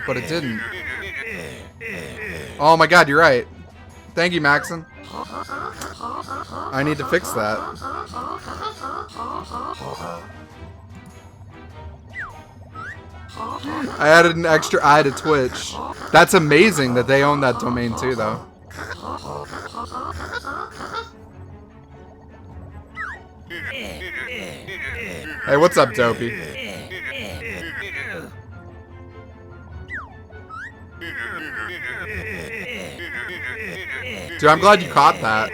but it didn't. Oh my god, you're right. Thank you, Maxon. I need to fix that. I added an extra eye to Twitch. That's amazing that they own that domain too, though. Hey, what's up, Dopey? Dude, I'm glad you caught that.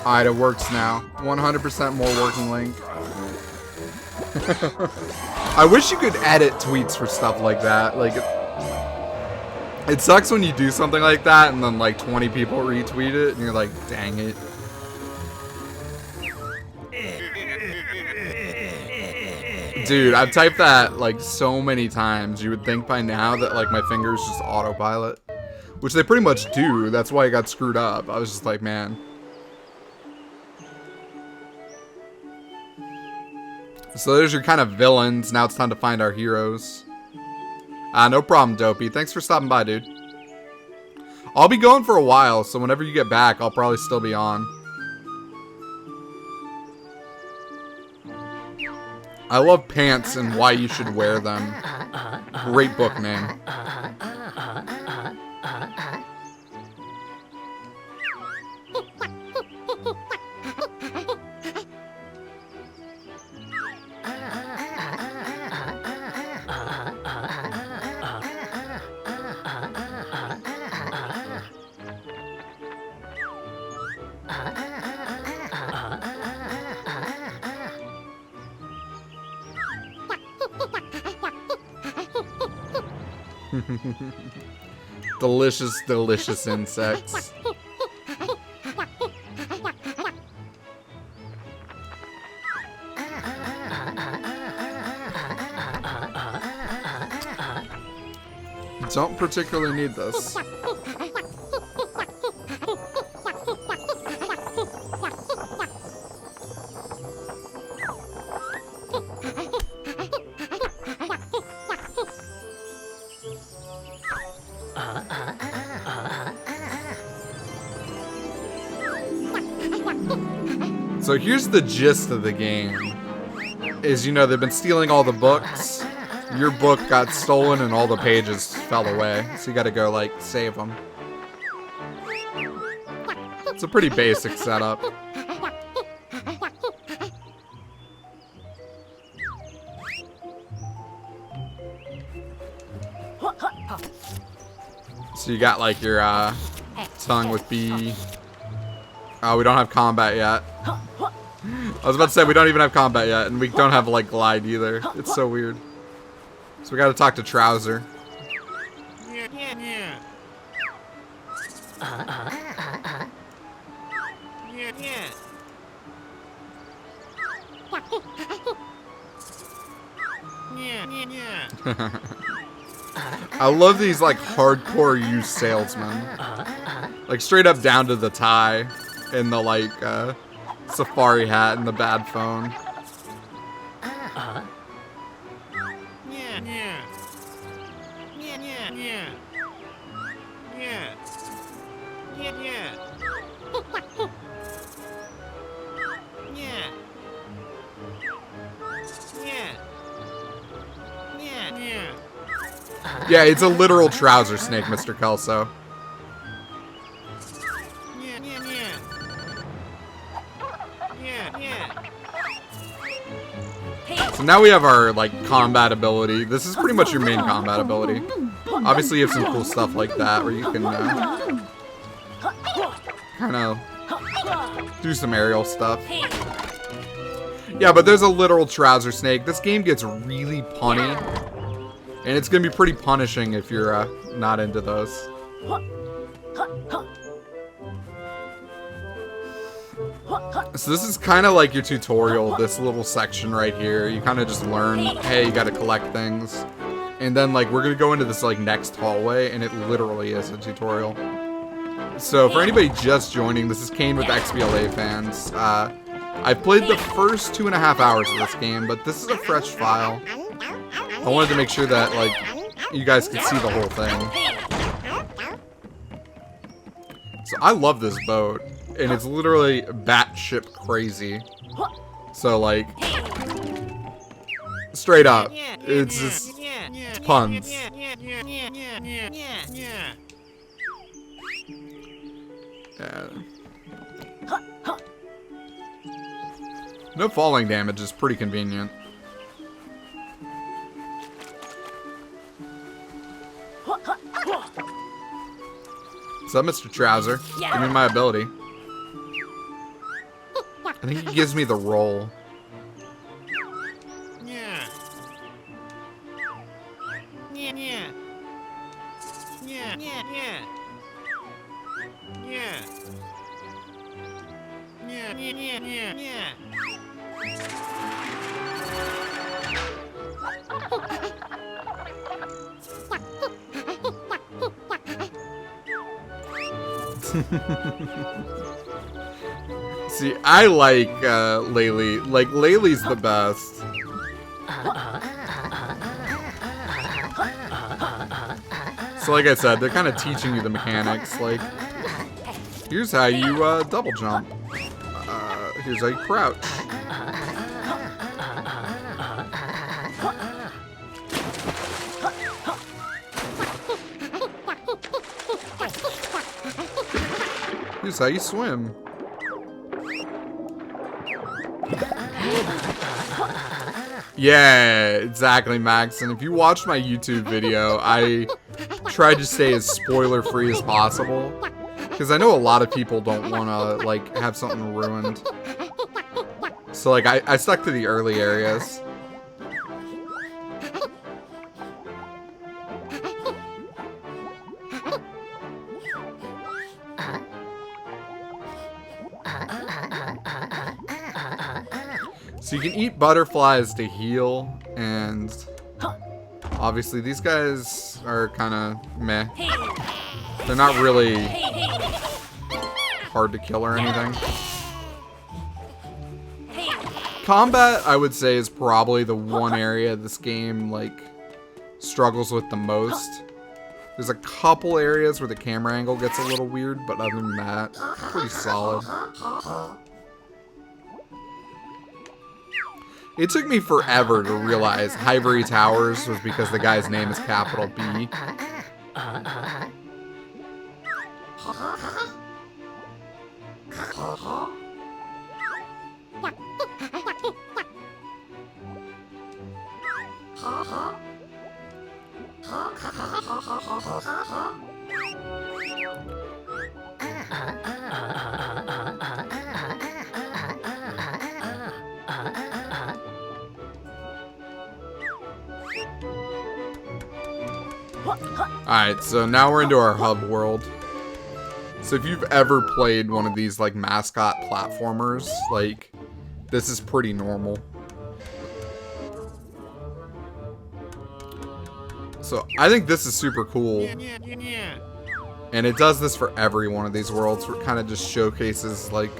Alright, it works now. 100% more working link. I wish you could edit tweets for stuff like that. Like, it sucks when you do something like that and then like 20 people retweet it and you're like, dang it. Dude, I've typed that like so many times. You would think by now that like my fingers just autopilot, which they pretty much do. That's why I got screwed up. I was just like, man. So there's your kind of villains. Now it's time to find our heroes. No problem, Dopey. Thanks for stopping by, dude. I'll be going for a while, so whenever you get back, I'll probably still be on. I love Pants and Why You Should Wear Them. Great book name. Delicious, delicious insects. Don't particularly need this. So here's the gist of the game. Is, you know, they've been stealing all the books. Your book got stolen and all the pages fell away. So you gotta go, like, save them. It's a pretty basic setup. So you got, like, your, tongue with B. Oh, we don't have combat yet. I was about to say, we don't even have combat yet, and we don't have, like, glide either. It's so weird. So we gotta talk to Trouser. I love these, like, hardcore use salesmen. Like, straight up down to the tie and the, like, safari hat and the bad phone. Yeah, it's a literal trouser snake, Mr. Kelso. So now we have our, like, combat ability. This is pretty much your main combat ability. Obviously, you have some cool stuff like that where you can kind of do some aerial stuff. Yeah, but there's a literal trouser snake. This game gets really punny. And it's going to be pretty punishing if you're not into those. So this is kind of like your tutorial, this little section right here. You kind of just learn, hey, you got to collect things. And then, like, we're going to go into this, like, next hallway, and it literally is a tutorial. So for anybody just joining, this is Cain with XBLA fans. I've played the first 2.5 hours of this game, but this is a fresh file. I wanted to make sure that, like, you guys could see the whole thing. So I love this boat, and it's literally batshit crazy. So, like, straight up, it's just puns. Yeah. No falling damage is pretty convenient. What's up, Mr. Trouser? Give me my ability. I think he gives me the roll. See, I like Laylee. Like, Laylee's the best. So like I said, they're kind of teaching you the mechanics. Like, here's how you double jump. Here's how you crouch. Here's how you swim. Yeah, exactly, Max. And if you watched my YouTube video, I tried to stay as spoiler-free as possible. Because I know a lot of people don't want to, like, have something ruined. So, like, I stuck to the early areas. So you can eat butterflies to heal, and obviously these guys are kind of meh. They're not really hard to kill or anything. Combat, I would say, is probably the one area this game, like, struggles with the most. There's a couple areas where the camera angle gets a little weird, but other than that, pretty solid. It took me forever to realize Ivory Towers was because the guy's name is capital B. Alright, so now we're into our hub world. So if you've ever played one of these, like, mascot platformers, like, this is pretty normal. So I think this is super cool. And it does this for every one of these worlds, where it kind of just showcases, like,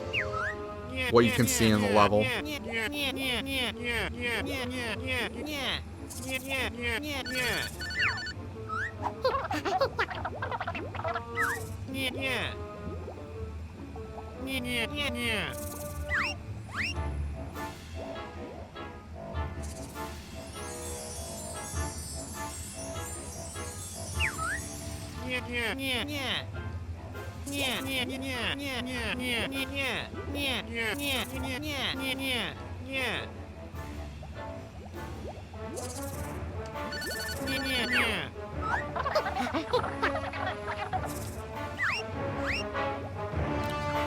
what you can see in the level.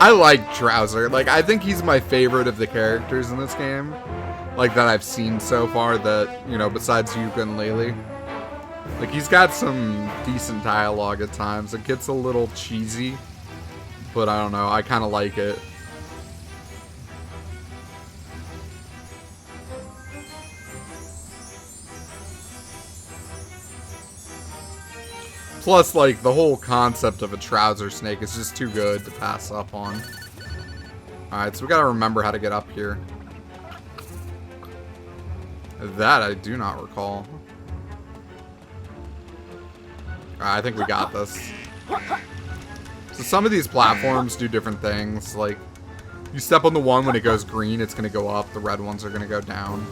I like Trouser. Like, I think he's my favorite of the characters in this game. Like, that I've seen so far that, you know, besides Yooka-Laylee. Like, he's got some decent dialogue at times. It gets a little cheesy. But I don't know, I kind of like it. Plus, like, the whole concept of a trouser snake is just too good to pass up on. Alright, so we gotta remember how to get up here. That I do not recall. Alright, I think we got this. So some of these platforms do different things. Like, you step on the one when it goes green, it's gonna go up. The red ones are gonna go down.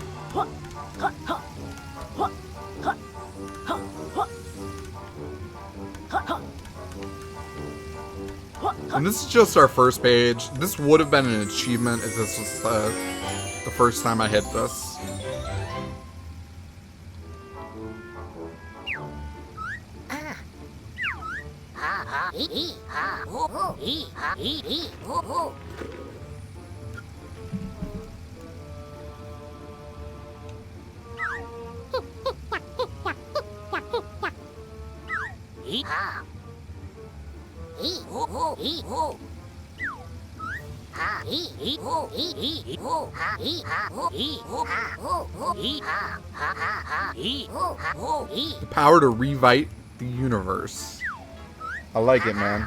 And this is just our first page. This would have been an achievement if this was the first time I hit this. The power to rewrite the universe. I like it, man.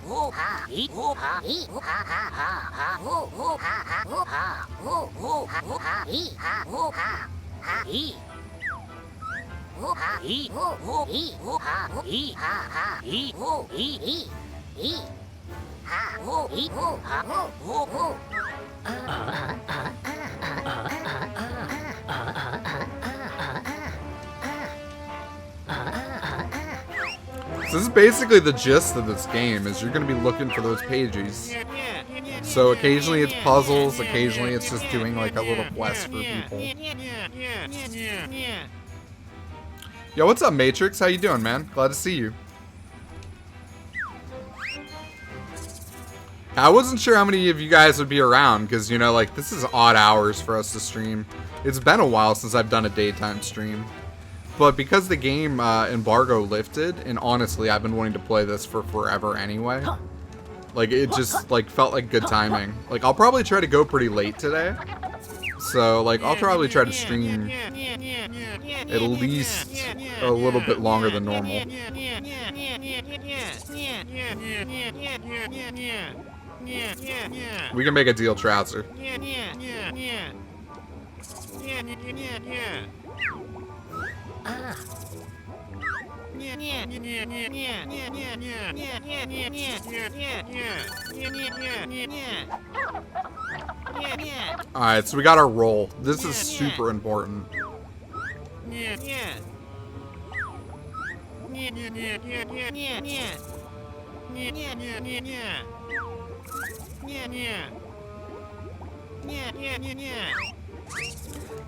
So this is basically the gist of this game, is you're going to be looking for those pages. So occasionally it's puzzles, occasionally it's just doing like a little quest for people. Yo, what's up, Matrix? How you doing, man? Glad to see you. I wasn't sure how many of you guys would be around, because, you know, like, this is odd hours for us to stream. It's been a while since I've done a daytime stream. But because the game embargo lifted, and honestly, I've been wanting to play this for forever anyway. Like, it just, like, felt like good timing. Like, I'll probably try to go pretty late today. So, like, I'll probably try to stream at least a little bit longer than normal. We can make a deal, Trouser. Alright, so we got our roll. This is super important.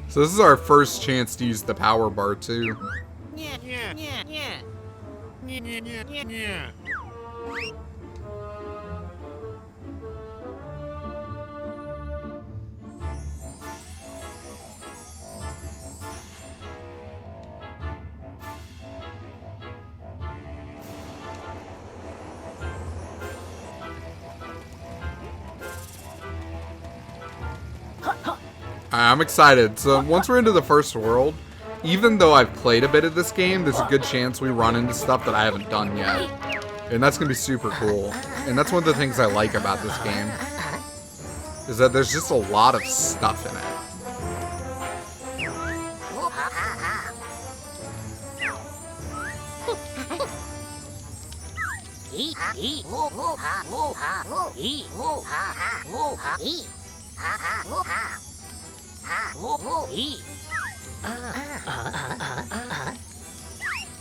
So this is our first chance to use the power bar too. I'm excited. So once we're into the first world, even though I've played a bit of this game, there's a good chance we run into stuff that I haven't done yet. And that's going to be super cool. And that's one of the things I like about this game, is that there's just a lot of stuff in it.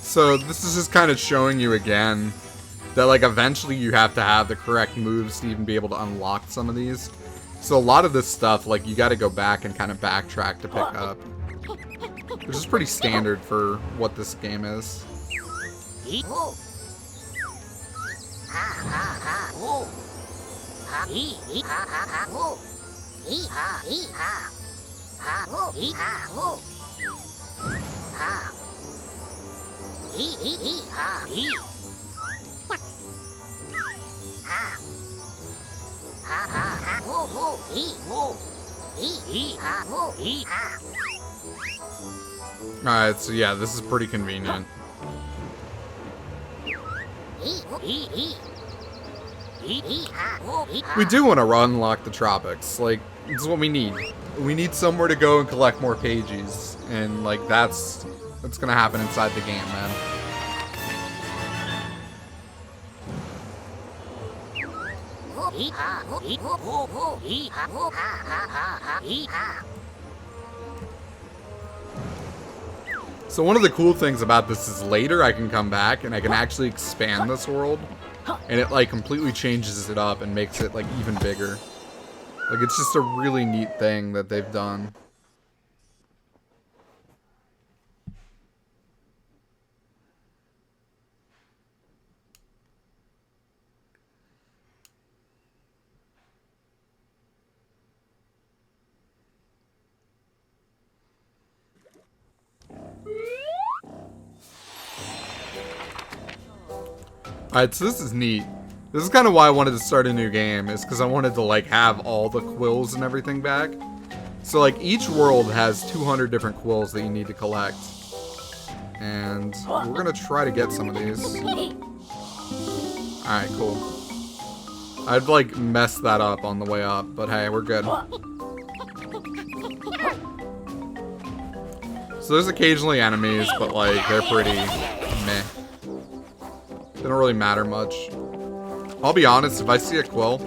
So this is just kind of showing you again that, like, eventually you have to have the correct moves to even be able to unlock some of these. So a lot of this stuff, like, you got to go back and kind of backtrack to pick up, which is pretty standard for what this game is. Alright, so yeah, this is pretty convenient. We do want to unlock the tropics. Like, this is what we need. We need somewhere to go and collect more pages. And, like, that's gonna happen inside the game, man. So one of the cool things about this is later I can come back and I can actually expand this world. And it, like, completely changes it up and makes it, like, even bigger. Like, it's just a really neat thing that they've done. Alright, so this is neat. This is kind of why I wanted to start a new game, is because I wanted to, like, have all the quills and everything back. So, like, each world has 200 different quills that you need to collect. And we're gonna try to get some of these. Alright, cool. I'd, like, mess that up on the way up, but hey, we're good. So there's occasionally enemies, but, like, they're pretty meh. They don't really matter much. I'll be honest, if I see a quill,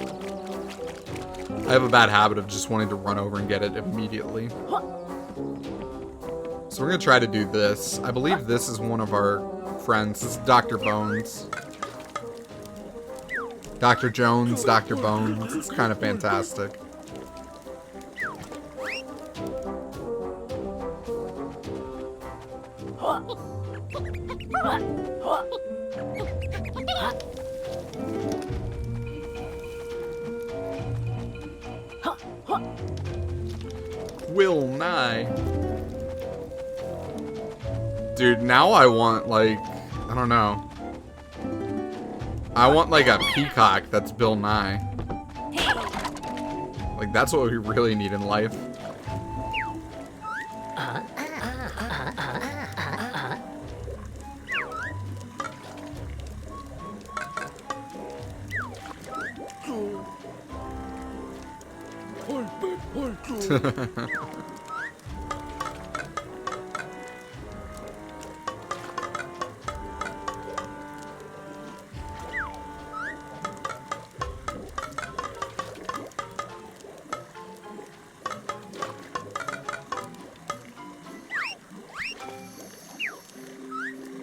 I have a bad habit of just wanting to run over and get it immediately. So we're gonna try to do this. I believe this is one of our friends. This is Dr. Bones. Dr. Jones, Dr. Bones. It's kind of fantastic. Will Nye. Dude, now I want, like, I don't know. I want, like, a peacock that's Bill Nye. Like, that's what we really need in life.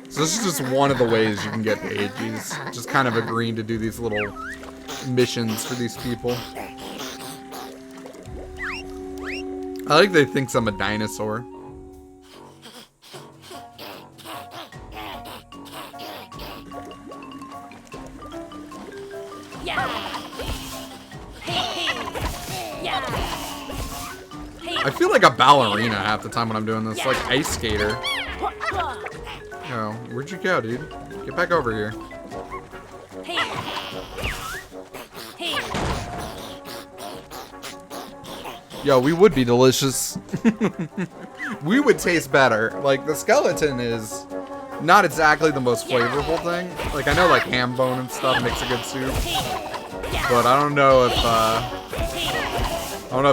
So this is just one of the ways you can get to AGs. Just kind of agreeing to do these little missions for these people. I like they think I'm a dinosaur. I feel like a ballerina half the time when I'm doing this, like ice skater. Oh, where'd you go, dude? Get back over here. Yo, we would be delicious. We would taste better. Like, the skeleton is not exactly the most flavorful thing. Like, I know, like, ham bone and stuff makes a good soup. But I don't know if,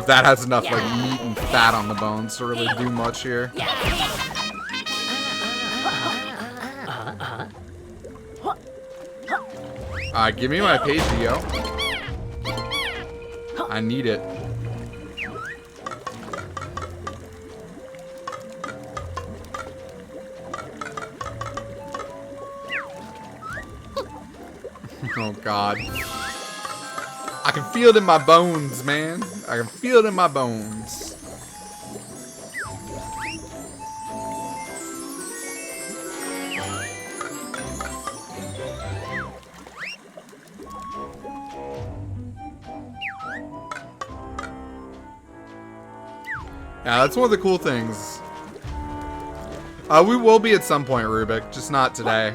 that has enough, like, meat and fat on the bones to really do much here. Give me my page, yo. I need it. Oh, God. I can feel it in my bones, man. I can feel it in my bones. Yeah, that's one of the cool things. We will be at some point, Rubik, just not today.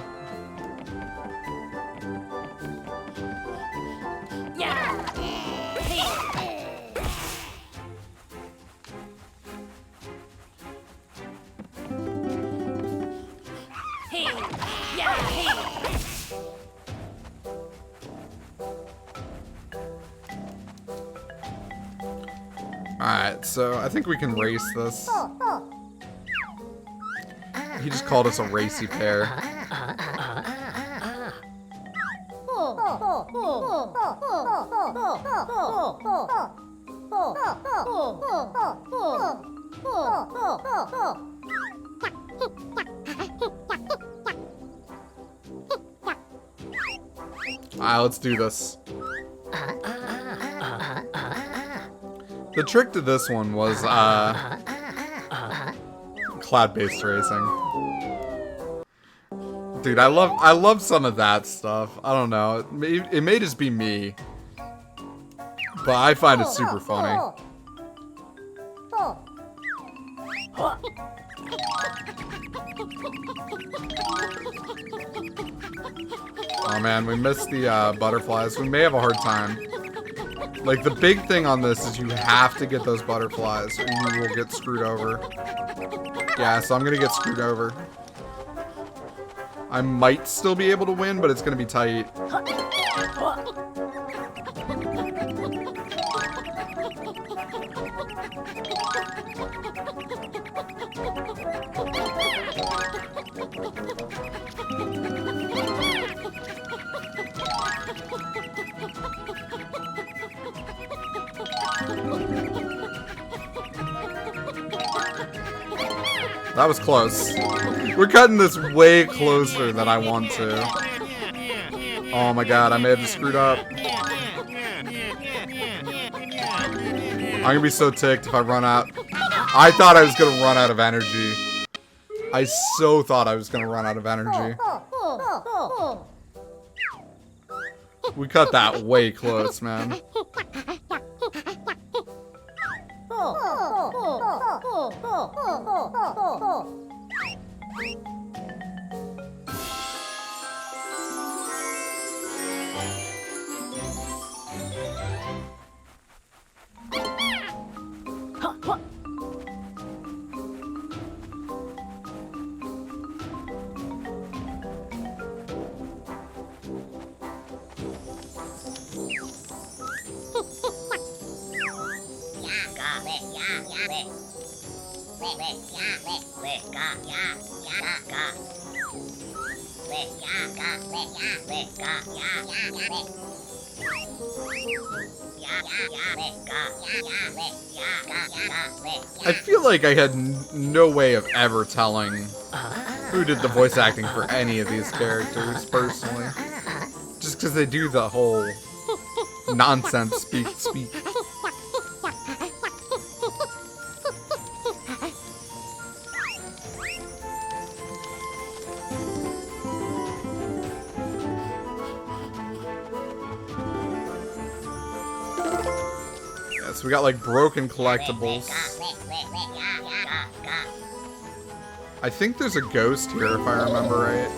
Alright, so I think we can race this. He just called us a racy pair. Alright, let's do this. The trick to this one was cloud-based racing. Dude, I love some of that stuff. I don't know. It may just be me, but I find it super funny. Oh man, we missed the butterflies. We may have a hard time. Like, the big thing on this is you have to get those butterflies or you will get screwed over. Yeah, so I'm gonna get screwed over. I might still be able to win, but it's gonna be tight. That was close. We're cutting this way closer than I want to. Oh my god, I may have just screwed up. I'm gonna be so ticked if I run out. I thought I was gonna run out of energy. I so thought I was gonna run out of energy. We cut that way close, man. I feel like I had no way of ever telling who did the voice acting for any of these characters, personally. Just because they do the whole nonsense speak. We got like broken collectibles. I think there's a ghost here if I remember right.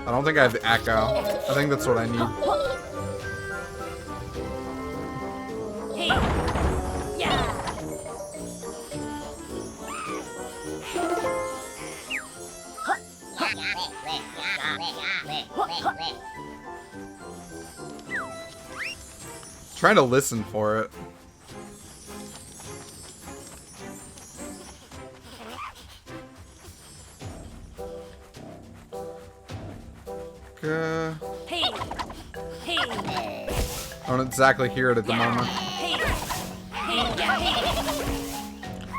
I don't think I have the echo. I think that's what I need. Trying to listen for it. I don't exactly hear it at the moment.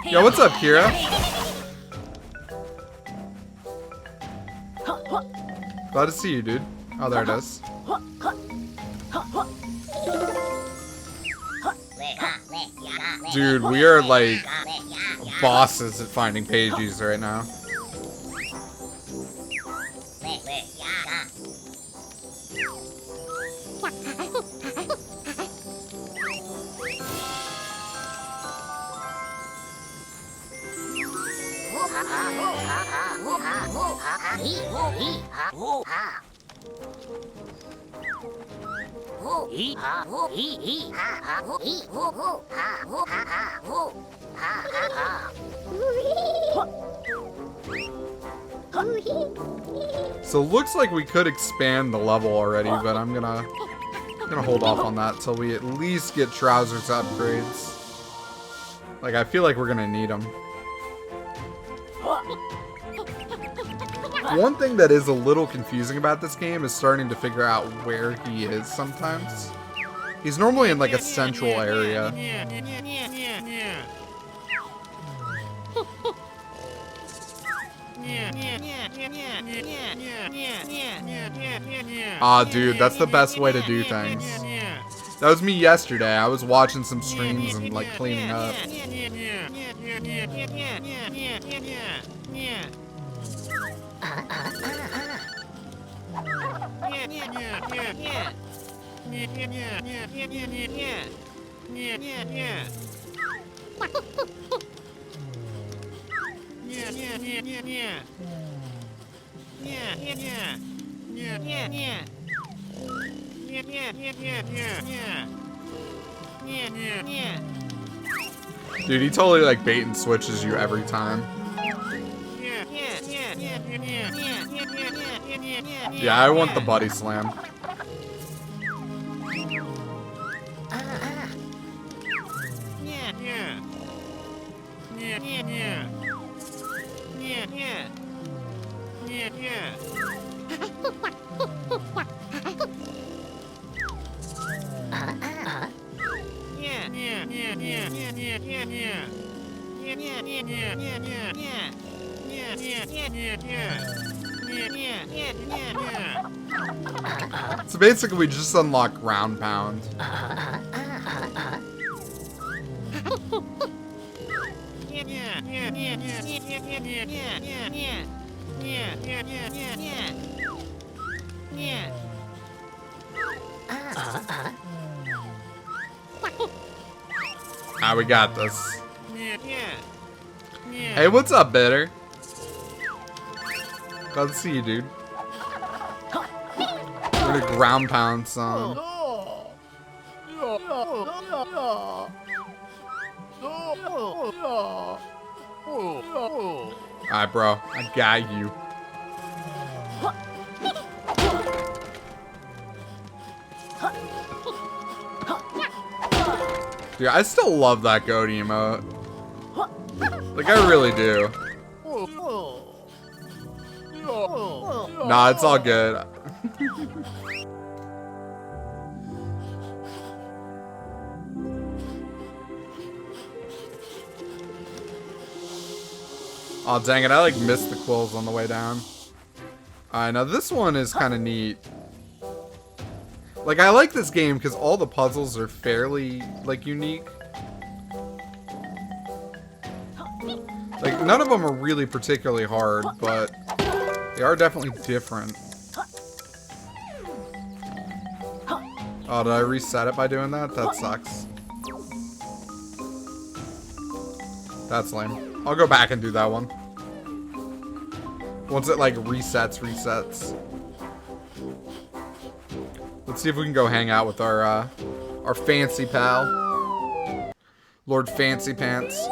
Yo, what's up, Kira? Glad to see you, dude. Oh, there it is. Dude, we are like bosses at finding pages right now. So it looks like we could expand the level already, but I'm gonna I'm gonna hold off on that till we at least get trousers upgrades. Like, I feel like we're gonna need them. One thing that is a little confusing about this game is starting to figure out where he is sometimes. He's normally in like a central area. Aw, dude, that's the best way to do things. That was me yesterday. I was watching some streams and like cleaning up. Dude, he totally like bait and switches you every time. Yeah, I want the buddy slam. So basically we just unlock ground pound. Ah, we got this. Hey, what's up, Bitter? Glad to see you, dude. We're gonna ground pound some. Alright, bro. I got you. Dude, I still love that goat emote. Like, I really do. Nah, it's all good. Oh, dang it. I, like, missed the quills on the way down. Alright, now this one is kind of neat. Like, I like this game because all the puzzles are fairly, like, unique. Like, none of them are really particularly hard, but they are definitely different. Oh, did I reset it by doing that? That sucks. That's lame. I'll go back and do that one. Once it, like, resets. Let's see if we can go hang out with our fancy pal. Lord Fancy Pants.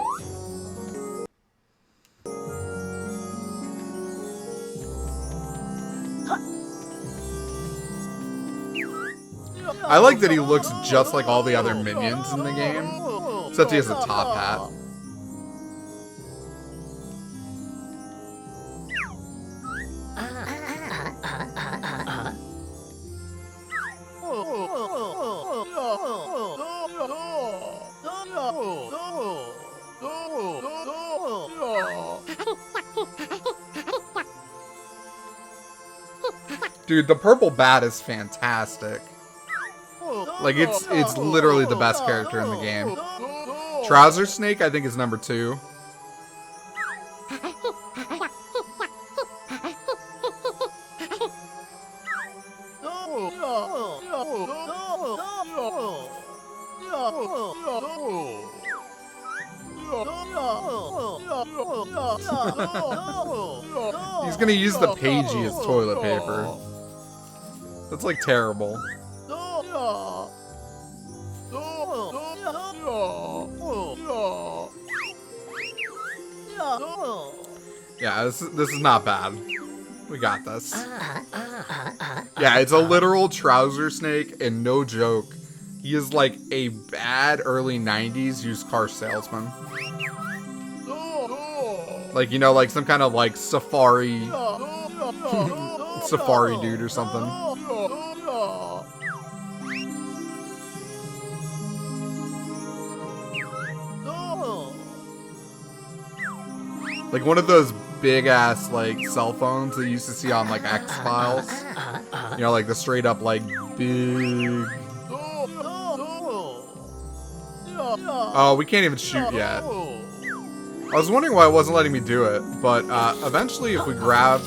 I like that he looks just like all the other minions in the game, except he has a top hat. Dude, the purple bat is fantastic. Like, it's literally the best character in the game. Trouser Snake, I think, is number 2. He's gonna use the pagey as toilet paper. That's, like, terrible. Yeah, this is not bad. We got this. Yeah, it's a literal trouser snake, and no joke, he is like a bad early 90s used car salesman. Like, you know, like some kind of like safari safari dude or something. Like one of those big ass like cell phones that you used to see on like X-Files. You know, like the straight up like big. Oh, we can't even shoot yet. I was wondering why it wasn't letting me do it, but eventually if we grab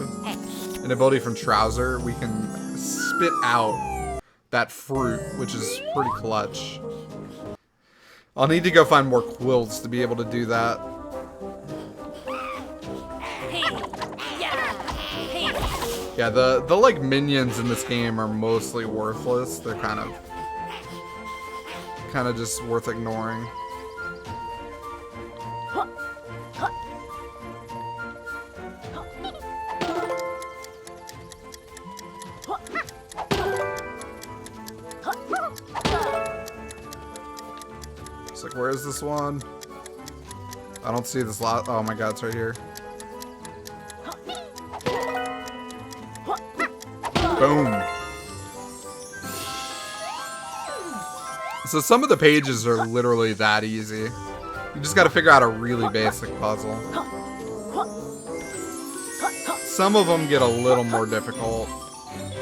an ability from Trouser, we can spit out that fruit, which is pretty clutch. I'll need to go find more quills to be able to do that. Yeah, the like minions in this game are mostly worthless. They're kind of just worth ignoring. It's like, where is this one? I don't see this lot. Oh my god, it's right here. Boom. So some of the pages are literally that easy. You just gotta figure out a really basic puzzle. Some of them get a little more difficult.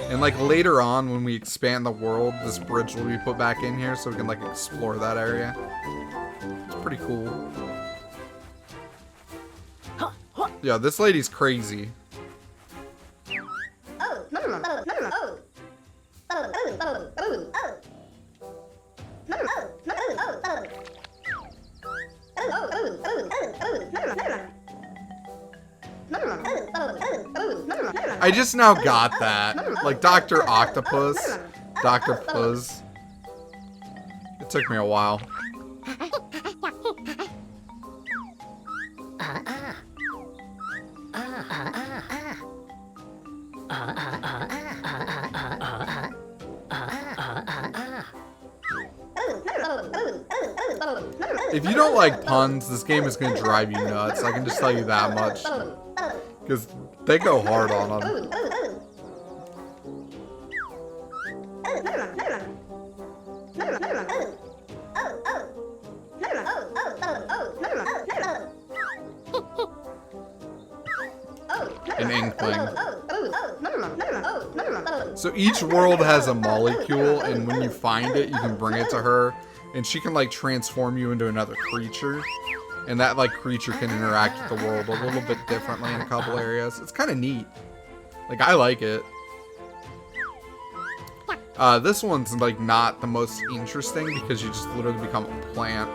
And like later on when we expand the world, this bridge will be put back in here so we can like explore that area. It's pretty cool. Yeah, this lady's crazy. I just now got that. Like Dr. Octopus. Dr. Fuzz. It took me a while. If you don't like puns, this game is going to drive you nuts. I can just tell you that much. Because they go hard on them. An inkling. So each world has a molecule, and when you find it, you can bring it to her, and she can like transform you into another creature. And that like creature can interact with the world a little bit differently in a couple areas. It's kind of neat. Like, I like it. This one's like not the most interesting because you just literally become a plant.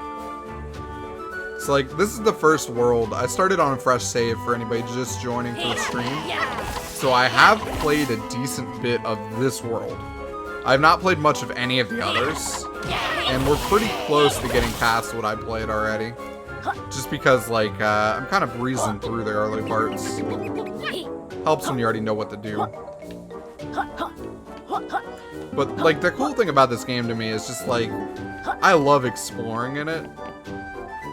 So like, this is the first world. I started on a fresh save for anybody just joining for the stream. So I have played a decent bit of this world. I've not played much of any of the others. And we're pretty close to getting past what I played already. Just because, like, I'm kind of breezing through the early parts. Helps when you already know what to do. But, like, the cool thing about this game to me is just, like, I love exploring in it.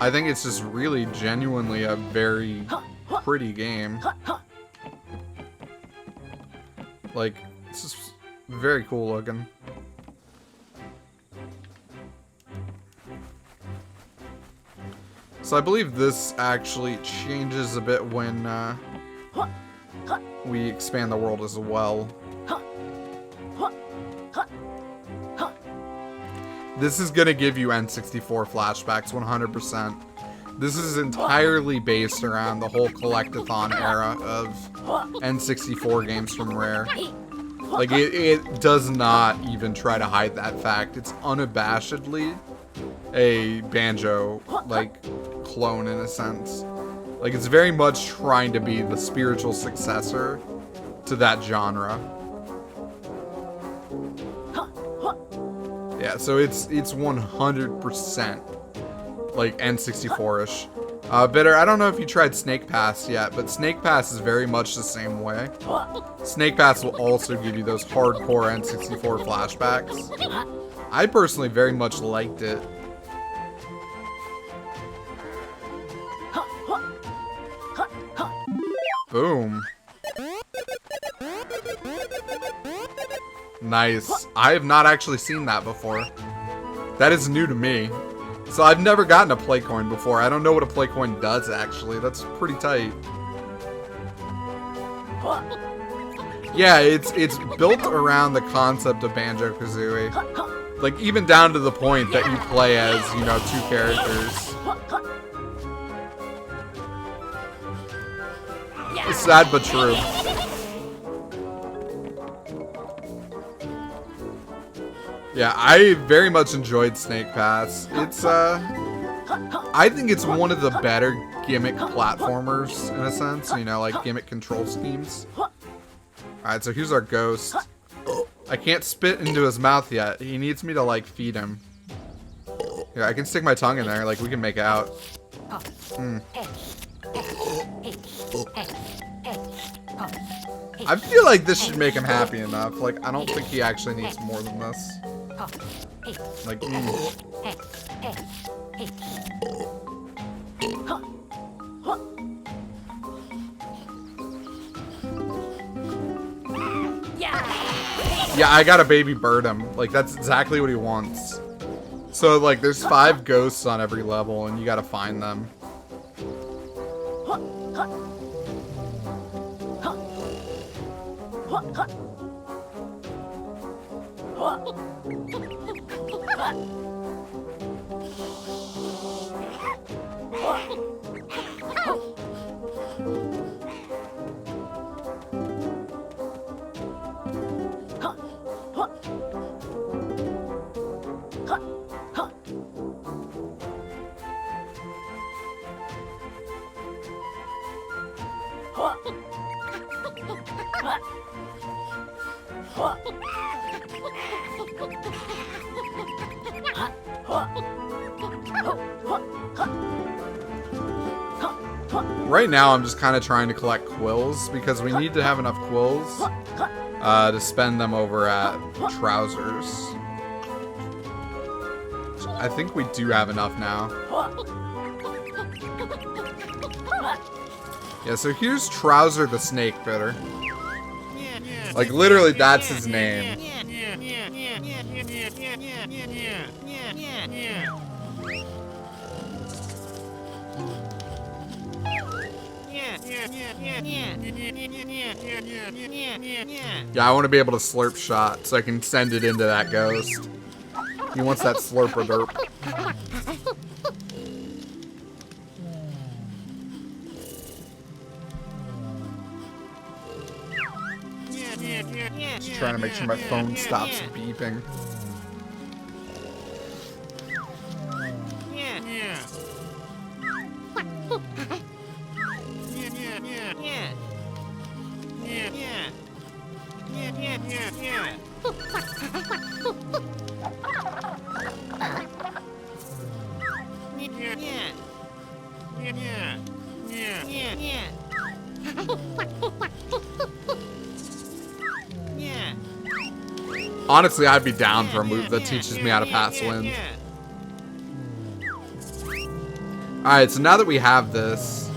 I think it's just really genuinely a very pretty game. Like, it's just very cool looking. So I believe this actually changes a bit when we expand the world as well. This is going to give you N64 flashbacks 100%. This is entirely based around the whole Collectathon era of N64 games from Rare. Like, it does not even try to hide that fact. It's unabashedly a Banjo, like, clone in a sense. Like, it's very much trying to be the spiritual successor to that genre. Yeah, so it's 100% like N64-ish. Bitter, I don't know if you tried Snake Pass yet, but Snake Pass is very much the same way. Snake Pass will also give you those hardcore N64 flashbacks. I personally very much liked it. Boom. Nice. I have not actually seen that before. That is new to me. So I've never gotten a play coin before. I don't know what a play coin does, actually. That's pretty tight. Yeah, it's built around the concept of Banjo-Kazooie. Like, even down to the point that you play as, you know, 2 characters. It's sad but true. Yeah, I very much enjoyed Snake Pass. It's, I think it's one of the better gimmick platformers, in a sense. You know, like gimmick control schemes. Alright, so here's our ghost. I can't spit into his mouth yet. He needs me to, like, feed him. Yeah, I can stick my tongue in there. Like, we can make out. I feel like this should make him happy enough. Like, I don't think he actually needs more than this. Like, yeah, I gotta baby bird him. Like, that's exactly what he wants. So, like, there's 5 ghosts on every level, and you gotta find them. Right now, I'm just kind of trying to collect quills because we need to have enough quills to spend them over at Trousers. I think we do have enough now. Yeah, so here's Trouser the Snake Bitter. Like, literally, that's his name. Yeah, I want to be able to slurp shot so I can send it into that ghost. He wants that slurp or derp. Just trying to make sure my phone stops beeping. Honestly, I'd be down for a move that teaches me how to pass wind. Alright, so now that we have this,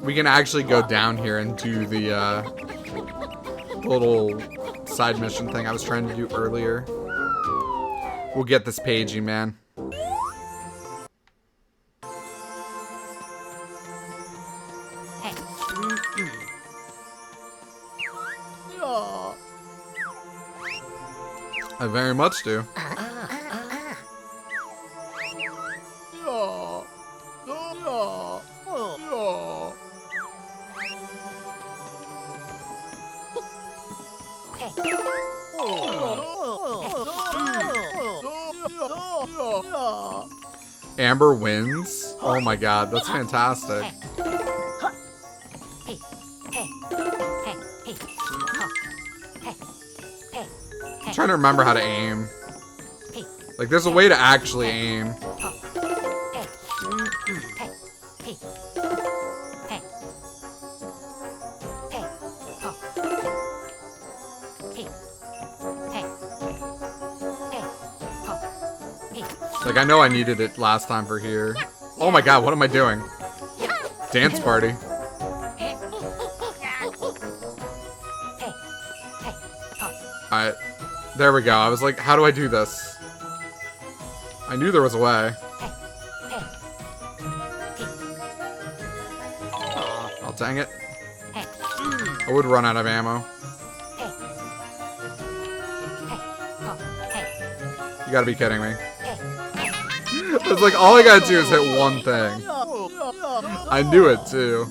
we can actually go down here and do the little side mission thing I was trying to do earlier. We'll get this pagey, man. I very much do. Amber wins? Oh my god, that's fantastic. I'm trying to remember how to aim. Like, there's a way to actually aim. Like, I know I needed it last time for here. Oh my god, what am I doing? Dance party. Alright. There we go. I was like, how do I do this? I knew there was a way. Oh, dang it. I would run out of ammo. You gotta be kidding me. It's like, all I gotta do is hit one thing. I knew it, too.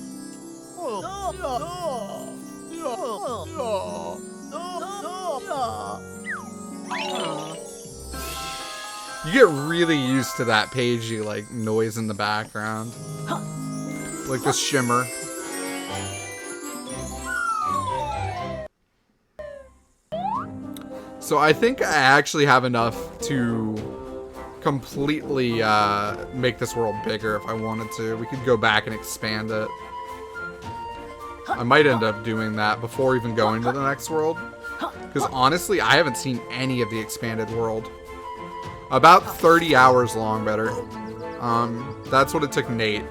You get really used to that pagey, like, noise in the background. Like the shimmer. So I think I actually have enough to completely make this world bigger if I wanted to. We could go back and expand it. I might end up doing that before even going to the next world. Because honestly, I haven't seen any of the expanded world. About 30 hours long, better. That's what it took Nate.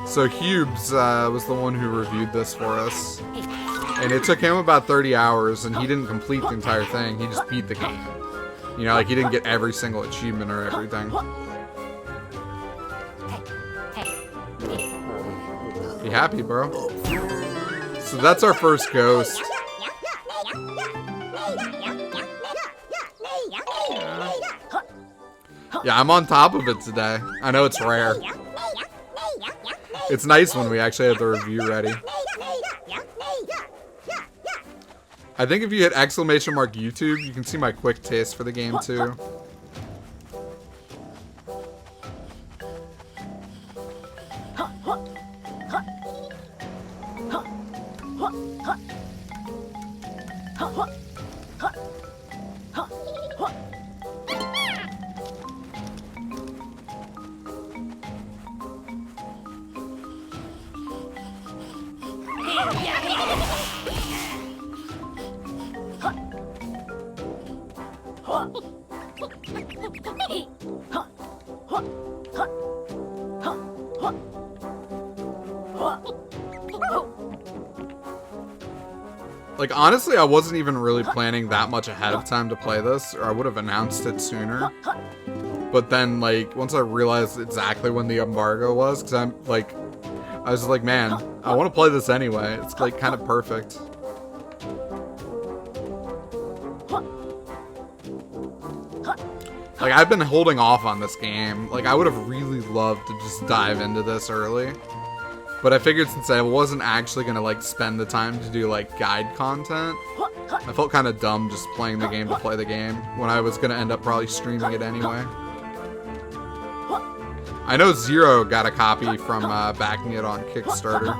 So Hubes was the one who reviewed this for us. And it took him about 30 hours, and he didn't complete the entire thing. He just beat the game. You know, like, he didn't get every single achievement or everything. Be happy, bro. So that's our first ghost. Yeah, I'm on top of it today. I know it's rare. It's nice when we actually have the review ready. I think if you hit !YouTube, you can see my quick taste for the game too. Like, honestly, I wasn't even really planning that much ahead of time to play this, or I would have announced it sooner. But then, like, once I realized exactly when the embargo was, because I'm, like, I was like, man, I want to play this anyway. It's, like, kind of perfect. Like, I've been holding off on this game. Like, I would have really loved to just dive into this early. But I figured since I wasn't actually going to, like, spend the time to do, like, guide content, I felt kind of dumb just playing the game to play the game, when I was going to end up probably streaming it anyway. I know Zero got a copy from backing it on Kickstarter.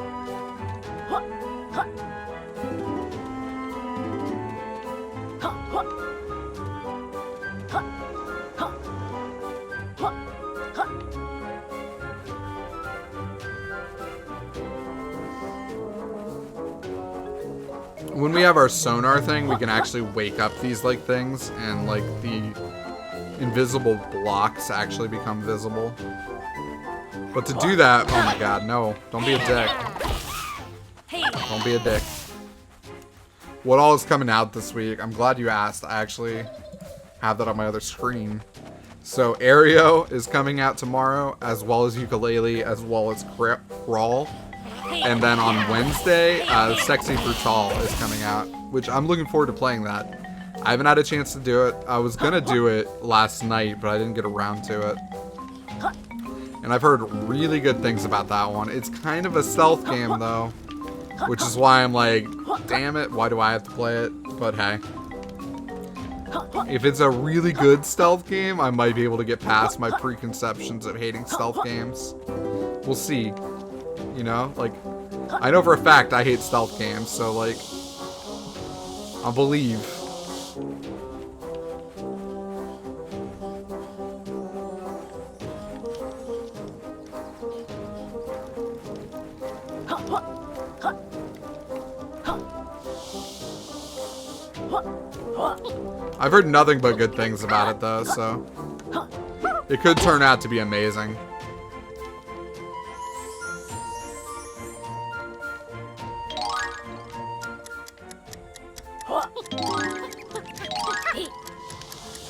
When we have our sonar thing, we can actually wake up these, like, things, and, like, the invisible blocks actually become visible. But to do that, oh my god, no. Don't be a dick. Don't be a dick. What all is coming out this week? I'm glad you asked. I actually have that on my other screen. So, Aereo is coming out tomorrow, as well as Yooka-Laylee, as well as Crawl. And then on Wednesday, Sexy Brutal is coming out, which I'm looking forward to playing that. I haven't had a chance to do it. I was gonna do it last night, but I didn't get around to it. And I've heard really good things about that one. It's kind of a stealth game, though, which is why I'm like, damn it, why do I have to play it? But hey. If it's a really good stealth game, I might be able to get past my preconceptions of hating stealth games. We'll see. You know, like, I know for a fact I hate stealth games, so, like, I'll believe. I've heard nothing but good things about it though, so it could turn out to be amazing.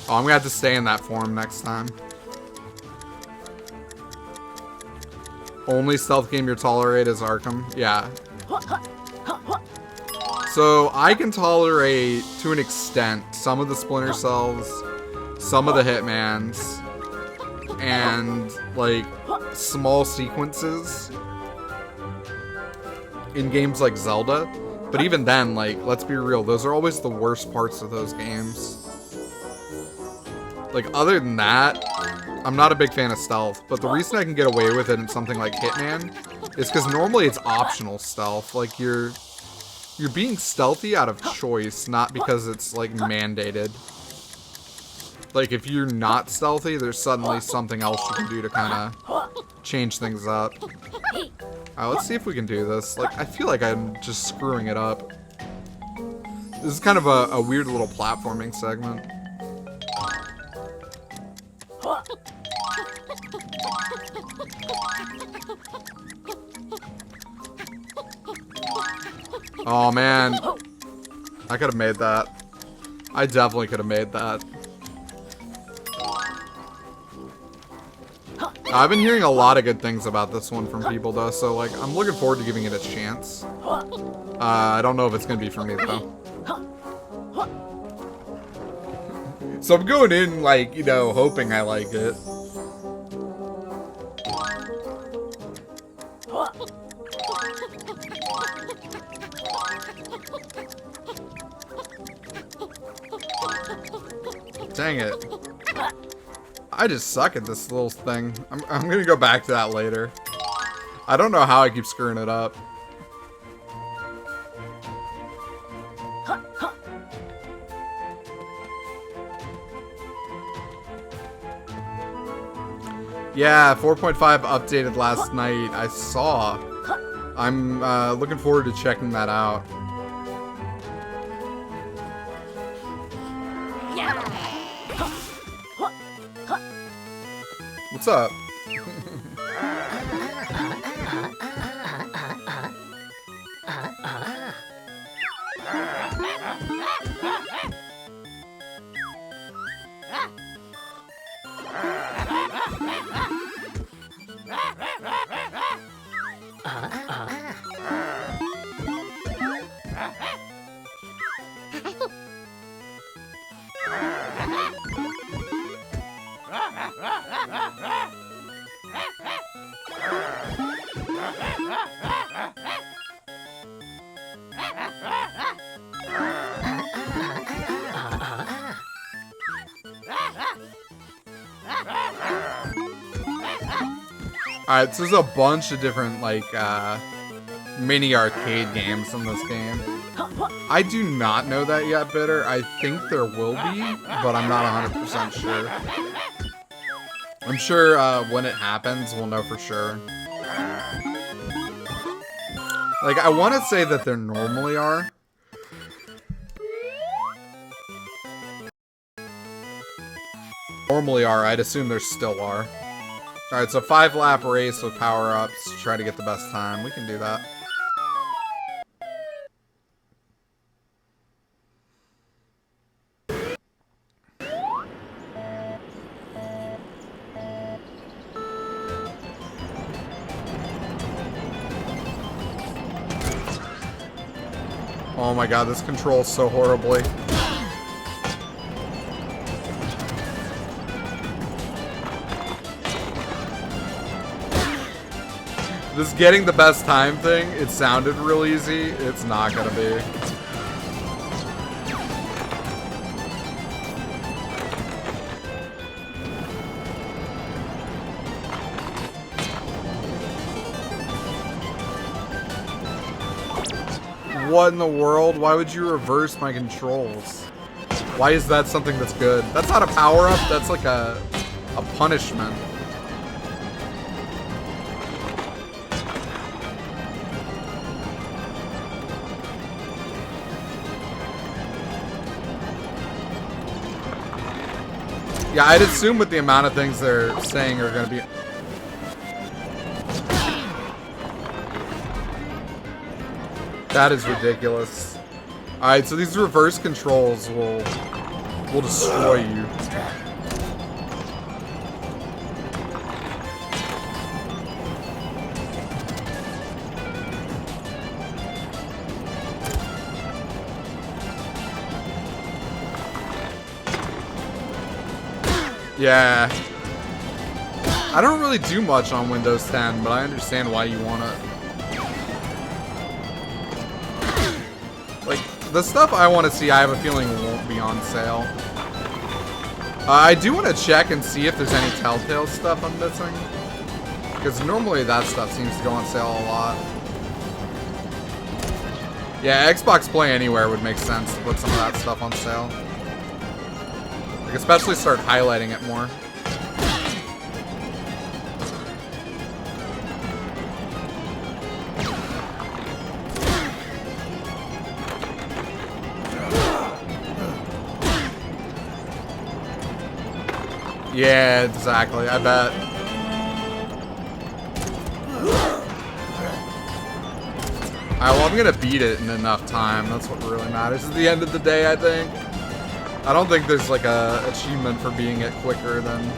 Oh, I'm gonna have to stay in that form next time. Only stealth game you tolerate is Arkham. Yeah. So I can tolerate, to an extent, some of the Splinter Cells, some of the Hitmans, and like small sequences in games like Zelda. But even then, like, let's be real, those are always the worst parts of those games. Like, other than that, I'm not a big fan of stealth, but the reason I can get away with it in something like Hitman is because normally it's optional stealth. Like, you're being stealthy out of choice, not because it's, like, mandated. Like, if you're not stealthy, there's suddenly something else you can do to kind of change things up. Alright, let's see if we can do this. Like, I feel like I'm just screwing it up. This is kind of a weird little platforming segment. Oh man, I could have made that. I definitely could have made that. I've been hearing a lot of good things about this one from people though, so like I'm looking forward to giving it a chance. I don't know if it's gonna be for me though. So I'm going in like, you know, hoping I like it. Dang it. I just suck at this little thing. I'm gonna go back to that later. I don't know how I keep screwing it up. Yeah, 4.5 updated last night. I saw. I'm looking forward to checking that out. What's up? Alright, so there's a bunch of different, like, mini arcade games in this game. I do not know that yet, Bitter. I think there will be, but I'm not 100% sure. I'm sure when it happens, we'll know for sure. Like, I want to say that there normally are. Normally are, I'd assume there still are. Alright, so 5-lap race with power-ups to try to get the best time. We can do that. Oh my god, this controls so horribly. This getting the best time thing, it sounded real easy. It's not gonna be. What in the world? Why would you reverse my controls? Why is that something that's good? That's not a power-up, that's like a punishment. Yeah, I'd assume with the amount of things they're saying are going to be... That is ridiculous. Alright, so these reverse controls will destroy you. Yeah. I don't really do much on Windows 10, but I understand why you want it. Like, the stuff I want to see, I have a feeling won't be on sale. I do want to check and see if there's any Telltale stuff I'm missing. Because normally that stuff seems to go on sale a lot. Yeah, Xbox Play Anywhere would make sense to put some of that stuff on sale. Like, especially start highlighting it more. Yeah, exactly. I bet. Alright, well, I'm gonna beat it in enough time. That's what really matters at the end of the day, I think. I don't think there's like a achievement for beating it quicker than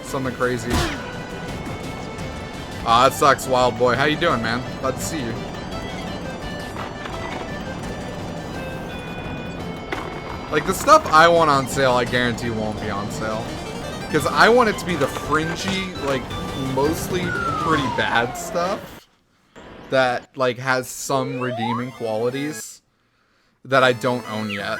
something crazy. Aw, that sucks, Wild Boy. How you doing, man? Glad to see you. Like, the stuff I want on sale, I guarantee won't be on sale. Because I want it to be the fringy, like, mostly pretty bad stuff that, like, has some redeeming qualities that I don't own yet.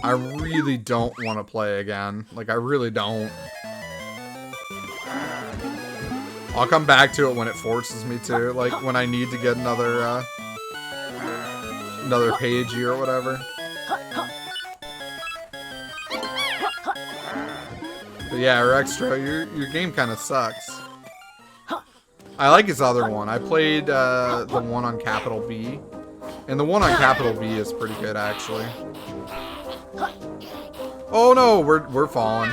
I really don't want to play again. Like, I really don't. I'll come back to it when it forces me to. Like, when I need to get another, another pagey or whatever. But yeah, Rextra, your game kind of sucks. I like his other one. I played, the one on Capital B. And the one on Capital B is pretty good, actually. Oh no, we're falling.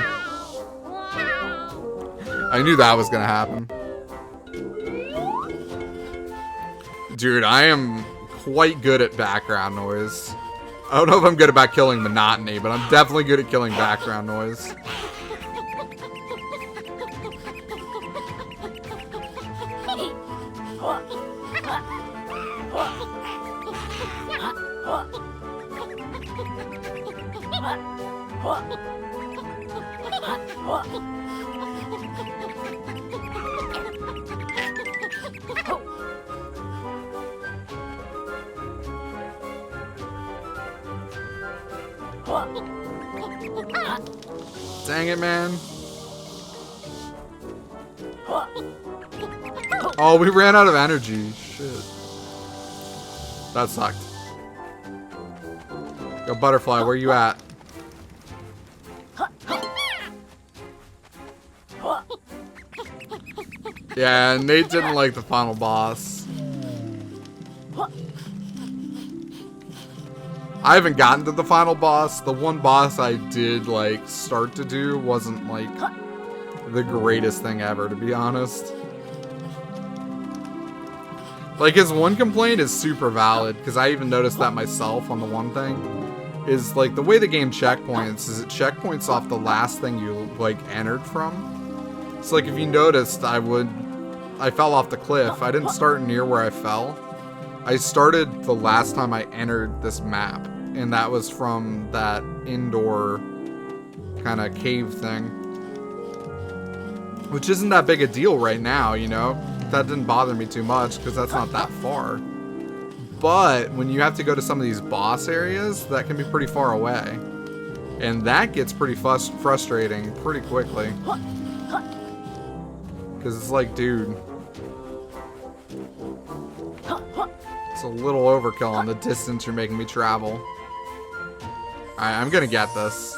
I knew that was gonna happen. Dude, I am quite good at background noise. I don't know if I'm good about killing monotony, but I'm definitely good at killing background noise. Dang it, man. Oh, we ran out of energy. Shit. That sucked. Yo, Butterfly, where you at? Yeah, Nate didn't like the final boss. I haven't gotten to the final boss. The one boss I did, like, start to do wasn't, like, the greatest thing ever, to be honest. Like, his one complaint is super valid, because I even noticed that myself on the one thing. Is, like, the way the game checkpoints is it checkpoints off the last thing you, like, entered from. So, like, if you noticed, I fell off the cliff. I didn't start near where I fell. I started the last time I entered this map, and that was from that indoor kind of cave thing. Which isn't that big a deal right now, you know? That didn't bother me too much, because that's not that far. But when you have to go to some of these boss areas, that can be pretty far away. And that gets pretty frustrating pretty quickly. Because it's like, dude, it's a little overkill on the distance you're making me travel. Alright, I'm gonna get this.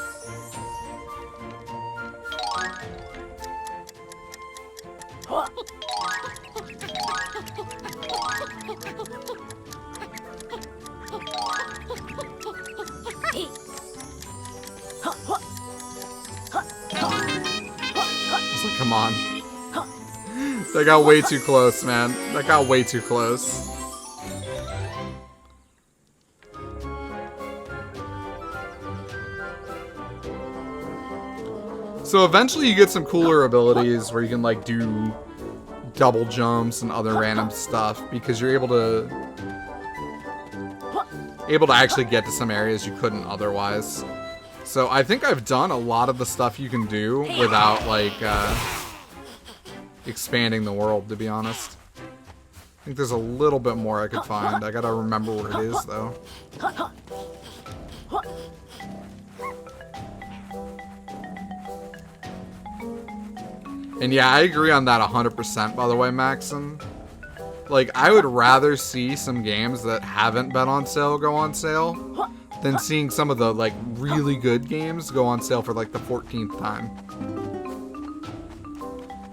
It's like, come on. That got way too close, man. That got way too close. So eventually you get some cooler abilities where you can like do double jumps and other random stuff because you're able to actually get to some areas you couldn't otherwise. So I think I've done a lot of the stuff you can do without like expanding the world, to be honest. I think there's a little bit more I could find. I gotta remember where it is though. And yeah, I agree on that 100%, by the way, Maxon. Like, I would rather see some games that haven't been on sale go on sale than seeing some of the, like, really good games go on sale for, like, the 14th time.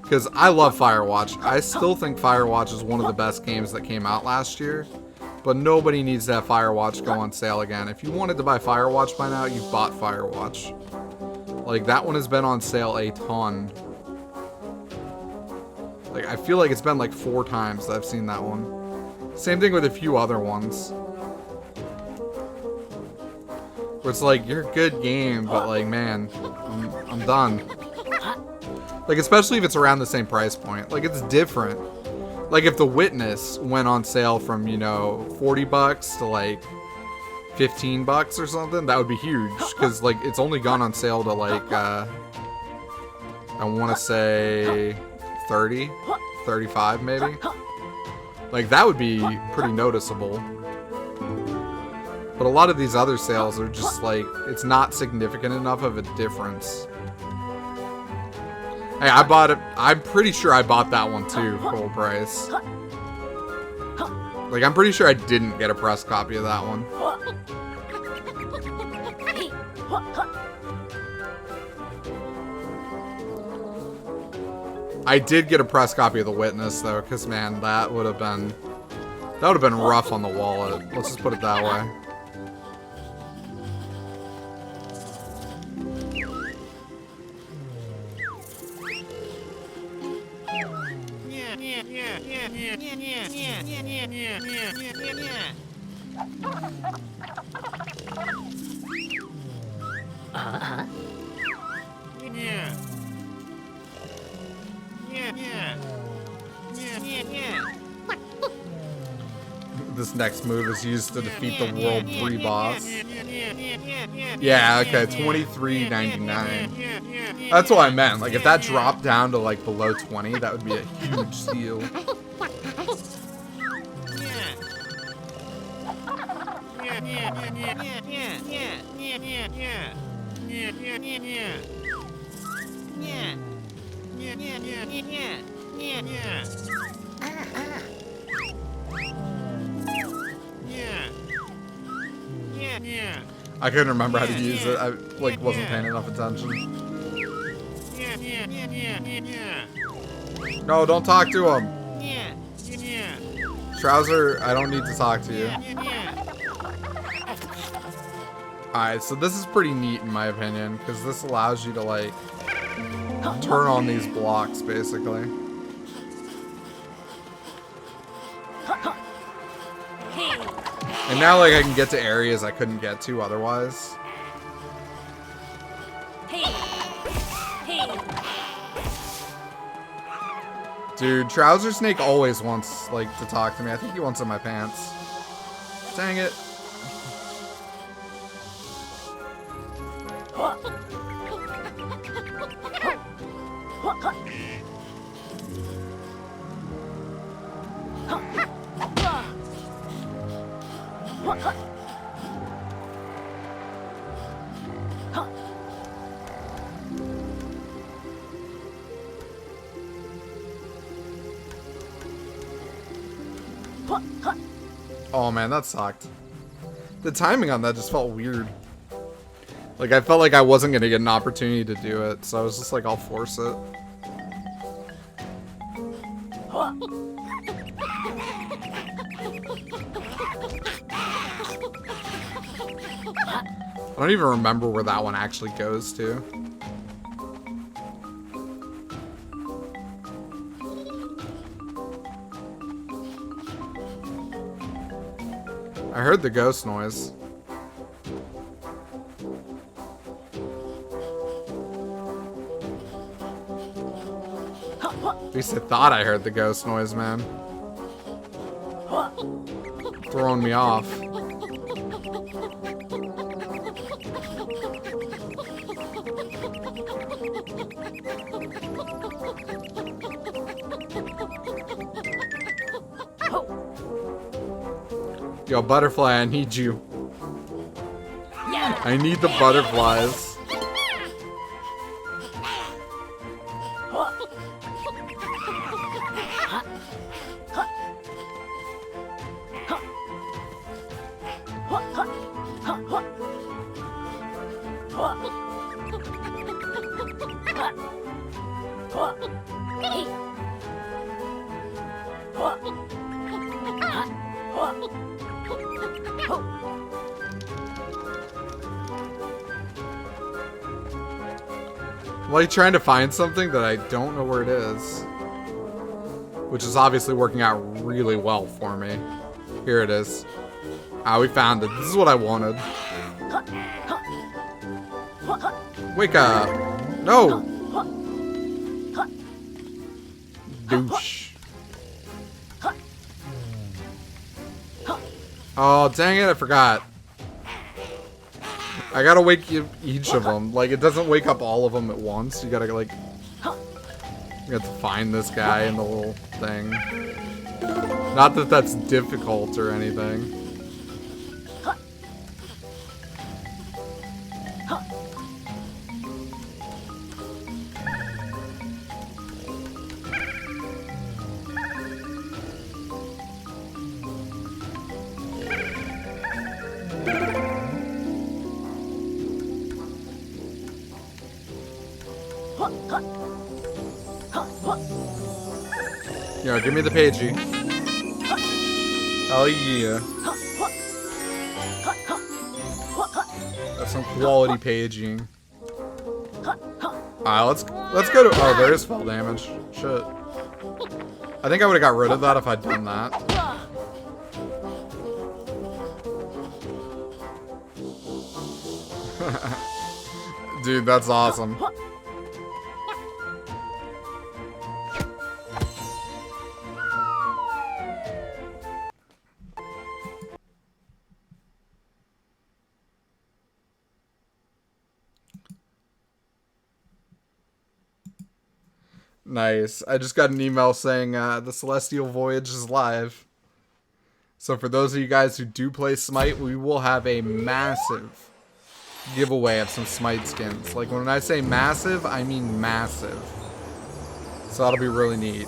Because I love Firewatch. I still think Firewatch is one of the best games that came out last year. But nobody needs to have Firewatch go on sale again. If you wanted to buy Firewatch by now, you've bought Firewatch. Like, that one has been on sale a ton. Like, I feel like it's been like 4 times that I've seen that one. Same thing with a few other ones. Where it's like, you're a good game, but like, man, I'm done. Like, especially if it's around the same price point. Like, it's different. Like, if The Witness went on sale from, you know, 40 bucks to like 15 bucks or something, that would be huge. Because, like, it's only gone on sale to like, I want to say 30, 35 maybe. Like, that would be pretty noticeable. But a lot of these other sales are just like, it's not significant enough of a difference. Hey, I bought it. I'm pretty sure I bought that one too, full price. Like, I'm pretty sure I didn't get a press copy of that one. I did get a press copy of The Witness though, because man, that would have been rough on the wallet. Let's just put it that way. This next move is used to defeat the World 3 boss. Yeah, okay, $23.99. That's what I meant. Like, if that dropped down to, like, below 20, that would be a huge steal. I couldn't remember how to use it. I like wasn't paying enough attention. No, don't talk to him. Trouser, I don't need to talk to you. Alright, so this is pretty neat in my opinion, because this allows you to like turn on these blocks basically. And now, like, I can get to areas I couldn't get to otherwise. Dude, Trouser Snake always wants, like, to talk to me. I think he wants in my pants. Dang it. Oh man, that sucked. The timing on that just felt weird. Like, I felt like I wasn't gonna get an opportunity to do it, so I was just like, I'll force it. I don't even remember where that one actually goes to. I heard the ghost noise. At least I thought I heard the ghost noise, man. Throwing me off. Yo, butterfly, I need you. I need the butterflies. I'm like trying to find something that I don't know where it is. Which is obviously working out really well for me. Here it is. Ah, we found it. This is what I wanted. Wake up! No! Douche. Oh, dang it, I forgot. I gotta wake each of them. Like, it doesn't wake up all of them at once. You gotta, like... You have to find this guy in the little thing. Not that that's difficult or anything. Yo, give me the pagey. Oh yeah. That's some quality paging. Alright, let's go to. Oh, there is fall damage. Shit. I think I would have got rid of that if I'd done that. Dude, that's awesome. Nice. I just got an email saying the Celestial Voyage is live. So for those of you guys who do play Smite, we will have a massive giveaway of some Smite skins. Like when I say massive, I mean massive. So that'll be really neat.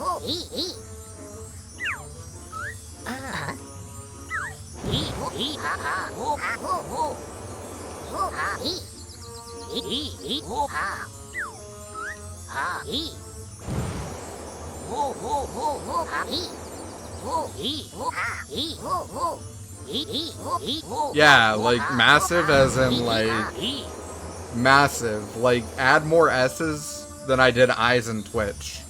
Yeah, like massive as in like massive. Like add more S's than I did I's in Twitch.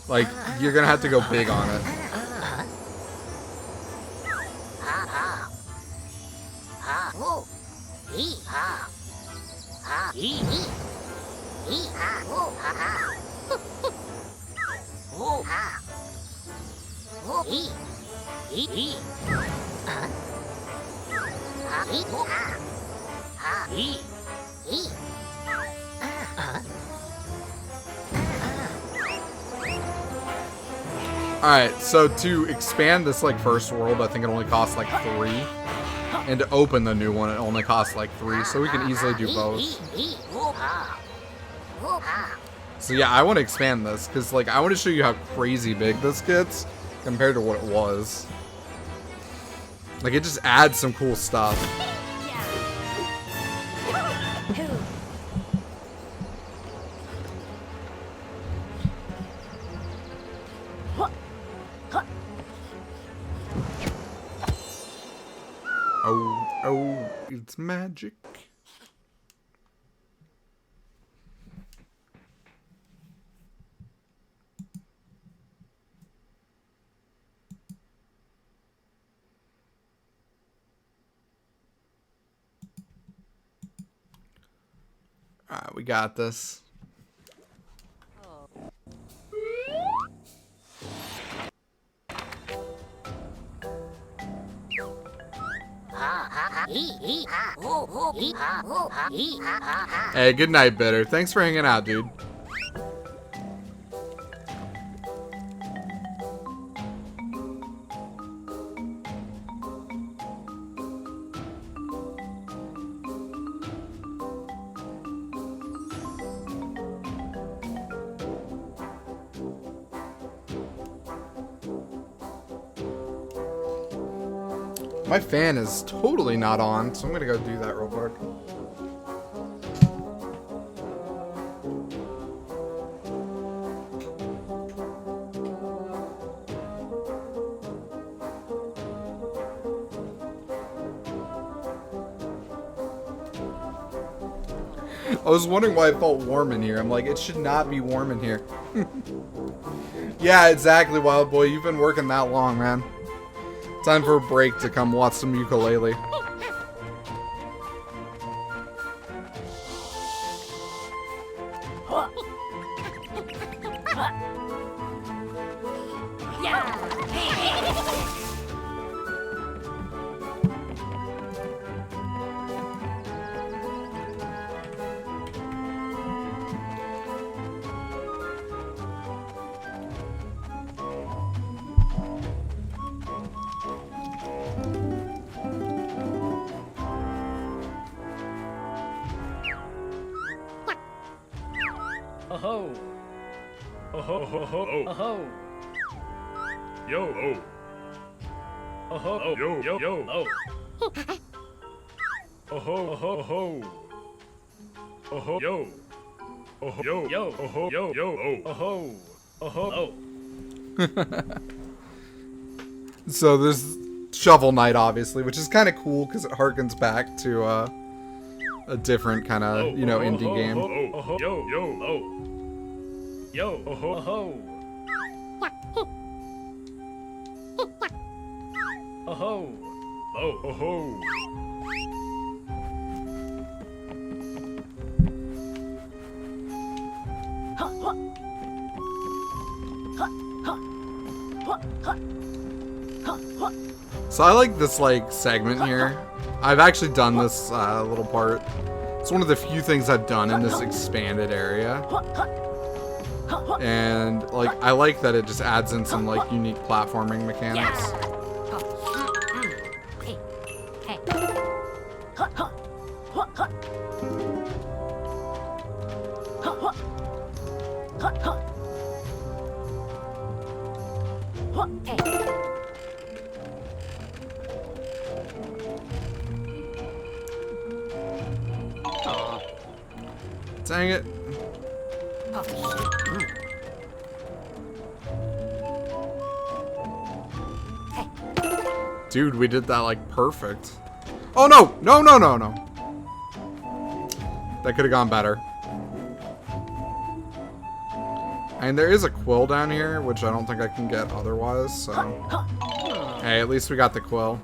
Like you're gonna have to go big on it. Alright, so to expand this like first world, I think it only costs like 3. And to open the new one, it only costs like 3, so we can easily do both. So yeah, I want to expand this, because like I want to show you how crazy big this gets compared to what it was. Like it just adds some cool stuff. It's magic. Alright, we got this. Hey, good night, Bitter. Thanks for hanging out, dude. My fan is totally not on, so I'm gonna go do that real quick. I was wondering why it felt warm in here. I'm like, it should not be warm in here. Yeah, exactly, Wild Boy. You've been working that long, man. Time for a break to come watch some Yooka-Laylee. Oh-ho. Oh-ho, oh-ho, oh-ho. Yo, oh. Oh-ho, oh, yo, yo, yo, oh. Oh-ho, oh-ho, oh-ho. Oh-ho, yo. Oh-ho, yo, yo, oh-ho, yo, yo, oh. Oh-ho, oh-ho, oh. So there's Shovel Knight, obviously, which is kind of cool because it harkens back to a different kind of, you know, indie game. Oh, yo, yo, oh. Yo, oh, ho, ho. Oh, ho. Oh, oh, ho. So I like this, like, segment here. I've actually done this little part. It's one of the few things I've done in this expanded area. And, like, I like that it just adds in some, like, unique platforming mechanics. Dang it. Dude, we did that like perfect. Oh no! No, no, no, no. That could have gone better. And there is a quill down here, which I don't think I can get otherwise, so... Hey, at least we got the quill.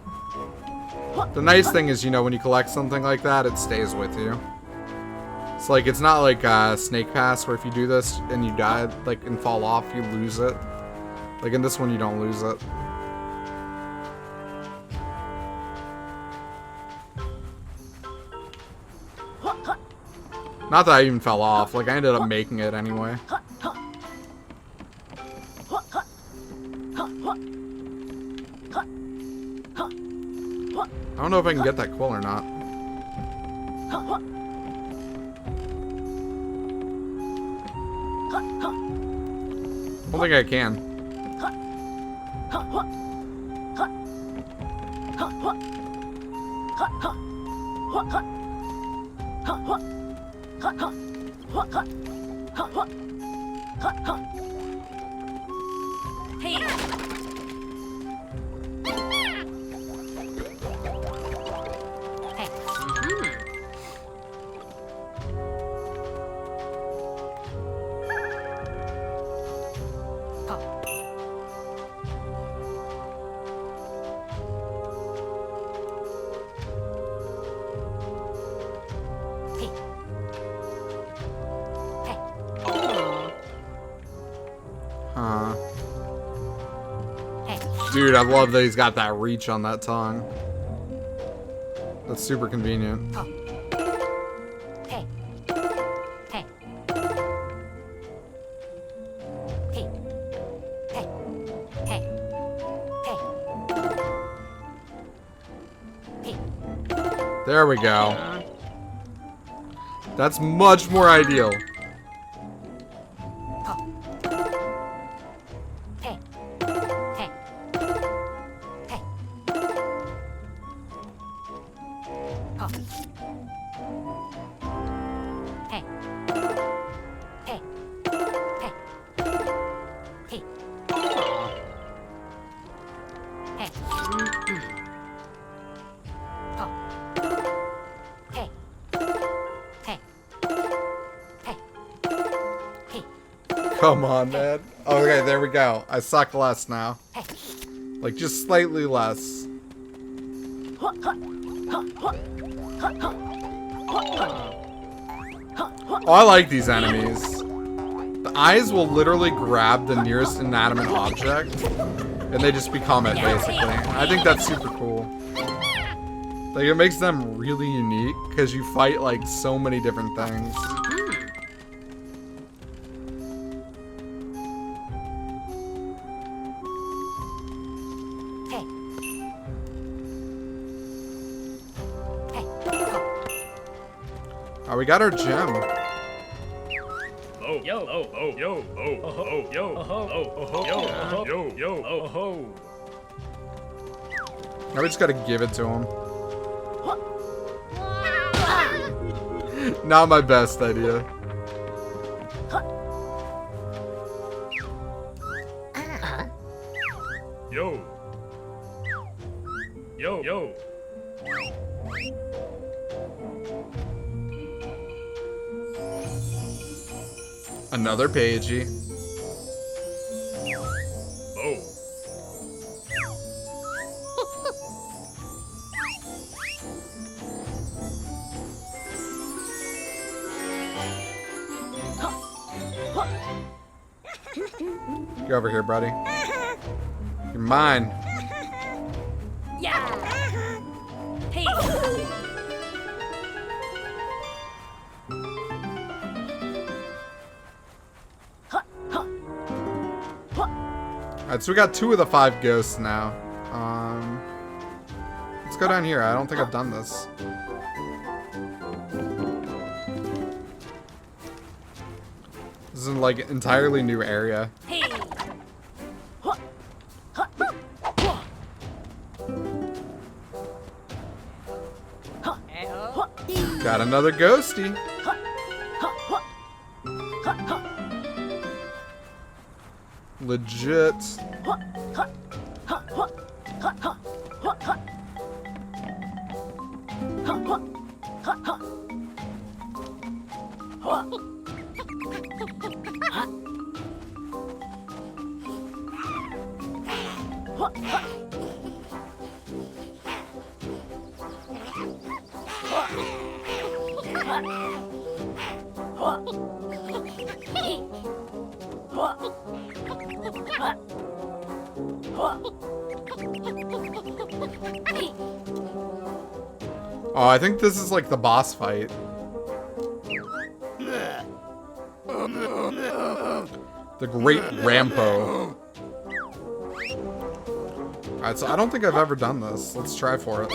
The nice thing is, you know, when you collect something like that, it stays with you. It's like, it's not like Snake Pass, where if you do this and you die, like, and fall off, you lose it. Like, in this one, you don't lose it. Not that I even fell off, like, I ended up making it anyway. I don't know if I can get that quill or not. I don't think I can. Dude, I love that he's got that reach on that tongue. That's super convenient. There we go. That's much more ideal. Come on, man. Okay, there we go. I suck less now. Like, just slightly less. Oh, I like these enemies. The eyes will literally grab the nearest inanimate object, and they just become it, basically. I think that's super cool. Like, it makes them really unique, because you fight, like, so many different things. Oh, we got our gem. Oh, yo, oh, oh, yo, oh, oh, yo, oh, oh, yo, yo, yo, oh, Now we just gotta give it to him. Not my best idea. Yo. Yo, yo. Another pagey. Oh. Get over here, buddy. You're mine. Yeah. Hey. Alright, so we got 2 of the 5 ghosts now. Let's go down here. I don't think I've done this. This is like an entirely new area. Hey. Got another ghosty. Legit. Oh, I think this is like the boss fight. The Great Rampo. Alright, so I don't think I've ever done this. Let's try for it.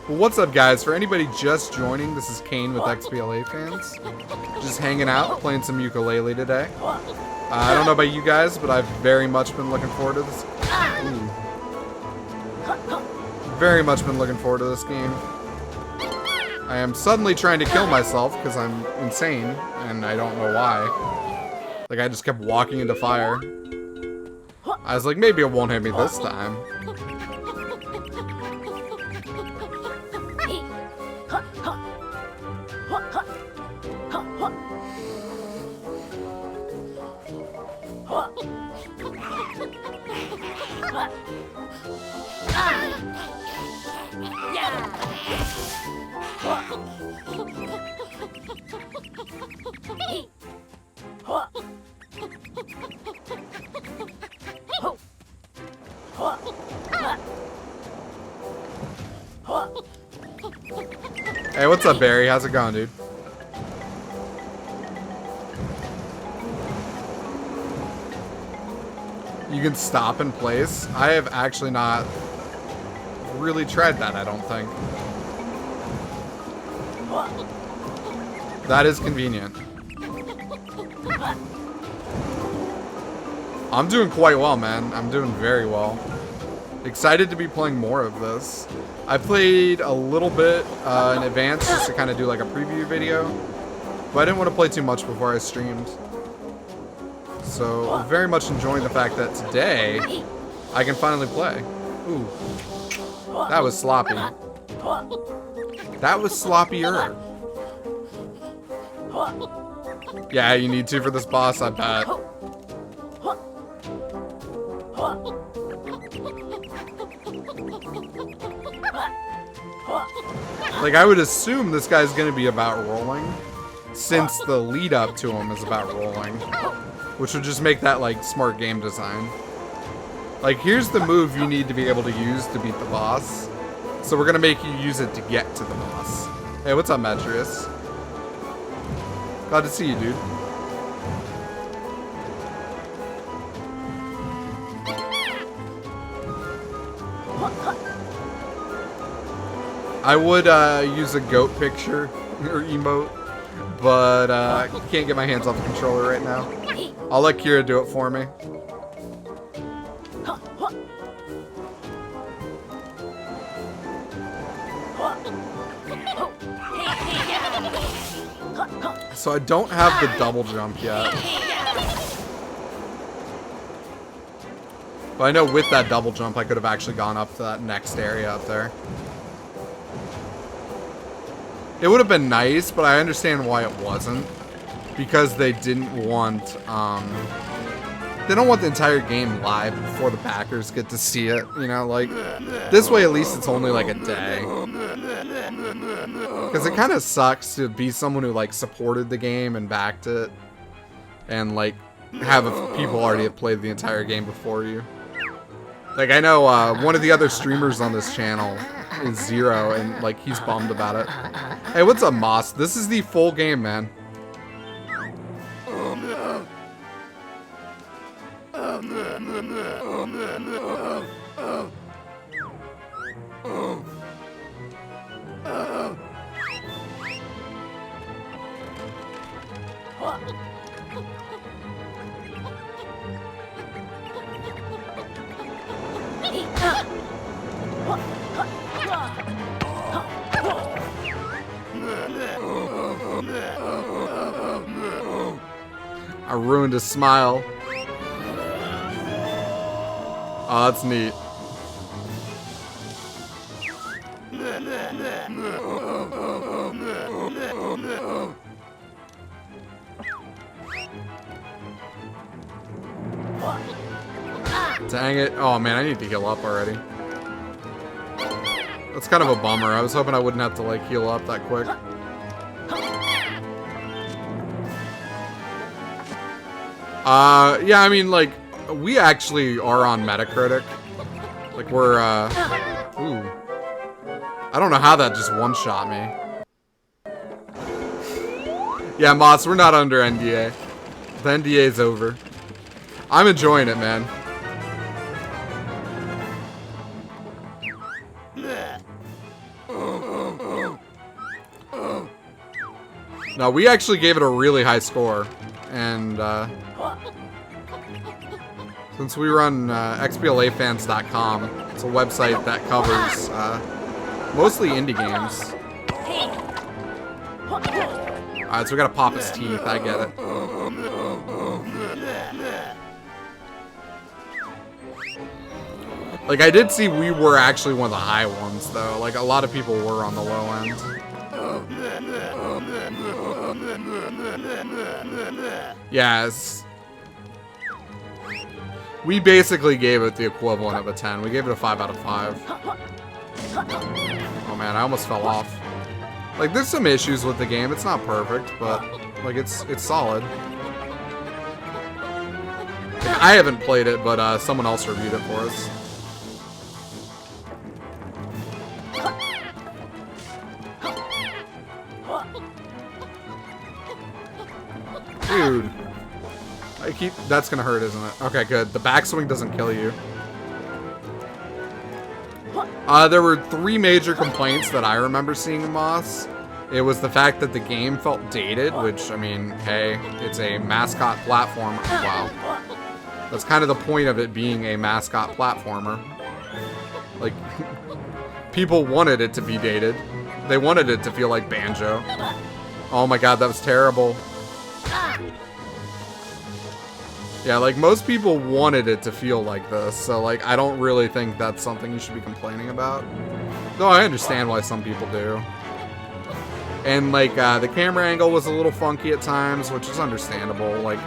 Well, what's up, guys? For anybody just joining, this is Cain with XBLA fans. Just hanging out, playing some Yooka-Laylee today. I don't know about you guys, but I've very much been looking forward to this. Ooh. Very much been looking forward to this game. I am suddenly trying to kill myself because I'm insane, and I don't know why. Like, I just kept walking into fire. I was like, maybe it won't hit me this time. Hey, what's up, Barry? How's it going, dude? You can stop in place. I have actually not really tried that, I don't think. That is convenient. I'm doing quite well, man. I'm doing very well. Excited to be playing more of this. I played a little bit in advance just to kind of do like a preview video, but I didn't want to play too much before I streamed. So I'm very much enjoying the fact that today I can finally play. Ooh, that was sloppy. That was sloppier. Yeah, you need to for this boss, I bet. Like, I would assume this guy's gonna be about rolling, since the lead up to him is about rolling, which would just make that, like, smart game design. Like, here's the move you need to be able to use to beat the boss, so we're gonna make you use it to get to the boss. Hey, what's up, Metrius? Glad to see you, dude. I would use a goat picture or emote, but I can't get my hands off the controller right now. I'll let Kira do it for me. So I don't have the double jump yet. But I know with that double jump I could have actually gone up to that next area up there. It would have been nice, but I understand why it wasn't. Because they didn't want, they don't want the entire game live before the backers get to see it, you know, like, this way at least it's only like a day. Because it kind of sucks to be someone who, like, supported the game and backed it, and, like, have people already have played the entire game before you. Like, I know, one of the other streamers on this channel is Zero, and, like, he's bummed about it. Hey, what's up, Moss? This is the full game, man. I ruined his smile. Oh, that's neat. Dang it. Oh man, I need to heal up already. That's kind of a bummer. I was hoping I wouldn't have to, like, heal up that quick. Yeah, I mean, like, we actually are on Metacritic. Like, we're, ooh. I don't know how that just one-shot me. Yeah, Moss, we're not under NDA. The NDA's over. I'm enjoying it, man. No, we actually gave it a really high score. And, since we run xplafans.com, it's a website that covers mostly indie games. Alright, so we gotta pop his teeth, I get it. Like, I did see we were actually one of the high ones, though. Like, a lot of people were on the low end. Yes. We basically gave it the equivalent of a 10. We gave it a 5 out of 5. Oh man, I almost fell off. Like, there's some issues with the game. It's not perfect, but, like, it's solid. Like, I haven't played it, but someone else reviewed it for us. Dude. That's gonna hurt, isn't it? Okay, good. The backswing doesn't kill you. There were 3 major complaints that I remember seeing in Moss. It was the fact that the game felt dated, which, I mean, hey, it's a mascot platformer. Wow. That's kind of the point of it being a mascot platformer. Like, people wanted it to be dated. They wanted it to feel like Banjo. Oh my god, that was terrible. Yeah, like, most people wanted it to feel like this, so, like, I don't really think that's something you should be complaining about. Though I understand why some people do. And, like, the camera angle was a little funky at times, which is understandable. Like,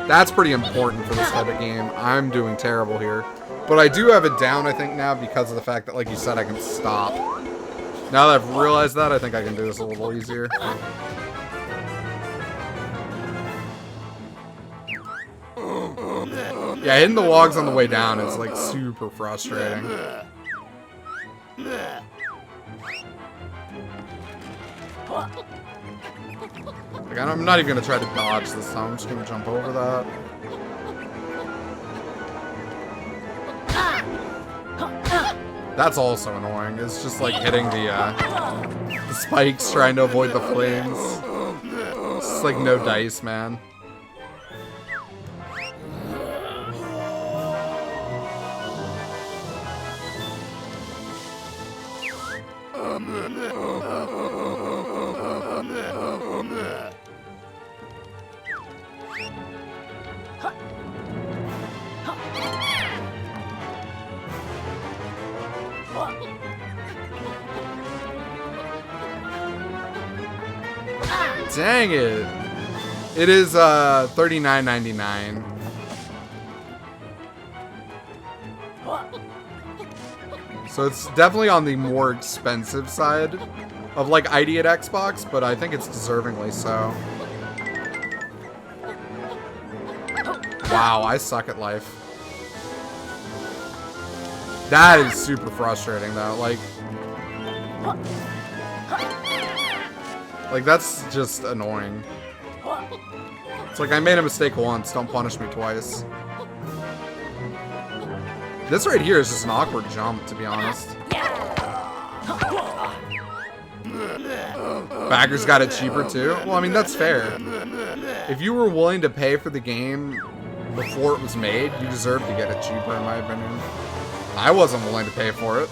that's pretty important for this type of game. I'm doing terrible here. But I do have it down, I think, now because of the fact that, like you said, I can stop. Now that I've realized that, I think I can do this a little easier. Yeah, hitting the logs on the way down is, like, super frustrating. Like, I'm not even gonna try to dodge this time. I'm just gonna jump over that. That's also annoying. It's just like hitting the spikes trying to avoid the flames. It's just like no dice, man. Dang it. It is $39.99. So it's definitely on the more expensive side of like ID at Xbox, but I think it's deservingly so. Wow, I suck at life. That is super frustrating though. Like that's just annoying. It's like I made a mistake once, don't punish me twice. This right here is just an awkward jump, to be honest. Backers got it cheaper too? Well, I mean, that's fair. If you were willing to pay for the game before it was made, you deserve to get it cheaper, in my opinion. I wasn't willing to pay for it.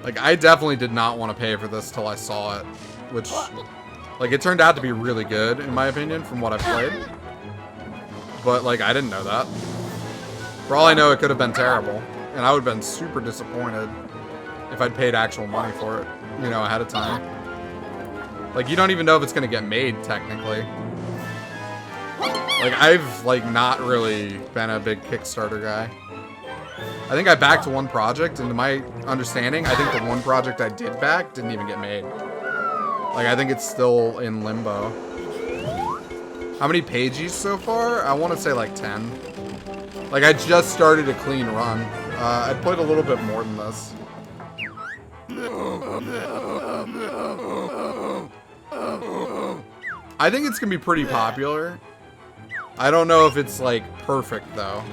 Like, I definitely did not want to pay for this till I saw it, which, like, it turned out to be really good, in my opinion, from what I've played. But, like, I didn't know that. For all I know, it could have been terrible, and I would have been super disappointed if I'd paid actual money for it, you know, ahead of time. Like, you don't even know if it's going to get made, technically. Like, I've, like, not really been a big Kickstarter guy. I think I backed one project, and to my understanding, I think the one project I did back didn't even get made. Like, I think it's still in limbo. How many pages so far? I want to say, like, 10. Like, I just started a clean run. I played a little bit more than this. I think it's going to be pretty popular. I don't know if it's, like, perfect, though.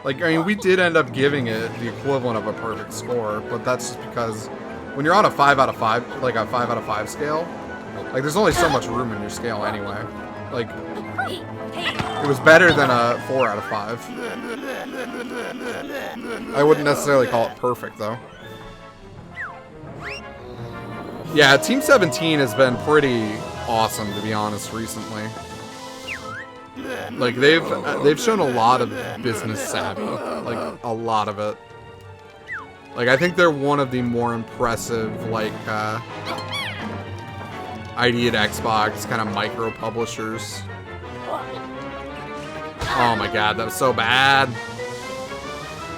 Like, I mean, we did end up giving it the equivalent of a perfect score, but that's just because when you're on a 5 out of 5, like a 5 out of 5 scale, like, there's only so much room in your scale anyway. Like, it was better than a 4 out of 5. I wouldn't necessarily call it perfect, though. Yeah, Team 17 has been pretty awesome, to be honest, recently. Like, they've shown a lot of business savvy. Like, a lot of it. Like, I think they're one of the more impressive, like, ID at Xbox kind of micro publishers. Oh my god, that was so bad.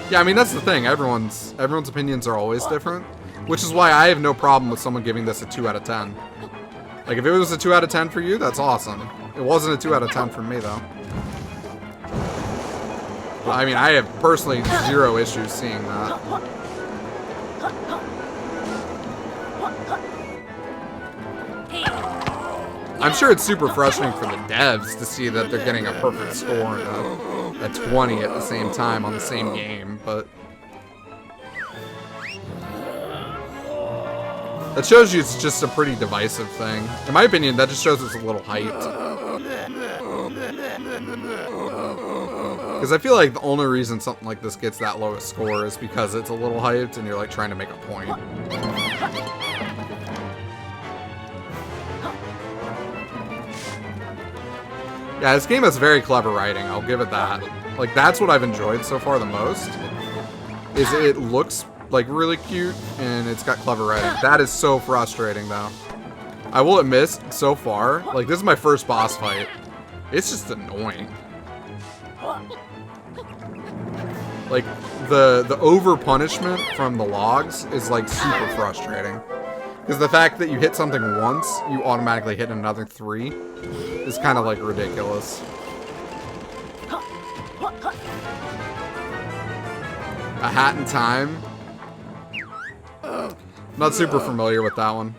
Yeah, I mean, that's the thing. Everyone's opinions are always different. Which is why I have no problem with someone giving this a 2 out of 10. Like, if it was a 2 out of 10 for you, that's awesome. It wasn't a 2 out of 10 for me, though. But, I mean, I have personally zero issues seeing that. I'm sure it's super frustrating for the devs to see that they're getting a perfect score and a 20 at the same time on the same game, but that shows you it's just a pretty divisive thing. In my opinion, that just shows it's a little hyped. Because I feel like the only reason something like this gets that low a score is because it's a little hyped and you're like trying to make a point. Yeah, this game has very clever writing, I'll give it that. Like, that's what I've enjoyed so far the most. Is it looks, like, really cute, and it's got clever writing. That is so frustrating, though. I will admit, so far, like, this is my first boss fight. It's just annoying. Like, the over-punishment from the logs is, like, super frustrating. Because the fact that you hit something once, you automatically hit another 3 is kind of, like, ridiculous. A Hat in Time. Not super familiar with that one.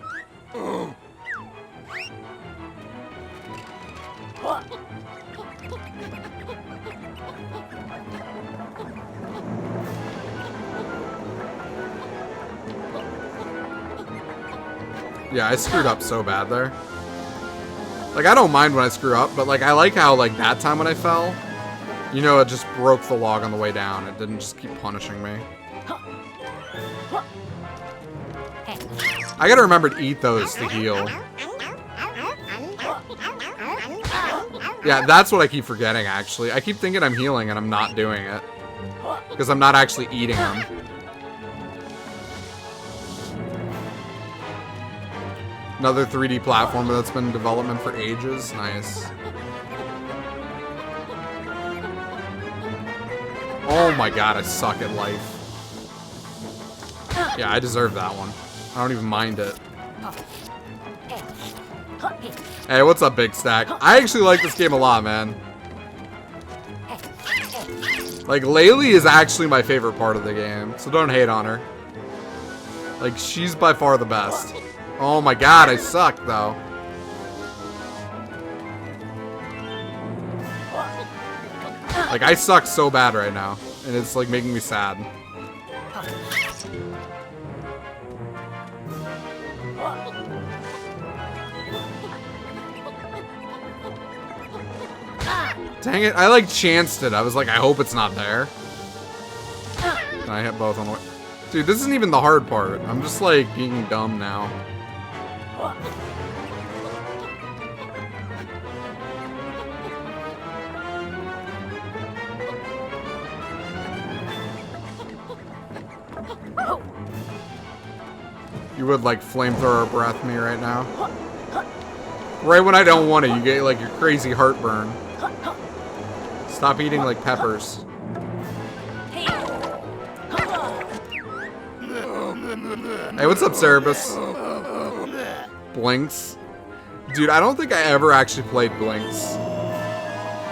Yeah, I screwed up so bad there. Like, I don't mind when I screw up, but, like, I like how, like, that time when I fell, you know, it just broke the log on the way down. It didn't just keep punishing me. I gotta remember to eat those to heal. Yeah, that's what I keep forgetting, actually. I keep thinking I'm healing, and I'm not doing it. Because I'm not actually eating them. Another 3D platformer that's been in development for ages. Nice. Oh my god, I suck at life. Yeah, I deserve that one. I don't even mind it. Hey, what's up, Big Stack? I actually like this game a lot, man. Like, Laylee is actually my favorite part of the game, so don't hate on her. Like, she's by far the best. Oh my god, I suck, though. Like, I suck so bad right now, and it's, like, making me sad. Dang it, I, like, chanced it. I was like, I hope it's not there. And I hit both on the way. Dude, this isn't even the hard part. I'm just, like, being dumb now. You would, like, flamethrower breath me right now. Right when I don't want it, you get, like, your crazy heartburn. Stop eating, like, peppers. Hey, what's up, Cerebus? Blinks. Dude, I don't think I ever actually played Blinks.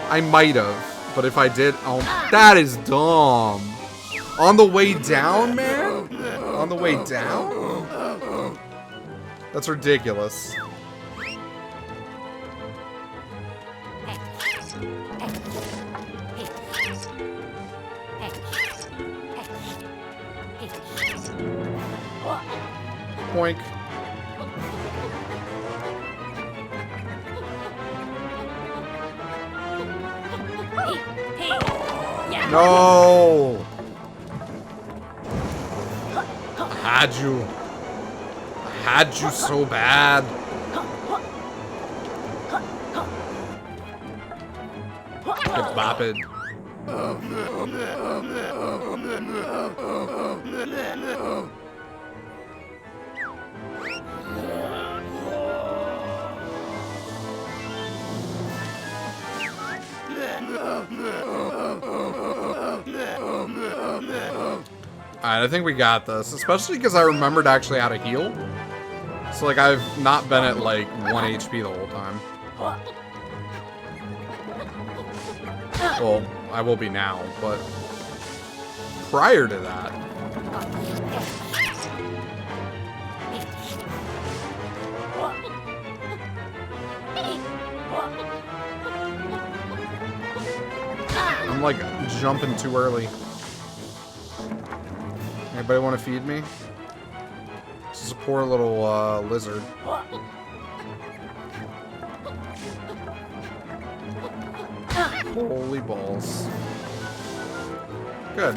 I might have, but if I did, oh, that is dumb. On the way down, man? On the way down? That's ridiculous. Boink. No! I had you. I had you so bad. Get bopped. Alright, I think we got this. Especially because I remembered actually how to heal. So, like, I've not been at, like, 1 HP the whole time. Well, I will be now, but prior to that. I'm like jumping too early. Anybody want to feed me? This is a poor little lizard. Holy balls. Good.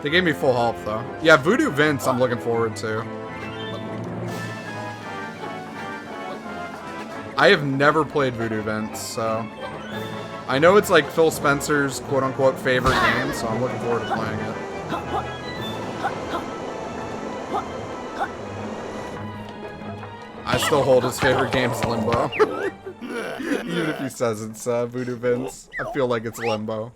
They gave me full health though. Yeah, Voodoo Vince I'm looking forward to. I have never played Voodoo Vince, so I know it's like Phil Spencer's quote-unquote favorite game, so I'm looking forward to playing it. I still hold his favorite game as Limbo. Even if he says it's Voodoo Vince, I feel like it's Limbo.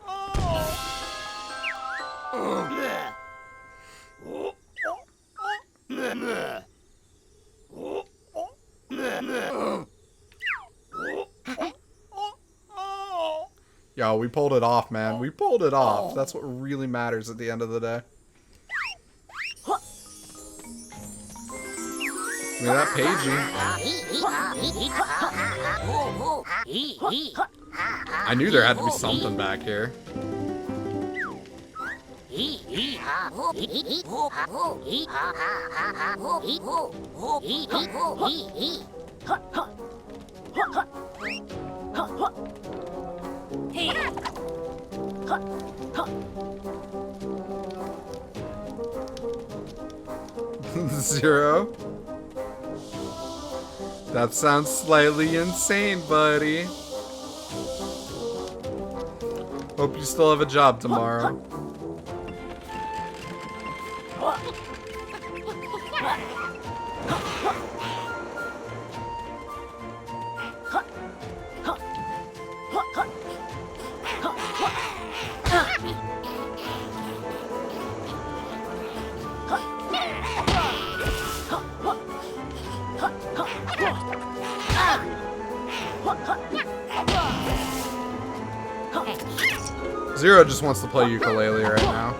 Yo, we pulled it off, man. We pulled it off. That's what really matters at the end of the day. Give me that pagey. I knew there had to be something back here. Zero. That sounds slightly insane, buddy. Hope you still have a job tomorrow. Zero just wants to play Yooka-Laylee right now.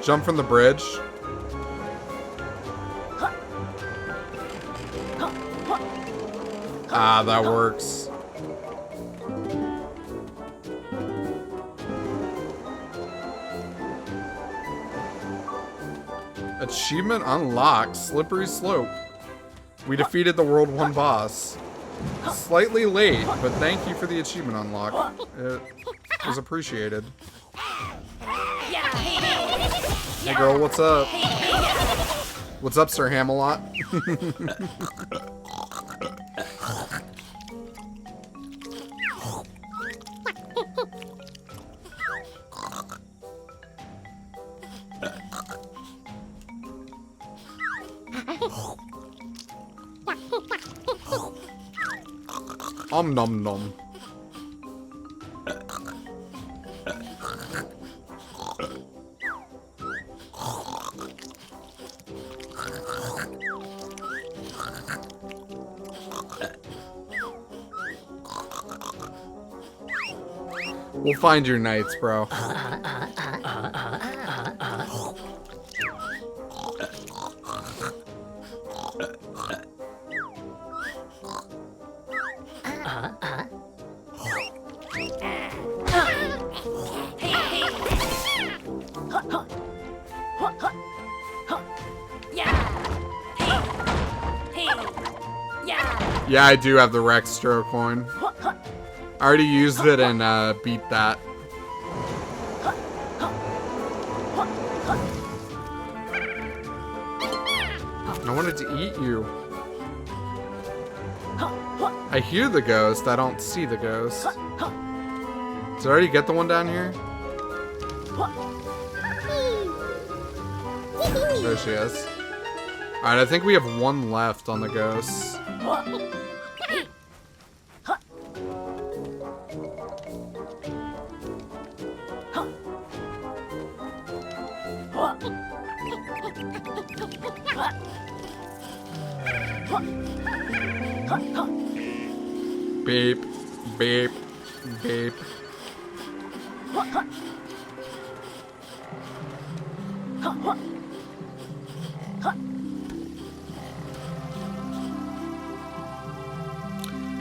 Jump from the bridge. Ah, that works. Achievement unlocked. Slippery Slope. We defeated the World 1 boss. Slightly late, but thank you for the achievement unlock. It was appreciated. Hey girl, what's up? What's up, Sir Hamelot? Nom nom. We'll find your nights, bro. Yeah, I do have the Rextro coin. I already used it and beat that. I wanted to eat you. I hear the ghost, I don't see the ghost. Did I already get the one down here? There she is. Alright, I think we have one left on the ghosts. Beep, beep, beep.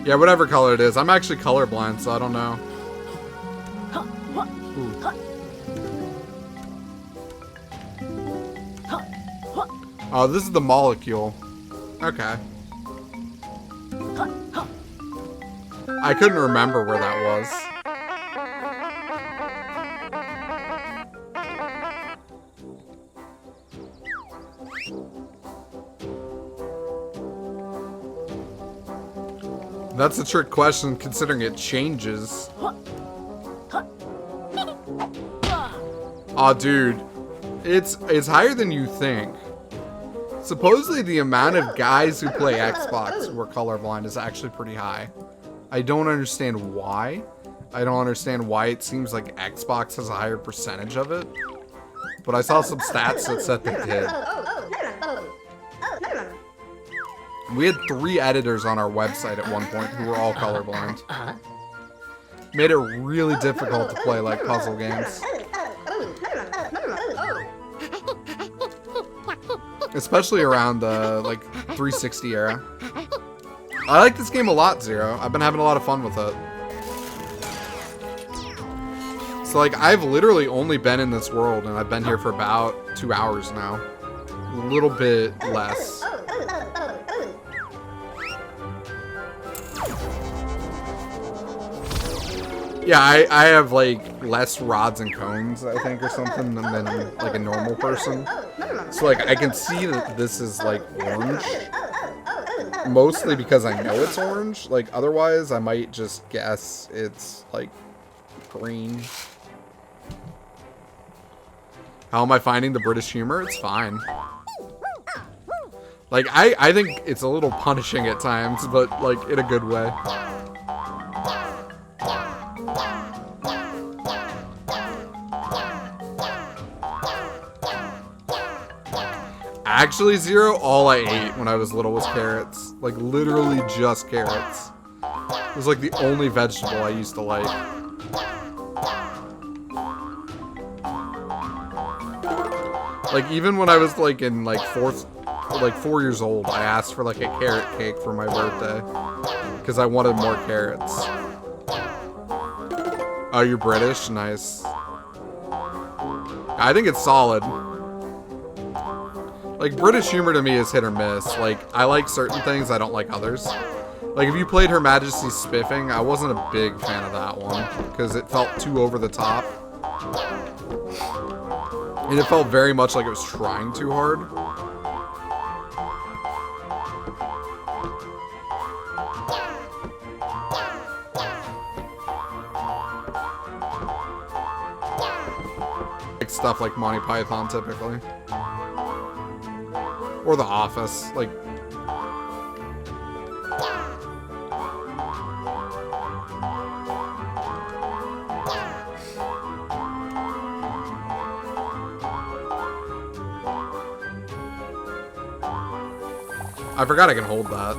Yeah, whatever color it is. I'm actually colorblind, so I don't know. Ooh. Oh, this is the molecule. Okay. I couldn't remember where that was. That's a trick question considering it changes. Aw, dude. It's higher than you think. Supposedly the amount of guys who play Xbox who are colorblind is actually pretty high. I don't understand why. I don't understand why it seems like Xbox has a higher percentage of it. But I saw some stats that said they did. We had 3 editors on our website at one point who were all colorblind. Made it really difficult to play like puzzle games. Especially around the like 360 era. I like this game a lot, Zero. I've been having a lot of fun with it. So like I've literally only been in this world and I've been here for about 2 hours now. A little bit less. Yeah, I have like less rods and cones, I think, or something than like a normal person. So like I can see that this is like orange. Mostly because I know it's orange. Like otherwise I might just guess it's like green. How am I finding the British humor? It's fine. Like I think it's a little punishing at times, but like in a good way. Actually, Zero, all I ate when I was little was carrots. Like, literally just carrots. It was like the only vegetable I used to like. Like, even when I was like in like 4 years old, I asked for like a carrot cake for my birthday. Because I wanted more carrots. Oh, you're British? Nice. I think it's solid. Like, British humor to me is hit or miss. Like, I like certain things, I don't like others. Like, if you played Her Majesty's Spiffing, I wasn't a big fan of that one. Because it felt too over the top. And it felt very much like it was trying too hard. Like stuff like Monty Python, typically. Or The Office, like... I forgot I can hold that.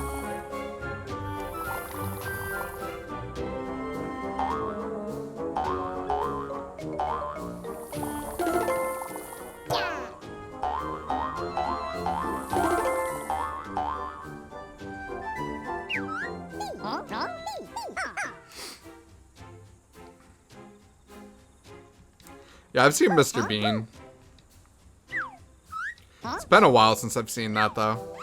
Yeah, I've seen Mr. Bean. It's been a while since I've seen that, though.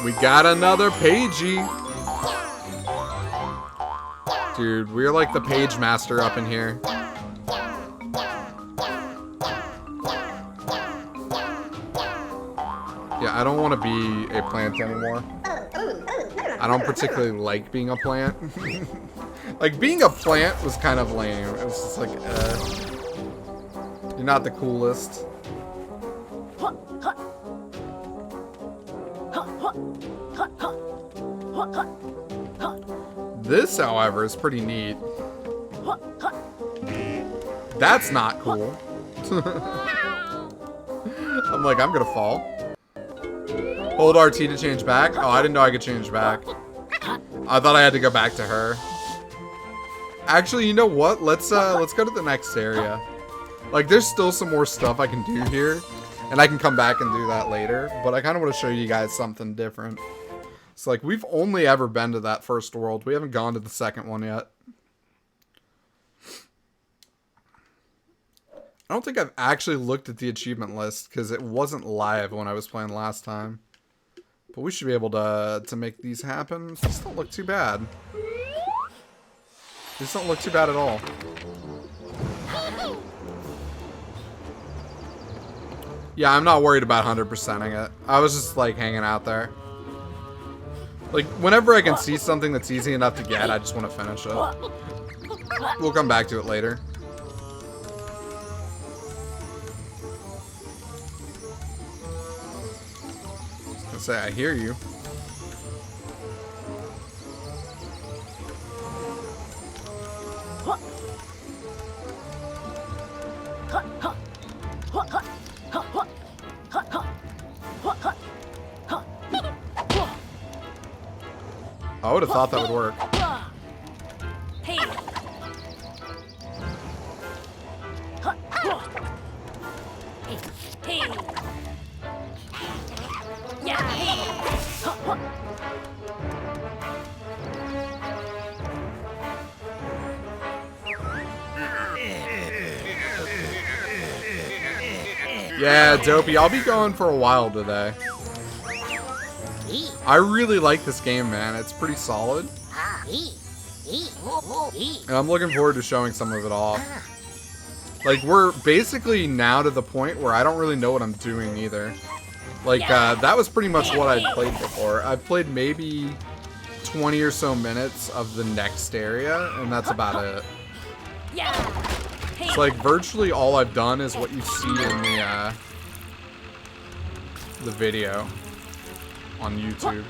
We got another pagey. Dude, we're like the page master up in here. Yeah, I don't want to be a plant anymore. I don't particularly like being a plant. Like, being a plant was kind of lame. It was just like, you're not the coolest. This, however, is pretty neat. That's not cool. I'm like, I'm gonna fall. Hold RT to change back? Oh, I didn't know I could change back. I thought I had to go back to her. Actually, you know what? Let's go to the next area. Like, there's still some more stuff I can do here. And I can come back and do that later. But I kind of want to show you guys something different. It's like, we've only ever been to that first world. We haven't gone to the second one yet. I don't think I've actually looked at the achievement list because it wasn't live when I was playing last time. But we should be able to make these happen. These don't look too bad. These don't look too bad at all. Yeah, I'm not worried about 100%ing it. I was just like hanging out there. Like, whenever I can see something that's easy enough to get, I just want to finish it. We'll come back to it later. Say I hear you. I would have thought that would work. Hey. Hey. Yeah. Yeah, Dopey, I'll be going for a while today. I really like this game, man. It's pretty solid. And I'm looking forward to showing some of it off. Like, we're basically now to the point where I don't really know what I'm doing either. Like, that was pretty much what I'd played before. I've played maybe 20 or so minutes of the next area, and that's about it. It's like, virtually all I've done is what you see in the video on YouTube.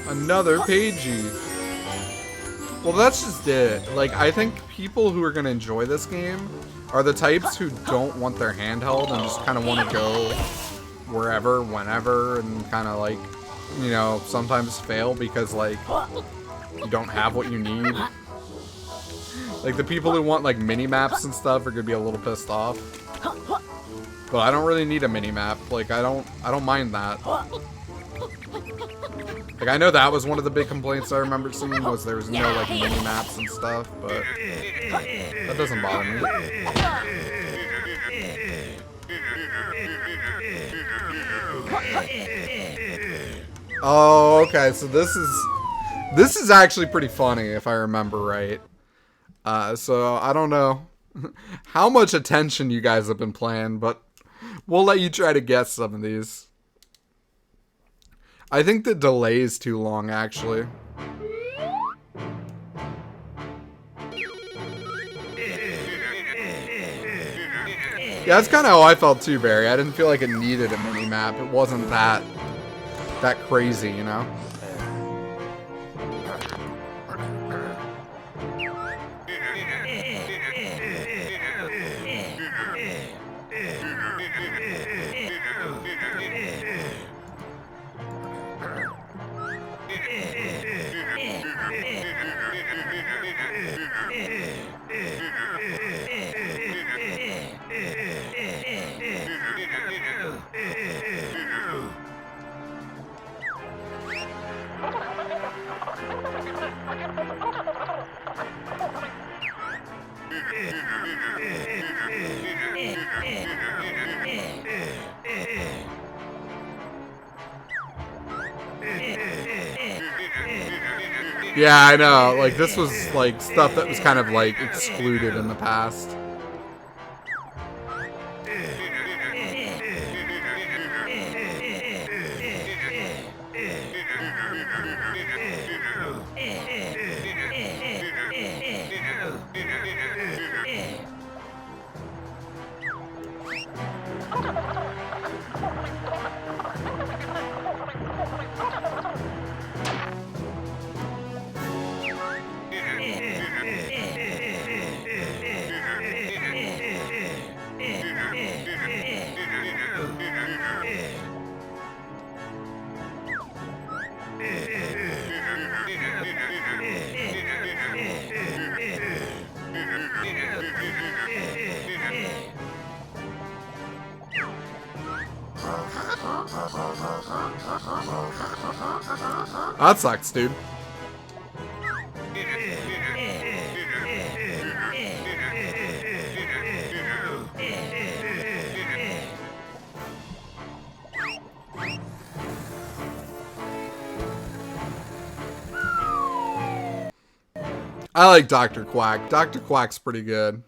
Another pagey. Well, that's just it. Like, I think people who are going to enjoy this game are the types who don't want their handheld and just kind of want to go wherever, whenever, and kind of like, you know, sometimes fail because, like, you don't have what you need. Like, the people who want, like, mini-maps and stuff are going to be a little pissed off. But I don't really need a mini-map. Like, I don't mind that. Like, I know that was one of the big complaints I remember seeing, was there was no, like, mini-maps and stuff, but that doesn't bother me. Oh, okay, so this is actually pretty funny, if I remember right. So, I don't know how much attention you guys have been paying, but we'll let you try to guess some of these. I think the delay is too long, actually. Yeah, that's kind of how I felt too, Barry. I didn't feel like it needed a mini-map. It wasn't that crazy, you know? Yeah, I know. Like, this was, like, stuff that was kind of, like, excluded in the past. That sucks, dude. I like Dr. Quack. Dr. Quack's pretty good.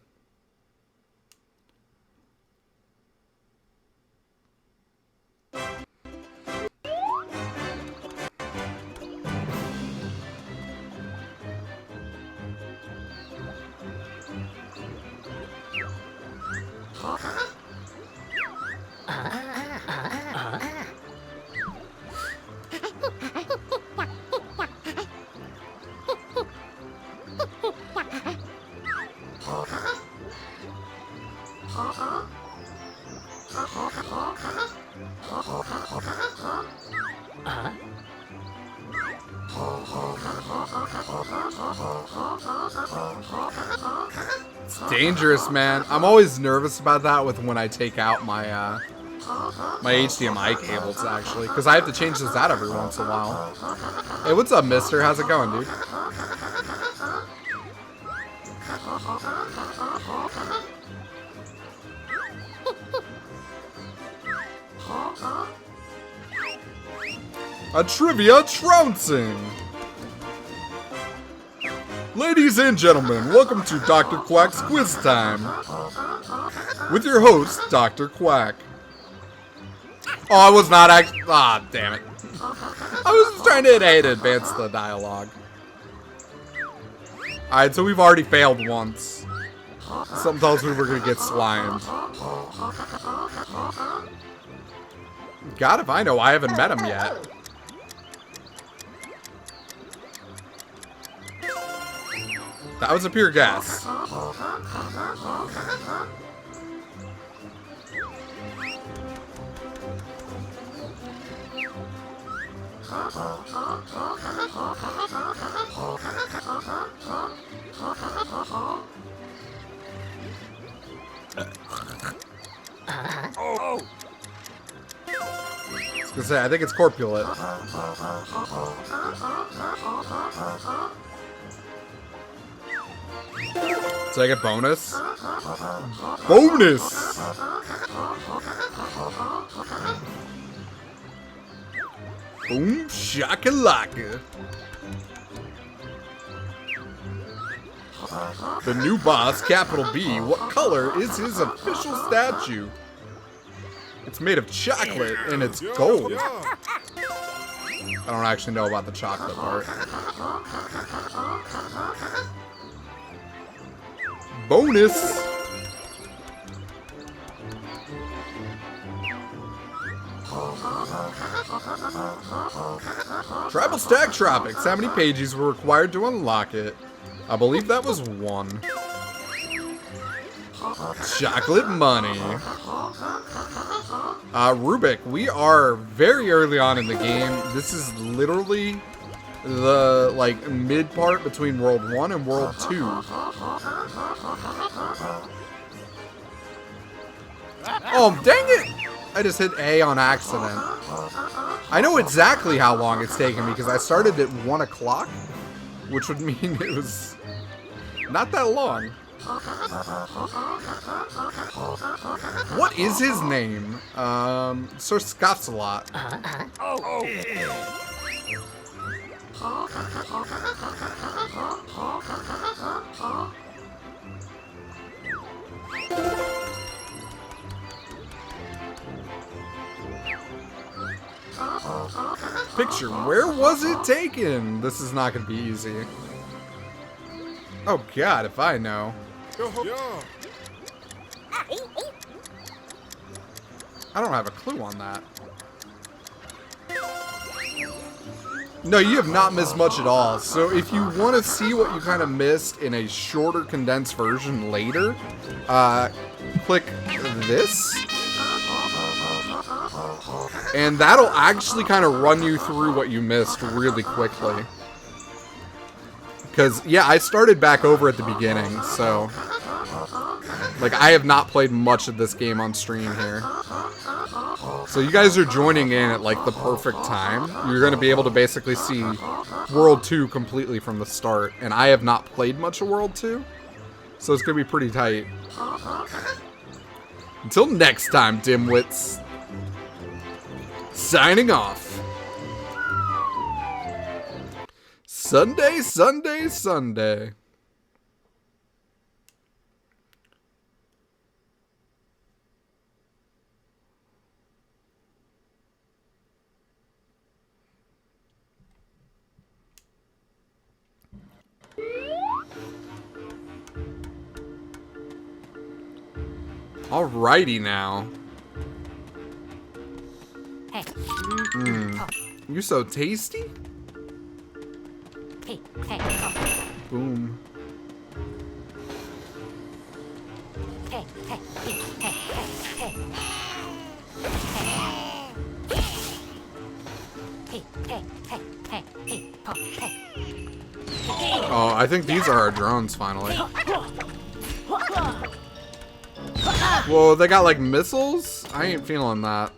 It's dangerous, man. I'm always nervous about that with when I take out my my HDMI cables, actually, because I have to change this out every once in a while. Hey, what's up, mister? How's it going, dude? A trivia trouncing! Ladies and gentlemen, welcome to Dr. Quack's Quiz Time. With your host, Dr. Quack. Oh, I was not actually... Ah, damn it. I was trying to advance the dialogue. Alright, so we've already failed once. Something tells me we're gonna get slimed. God, if I know, I haven't met him yet. That was a pure guess. Oh. I was gonna say, I think it's corpulent. Did I get bonus? Bonus! Boom shakalaka. The new boss, Capital B, what color is his official statue? It's made of chocolate and it's gold. I don't actually know about the chocolate part. Bonus! Tribal Stack Tropics. How many pages were required to unlock it? I believe that was 1. Chocolate money. Rubik, we are very early on in the game. This is literally the, like, mid part between World 1 and World 2. Oh, dang it! I just hit A on accident. I know exactly how long it's taken me because I started at 1 o'clock, which would mean it was not that long. What is his name? Sir Scott's a lot. Picture, where was it taken? This is not going to be easy. Oh god, if I know. I don't have a clue on that. No, you have not missed much at all. So if you want to see what you kind of missed in a shorter, condensed version later, click this. And that'll actually kind of run you through what you missed really quickly. Because, yeah, I started back over at the beginning, so... Like, I have not played much of this game on stream here. So you guys are joining in at, like, the perfect time. You're going to be able to basically see World 2 completely from the start. And I have not played much of World 2. So it's going to be pretty tight. Until next time, dimwits. Signing off. Sunday, Sunday, Sunday. Alrighty now. You're so tasty. Boom. Oh, I think these are our drones finally. Whoa, they got like missiles? I ain't feeling that.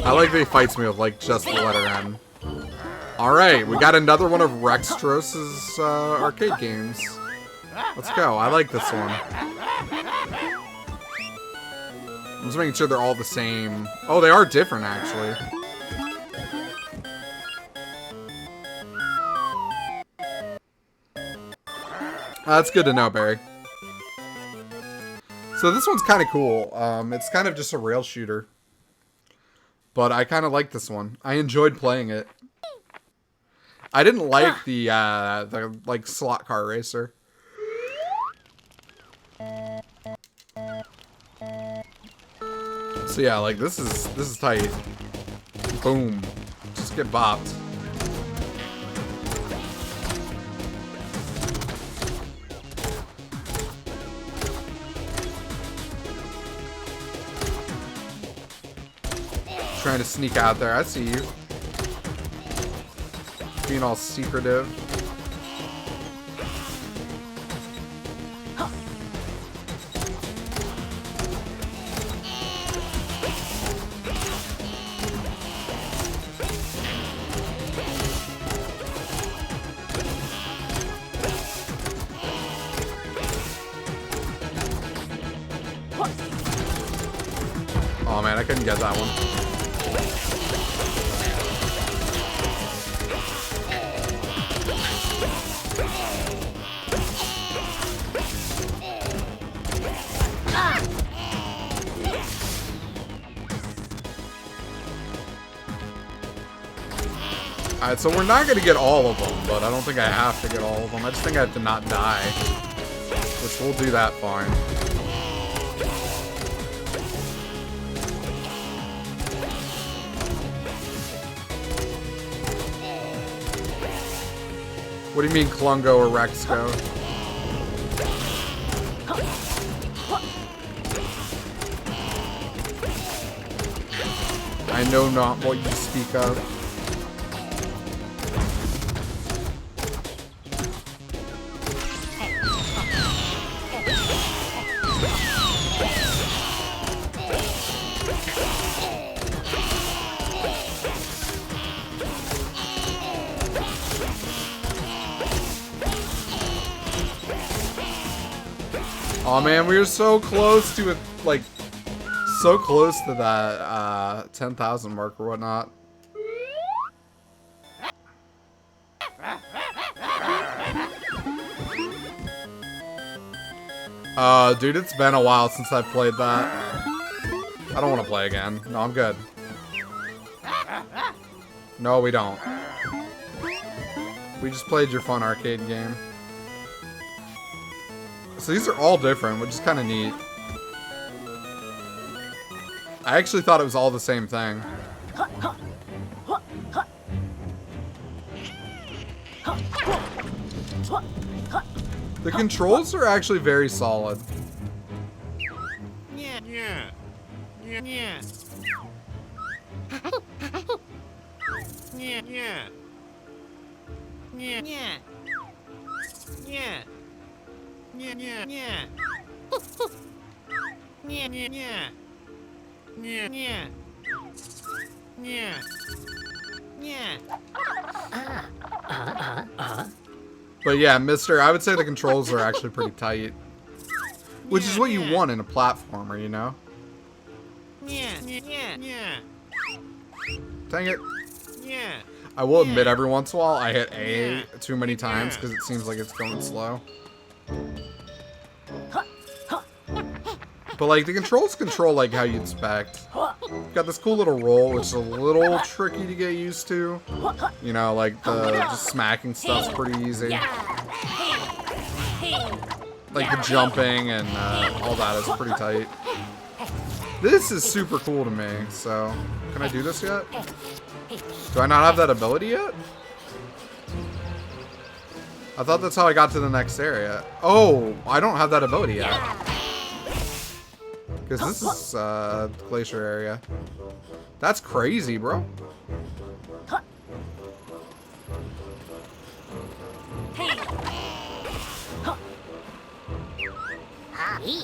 I like that he fights me with like just the letter N. Alright, we got another one of Rextros's arcade games. Let's go. I like this one. I'm just making sure they're all the same. Oh, they are different actually. That's good to know, Barry. So this one's kind of cool. It's kind of just a rail shooter. But I kind of like this one. I enjoyed playing it. I didn't like the like slot car racer. So yeah, like this is tight. Boom. Just get bopped. Trying to sneak out there. I see you. Being all secretive. Oh man, I couldn't get that one. Alright, so we're not going to get all of them, but I don't think I have to get all of them. I just think I have to not die. Which we'll do that fine. What do you mean Klungo or Rexco? I know not what you speak of. Oh man, we were so close to it, like, so close to that 10,000 mark or whatnot. Dude, it's been a while since I've played that. I don't want to play again. No, I'm good. No, we don't. We just played your fun arcade game. So these are all different, which is kind of neat. I actually thought it was all the same thing. The controls are actually very solid. Yeah. Yeah. Yeah. Yeah. Yeah. Yeah. Yeah. Yeah. Yeah. Yeah. Yeah. Yeah. Yeah. Yeah. But yeah, Mister, I would say the controls are actually pretty tight. Which is what you want in a platformer, you know? Yeah. Yeah. Yeah. Dang it. Yeah. I will admit every once in a while I hit A too many times because it seems like it's going slow. But like the controls control like how you'd expect. Got this cool little roll, which is a little tricky to get used to. You know, like the just smacking stuff's pretty easy. Like the jumping and all that is pretty tight. This is super cool to me, so can I do this yet? Do I not have that ability yet? I thought that's how I got to the next area. Oh, I don't have that ability yet. Because this is glacier area. That's crazy, bro.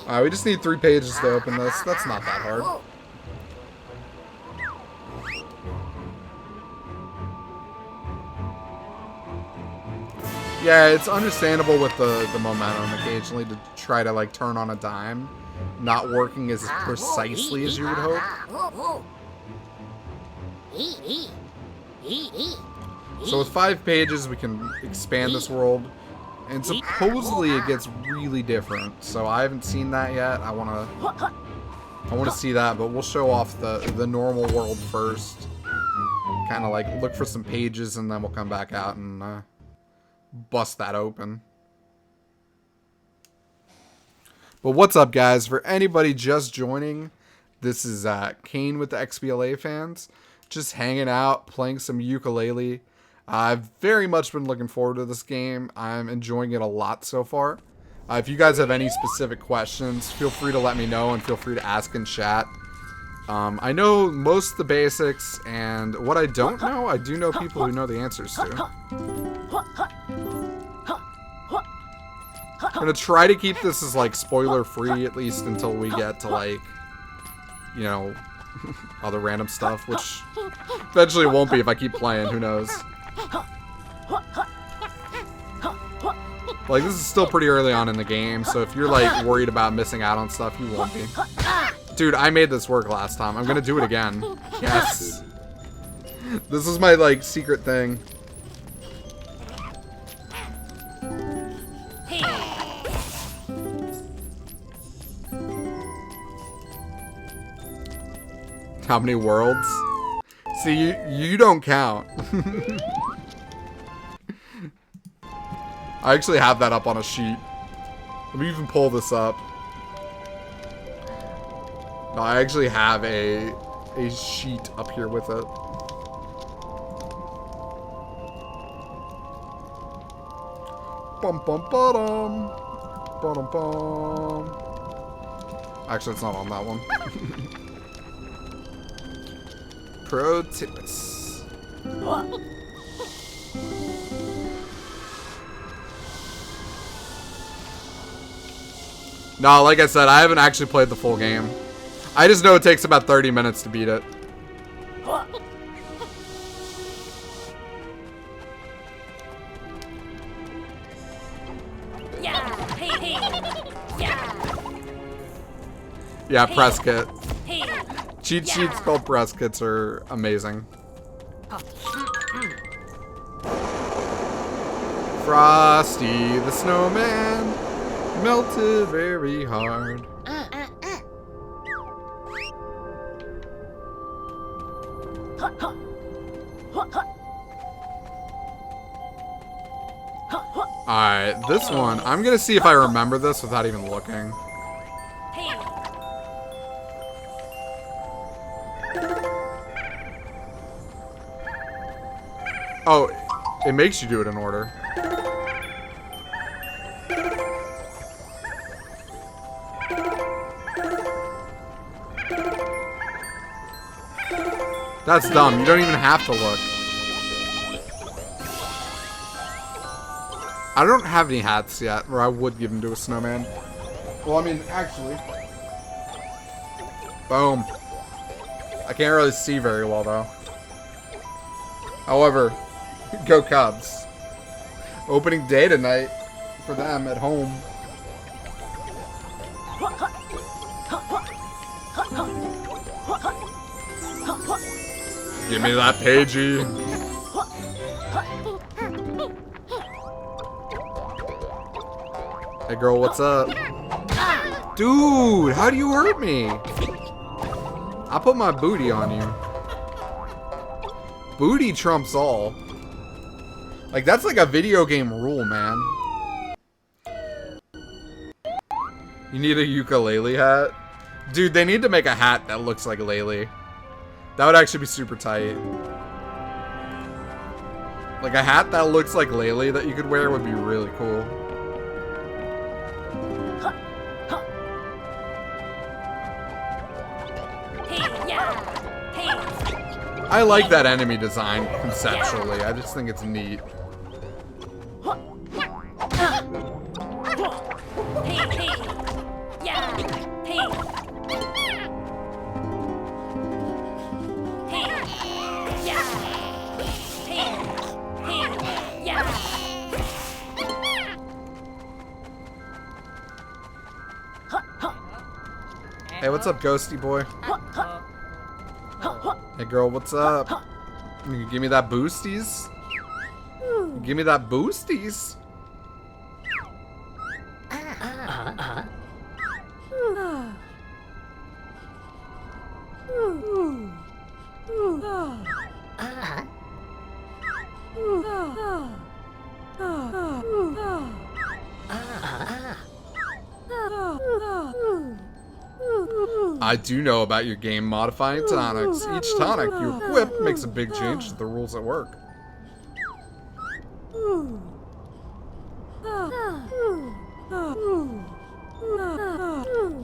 Alright, we just need 3 pages to open this. That's not that hard. Yeah, it's understandable with the momentum occasionally to try to like turn on a dime. Not working as precisely as you would hope. So with 5 pages we can expand this world. And supposedly it gets really different. So I haven't seen that yet. I wanna see that, but we'll show off the normal world first. Kinda like look for some pages and then we'll come back out and bust that open. But what's up, guys? For anybody just joining, this is Cain with the XBLA fans. Just hanging out, playing some Yooka-Laylee. I've very much been looking forward to this game. I'm enjoying it a lot so far. If you guys have any specific questions, feel free to let me know and feel free to ask in chat. I know most of the basics, and what I don't know, I do know people who know the answers to. I'm gonna try to keep this as like spoiler free, at least until we get to like, you know, other random stuff, which eventually it won't be if I keep playing, who knows. Like, this is still pretty early on in the game, so if you're like worried about missing out on stuff, you won't be. Dude, I made this work last time. I'm gonna do it again. Yes. This is my like secret thing. How many worlds? See, you don't count. I actually have that up on a sheet. Let me even pull this up. No, I actually have a sheet up here with it. Bum bum bum bum bum. Actually, it's not on that one. Pro tips. No, like I said, I haven't actually played the full game. I just know it takes about 30 minutes to beat it. Yeah, press kit. Cheat sheets called press kits are amazing. Frosty the Snowman melted very hard. Alright, this one, I'm gonna see if I remember this without even looking. Oh, it makes you do it in order. That's dumb. You don't even have to look. I don't have any hats yet, or I would give them to a snowman. Well, I mean, actually. Boom. I can't really see very well, though. However, go Cubs. Opening day tonight for them at home. Give me that Pagey. Hey girl, what's up? Dude, how do you hurt me? I put my booty on you. Booty trumps all. Like, that's like a video game rule, man. You need a Yooka-Laylee hat? Dude, they need to make a hat that looks like Laylee. That would actually be super tight. Like, a hat that looks like Laylee that you could wear would be really cool. I like that enemy design conceptually. I just think it's neat. Hey, what's up, ghosty boy? Hey girl, what's up? You give me that boosties? Give me that boosties? I do know about your game modifying tonics. Each tonic you equip makes a big change to the rules at work.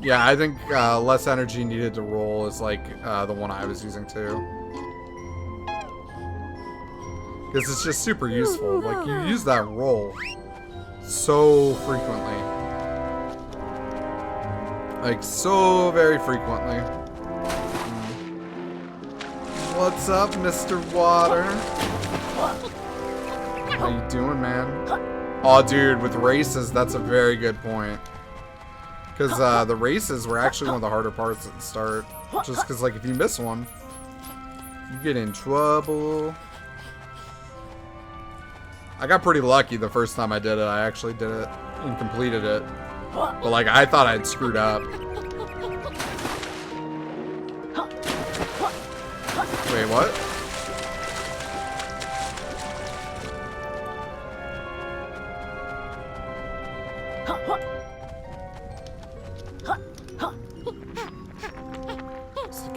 Yeah, I think less energy needed to roll is like the one I was using too. Because it's just super useful. Like, you use that roll so frequently. Like, so very frequently. What's up, Mr. Water? How you doing, man? Oh, dude, with races, that's a very good point. Because the races were actually one of the harder parts at the start. Just because, like, if you miss one, you get in trouble. I got pretty lucky the first time I did it. I actually did it and completed it. But, like, I thought I'd screwed up. Wait, what?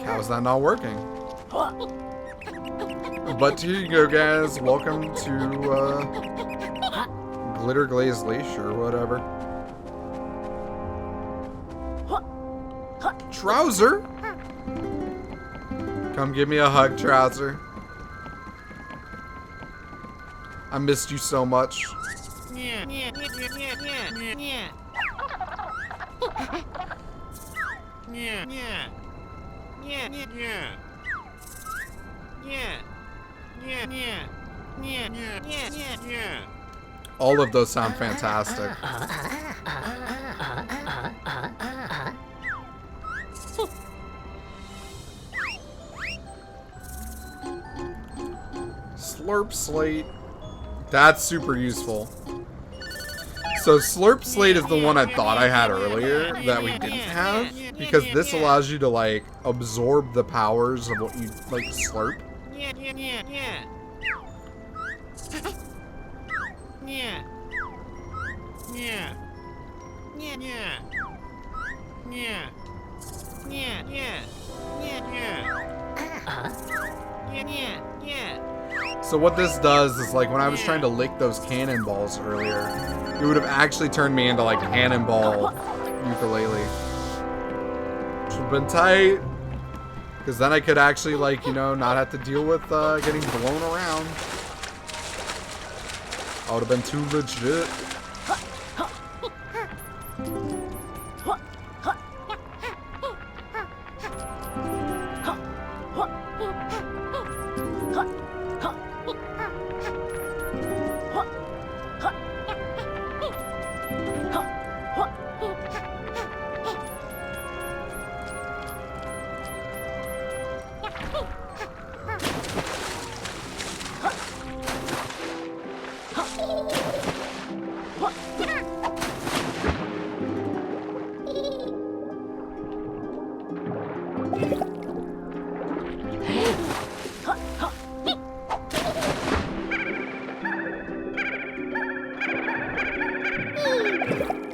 How's that not working? But here you go, guys. Welcome to Glitter Glaze Leash or whatever. Trouser? Come give me a hug, Trouser. I missed you so much. All of those sound fantastic. Slurp Slate. That's super useful. So Slurp Slate is the one I thought I had earlier that we didn't have, because this allows you to, like, absorb the powers of what you, like, slurp. So what this does is, like, when I was trying to lick those cannonballs earlier, it would have actually turned me into, like, cannonball Yooka-Laylee. Which would have been tight. Because then I could actually, like, you know, not have to deal with getting blown around. I would have been too legit.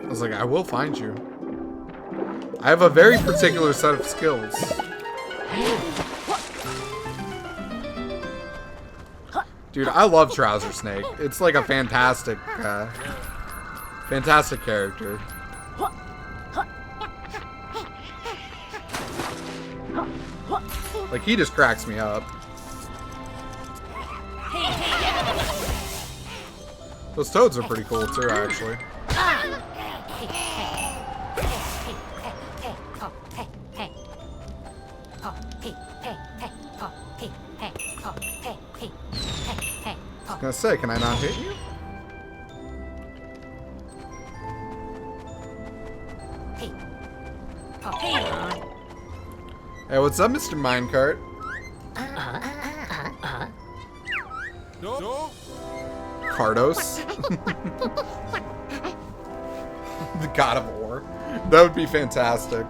I was like, I will find you. I have a very particular set of skills. Dude, I love Trouser Snake. It's like a fantastic, fantastic character. Like, he just cracks me up. Those toads are pretty cool too, actually. I was gonna say, can I not hit you? Hey, what's up, Mr. Minecart? No. Cardos? The God of War. That would be fantastic.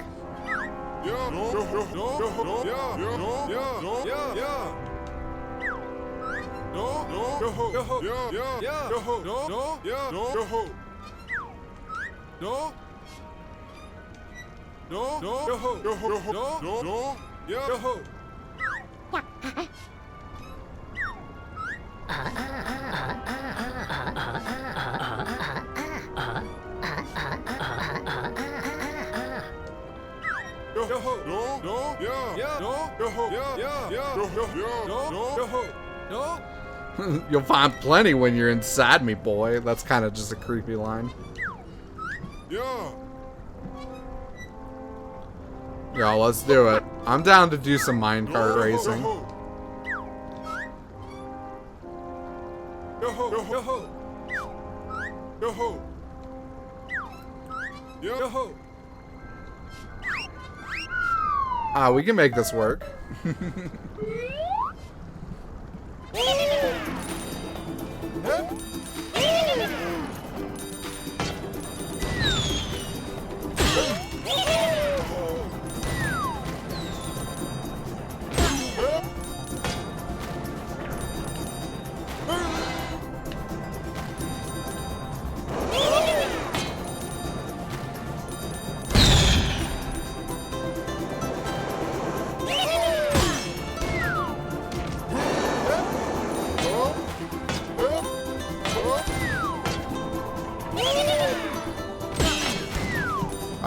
You'll find plenty when you're inside me, boy. That's kind of just a creepy line. Yo, let's do it. I'm down to do some minecart racing. Ah, we can make this work.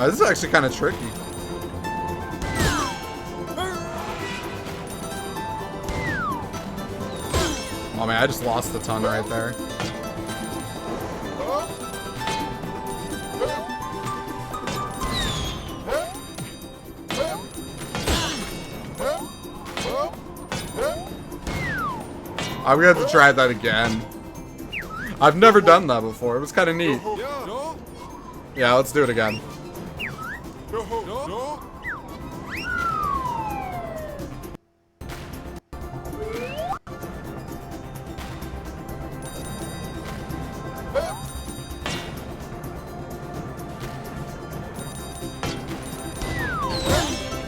This is actually kind of tricky. Oh man, I just lost a ton right there. I'm gonna have to try that again. I've never done that before. It was kind of neat. Yeah, let's do it again. I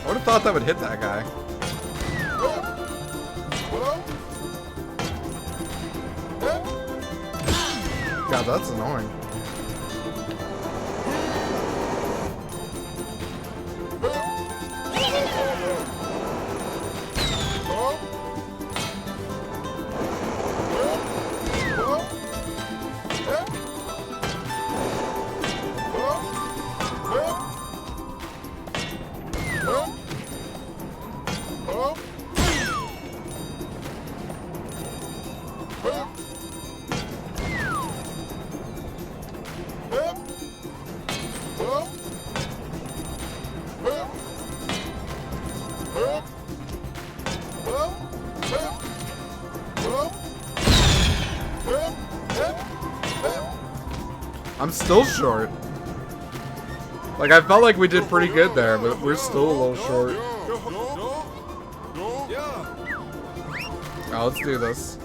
would have thought that would hit that guy. God, that's annoying. still short. Like, I felt like we did pretty good there, but we're still a little short. Oh, let's do this.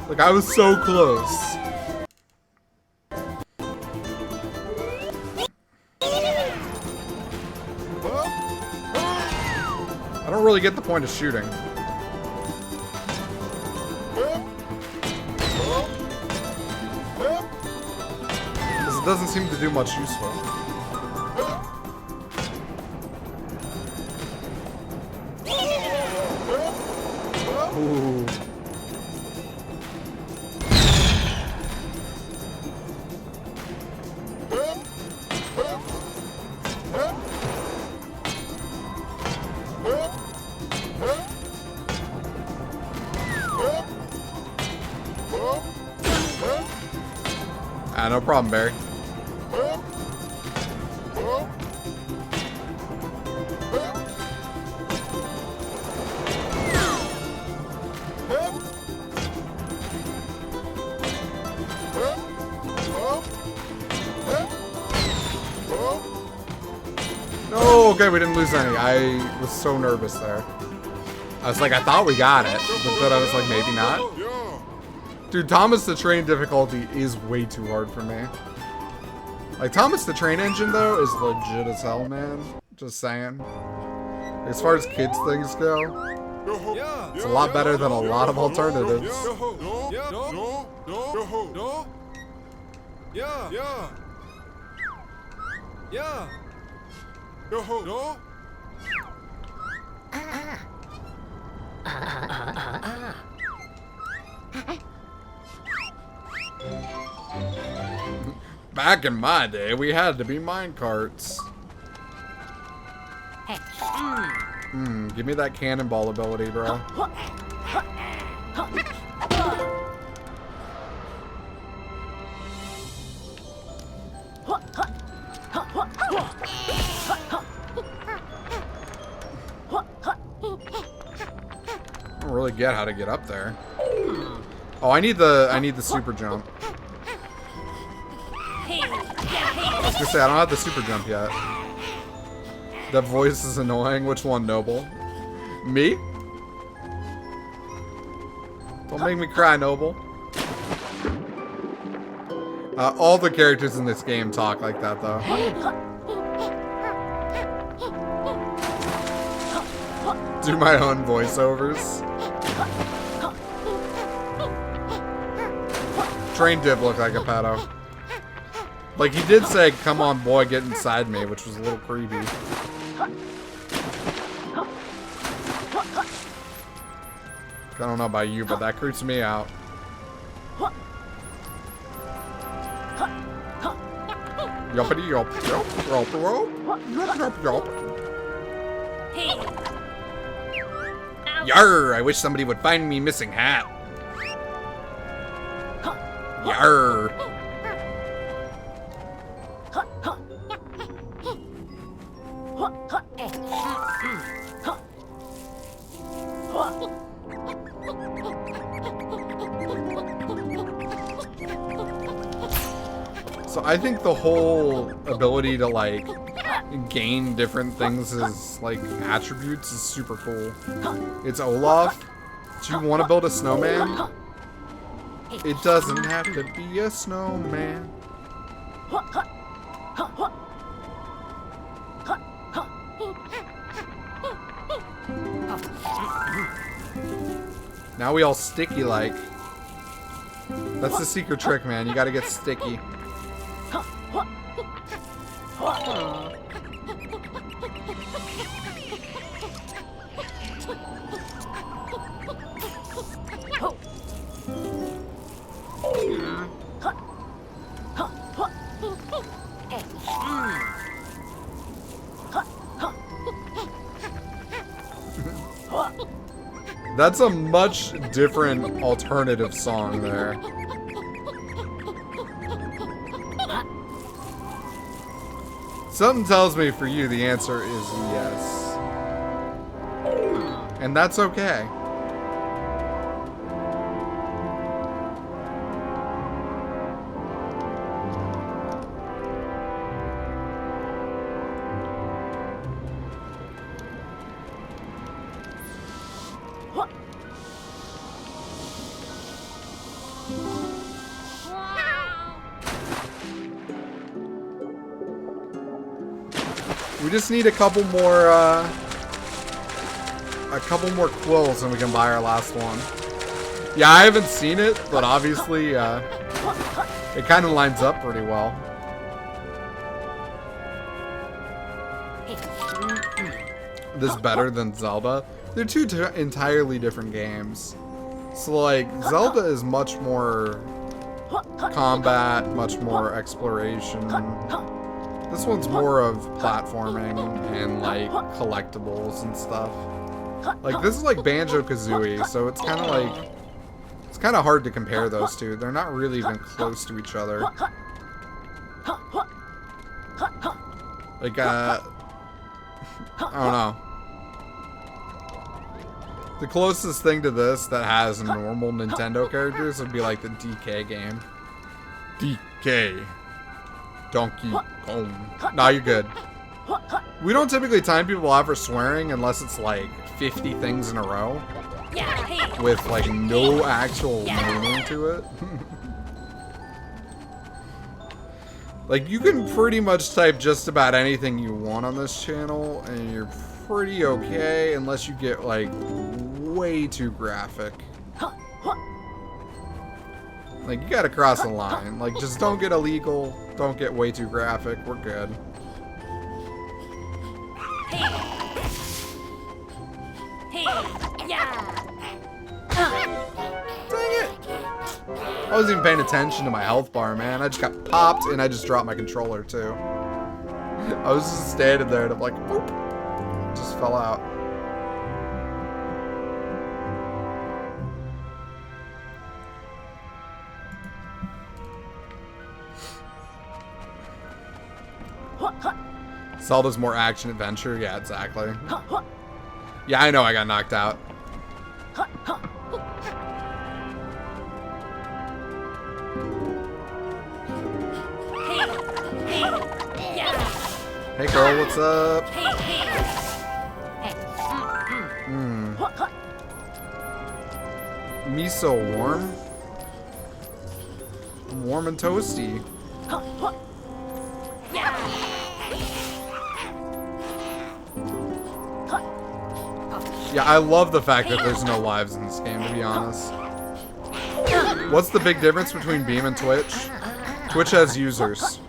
Like, I was so close. I don't really get the point of shooting. Because it doesn't seem to do much useful. Ooh. No problem, Barry. No, okay, we didn't lose any. I was so nervous there. I was like, I thought we got it, but then I was like, maybe not. Dude, Thomas the Train difficulty is way too hard for me. Like, Thomas the Train Engine, though, is legit as hell, man. Just saying. As far as kids things go, it's a lot better than a lot of alternatives. Back in my day, we had to be minecarts. Give me that cannonball ability, bro. I don't really get how to get up there. Oh, I need the super jump. I was gonna say, I don't have the super jump yet. That voice is annoying. Which one, Noble? Me? Don't make me cry, Noble. All the characters in this game talk like that, though. Do my own voiceovers. Train did look like a pedo. Like, he did say, come on, boy, get inside me, which was a little creepy. I don't know about you, but that creeps me out. Yoppity yop, yop, yop, yop, yop, yop. Yarr, I wish somebody would find me missing hat. Yarr. So I think the whole ability to, like, gain different things as, like, attributes is super cool. It's Olaf. Do you want to build a snowman? It doesn't have to be a snowman. Now we all sticky like. That's the secret trick, man. You gotta get sticky. That's a much different alternative song there. Something tells me for you the answer is yes. And that's okay. We just need a couple more quills and we can buy our last one. Yeah, I haven't seen it, but obviously it kind of lines up pretty well. This better than Zelda? They're two entirely different games. So like, Zelda is much more combat, much more exploration. This one's more of platforming and like collectibles and stuff. Like this is like Banjo-Kazooie, so it's kind of hard to compare those two. They're not really even close to each other. Like I don't know. The closest thing to this that has normal Nintendo characters would be like the DK game. DK. Donkey Kong. Nah, you're good. We don't typically time people out for swearing unless it's like 50 things in a row. With like no actual meaning to it. Like you can pretty much type just about anything you want on this channel and you're pretty okay unless you get like way too graphic. Like you gotta cross the line. Like just don't get illegal, don't get way too graphic, we're good. Dang it! I wasn't even paying attention to my health bar, man. I just got popped and I just dropped my controller too. I was just standing there and I'm like, boop. Just fell out. Zelda's more action adventure. Yeah, exactly. Yeah, I know I got knocked out. Hey girl, what's up? Miso warm? Warm and toasty. Yeah, I love the fact that there's no lives in this game, to be honest. What's the big difference between Beam and Twitch? Twitch has users.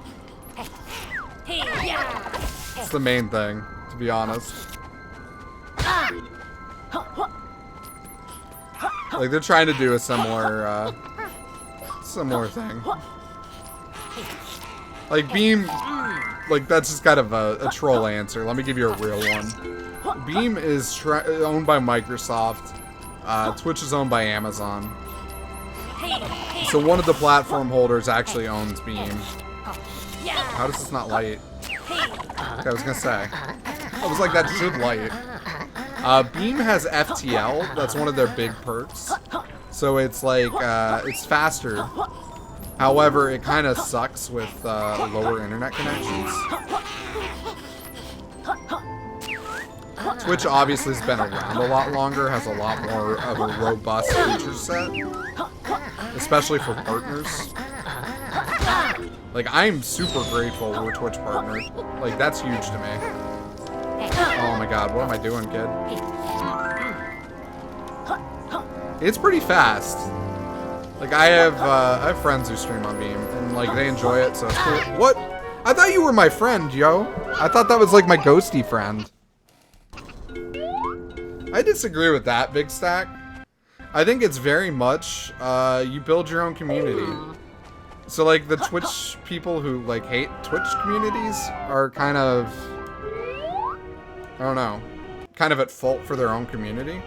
It's the main thing, to be honest. Like, they're trying to do a similar thing. Like, Beam, like, that's just kind of a troll answer. Let me give you a real one. Beam is owned by Microsoft. Twitch is owned by Amazon. So one of the platform holders actually owns Beam. How does this not light? Okay, I was gonna say. I was like, that should light. Beam has FTL. That's one of their big perks. So it's like, it's faster. However, it kind of sucks with lower internet connections. Twitch obviously has been around a lot longer, has a lot more of a robust feature set. Especially for partners. Like, I'm super grateful we're Twitch partnered. Like, that's huge to me. Oh my god, what am I doing, kid? It's pretty fast. Like, I have friends who stream on Beam, and like, they enjoy it, so it's cool. What? I thought you were my friend, yo. I thought that was like my ghosty friend. I disagree with that, Big Stack. I think it's very much, you build your own community. So, like, the Twitch people who, like, hate Twitch communities are kind of, I don't know, kind of at fault for their own community.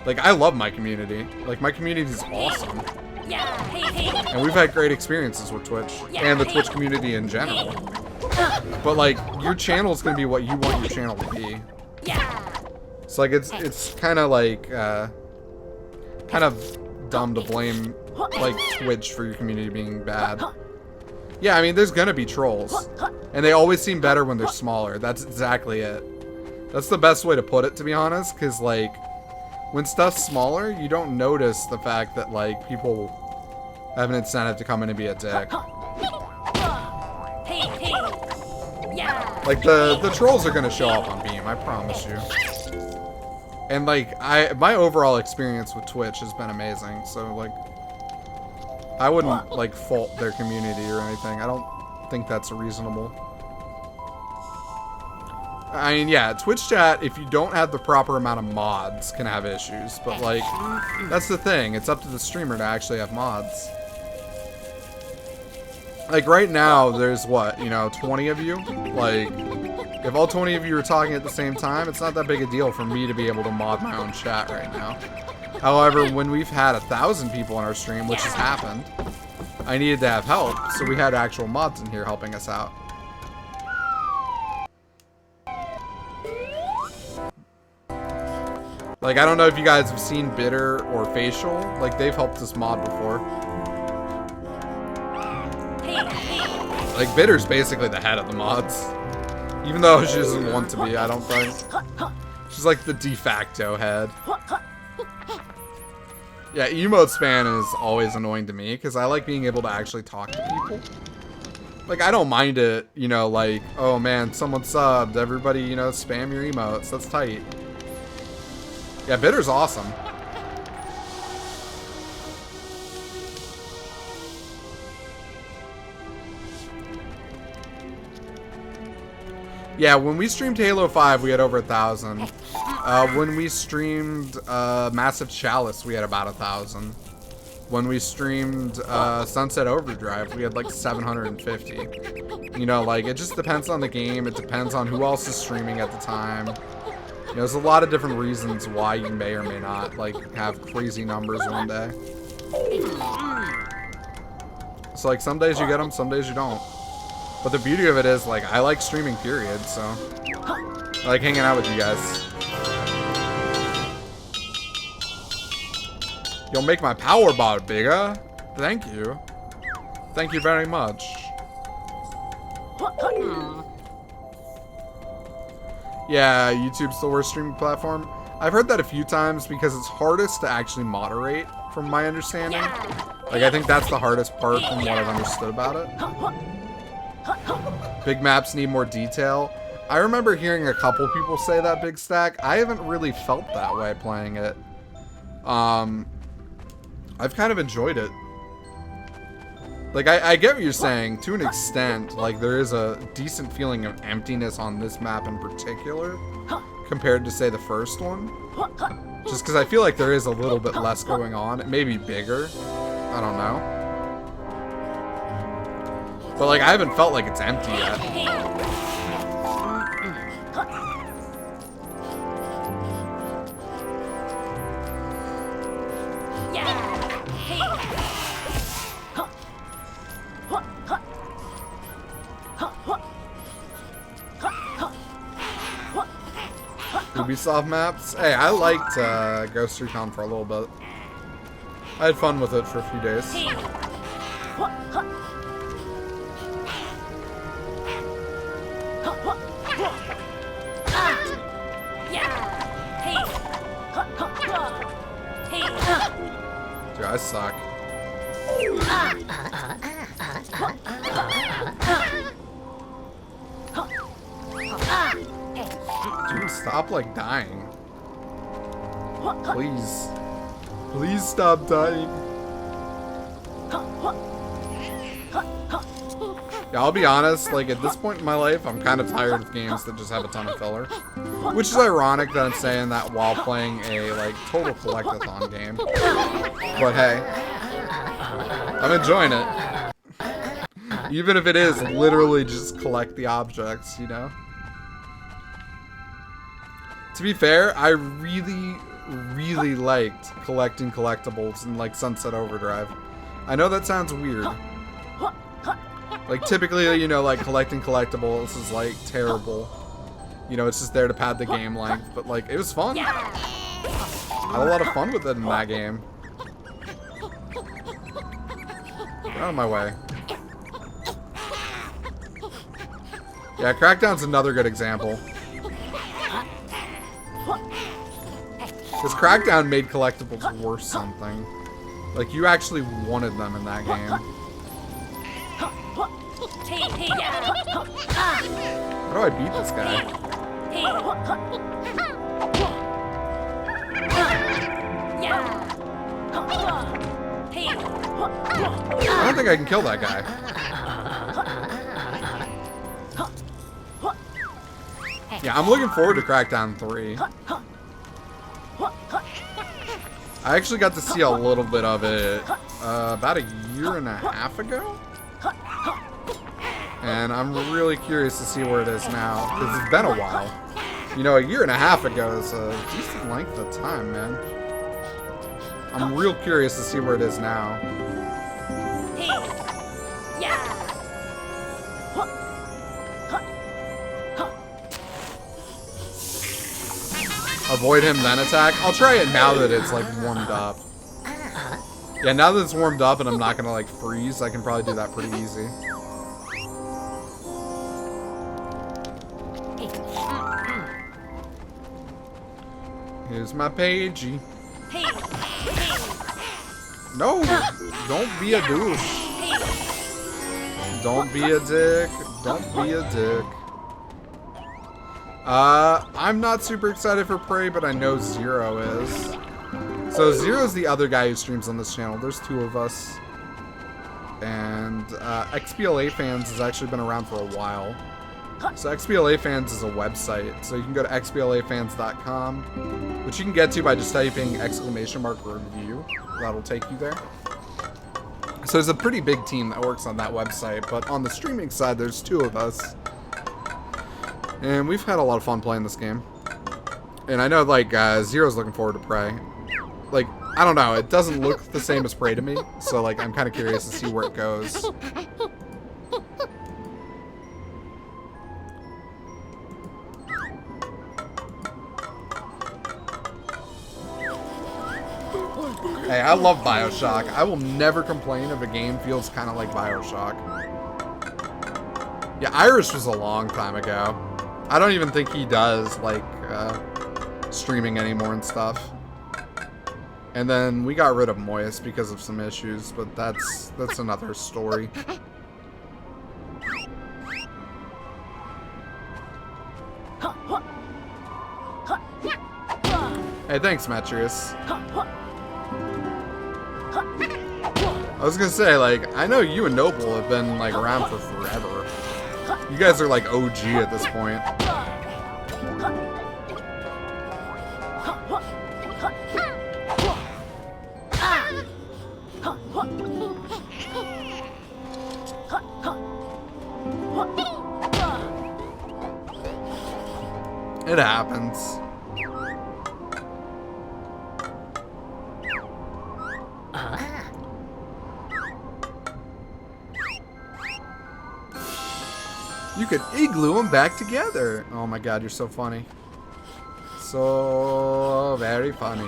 Like, I love my community. Like, my community is awesome. And we've had great experiences with Twitch and the Twitch community in general. But, like, your channel is going to be what you want your channel to be. So, like, it's kind of like, kind of dumb to blame, like, Twitch for your community being bad. Yeah, I mean, there's gonna be trolls. And they always seem better when they're smaller. That's exactly it. That's the best way to put it, to be honest, because, like, when stuff's smaller, you don't notice the fact that, like, people have an incentive to come in and be a dick. Yeah. Like the trolls are gonna show up on Beam, I promise you. And like my overall experience with Twitch has been amazing. So like I wouldn't like fault their community or anything. I don't think that's reasonable. I mean, yeah, Twitch chat, if you don't have the proper amount of mods, can have issues. But like, that's the thing. It's up to the streamer to actually have mods. Like right now, there's what, you know, 20 of you? Like, if all 20 of you are talking at the same time, it's not that big a deal for me to be able to mod my own chat right now. However, when we've had 1,000 people in our stream, which has happened, I needed to have help, so we had actual mods in here helping us out. Like, I don't know if you guys have seen Bitter or Facial. Like, they've helped us mod before. Like, Bitter's basically the head of the mods. Even though she doesn't want to be, I don't think. She's like the de facto head. Yeah, emote spam is always annoying to me, because I like being able to actually talk to people. Like, I don't mind it, you know, like, oh man, someone subbed, everybody, you know, spam your emotes, that's tight. Yeah, Bitter's awesome. Yeah, when we streamed Halo 5, we had over 1,000. When we streamed Massive Chalice, we had about 1,000. When we streamed Sunset Overdrive, we had like 750. You know, like, it just depends on the game. It depends on who else is streaming at the time. You know, there's a lot of different reasons why you may or may not, like, have crazy numbers one day. So, like, some days you get them, some days you don't. But the beauty of it is, like, I like streaming, period, so I like hanging out with you guys. You'll make my power bar bigger. Thank you. Thank you very much. Yeah, YouTube's the worst streaming platform. I've heard that a few times because it's hardest to actually moderate, from my understanding. Like, I think that's the hardest part from what I've understood about it. Big maps need more detail. I remember hearing a couple people say that, Big Stack. I haven't really felt that way playing it. I've kind of enjoyed it. Like, I get what you're saying, to an extent. Like, there is a decent feeling of emptiness on this map in particular, compared to, say, the first one. Just because I feel like there is a little bit less going on. It may be bigger. I don't know. But, like, I haven't felt like it's empty yet. Ubisoft maps? Hey, I liked Ghost Recon for a little bit. I had fun with it for a few days. Dude, I suck. Dude, stop, like, dying. Please. Please stop dying. Yeah, I'll be honest, like, at this point in my life, I'm kind of tired of games that just have a ton of filler. Which is ironic that I'm saying that while playing a, like, total collectathon game. But hey, I'm enjoying it. Even if it is literally just collect the objects, you know? To be fair, I really liked collecting collectibles in, like, Sunset Overdrive. I know that sounds weird. Like, typically, you know, like, collecting collectibles is, like, terrible. You know, it's just there to pad the game length, but, like, it was fun. I had a lot of fun with it in that game. Get out of my way. Yeah, Crackdown's another good example. Because Crackdown made collectibles worth something. Like, you actually wanted them in that game. do I beat this guy? Hey. Yeah. Hey. I don't think I can kill that guy. Yeah, I'm looking forward to Crackdown 3. I actually got to see a little bit of it about a year and a half ago. And I'm really curious to see where it is now, because it's been a while. You know, a year and a half ago is a decent length of time, man. I'm real curious to see where it is now. Hey. Yeah. Avoid him, then attack. I'll try it now that it's, like, warmed up. Yeah, now that it's warmed up and I'm not gonna, like, freeze, I can probably do that pretty easy. Here's my pagey. Hey. No! Don't be a douche. Don't be a dick. Don't be a dick. I'm not super excited for Prey, but I know Zero is. So Zero's the other guy who streams on this channel. There's two of us. And XBLA Fans has actually been around for a while. So XBLA Fans is a website. So you can go to xblafans.com, which you can get to by just typing !review. That'll take you there. So there's a pretty big team that works on that website, but on the streaming side, there's two of us. And we've had a lot of fun playing this game. And I know, like, Zero's looking forward to Prey. Like, I don't know, it doesn't look the same as Prey to me, so, like, I'm kind of curious to see where it goes. Hey, I love BioShock. I will never complain if a game feels kind of like BioShock. Yeah, Irish was a long time ago. I don't even think he does, like, streaming anymore and stuff. And then we got rid of Moist because of some issues, but that's another story. Hey, thanks, Metrius. I was gonna say, like, I know you and Noble have been, like, around for forever. You guys are, like, OG at this point. It happens. You could igloo them back together. Oh my god, you're so funny. So very funny.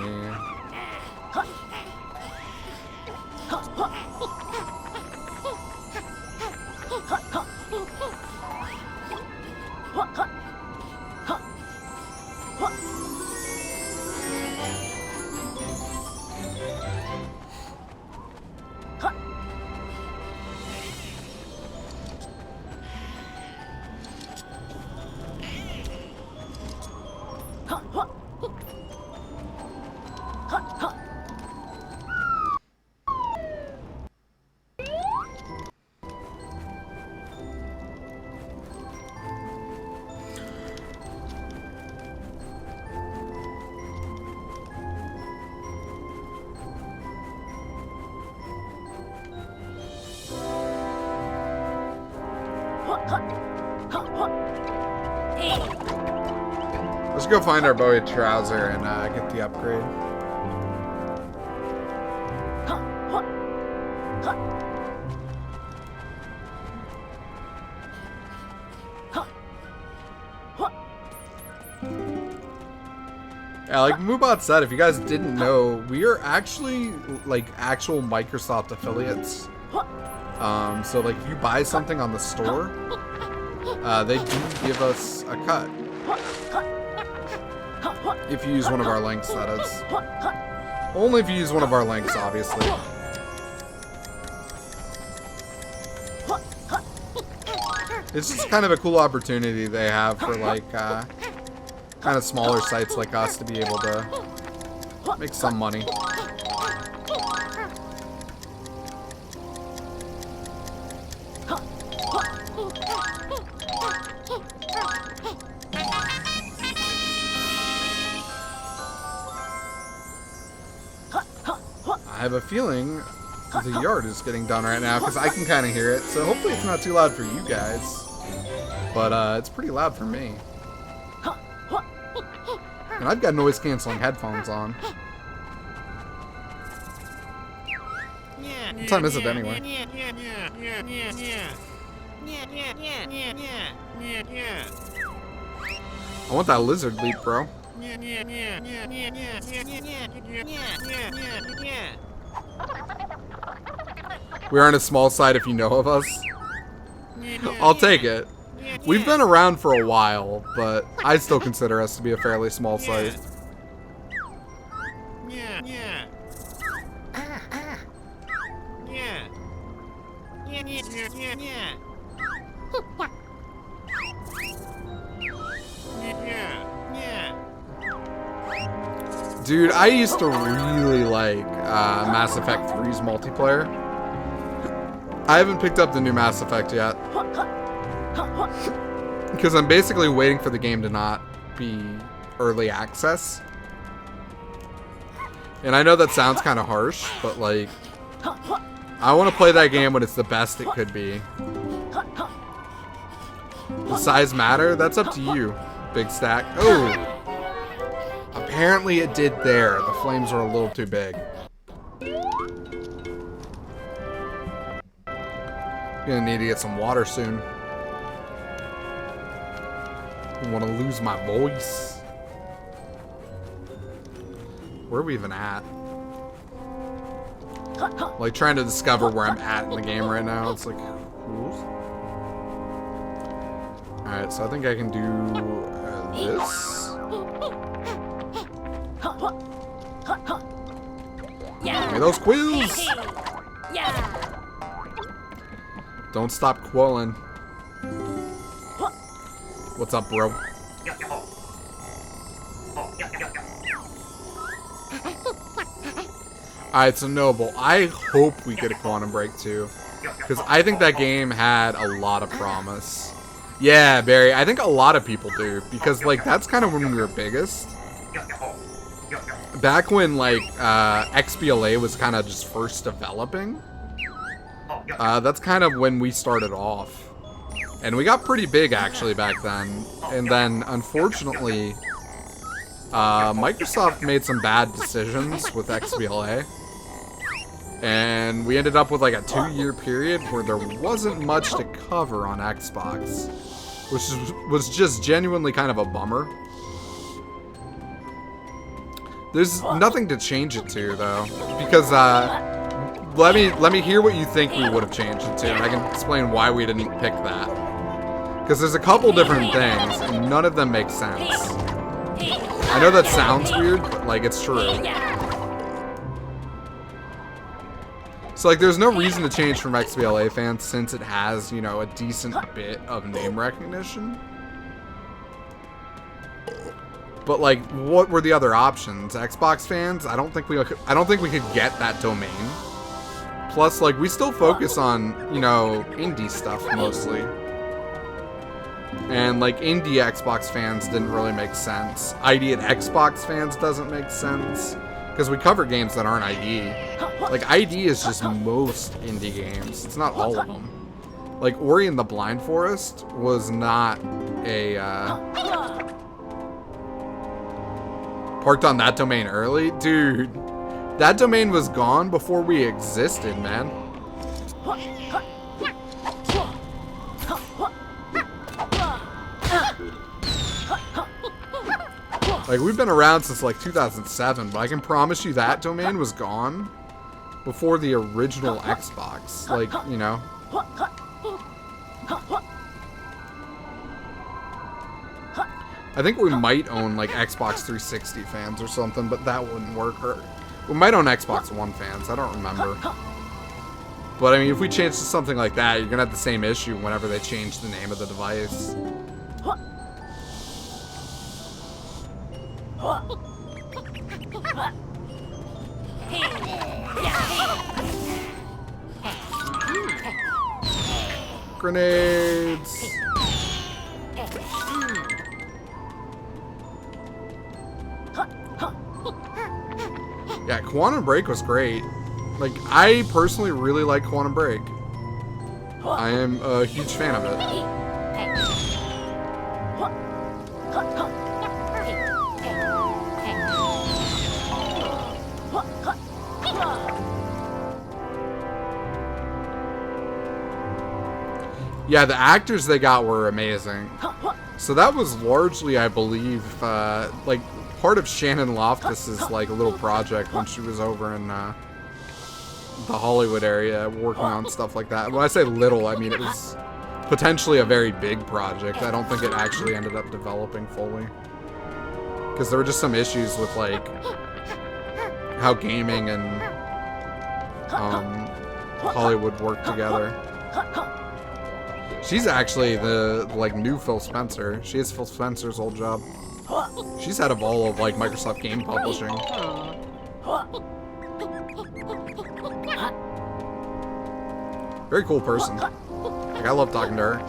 Let's go find our Bowie trouser and get the upgrade. Yeah, like Moobot said, if you guys didn't know, we are actually like actual Microsoft affiliates. So like if you buy something on the store, they do give us a cut. If you use one of our links, that is. Only if you use one of our links, obviously. It's just kind of a cool opportunity they have for like kind of smaller sites like us to be able to make some money. I have a feeling the yard is getting done right now because I can kind of hear it, so hopefully it's not too loud for you guys. But it's pretty loud for me. And I've got noise canceling headphones on. What time is it anyway? I want that lizard leap, bro. We are on a small site if you know of us. I'll take it. We've been around for a while, but I still consider us to be a fairly small site. Dude, I used to really like Mass Effect 3's multiplayer. I haven't picked up the new Mass Effect yet. Because I'm basically waiting for the game to not be early access. And I know that sounds kind of harsh, but like, I want to play that game when it's the best it could be. Does size matter? That's up to you, Big Stack. Oh! Apparently it did there. The flames were a little too big. Gonna need to get some water soon. I want to lose my voice. Where are we even at? Like trying to discover where I'm at in the game right now. It's like, who's? Alright, so I think I can do this. Give me those quills! Don't stop quelling. What's up, bro? Alright, so Noble, I hope we get a Quantum Break too. Because I think that game had a lot of promise. Yeah, Barry, I think a lot of people do. Because, like, that's kind of when we were biggest. Back when, like, XBLA was kind of just first developing. That's kind of when we started off. And we got pretty big, actually, back then. And then, unfortunately, Microsoft made some bad decisions with XBLA. And we ended up with, like, a 2-year period where there wasn't much to cover on Xbox. Which was just genuinely kind of a bummer. There's nothing to change it to, though. Because, let me hear what you think we would have changed it to, and I can explain why we didn't pick that. Because there's a couple different things, and none of them make sense. I know that sounds weird, but, like, it's true. So, like, there's no reason to change from XBLA fans since it has, you know, a decent bit of name recognition. But, like, what were the other options? Xbox fans? I don't think we could get that domain. Plus, like, we still focus on, you know, indie stuff mostly. And, like, indie Xbox fans didn't really make sense. ID at Xbox fans doesn't make sense. Because we cover games that aren't ID. Like, ID is just most indie games. It's not all of them. Like, Ori and the Blind Forest was not a, parked on that domain early? Dude, that domain was gone before we existed, man. Like, we've been around since, like, 2007, but I can promise you that domain was gone before the original Xbox. Like, you know. I think we might own, like, Xbox 360 fans or something, but that wouldn't work. Or we might own Xbox One fans. I don't remember. But I mean, if we change to something like that, you're gonna have the same issue whenever they change the name of the device. Grenades! Yeah, Quantum Break was great. Like, I personally really like Quantum Break. I am a huge fan of it. Yeah, the actors they got were amazing. So that was largely, I believe, like part of Shannon Loftus's like little project when she was over in the Hollywood area working on stuff like that. When I say little, I mean it was potentially a very big project. I don't think it actually ended up developing fully because there were just some issues with like how gaming and Hollywood work together. She's actually the like new Phil Spencer. She is Phil Spencer's old job. She's head of all of like Microsoft Game Publishing. Very cool person. Like, I love talking to her.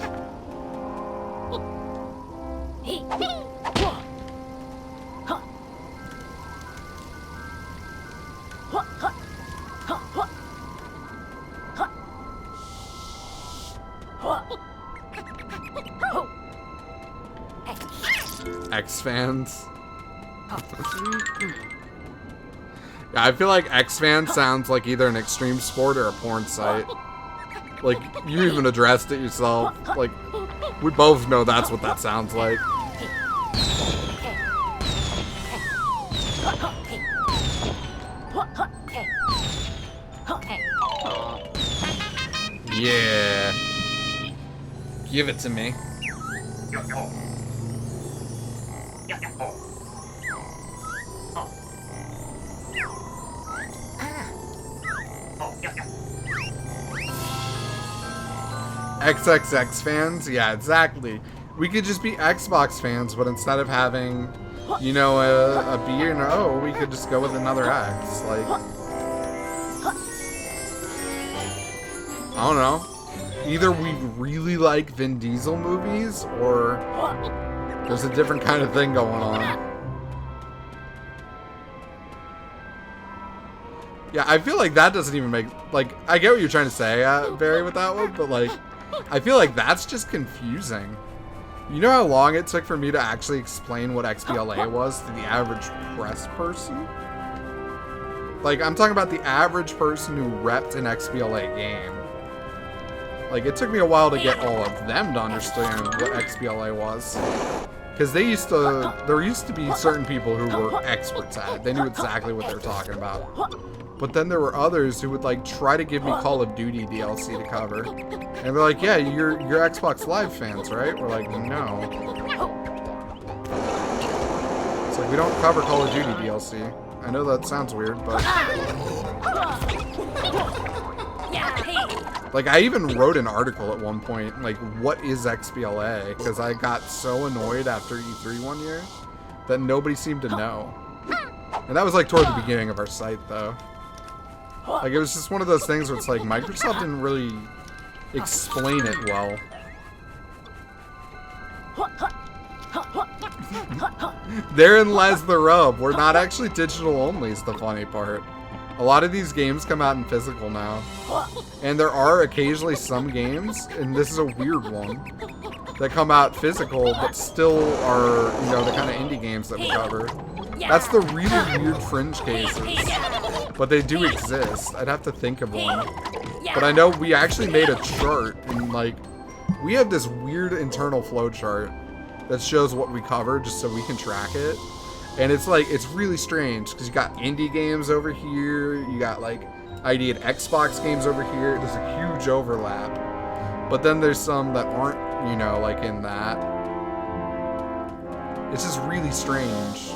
X-Fans. Yeah, I feel like X-Fans sounds like either an extreme sport or a porn site. Like, you even addressed it yourself. Like, we both know that's what that sounds like. Yeah. Give it to me. XXX fans? Yeah, exactly. We could just be Xbox fans, but instead of having, you know, a B and an O, we could just go with another X. Like, I don't know. Either we really like Vin Diesel movies, or there's a different kind of thing going on. Yeah, I feel like that doesn't even make, like, I get what you're trying to say, Barry, with that one, but, like, I feel like that's just confusing. You know how long it took for me to actually explain what XBLA was to the average press person? Like, I'm talking about the average person who repped an XBLA game. Like, it took me a while to get all of them to understand what XBLA was. Because there used to be certain people who were experts at it. They knew exactly what they were talking about. But then there were others who would, like, try to give me Call of Duty DLC to cover. And they're like, yeah, you're Xbox Live fans, right? We're like, no. It's like, we don't cover Call of Duty DLC. I know that sounds weird, but... Like, I even wrote an article at one point, like, what is XBLA? Because I got so annoyed after E3 one year that nobody seemed to know. And that was, like, toward the beginning of our site, though. Like, it was just one of those things where it's like, Microsoft didn't really explain it well. Therein lies the rub. We're not actually digital only is the funny part. A lot of these games come out in physical now. And there are occasionally some games, and this is a weird one, that come out physical but still are, you know, the kind of indie games that we cover. That's the really weird fringe cases. But they do exist. I'd have to think of one. But I know we actually made a chart, and like, we have this weird internal flow chart that shows what we cover just so we can track it. And it's like, it's really strange because you got indie games over here, you got like ID and Xbox games over here. There's a huge overlap. But then there's some that aren't, you know, like in that. It's just really strange.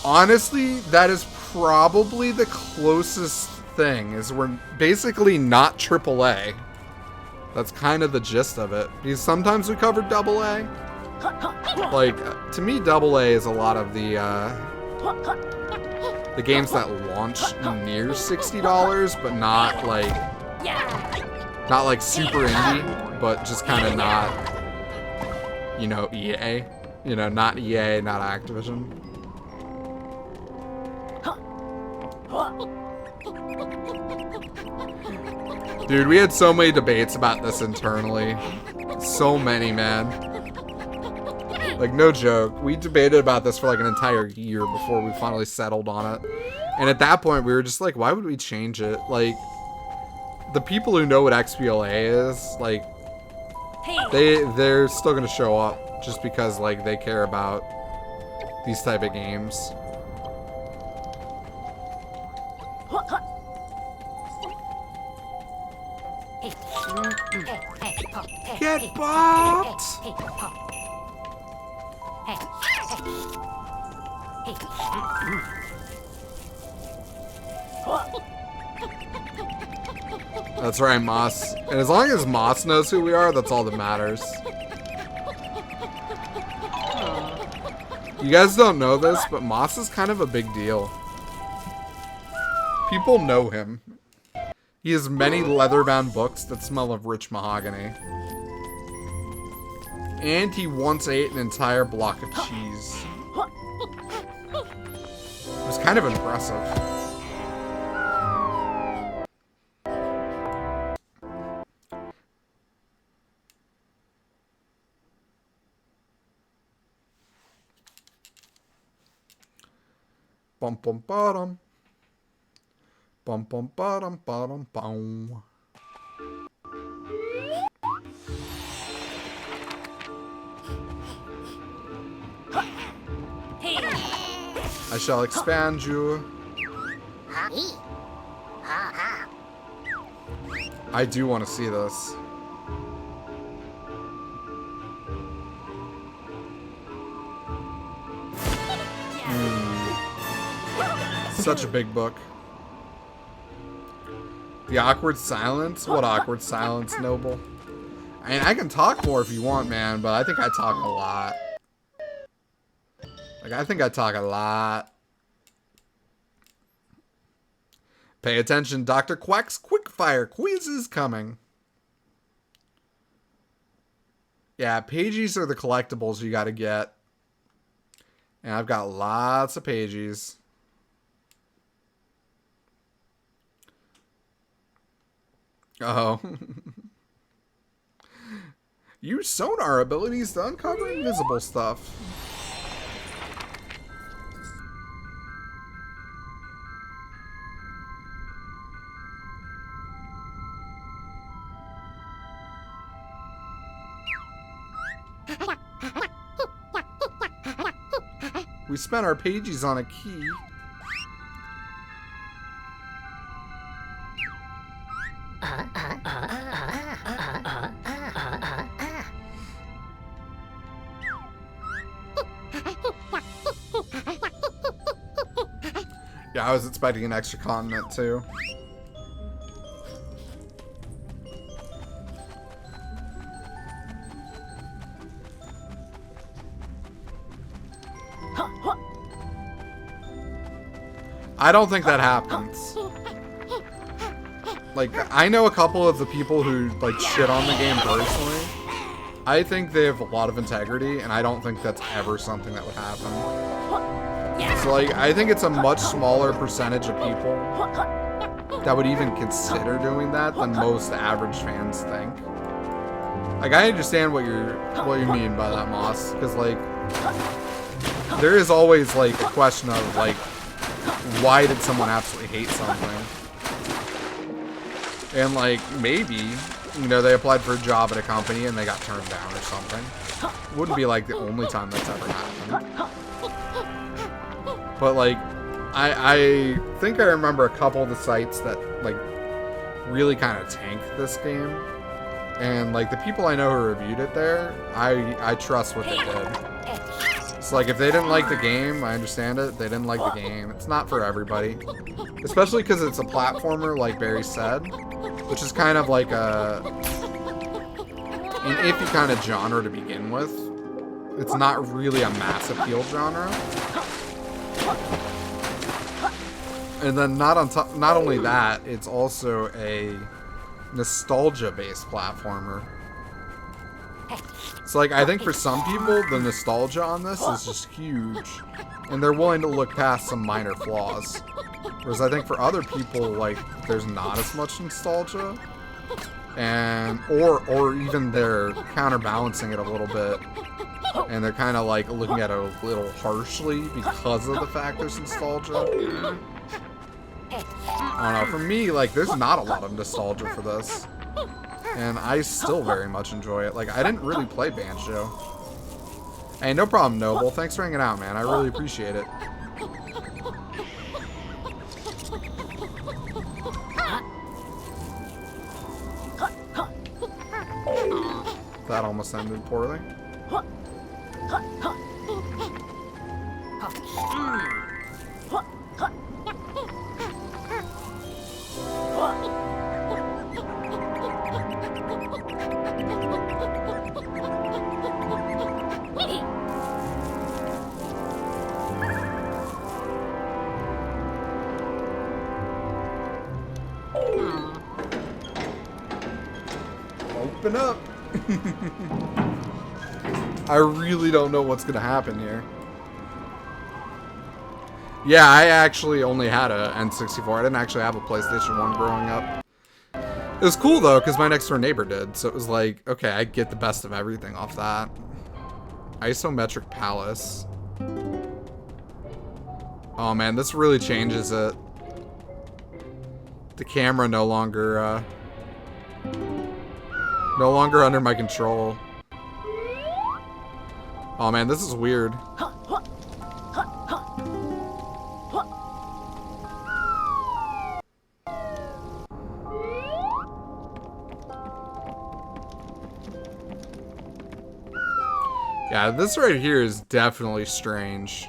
Honestly, that is probably the closest thing, is we're basically not AAA. That's kind of the gist of it. Because sometimes we cover AA. Like, to me, AA is a lot of the games that launch near $60, but not like super indie, but just kind of not, you know, EA. You know, not EA, not Activision. Dude, we had so many debates about this internally. So many, man. Like, no joke. We debated about this for like an entire year before we finally settled on it. And at that point, we were just like, why would we change it? Like, the people who know what XBLA is, like, they're still gonna show up just because, like, they care about these type of games. Get bopped! That's right, Moss. And as long as Moss knows who we are, that's all that matters. You guys don't know this, but Moss is kind of a big deal. People know him. He has many leather-bound books that smell of rich mahogany. And he once ate an entire block of cheese. It was kind of impressive. Bum bum bottom. Bum bum bottom bottom bum. I shall expand you. I do want to see this. Such a big book. The awkward silence? What awkward silence, Noble? I mean, I can talk more if you want, man, but I think I talk a lot. Like, I think I talk a lot. Pay attention, Dr. Quack's quickfire quiz is coming. Yeah, pages are the collectibles you gotta get. And I've got lots of pages. Oh. Use sonar abilities to uncover invisible stuff. We spent our pages on a key. Yeah, I was expecting an extra continent too. I don't think that happens. Like, I know a couple of the people who, like, shit on the game personally. I think they have a lot of integrity, and I don't think that's ever something that would happen. So, like, I think it's a much smaller percentage of people that would even consider doing that than most average fans think. Like, I understand what you mean by that, Moss, because, like, there is always, like, a question of, like, why did someone absolutely hate something? And, like, maybe, you know, they applied for a job at a company and they got turned down or something. Wouldn't be, like, the only time that's ever happened. But, like, I think I remember a couple of the sites that, like, really kind of tanked this game. And, like, the people I know who reviewed it there, I trust what they did. It's like, if they didn't like the game, I understand it. They didn't like the game. It's not for everybody. Especially because it's a platformer, like Barry said. Which is kind of like an iffy kind of genre to begin with. It's not really a mass appeal genre. And then not only that, it's also a nostalgia-based platformer. So, like, I think for some people, the nostalgia on this is just huge. And they're willing to look past some minor flaws. Whereas I think for other people, like, there's not as much nostalgia. And, or even they're counterbalancing it a little bit. And they're kind of, like, looking at it a little harshly because of the fact there's nostalgia. I don't know, for me, like, there's not a lot of nostalgia for this. And I still very much enjoy it. Like, I didn't really play Banjo. Hey, no problem, Noble. Thanks for hanging out, man. I really appreciate it. That almost ended poorly. Open up. I really don't know what's gonna happen here. Yeah, I actually only had a N64. I didn't actually have a PlayStation 1 growing up. It was cool though, because my next door neighbor did. So it was like, okay, I get the best of everything off that. Isometric Palace. Oh man, this really changes it. The camera no longer under my control. Oh man, this is weird. Yeah, this right here is definitely strange.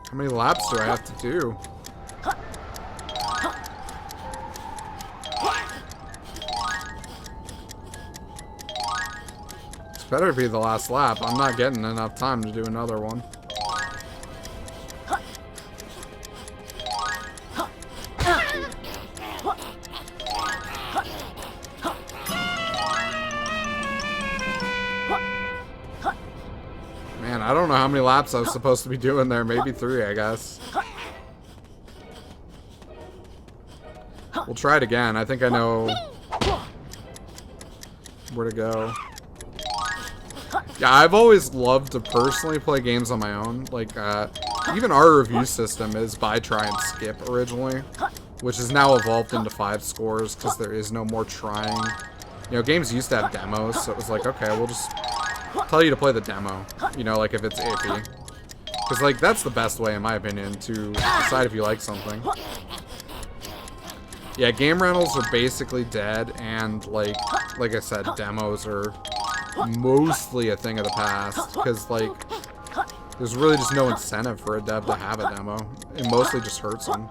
How many laps do I have to do? It's better be the last lap. I'm not getting enough time to do another one. Man, I don't know how many laps I was supposed to be doing there. Maybe 3, I guess. We'll try it again. I think I know where to go. Yeah, I've always loved to personally play games on my own. Like, even our review system is by try and skip originally, which has now evolved into 5 scores because there is no more trying. You know, games used to have demos, so it was like, okay, we'll just tell you to play the demo, you know, like if it's iffy. Because, like, that's the best way, in my opinion, to decide if you like something. Yeah, game rentals are basically dead, and, like I said, demos are mostly a thing of the past. Because, like, there's really just no incentive for a dev to have a demo. It mostly just hurts them.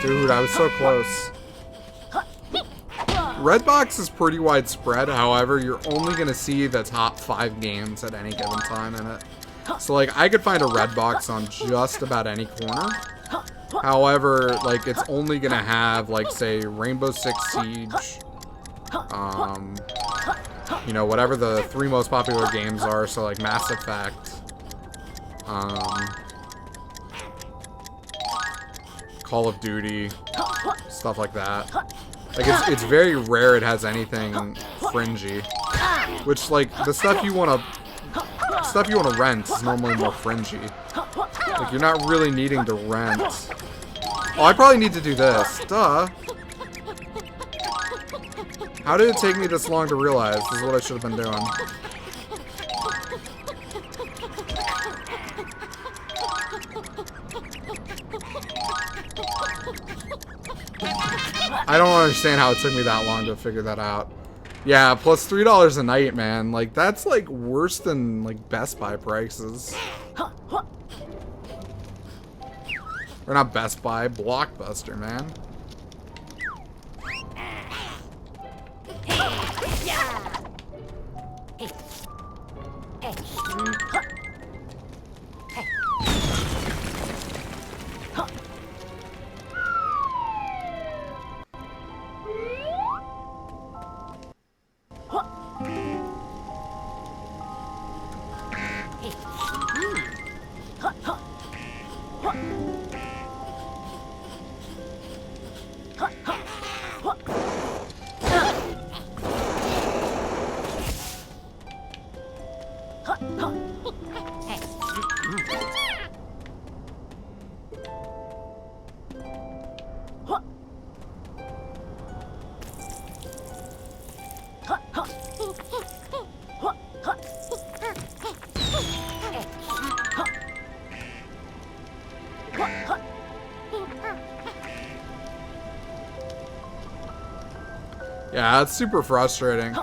Dude, I was so close. Redbox is pretty widespread. However, you're only going to see the top 5 games at any given time in it. So, like, I could find a Redbox on just about any corner. However, like, it's only going to have, like, say, Rainbow Six Siege. You know, whatever the 3 most popular games are. So, like, Mass Effect. Call of Duty. Stuff like that. Like, it's very rare it has anything fringy. Which, like, the stuff you want to rent is normally more fringy. Like, you're not really needing to rent. Oh, I probably need to do this. Duh. How did it take me this long to realize? This is what I should have been doing. I don't understand how it took me that long to figure that out. Yeah, plus $3 a night, man. Like, that's, like, worse than, like, Best Buy prices. Or not Best Buy, Blockbuster, man. Yeah, it's super frustrating.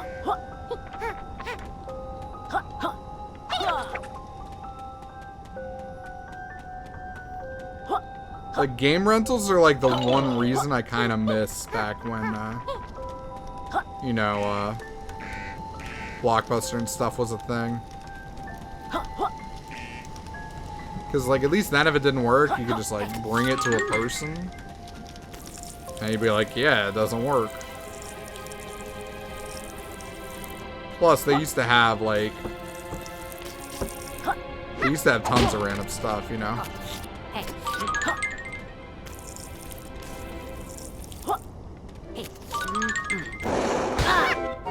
Like, game rentals are like the one reason I kind of miss back when, you know, Blockbuster and stuff was a thing. Because, like, at least then if it didn't work, you could just, like, bring it to a person. And you'd be like, yeah, it doesn't work. Plus, they used to have, like... They used to have tons of random stuff, you know?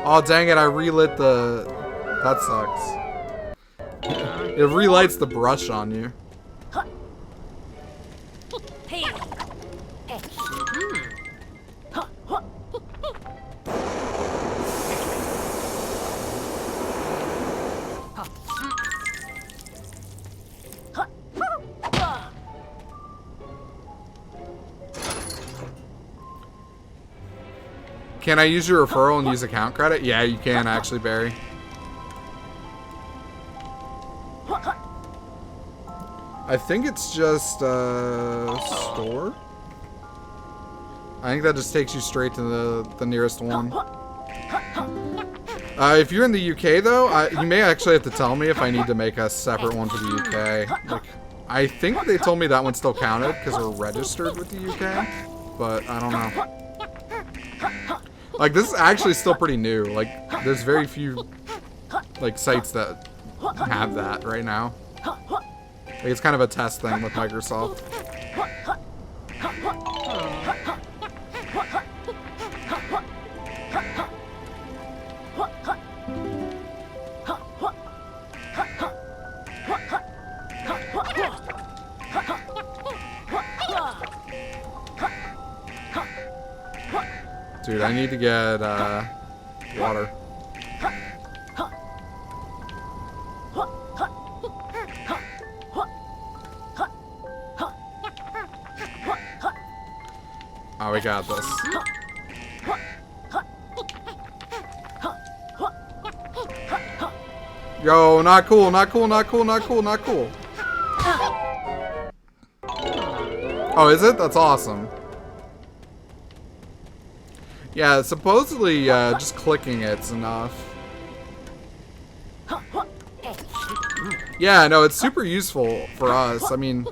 Oh, dang it, I relit the... That sucks. It relights the brush on you. Can I use your referral and use account credit? Yeah, you can actually, Barry. I think it's just store. I think that just takes you straight to the nearest one. If you're in the UK though, you may actually have to tell me if I need to make a separate one for the UK. Like, I think they told me that one still counted because we're registered with the UK, but I don't know. Like, this is actually still pretty new. Like, there's very few, like, sites that have that right now. Like, it's kind of a test thing with Microsoft. Dude, I need to get, water. Oh, we got this. Yo, not cool, not cool, not cool, not cool, not cool. Oh, is it? That's awesome. Yeah, supposedly just clicking it's enough. Yeah, no, it's super useful for us. I mean,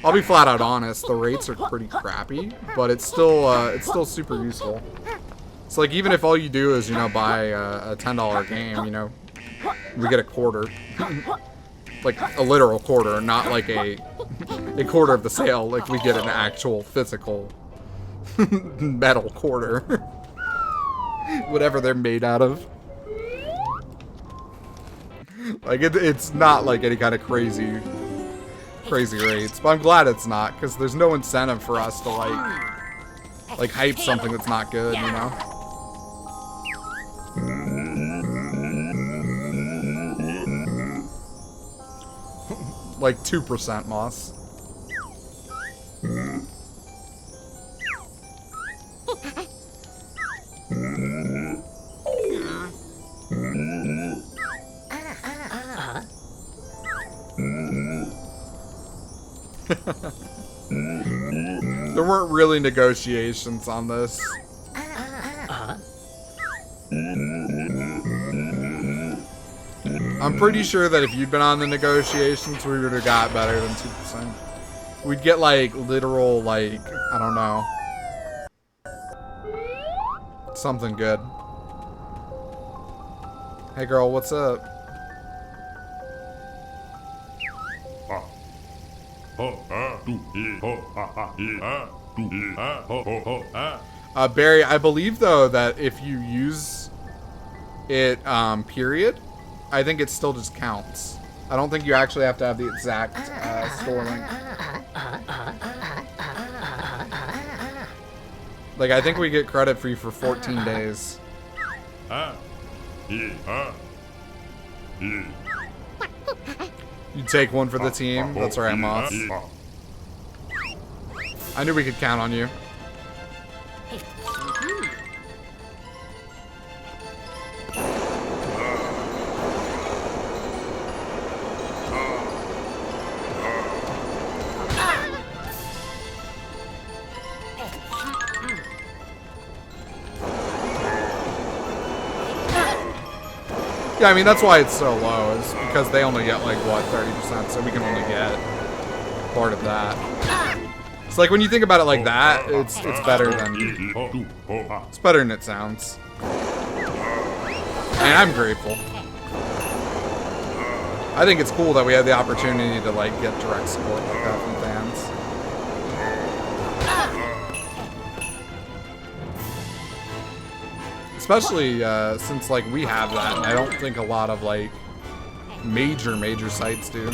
I'll be flat out honest. The rates are pretty crappy, but it's still super useful. It's like even if all you do is, you know, buy a $10 game, you know, we get a quarter. Like a literal quarter, not like a quarter of the sale. Like we get an actual physical metal quarter. Whatever they're made out of. Like it's not like any kind of crazy rates, but I'm glad it's not, because there's no incentive for us to like hype something that's not good, you know? Like 2% moss. There weren't really negotiations on this. I'm pretty sure that if you'd been on the negotiations, we would have got better than 2%. We'd get like literal, like, I don't know, something good. Hey girl, what's up? Barry, I believe though that if you use it, period, I think it still just counts. I don't think you actually have to have the exact store link. Like, I think we get credit for you for 14 days. You take one for the team. That's right, Moss. I knew we could count on you. Yeah, I mean, that's why it's so low, is because they only get, like, what, 30%, so we can only get part of that. It's like, when you think about it like that, it's better than it sounds. And I'm grateful. I think it's cool that we had the opportunity to, like, get direct support like that from fans. Especially since, like, we have that, and I don't think a lot of, like, major sites do.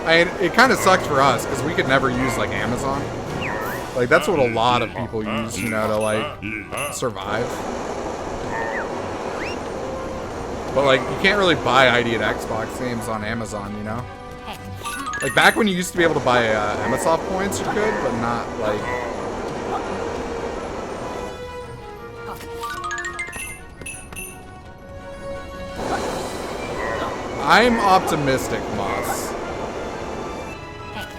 It kind of sucks for us, because we could never use, like, Amazon. Like, that's what a lot of people use, you know, to, like, survive. But, like, you can't really buy ID at Xbox games on Amazon, you know? Like, back when you used to be able to buy MSOP points, you could, but not, like... I'm optimistic, Moss.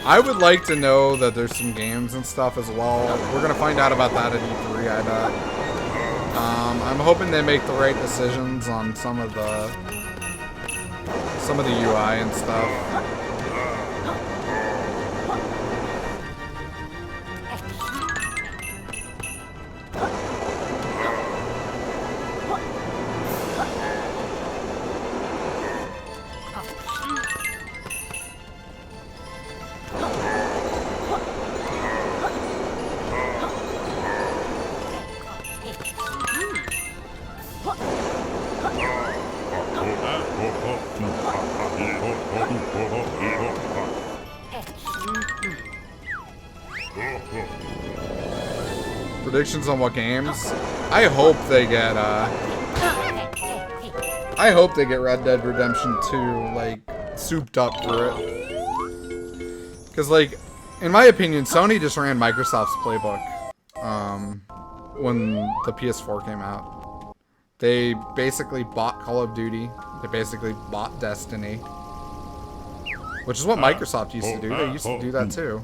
I would like to know that there's some games and stuff as well. We're gonna find out about that at E3, I bet. I'm hoping they make the right decisions on some of the UI and stuff. Predictions on what games? I hope they get Red Dead Redemption 2 like souped up for it. Cause like, in my opinion, Sony just ran Microsoft's playbook when the PS4 came out. They basically bought Call of Duty. They basically bought Destiny. Which is what Microsoft used to do. They used to do that too.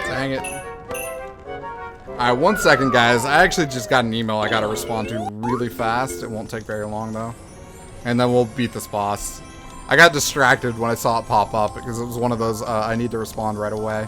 Dang it. Alright, 1 second, guys. I actually just got an email I gotta respond to really fast. It won't take very long, though. And then we'll beat this boss. I got distracted when I saw it pop up because it was one of those, I need to respond right away.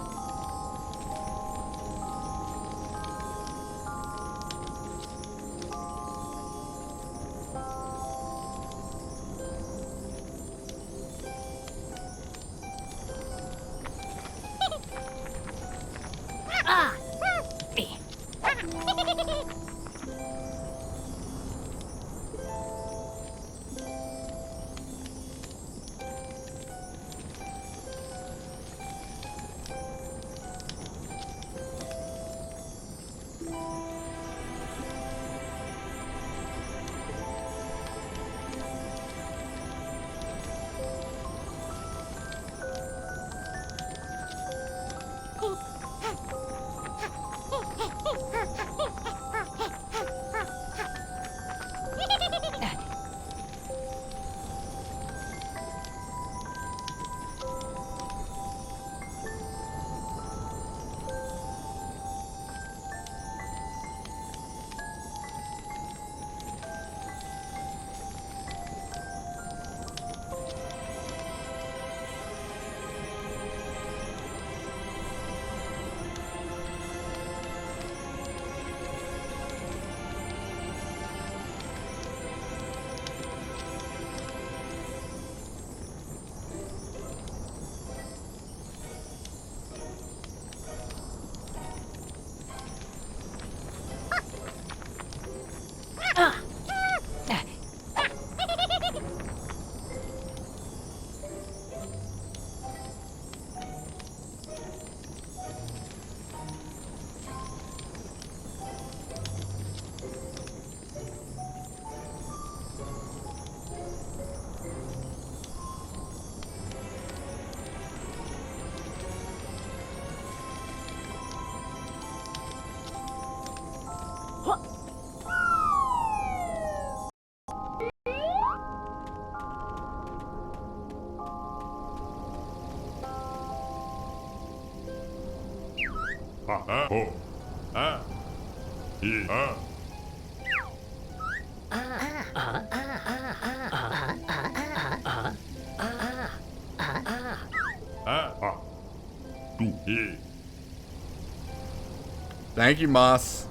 Thank you, Moss.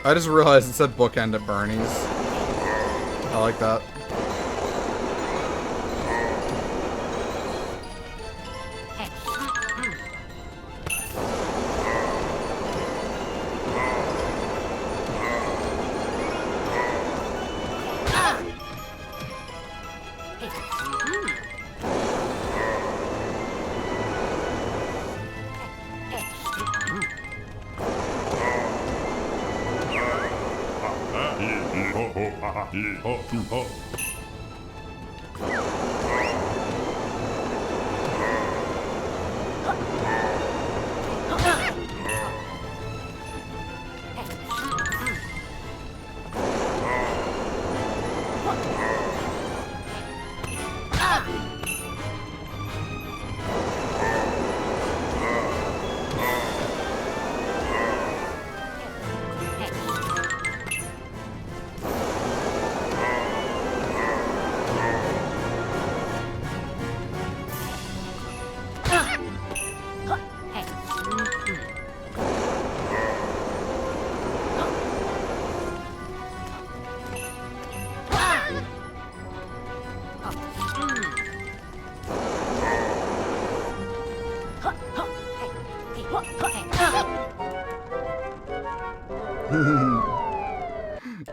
I just realized it said bookend at Bernie's. I like that.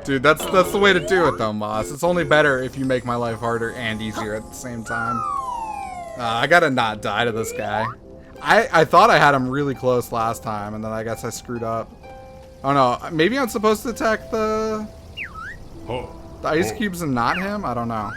Dude, that's the way to do it though, Moss. It's only better if you make my life harder and easier at the same time. I gotta not die to this guy. I thought I had him really close last time, and then I guess I screwed up. Oh no, maybe I'm supposed to attack the ice cubes and not him? I don't know.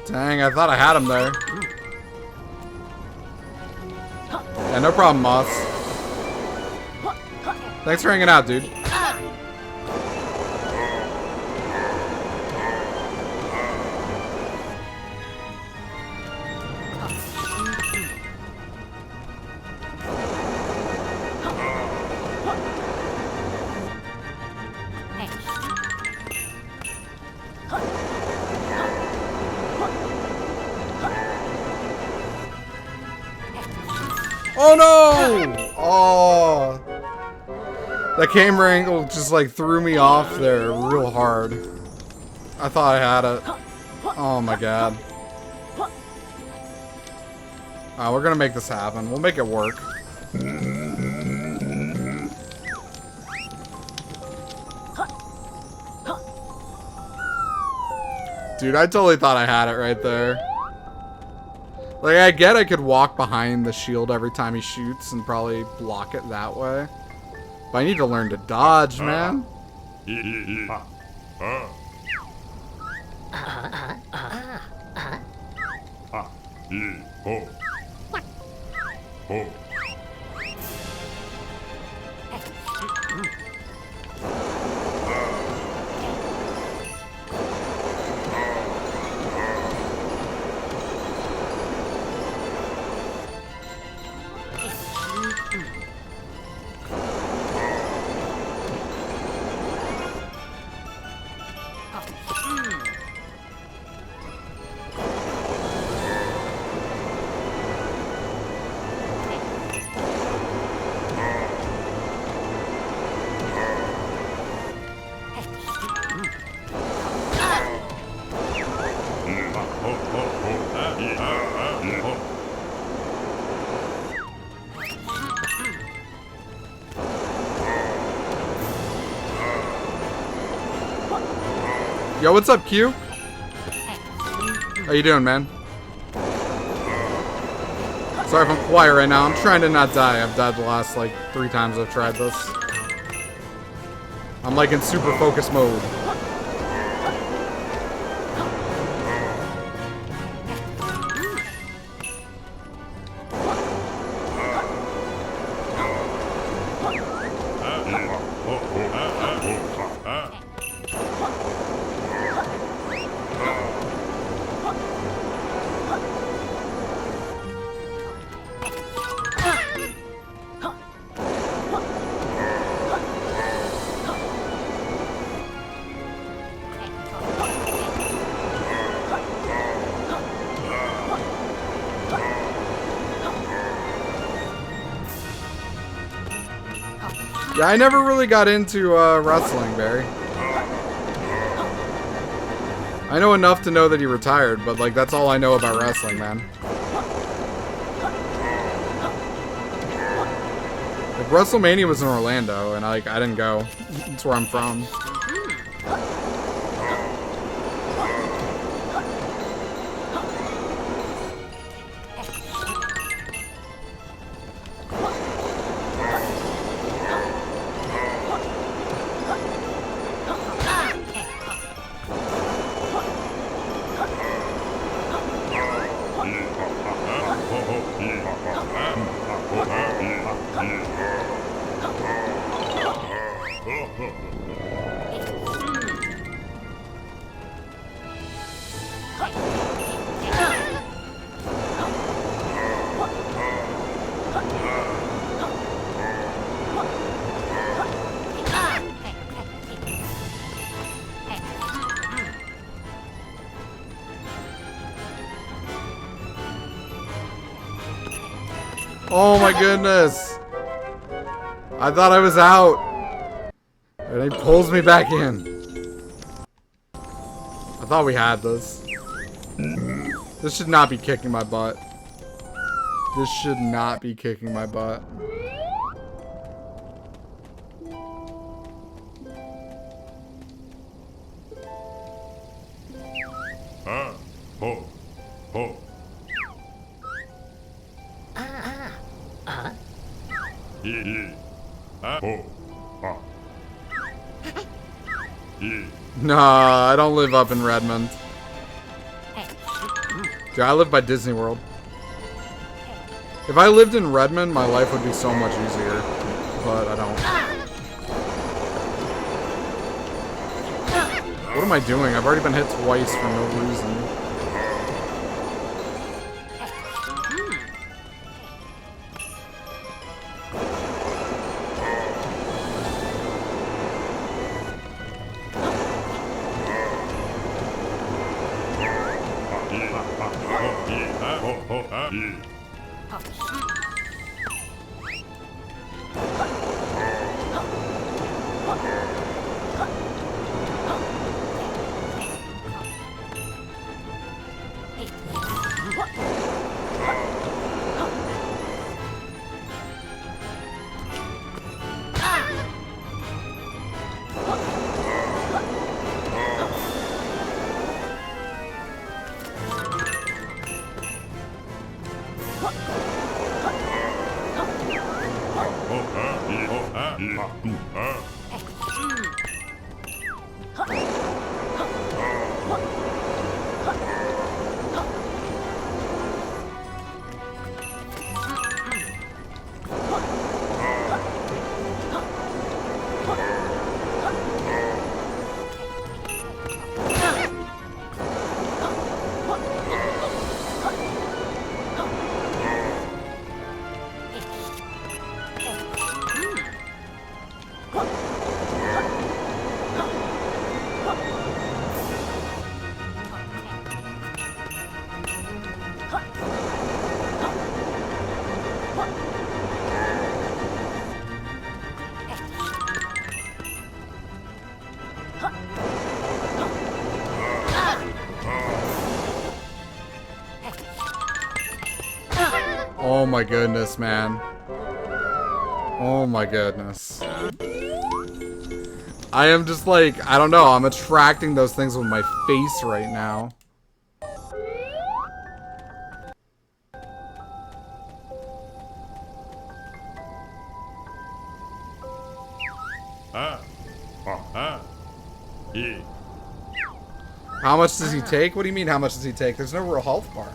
Dang, I thought I had him there. Yeah, no problem, Moss. Thanks for hanging out, dude. Oh no! Oh, that camera angle just like threw me off there real hard. I thought I had it. Oh my god. We're gonna make this happen. We'll make it work. Dude, I totally thought I had it right there. Like, I get I could walk behind the shield every time he shoots and probably block it that way. But I need to learn to dodge, man. Yo, what's up, Q? How you doing, man? Sorry if I'm quiet right now. I'm trying to not die. I've died the last, like, 3 times I've tried this. I'm, like, in super focus mode. Yeah, I never really got into wrestling, Barry. I know enough to know that he retired, but like that's all I know about wrestling, man. Like WrestleMania was in Orlando, and I didn't go. That's where I'm from. Oh my goodness! I thought I was out! And he pulls me back in. I thought we had this. This should not be kicking my butt. This should not be kicking my butt. Nah, I don't live up in Redmond. Dude, I live by Disney World. If I lived in Redmond, my life would be so much easier. But I don't. What am I doing? I've already been hit twice for no reason. Oh my goodness, man. Oh my goodness. I am just like, I don't know. I'm attracting those things with my face right now. How much does he take? What do you mean, how much does he take? There's no real health bar.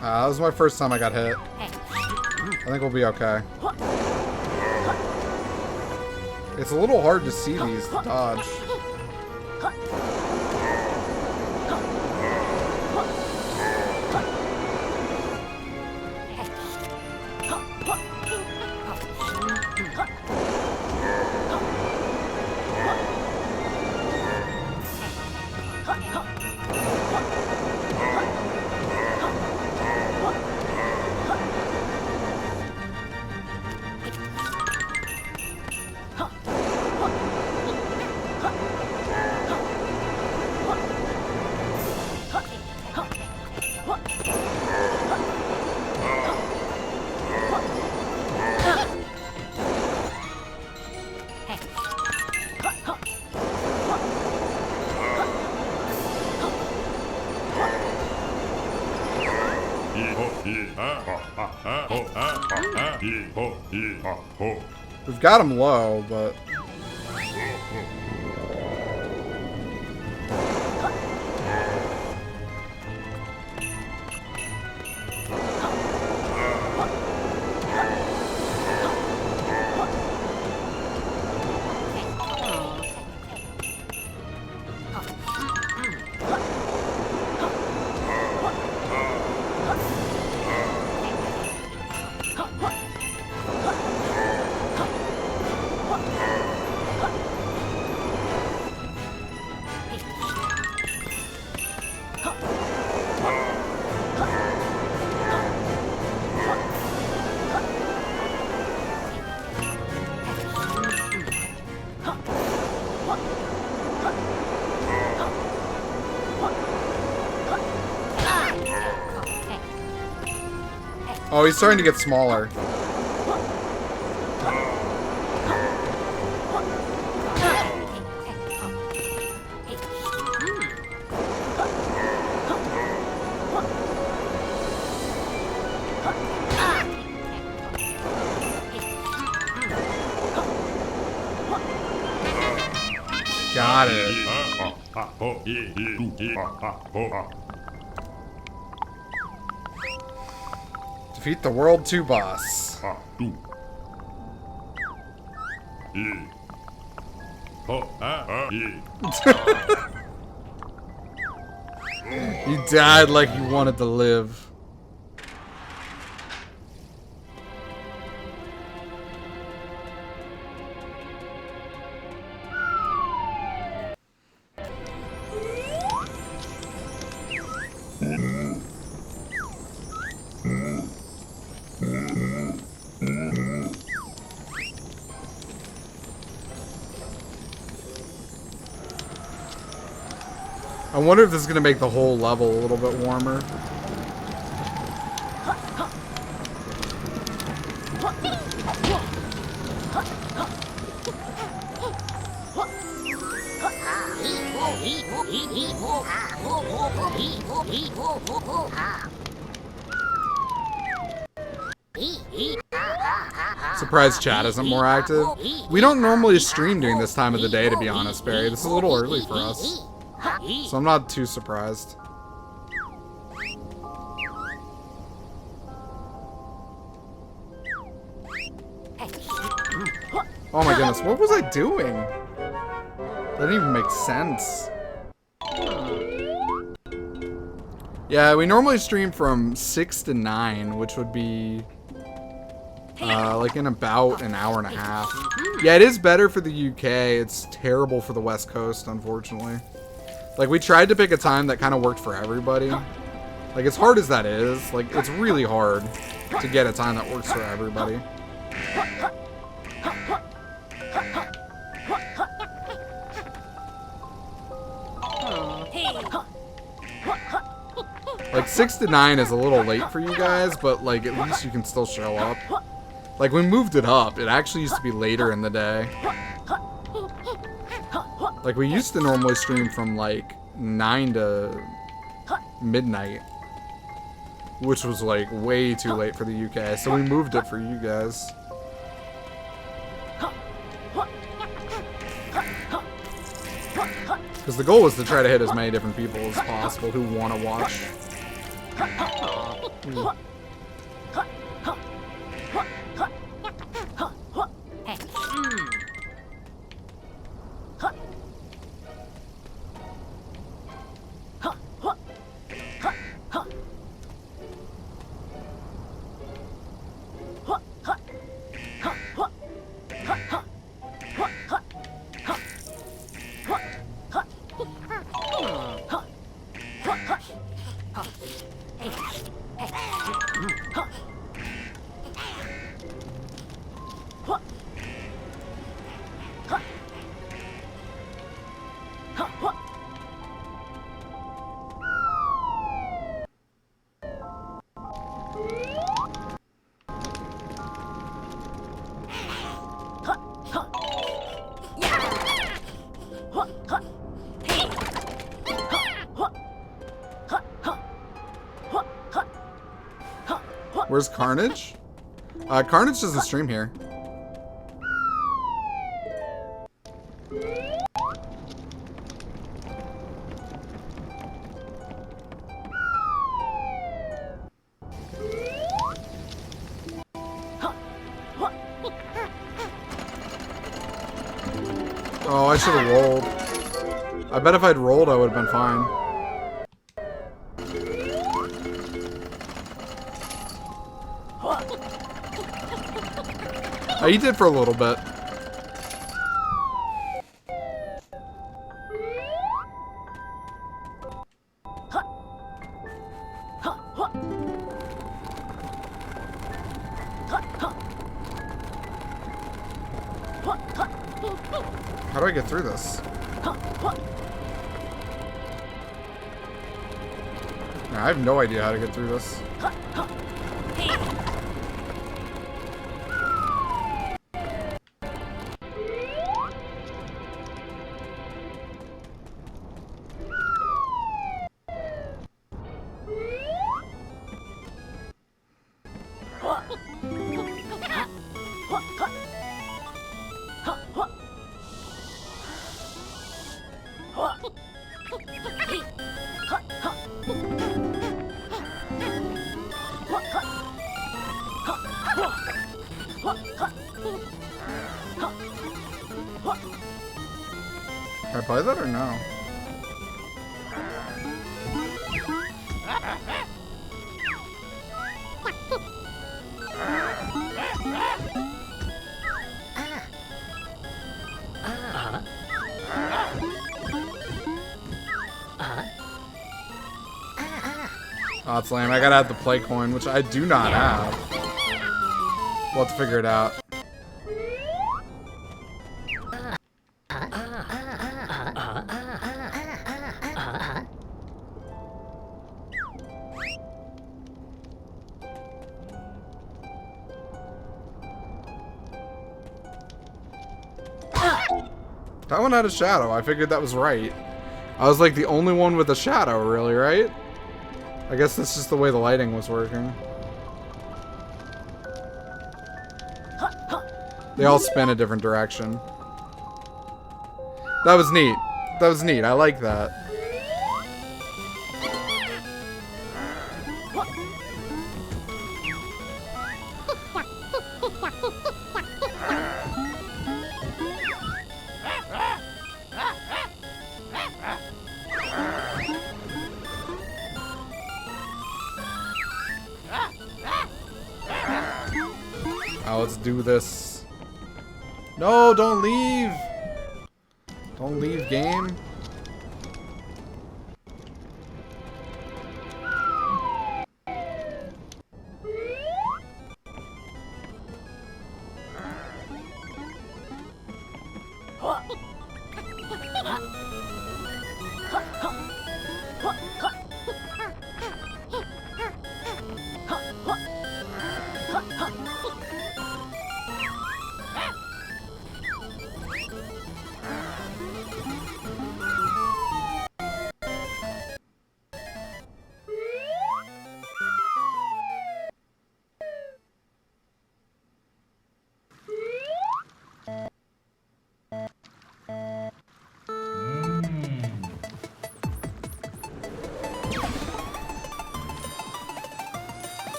That was my first time I got hit. I think we'll be okay. It's a little hard to see these dodge. We've got him low, but... Oh, he's starting to get smaller. Got it. Defeat the World 2 boss. You died like you wanted to live. I wonder if this is gonna make the whole level a little bit warmer. Surprised chat isn't more active. We don't normally stream during this time of the day, to be honest, Barry. This is a little early for us. So I'm not too surprised. Oh my goodness, what was I doing? That didn't even make sense. Yeah, we normally stream from 6 to 9, which would be like in about an hour and a half. Yeah, it is better for the UK. It's terrible for the West Coast, unfortunately. Like, we tried to pick a time that kind of worked for everybody. Like, as hard as that is, like, it's really hard to get a time that works for everybody. Like, 6 to 9 is a little late for you guys, but, like, at least you can still show up. Like, we moved it up. It actually used to be later in the day. Like, we used to normally stream from, like, 9 to midnight. Which was, like, way too late for the UK. So we moved it for you guys. Because the goal was to try to hit as many different people as possible who want to watch. Where's Carnage? Carnage doesn't stream here. Oh, I should have rolled. I bet if I'd rolled, I would have been fine. He did for a little bit. How do I get through this? I have no idea how to get through this. Can I play that or no? Oh, it's lame. I gotta have the play coin, which I do not have. We'll have to figure it out. That one had a shadow. I figured that was right. I was like the only one with a shadow, really, right? I guess that's just the way the lighting was working. They all spin a different direction. That was neat. That was neat. I like that. Let's do this. No, don't leave. Don't leave, game.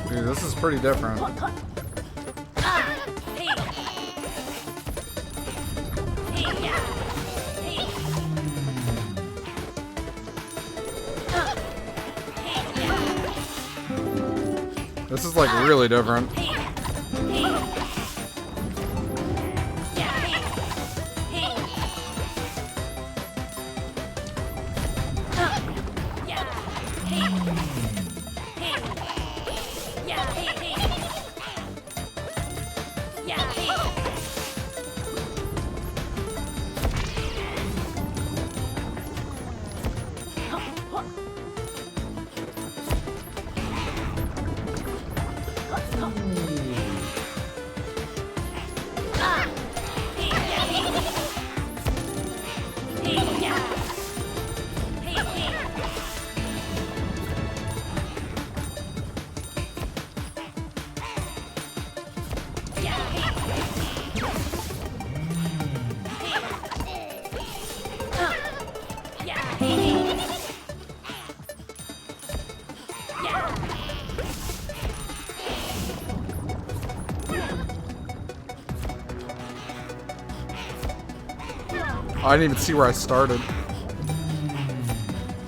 Dude, this is pretty different. This is like really different. I didn't even see where I started.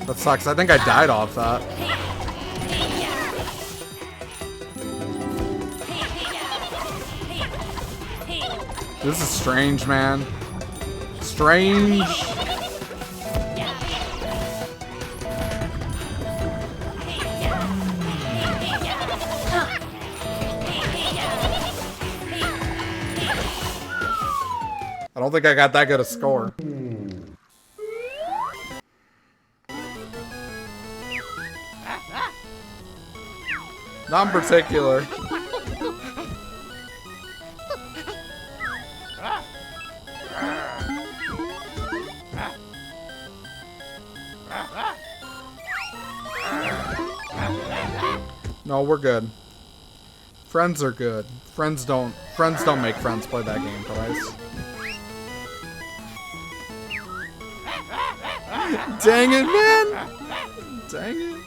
That sucks. I think I died off that. This is strange, man. Strange. I don't think I got that good a score. Not in particular. No, we're good. Friends are good. Friends don't make friends play that game twice. Dang it, man! Dang it.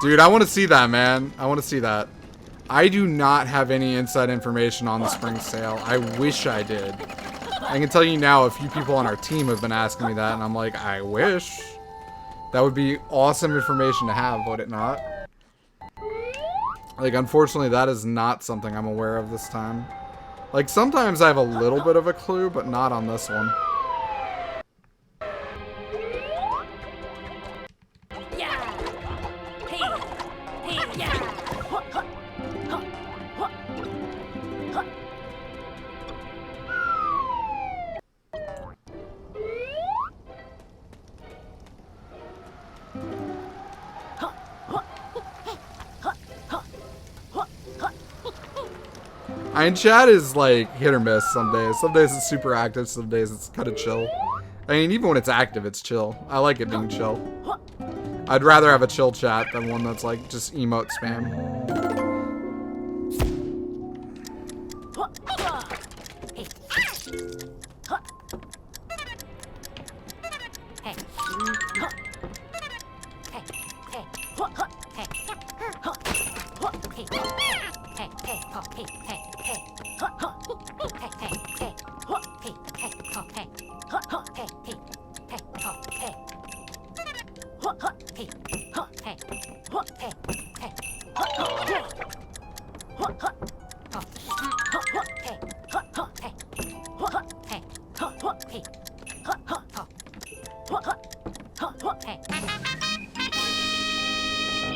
Dude, I want to see that, man. I want to see that. I do not have any inside information on the spring sale. I wish I did. I can tell you now, a few people on our team have been asking me that, and I'm like, I wish. That would be awesome information to have, would it not? Like, unfortunately, that is not something I'm aware of this time. Like, sometimes I have a little bit of a clue, but not on this one. Iron Chat is like hit or miss some days. Some days it's super active, some days it's kind of chill. I mean, even when it's active, it's chill. I like it being chill. I'd rather have a chill chat than one that's like just emote spam.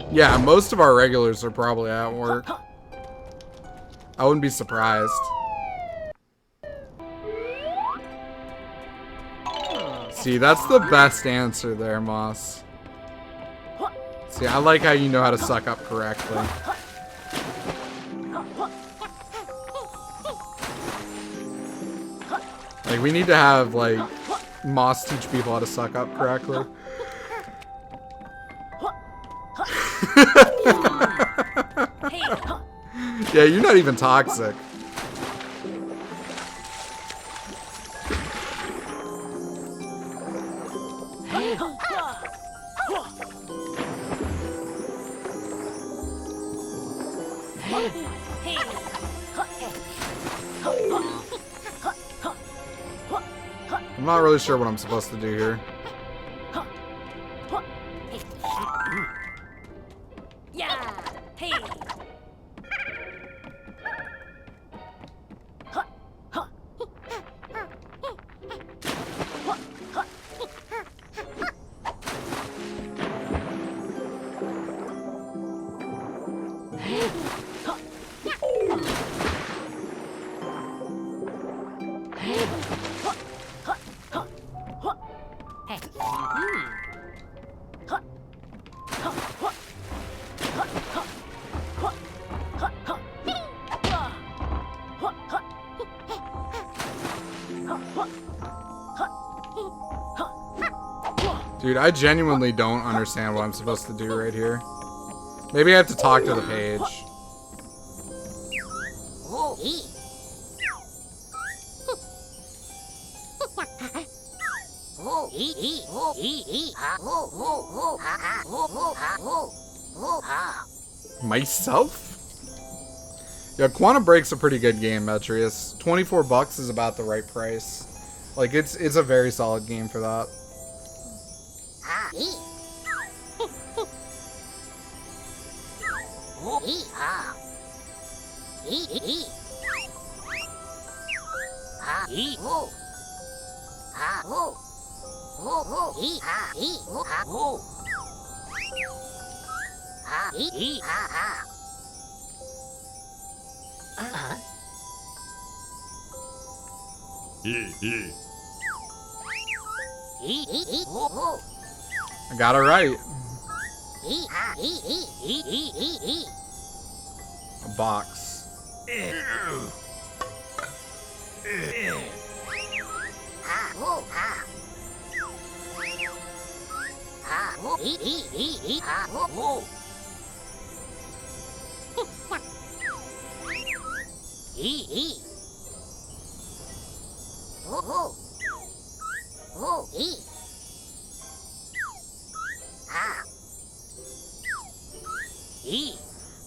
Yeah, most of our regulars are probably at work. I wouldn't be surprised. See, that's the best answer there, Moss. See, I like how you know how to suck up correctly. Like, we need to have, like, Moss teach people how to suck up correctly. Yeah, you're not even toxic. I'm not really sure what I'm supposed to do here. Yeah. Hey. Dude, I genuinely don't understand what I'm supposed to do right here. Maybe I have to talk to the page. Myself? Yeah, Quantum Break's a pretty good game, Metrius. $24 is about the right price. Like, it's a very solid game for that. I got it right. A box.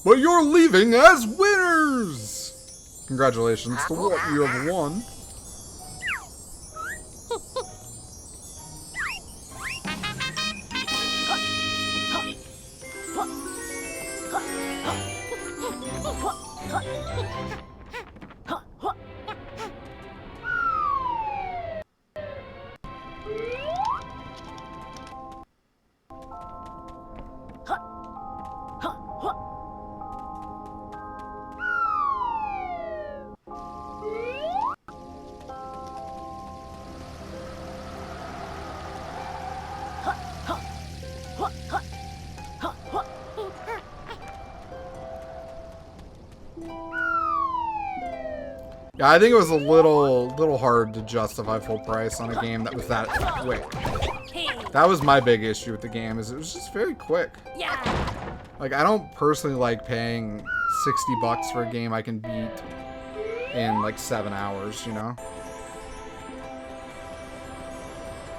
But you're leaving as winners! Congratulations to what you have won. Yeah, I think it was a little hard to justify full price on a game that was that quick. Hey. That was my big issue with the game, is it was just very quick. Yeah. Like, I don't personally like paying 60 bucks for a game I can beat in like 7 hours, you know?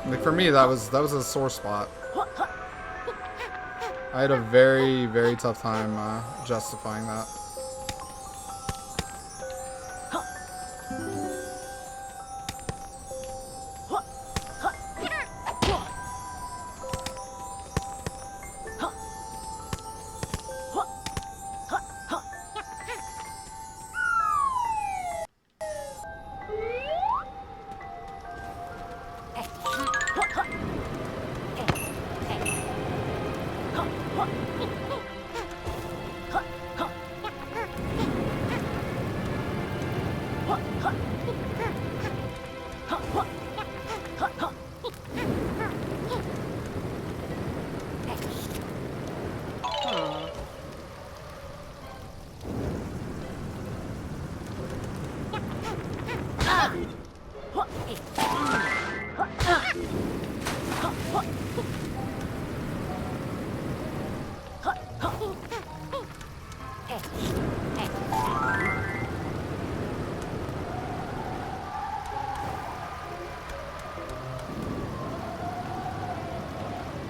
Like, for me, that was a sore spot. I had a very, very tough time justifying that.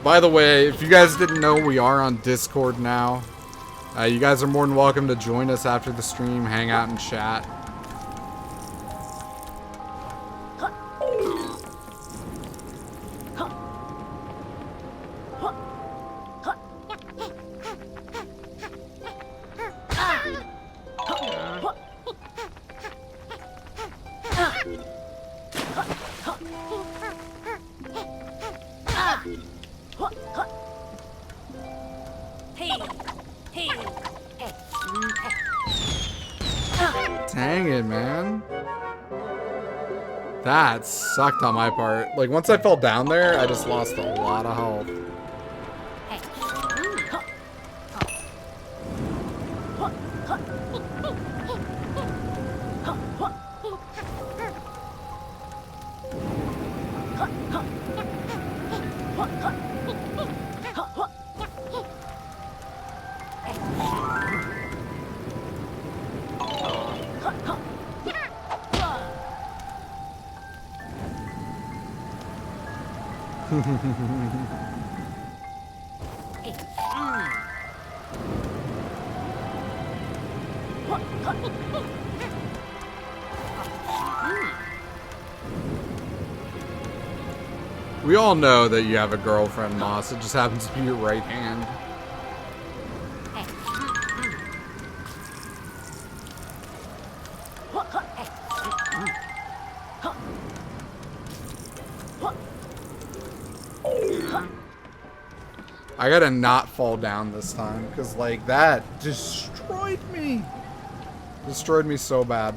By the way, if you guys didn't know, we are on Discord now. You guys are more than welcome to join us after the stream, hang out and chat. Dang it, man. That sucked on my part. Like, once I fell down there, I just lost a lot of health. We all know that you have a girlfriend, Moss. It just happens to be your right hand. I gotta not fall down this time, because, like, that destroyed me. Destroyed me so bad.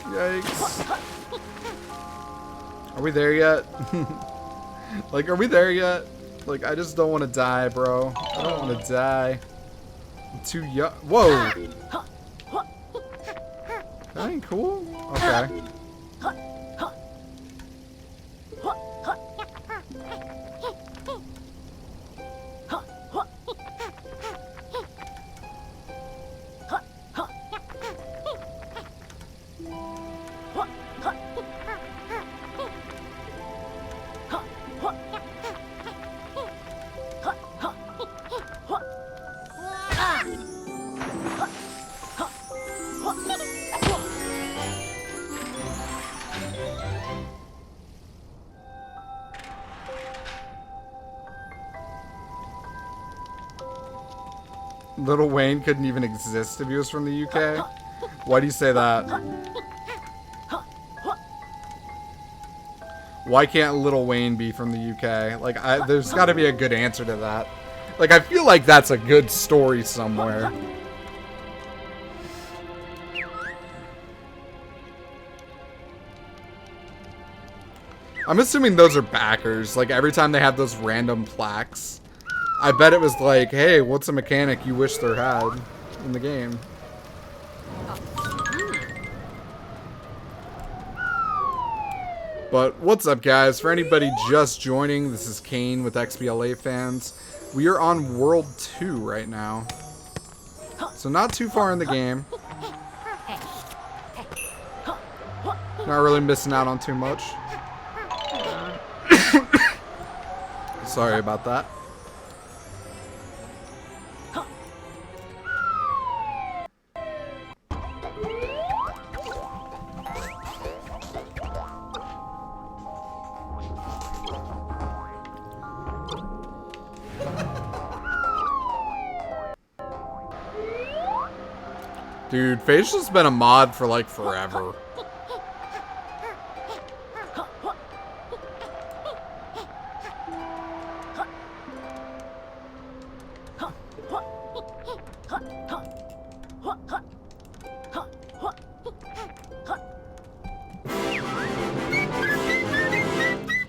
Yikes. Are we there yet? Like, are we there yet? Like, I just don't want to die, bro. I don't want to die. I'm too young. Whoa! That ain't cool? Okay. Little Wayne couldn't even exist if he was from the UK? Why do you say that? Why can't Lil Wayne be from the UK? Like, there's got to be a good answer to that. Like, I feel like that's a good story somewhere. I'm assuming those are backers. Like, every time they have those random plaques, I bet it was like, hey, what's a mechanic you wish there had in the game? But what's up, guys? For anybody just joining, this is Cain with XBLA Fans. We are on World 2 right now. So not too far in the game. Not really missing out on too much. Sorry about that. Dude, Facial's been a mod for like forever.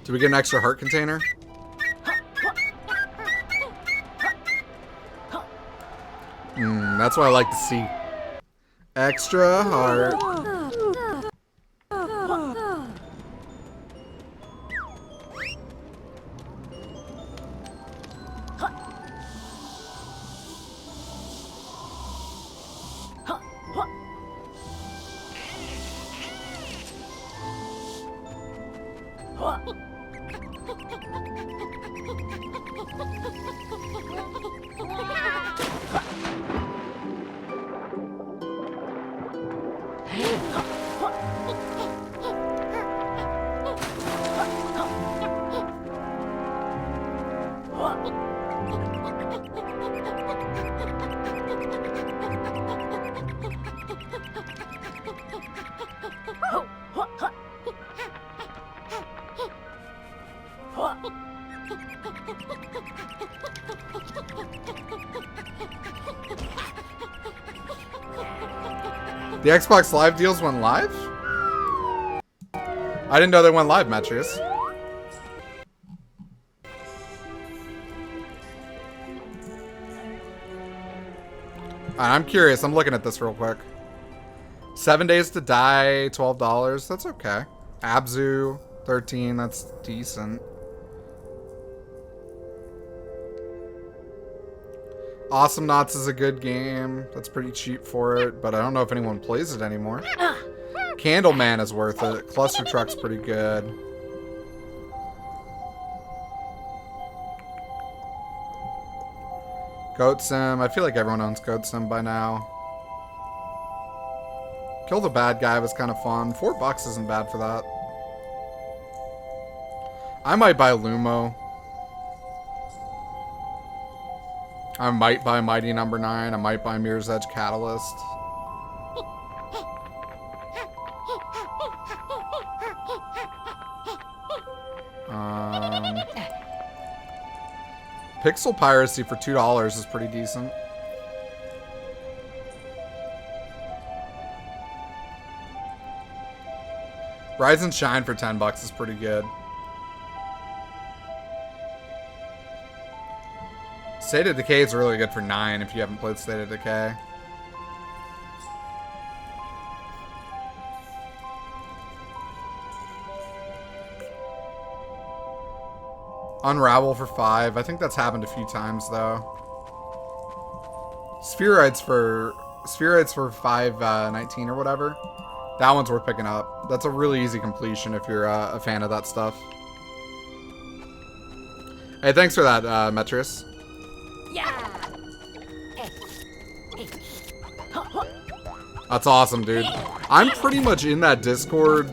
Did we get an extra heart container? That's what I like to see. Extra heart. The Xbox Live deals went live? I didn't know they went live, Metrius. I'm curious. I'm looking at this real quick. 7 days to die, $12. That's okay. Abzu, 13. That's decent. Awesome Knots is a good game. That's pretty cheap for it, but I don't know if anyone plays it anymore. Candleman is worth it. Cluster Truck's pretty good. Goat Sim. I feel like everyone owns Goat Sim by now. Kill the Bad Guy was kind of fun. $4 isn't bad for that. I might buy Lumo. I might buy Mighty Number 9. I might buy Mirror's Edge Catalyst. Pixel Piracy for $2 is pretty decent. Rise and Shine for $10 is pretty good. State of Decay is really good for $9 if you haven't played State of Decay. Unravel for $5. I think that's happened a few times though. Spheroids for $5.19 or whatever. That one's worth picking up. That's a really easy completion if you're a fan of that stuff. Hey, thanks for that, Metrius. Yeah. That's awesome, dude. I'm pretty much in that Discord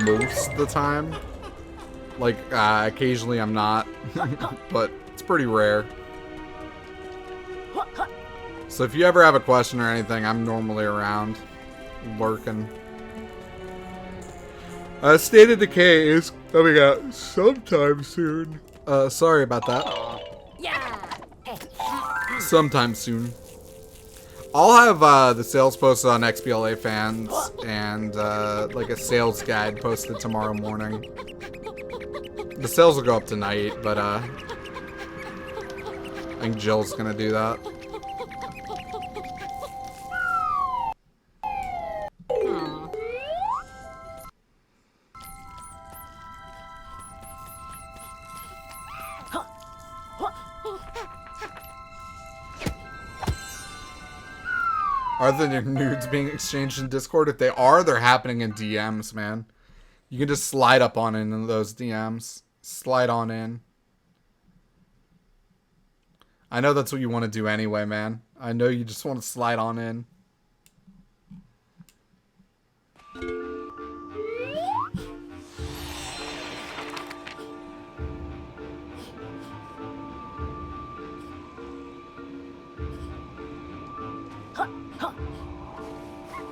most of the time. Like, occasionally I'm not. But it's pretty rare. So if you ever have a question or anything, I'm normally around. Lurking. State of Decay is Coming out sometime soon. Sorry about that. Yeah. Sometime soon. I'll have the sales posted on XBLA fans and like a sales guide posted tomorrow morning. The sales will go up tonight, but I think Jill's gonna do that. Are there nudes being exchanged in Discord? If they are, they're happening in DMs, man. You can just slide up on in those DMs. Slide on in. I know that's what you want to do anyway, man. I know you just want to slide on in.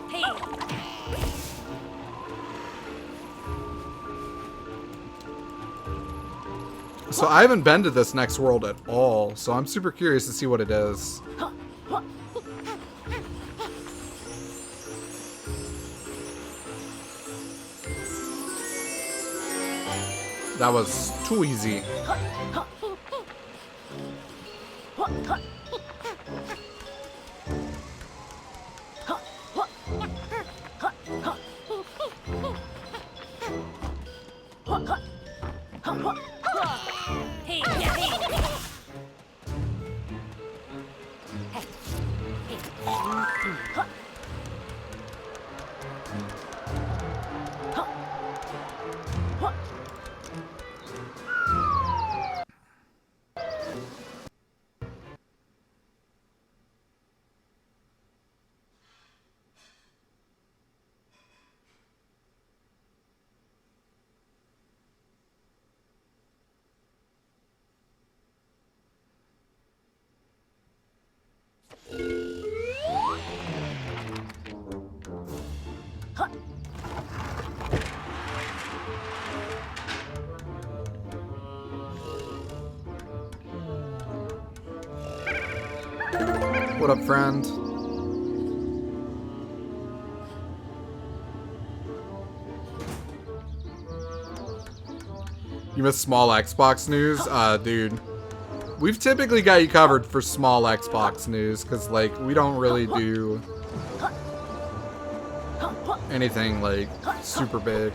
Hey. So I haven't been to this next world at all, so I'm super curious to see what it is. That was too easy. Hey, yeah, hey. What up, friend? You missed small Xbox news? Dude. We've typically got you covered for small Xbox news, because, like, we don't really do anything, like, super big.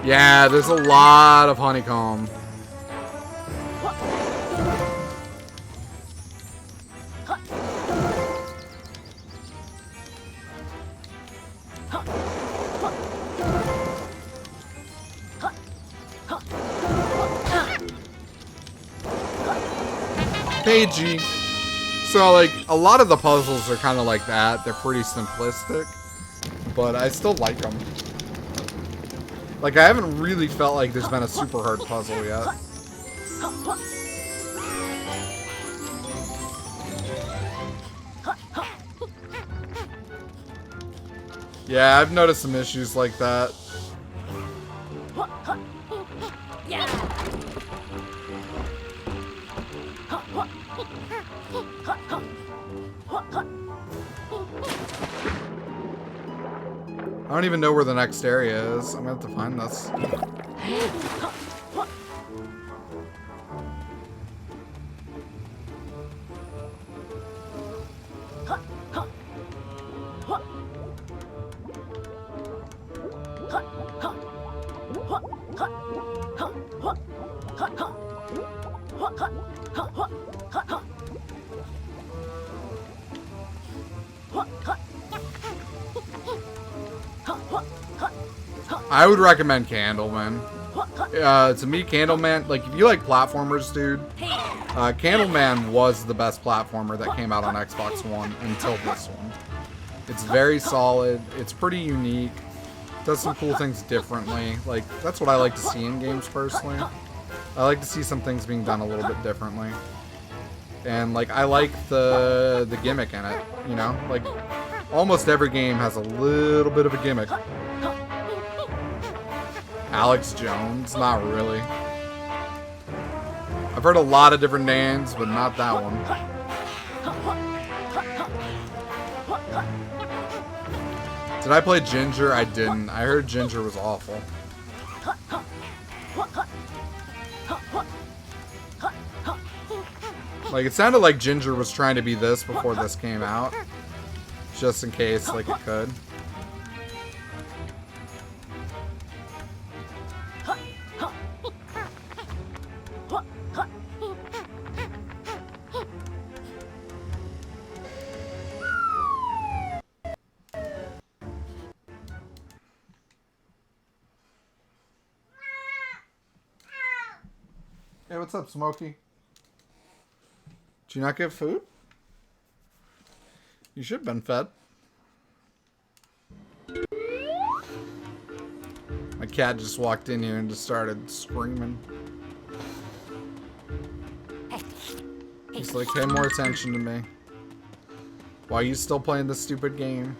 Yeah, there's a lot of honeycomb. Hey, G. So, like, a lot of the puzzles are kind of like that. They're pretty simplistic, but I still like them. Like, I haven't really felt like there's been a super hard puzzle yet. Yeah, I've noticed some issues like that. I don't even know where the next area is. I'm gonna have to find this. I would recommend Candleman. To me, Candleman, like, if you like platformers, dude, Candleman was the best platformer that came out on Xbox One until this one. It's very solid. It's pretty unique. Does some cool things differently. Like, that's what I like to see in games, personally. I like to see some things being done a little bit differently. And, like, I like the gimmick in it, you know? Like, almost every game has a little bit of a gimmick. Alex Jones? Not really. I've heard a lot of different names, but not that one. Did I play Ginger? I didn't. I heard Ginger was awful. Like, it sounded like Ginger was trying to be this before this came out. Just in case, like, it could. Hey, what's up, Smokey? Did you not get food? You should have been fed. My cat just walked in here and just started screaming. He's like, pay more attention to me. Why are you still playing this stupid game?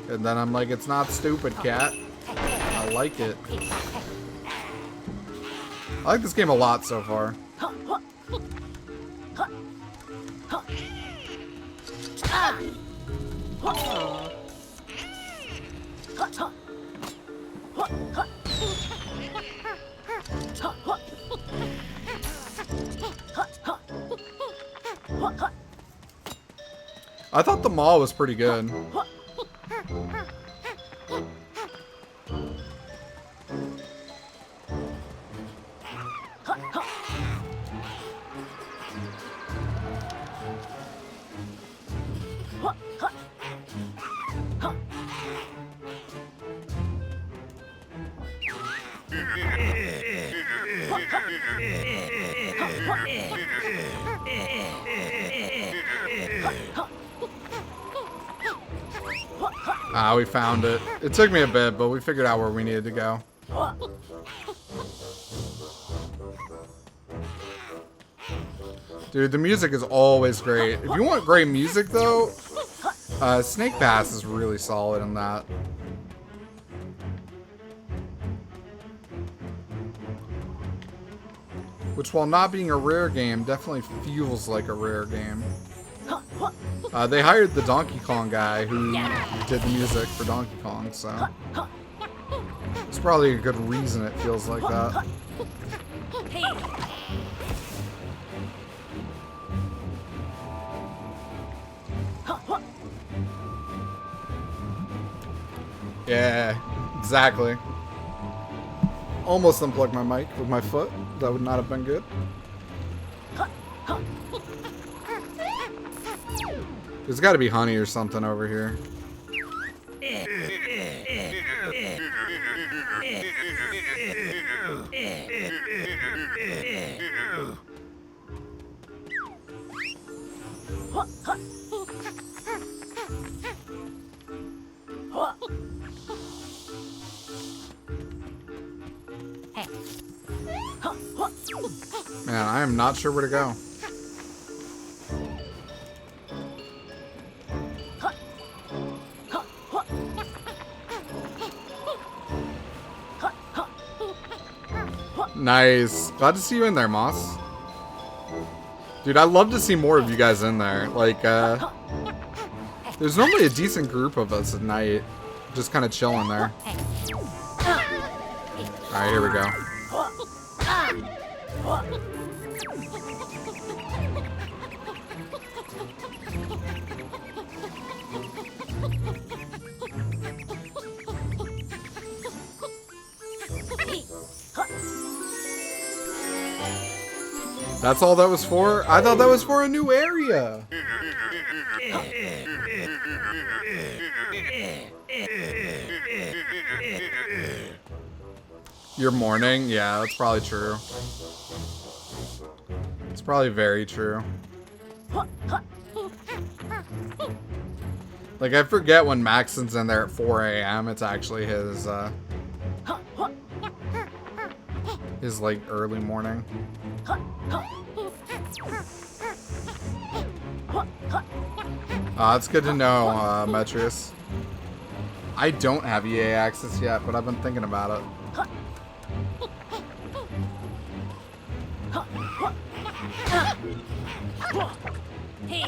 And then I'm like, it's not stupid, cat. I like it. I like this game a lot so far. I thought the mall was pretty good. Ah, we found it. It took me a bit, but we figured out where we needed to go. Dude, the music is always great. If you want great music, though, Snake Pass is really solid in that. Which, while not being a rare game, definitely feels like a rare game. They hired the Donkey Kong guy who did the music for Donkey Kong, so it's probably a good reason it feels like that. Yeah, exactly. Almost unplugged my mic with my foot. That would not have been good. There's got to be honey or something over here. Man, I am not sure where to go. Nice. Glad to see you in there, Moss. Dude, I'd love to see more of you guys in there. Like, there's normally a decent group of us at night. Just kind of chilling there. Alright, here we go. That's all that was for? I thought that was for a new area. Your morning? Yeah, that's probably true. It's probably very true. Like, I forget when Maxon's in there at 4 a.m. It's actually his, like, early morning. It's good to know, Metrius. I don't have EA access yet, but I've been thinking about it. Hey.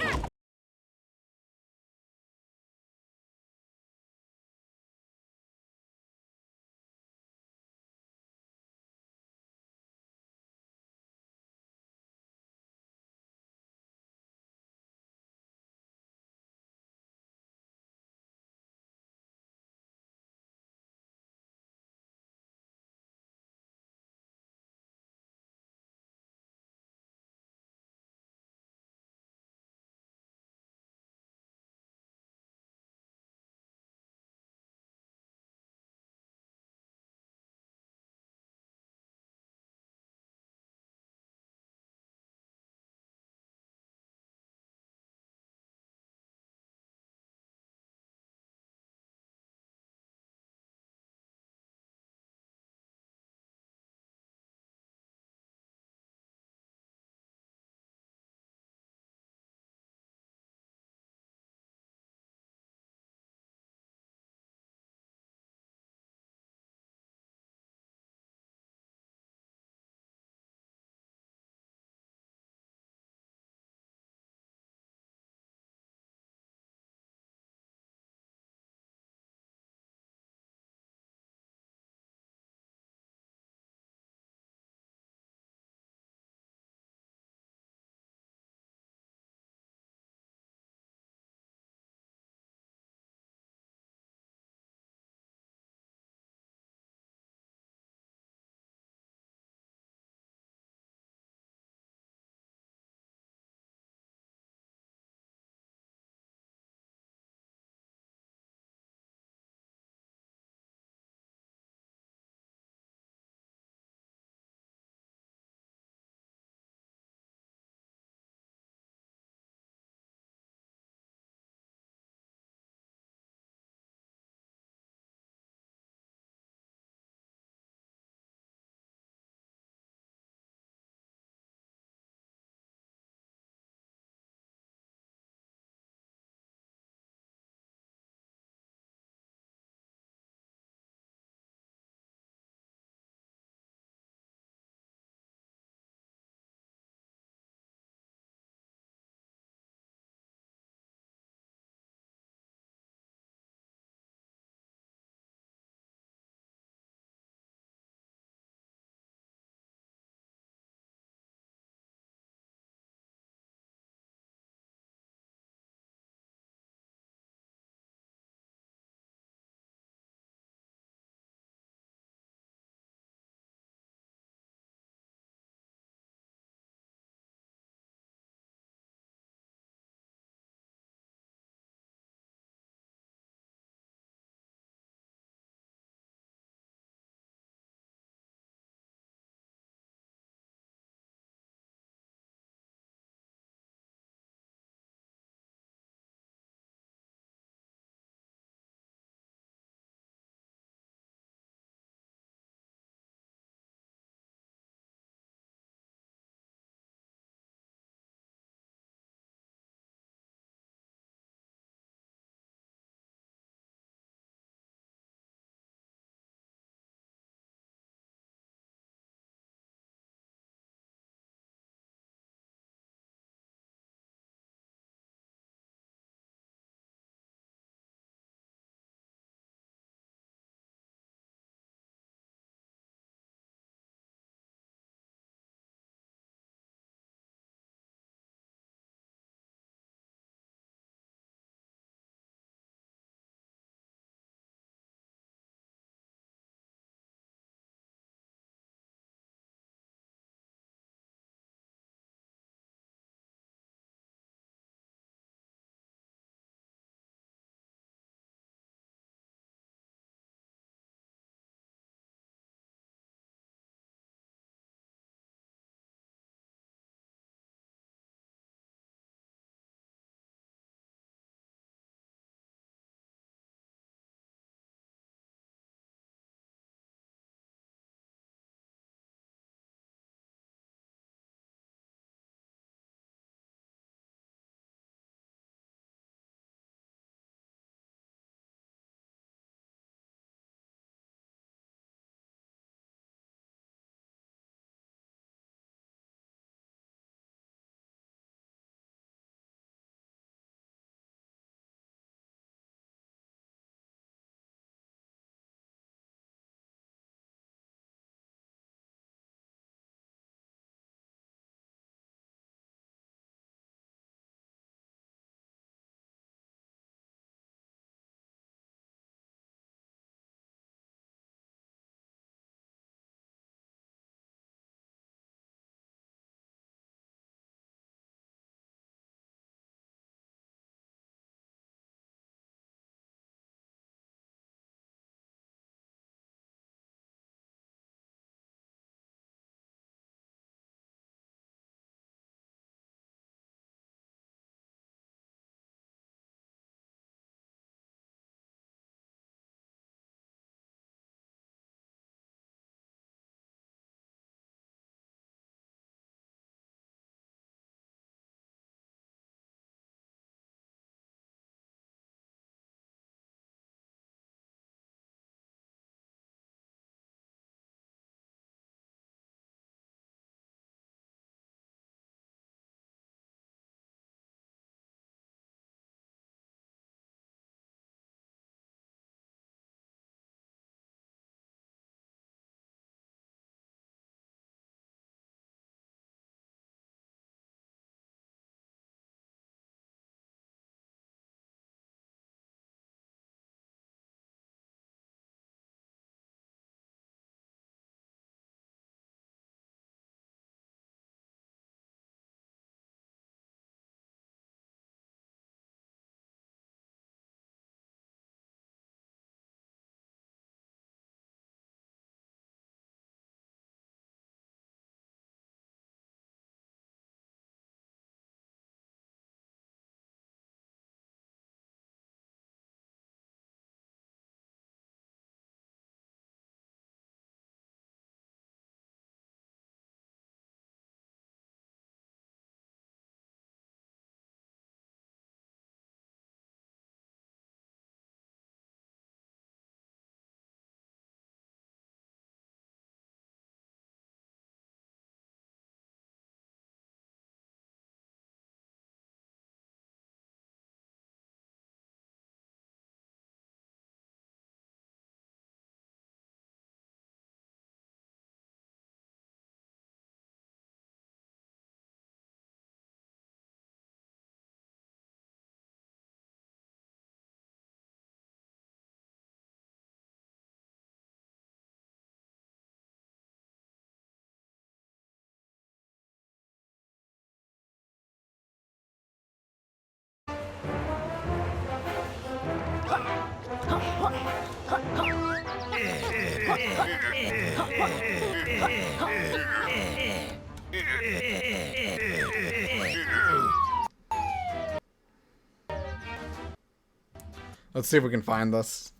Let's see if we can find this.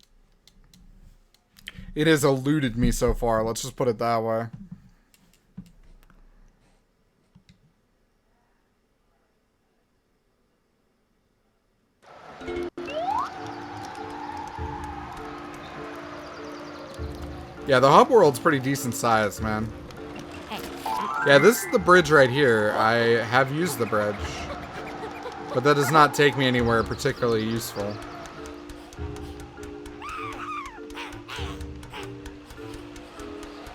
It has eluded me so far. Let's just put it that way. Yeah, the hub world's pretty decent size, man. Yeah, this is the bridge right here. I have used the bridge. But that does not take me anywhere particularly useful.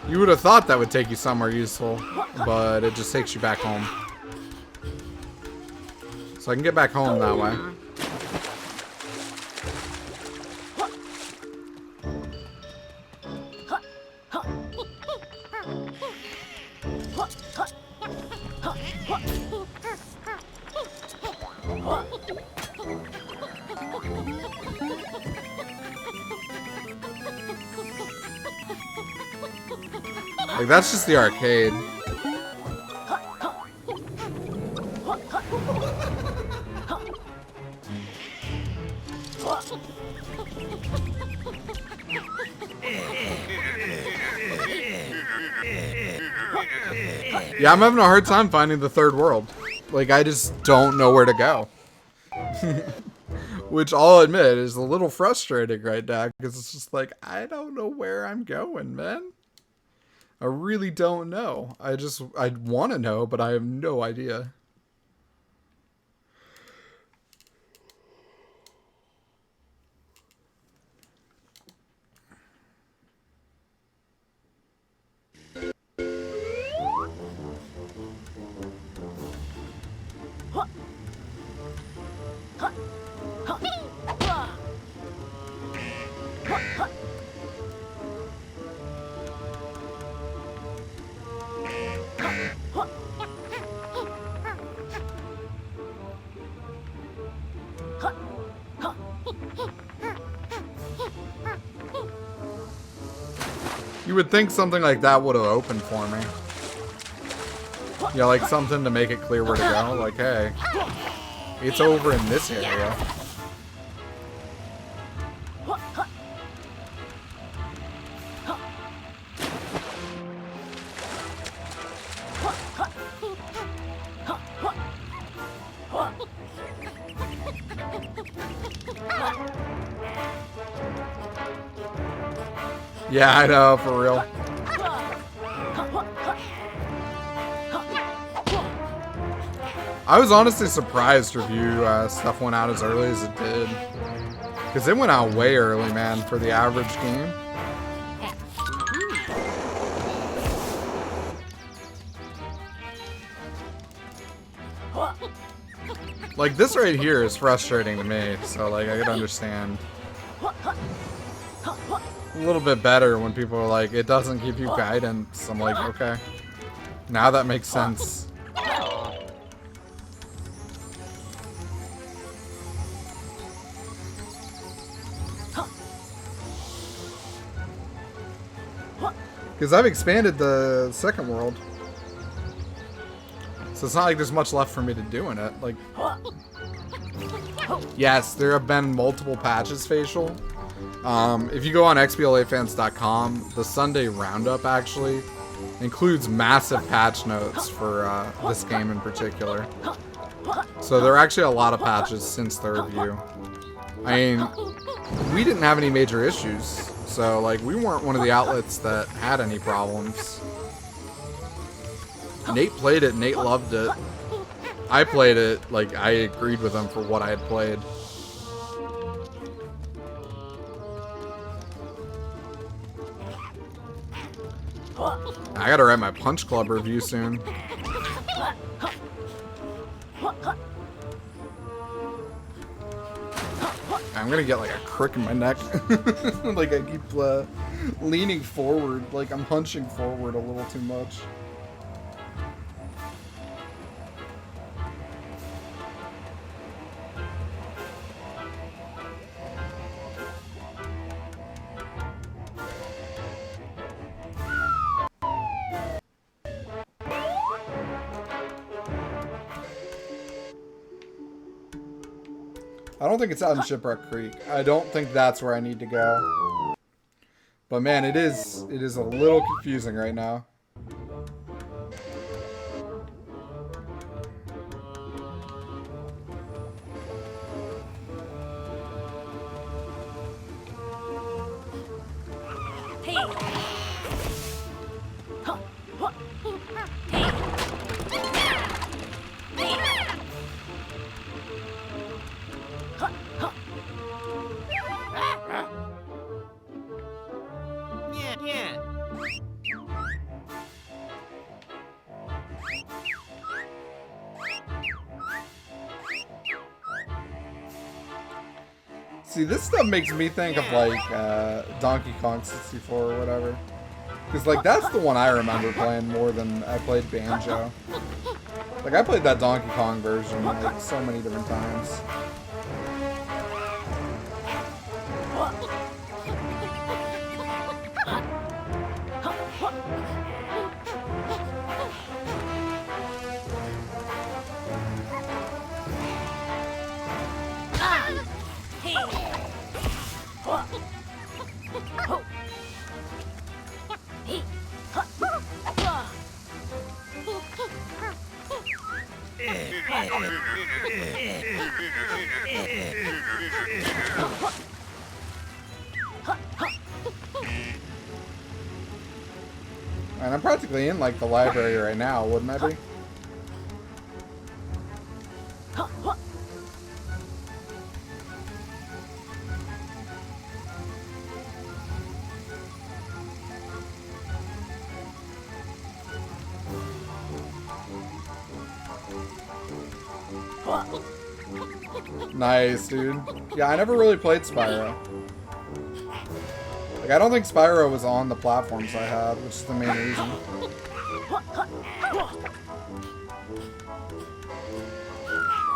You would have thought that would take you somewhere useful, but it just takes you back home. So I can get back home that way. Like, that's just the arcade. Yeah, I'm having a hard time finding the third world. Like, I just don't know where to go. Which I'll admit is a little frustrating right now, because it's just like, I don't know where I'm going, man. I really don't know. I want to know, but I have no idea. You would think something like that would have opened for me. Yeah, like something to make it clear where to go. Like, hey, it's over in this area. Yeah, I know, for real. I was honestly surprised review stuff went out as early as it did. Because it went out way early, man, for the average game. Like, this right here is frustrating to me, so, like, I could understand a little bit better when people are like, it doesn't give you guidance. I'm like, okay. Now that makes sense. Because I've expanded the second world. So it's not like there's much left for me to do in it. Like, yes, there have been multiple patches, Facial. If you go on xblafans.com, the Sunday Roundup actually includes massive patch notes for this game in particular. So there are actually a lot of patches since the review. I mean, we didn't have any major issues, so like we weren't one of the outlets that had any problems. Nate played it, Nate loved it. I played it, like I agreed with him for what I had played. I gotta write my Punch Club review soon. I'm gonna get like a crick in my neck. Like I keep leaning forward, like I'm hunching forward a little too much. I don't think it's out in Shipwreck Creek. I don't think that's where I need to go. But man, it is a little confusing right now. Yeah, yeah. See, this stuff makes me think of like Donkey Kong 64 or whatever. Because like that's the one I remember playing more than I played Banjo. Like I played that Donkey Kong version like so many different times. And I'm practically in like the library right now, wouldn't I be? Nice, dude. Yeah, I never really played Spyro. Like, I don't think Spyro was on the platforms I had, which is the main reason.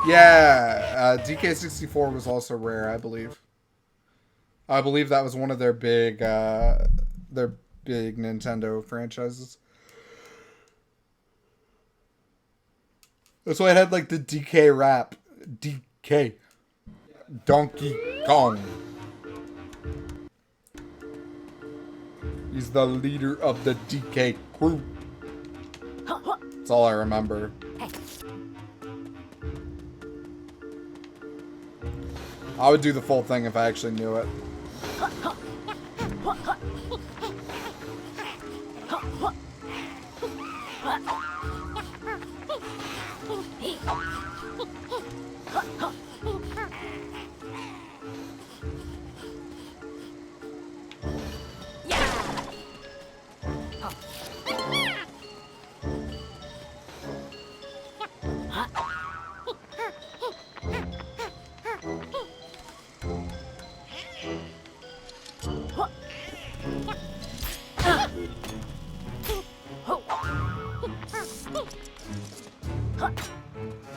Yeah, DK64 was also Rare, I believe. I believe that was one of their big Nintendo franchises. That's why it had like the DK rap. DK. Donkey Kong. He's the leader of the DK crew. That's all I remember. I would do the full thing if I actually knew it.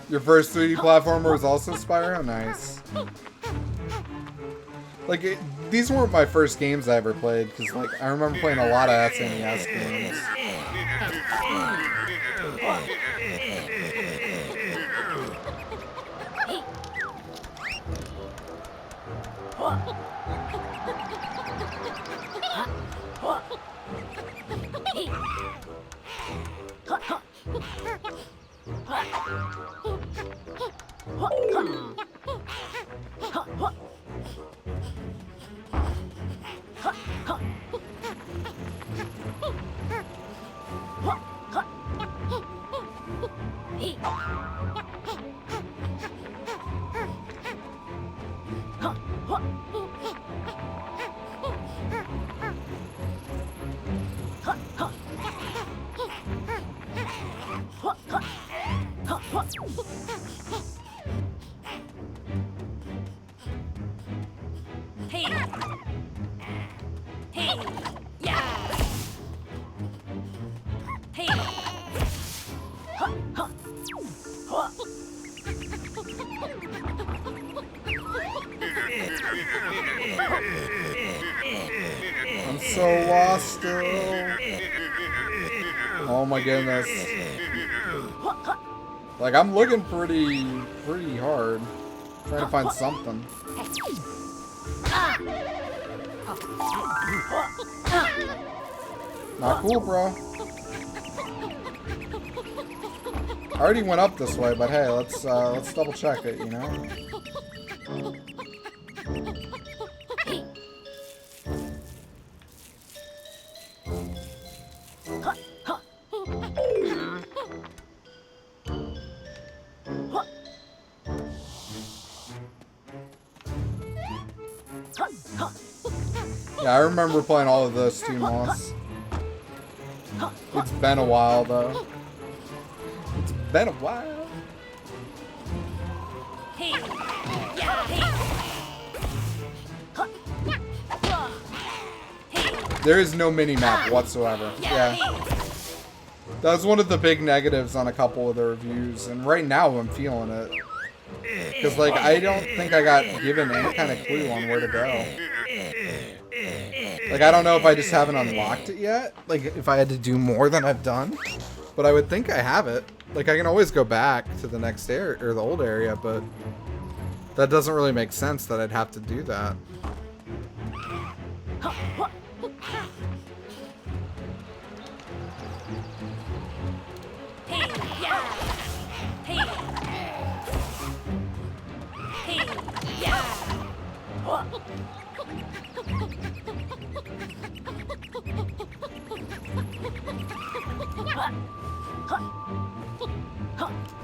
Your first 3D platformer was also Spyro? Nice. Like, these weren't my first games I ever played, because, like, I remember playing a lot of SNES games. I'm so lost still. Oh my goodness. Like, I'm looking pretty hard. Trying to find something. Not cool, bro. I already went up this way, but hey, let's double check it, you know? Yeah, I remember playing all of those too, Moss. It's been a while, though. It's been a while. There is no mini-map whatsoever. Yeah. That was one of the big negatives on a couple of the reviews, and right now I'm feeling it. Because, like, I don't think I got given any kind of clue on where to go. Like, I don't know if I just haven't unlocked it yet. Like, if I had to do more than I've done. But I would think I have it. Like, I can always go back to the next area, or the old area, but that doesn't really make sense that I'd have to do that.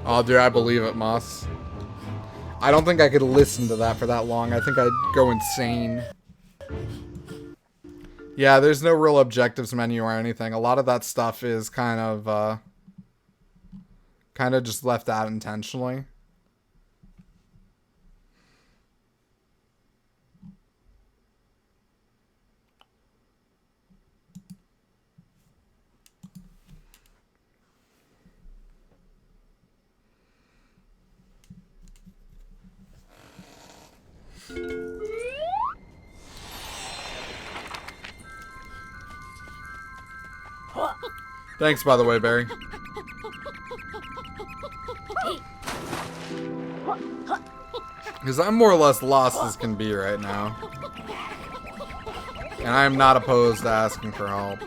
Oh, dude, I believe it, Moss. I don't think I could listen to that for that long. I think I'd go insane. Yeah, there's no real objectives menu or anything. A lot of that stuff is kind of just left out intentionally. Thanks, by the way, Barry. Because I'm more or less lost as can be right now. And I am not opposed to asking for help.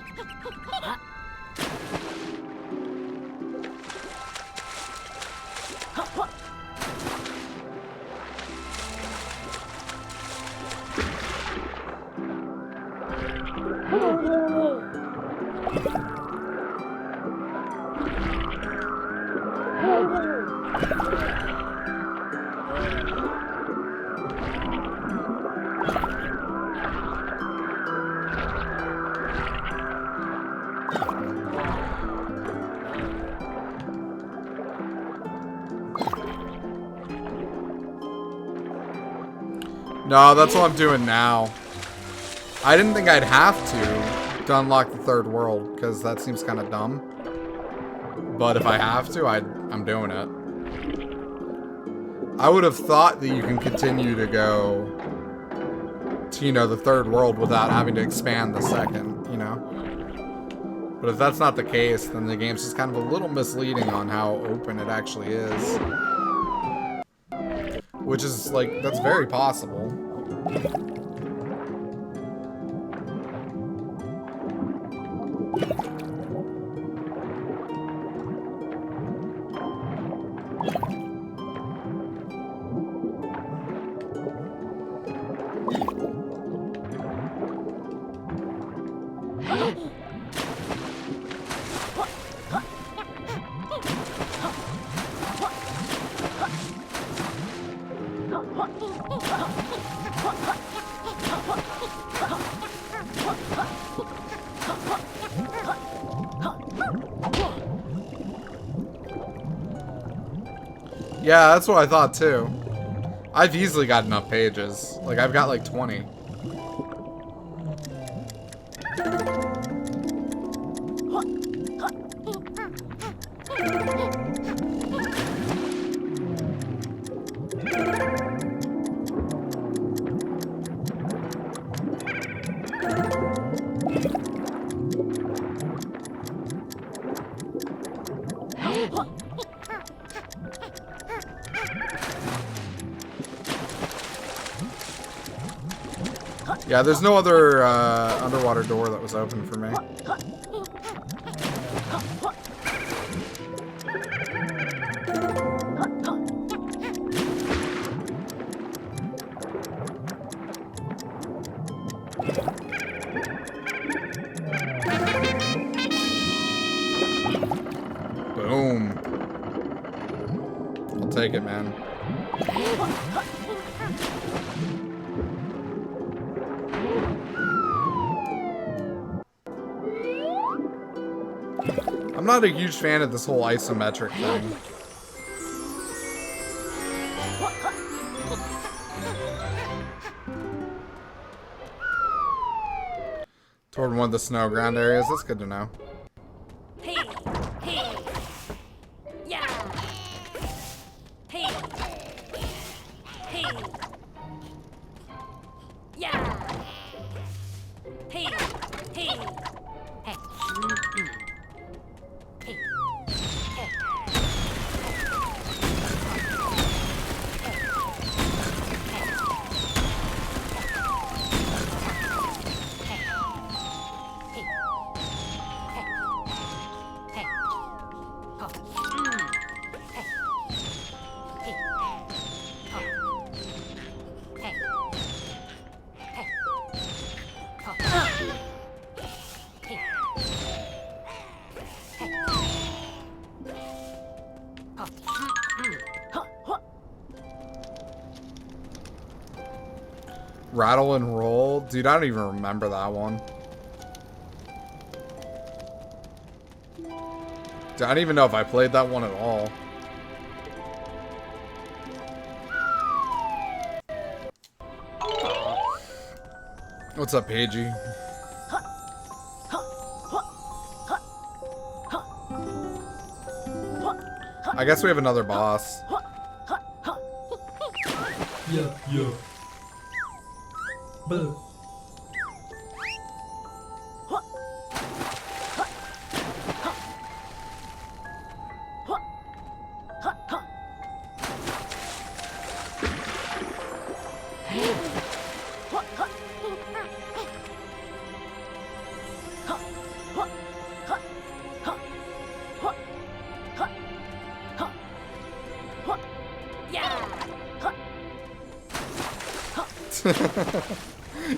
No, that's what I'm doing now. I didn't think I'd have to unlock the third world, because that seems kind of dumb. But if I have to, I'm doing it. I would have thought that you can continue to go to, you know, the third world without having to expand the second, you know? But if that's not the case, then the game's just kind of a little misleading on how open it actually is. Which is, like, that's very possible. Yeah, that's what I thought too. I've easily got enough pages. Like, I've got like 20. Yeah, there's no other underwater door that was open for me. Boom. I'll take it, man. I'm not a huge fan of this whole isometric thing. Toward one of the snow ground areas. That's good to know. Hey, hey, yeah. Hey, hey, yeah. Hey, hey, hey. Rattle and roll? Dude, I don't even remember that one. Dude, I don't even know if I played that one at all. What's up, Pagey? I guess we have another boss. Yeah, yeah. Boo.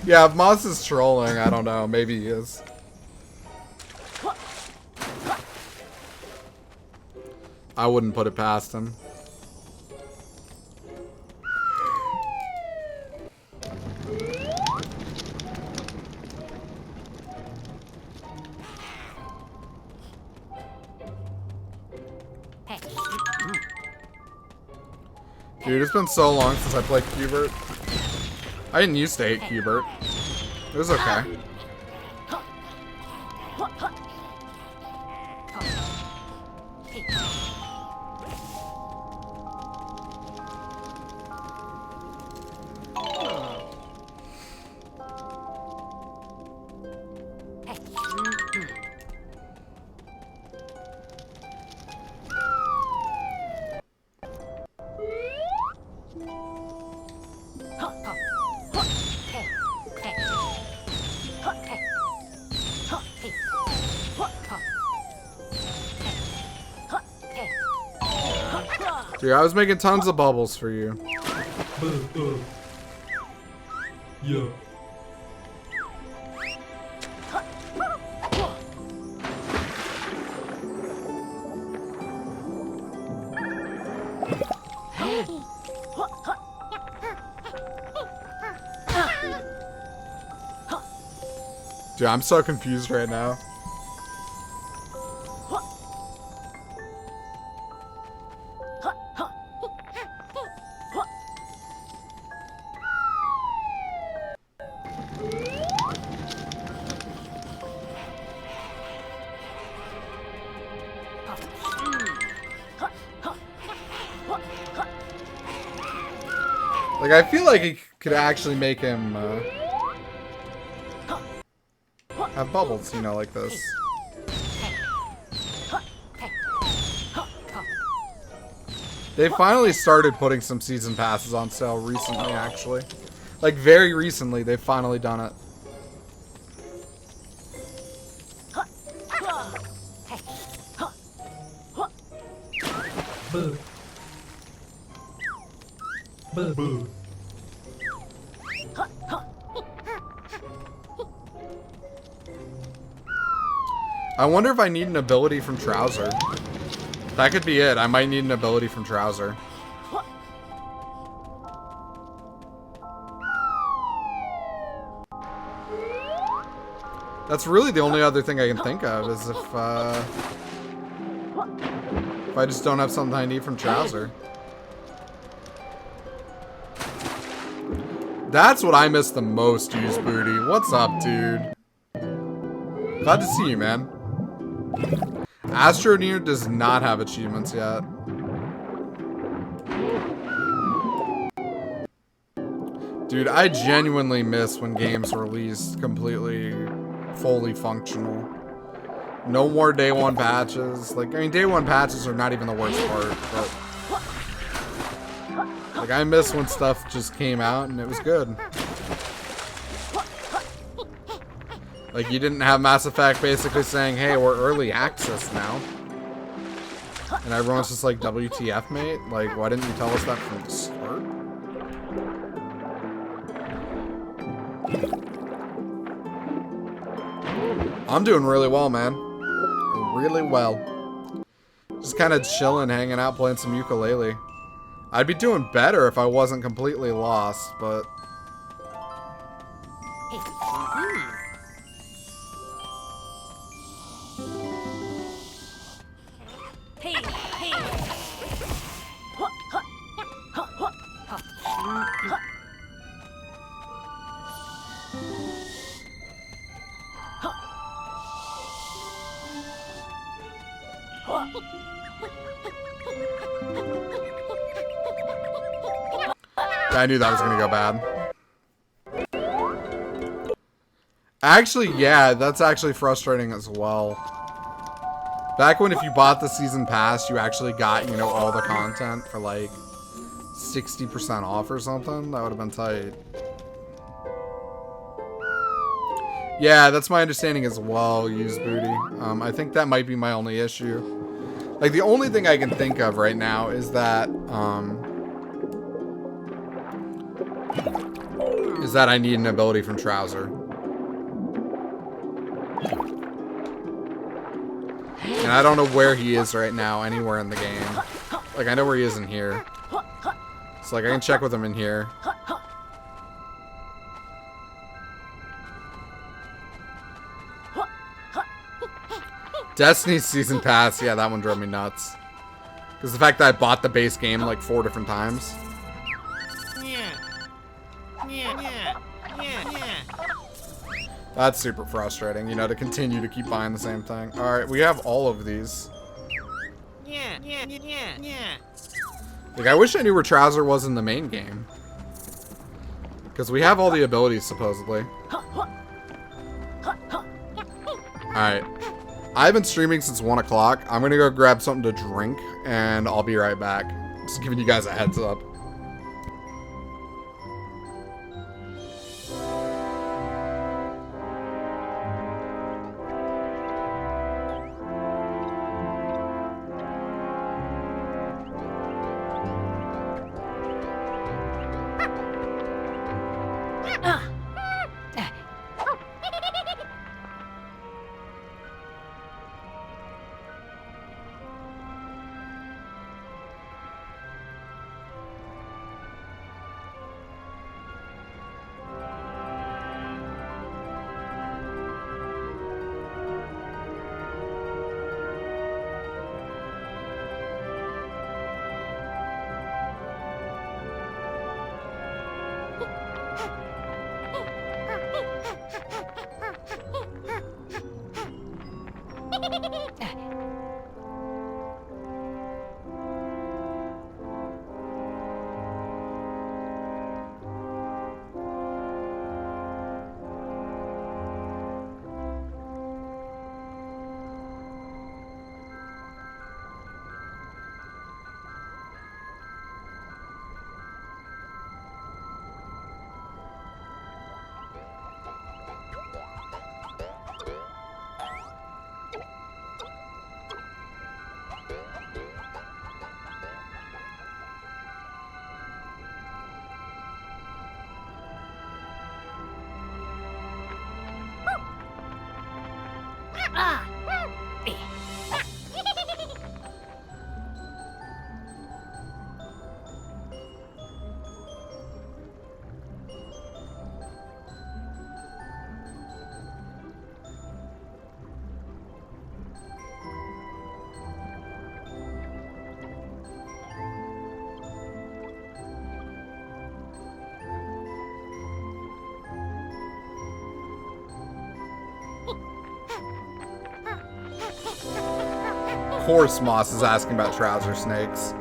Yeah, if Moss is trolling, I don't know. Maybe he is. I wouldn't put it past him. Dude, it's been so long since I played Cubert. I didn't used to hate Cubert. It was okay. Dude, I was making tons of bubbles for you. Yeah. Dude, I'm so confused right now. Like, I feel like it could actually make him have bubbles, you know, like this. They finally started putting some season passes on sale recently, actually. Like, very recently, they've finally done it. Boo. Boo. Boo. I wonder if I need an ability from Trouser. That could be it. I might need an ability from Trouser. That's really the only other thing I can think of is if I just don't have something I need from Trouser. That's what I miss the most, Use Booty. What's up, dude? Glad to see you, man. Astroneer does not have achievements yet. Dude, I genuinely miss when games released completely, fully functional. No more day one patches. Like, I mean, day one patches are not even the worst part, but... Like, I miss when stuff just came out and it was good. Like, you didn't have Mass Effect basically saying, hey, we're early access now. And everyone's just like, WTF, mate? Like, why didn't you tell us that from the start? I'm doing really well, man. Really well. Just kind of chilling, hanging out, playing some Yooka-Laylee. I'd be doing better if I wasn't completely lost, but... I knew that was gonna go bad. Actually, yeah, that's actually frustrating as well. Back when if you bought the season pass, you actually got, you know, all the content for like 60% off or something. That would have been tight. Yeah, that's my understanding as well, Use Booty. I think that might be my only issue. Like, the only thing I can think of right now is that, I need an ability from Trouser. And I don't know where he is right now, anywhere in the game. Like, I know where he is in here. So, like, I can check with him in here. Destiny's Season Pass, yeah, that one drove me nuts. Because the fact that I bought the base game, like, 4 different times. That's super frustrating, you know, to continue to keep buying the same thing. Alright, we have all of these. Like, I wish I knew where Trouser was in the main game. Because we have all the abilities, supposedly. Alright. I've been streaming since 1 o'clock. I'm gonna go grab something to drink, and I'll be right back. Just giving you guys a heads up. Ah! Of course Moss is asking about trouser snakes.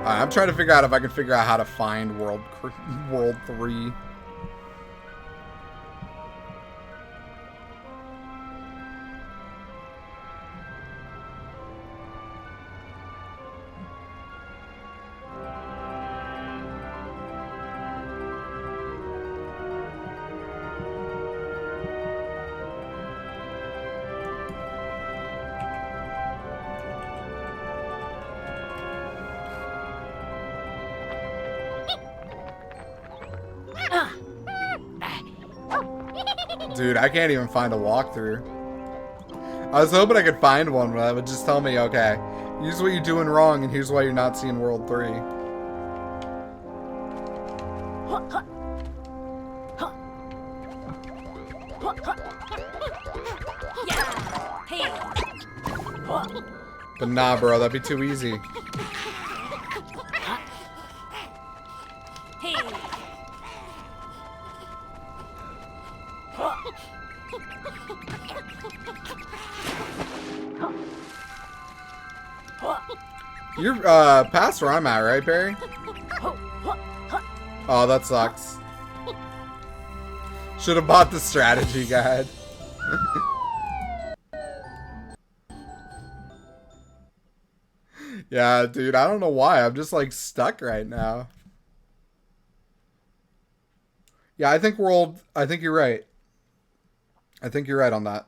Alright, I'm trying to figure out if I can figure out how to find World 3. Dude, I can't even find a walkthrough. I was hoping I could find one, but it would just tell me, okay, here's what you're doing wrong, and here's why you're not seeing World 3. Yeah! Hey! But nah, bro, that'd be too easy. Hey! You're past where I'm at, right, Barry? Oh, that sucks. Should have bought the strategy guide. Yeah, dude, I don't know why. I'm just like stuck right now. Yeah, I think you're right. I think you're right on that.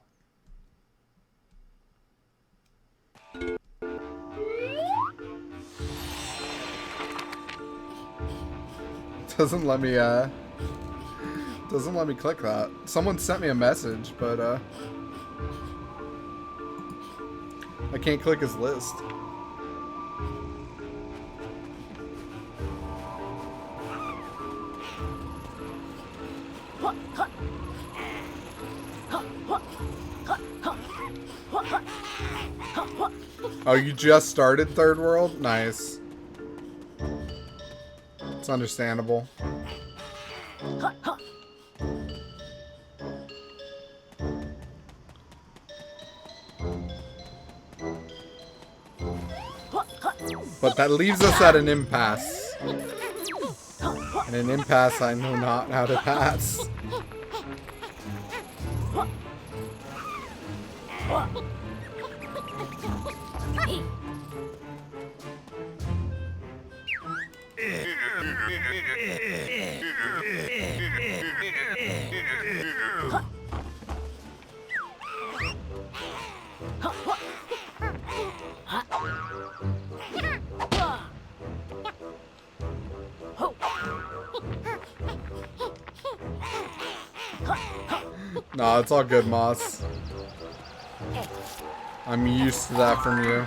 Doesn't let me click that. Someone sent me a message, but I can't click his list. Oh, you just started Third World? Nice. It's understandable. But that leaves us at an impasse. And an impasse I know not how to pass. No, it's all good, Moss. I'm used to that from you.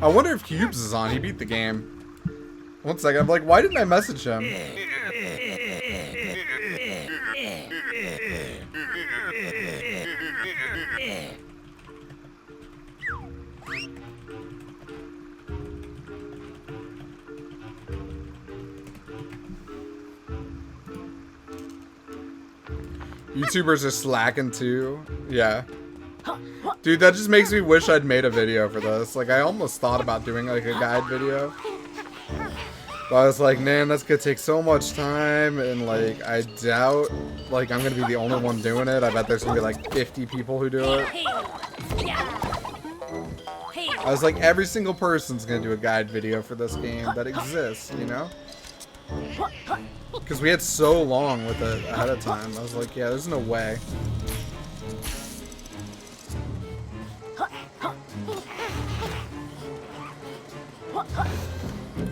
I wonder if Cubes is on. He beat the game. One second. I'm like, why didn't I message him? YouTubers are slacking too. Yeah. Dude, that just makes me wish I'd made a video for this. Like, I almost thought about doing like a guide video. But I was like, man, that's gonna take so much time, and like, I doubt, like, I'm gonna be the only one doing it. I bet there's gonna be like 50 people who do it. I was like, every single person's gonna do a guide video for this game that exists, you know? Because we had so long with it ahead of time. I was like, yeah, there's no way.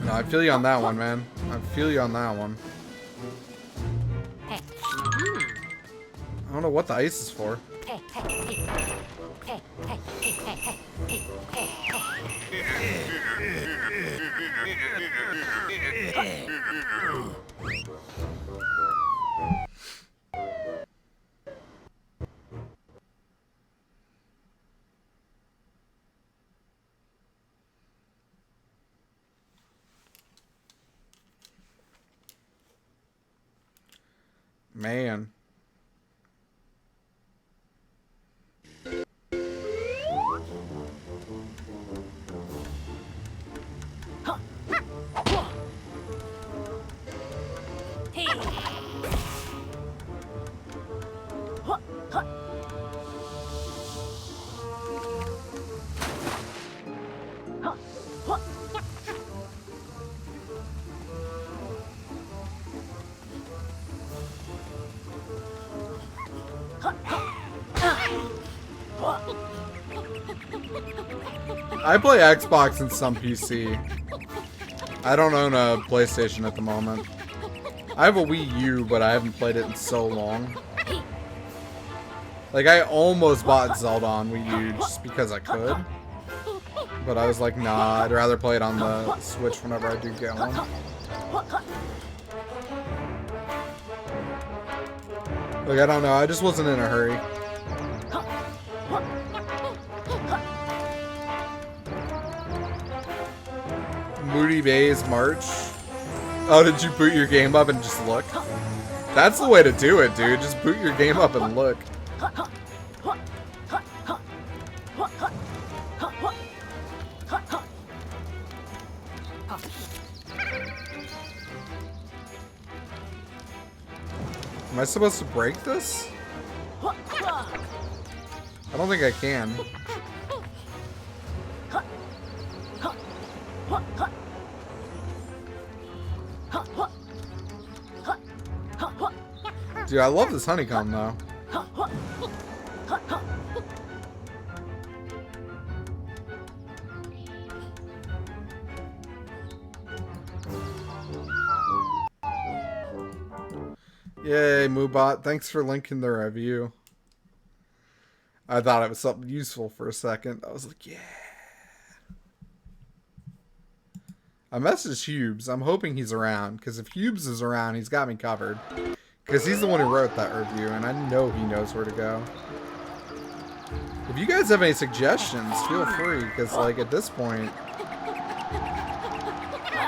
No, I feel you on that one, man. I feel you on that one. I don't know what the ice is for. Man. I play Xbox and some PC. I don't own a PlayStation at the moment. I have a Wii U, but I haven't played it in so long. Like, I almost bought Zelda on Wii U just because I could. But I was like, nah, I'd rather play it on the Switch whenever I do get home. Like, I don't know, I just wasn't in a hurry. Moody Bay's March. Oh, did you boot your game up and just look? That's the way to do it, dude. Just boot your game up and look. Am I supposed to break this? I don't think I can. Dude, I love this honeycomb though. Yay, Moobot. Thanks for linking the review. I thought it was something useful for a second. I was like, yeah. I messaged Hubes. I'm hoping he's around, because if Hubes is around, he's got me covered. Because he's the one who wrote that review, and I know he knows where to go. If you guys have any suggestions, feel free, because, like, at this point,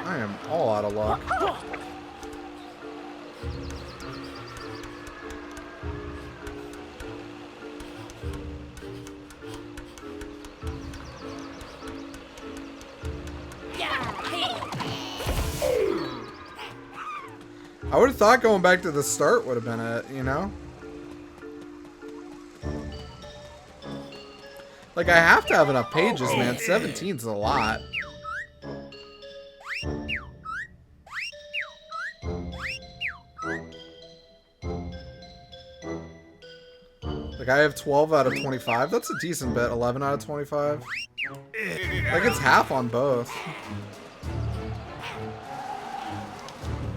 I am all out of luck. I would have thought going back to the start would have been it, you know? Like, I have to have enough pages, man. 17's a lot. Like, I have 12 out of 25. That's a decent bit. 11 out of 25. Like, it's half on both.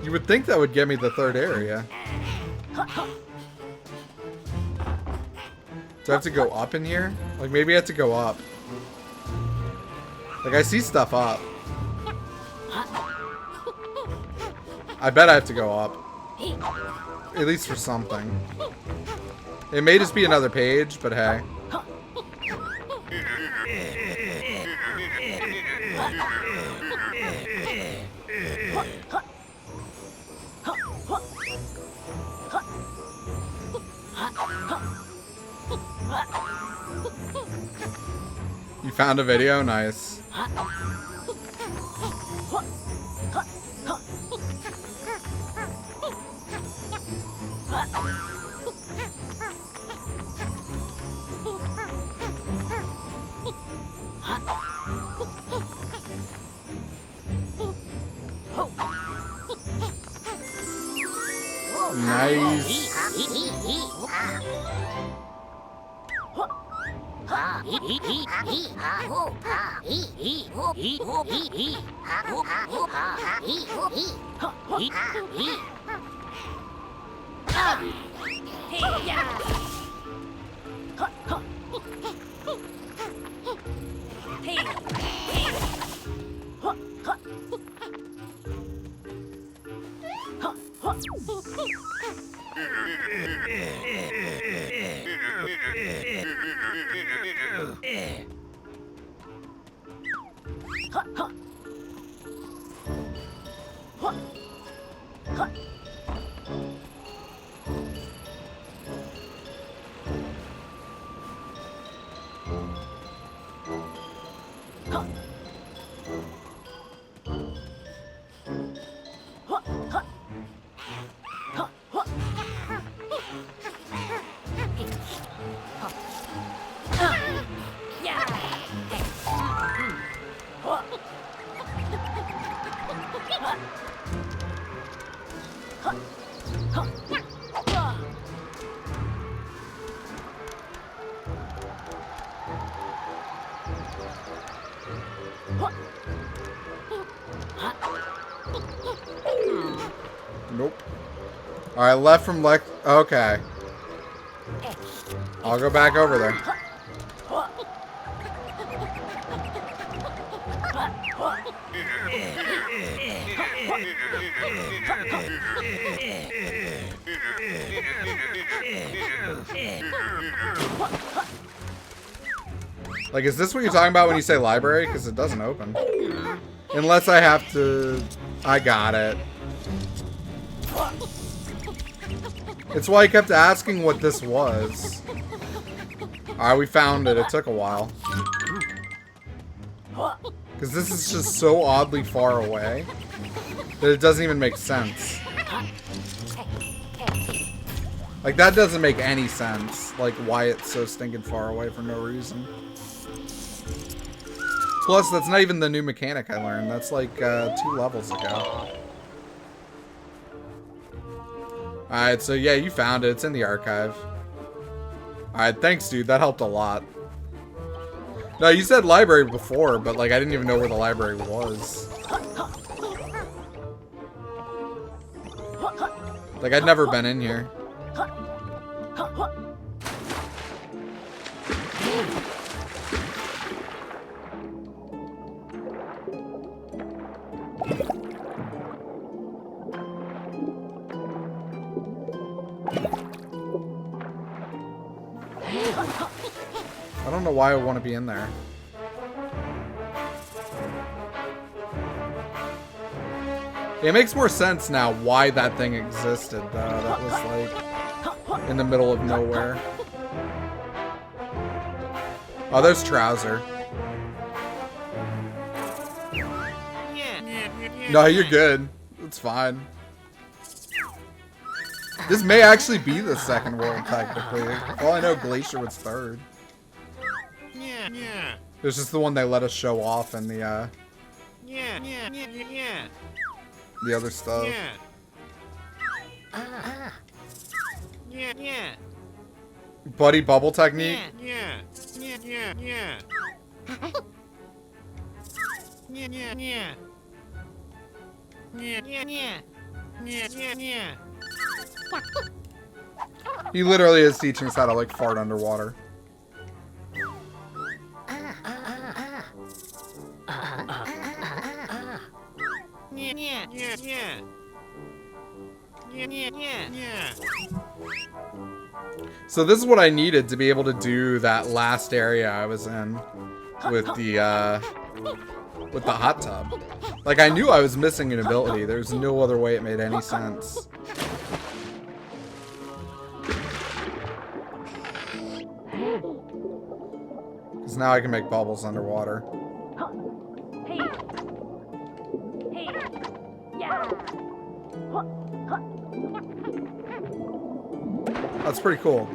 You would think that would get me the third area. Do I have to go up in here? Like, maybe I have to go up. Like, I see stuff up. I bet I have to go up. At least for something. It may just be another page, but hey. found a video? Nice. Nice. Hey, yeah. Hey, hey. Nope. Alright, left from Lex. Okay. I'll go back over there. Like, is this what you're talking about when you say library? Because it doesn't open. Unless I have to... I got it. It's why I kept asking what this was. Alright, we found it. It took a while. Because this is just so oddly far away that it doesn't even make sense. Like, that doesn't make any sense. Like, why it's so stinking far away for no reason. Plus, that's not even the new mechanic I learned. That's like 2 levels ago. Alright, so yeah, you found it. It's in the archive. Alright, thanks, dude. That helped a lot. No, you said library before, but like I didn't even know where the library was. Like, I'd never been in here. I don't know why I want to be in there. It makes more sense now why that thing existed, though. That was like in the middle of nowhere. Oh, there's Trouser. No, you're good. It's fine. This may actually be the second world, technically. All I know, Glacier was third. It's just the one they let us show off in the, the other stuff. Buddy bubble technique? He literally is teaching us how to like fart underwater. So this is what I needed to be able to do that last area I was in with the hot tub. Like, I knew I was missing an ability. There's no other way it made any sense. Because Because now I can make bubbles underwater. Hey. Hey. Yeah. That's pretty cool.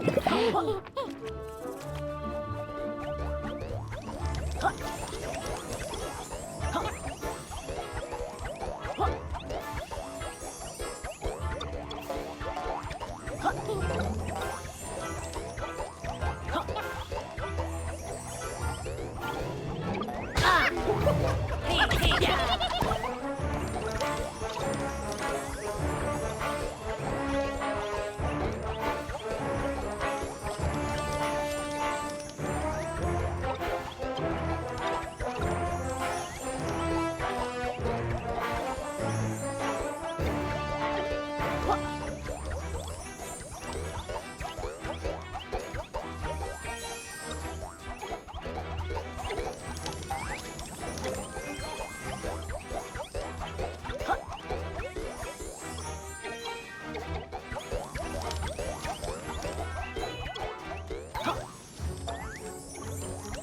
Hey, hey, yeah.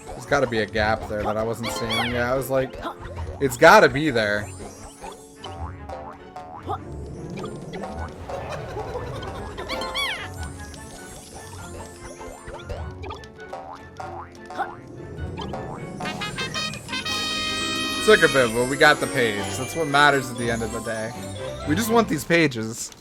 There's got to be a gap there that I wasn't seeing. Yeah, I was like, it's got to be there. Took a bit, but we got the page. That's what matters at the end of the day. We just want these pages.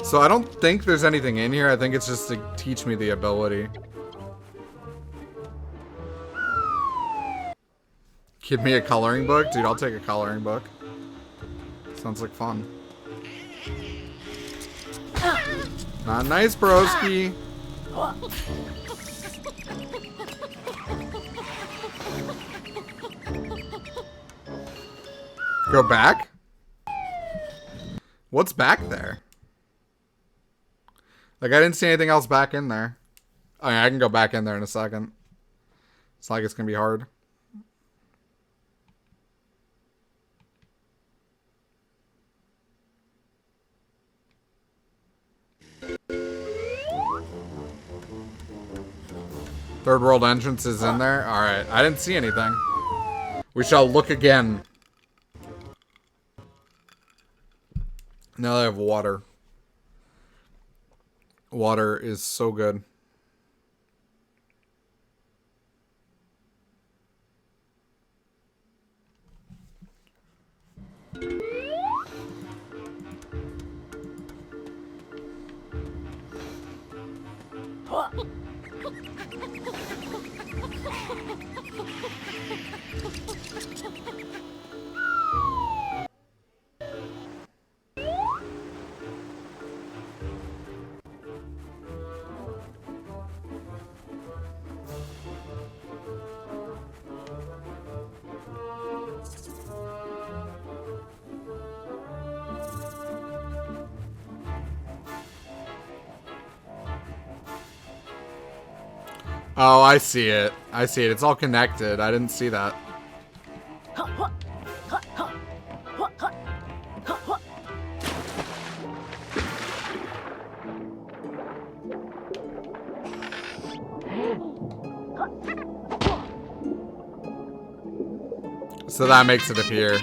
So I don't think there's anything in here. I think it's just to teach me the ability. Give me a coloring book? Dude, I'll take a coloring book. Sounds like fun. Not nice, broski. Go back? What's back there? Like, I didn't see anything else back in there. Oh, yeah, I can go back in there in a second. It's like it's going to be hard. Third world entrance is in there? Alright, I didn't see anything. We shall look again. Now I have water. Water is so good. Oh, I see it. I see it. It's all connected. I didn't see that. So that makes it appear.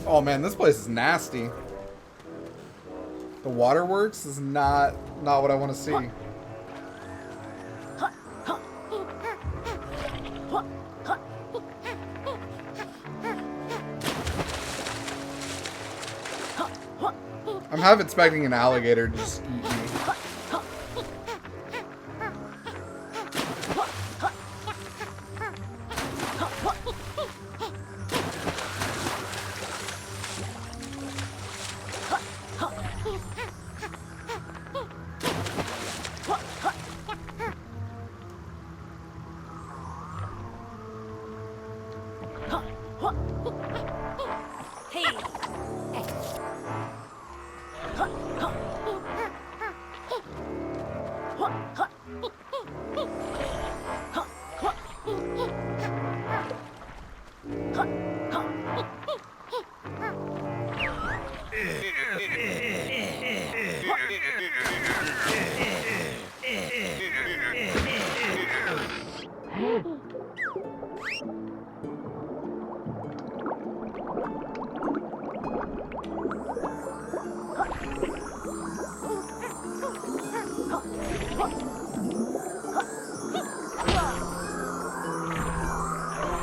Oh man, this place is nasty. The waterworks is not what I want to see. half expecting an alligator to just eat me.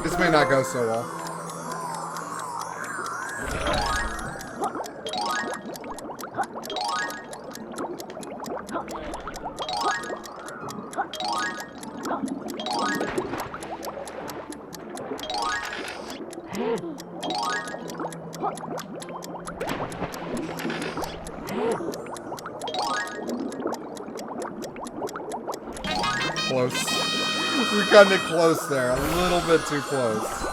This may not go so well. Close. We got it close there. A little bit too close.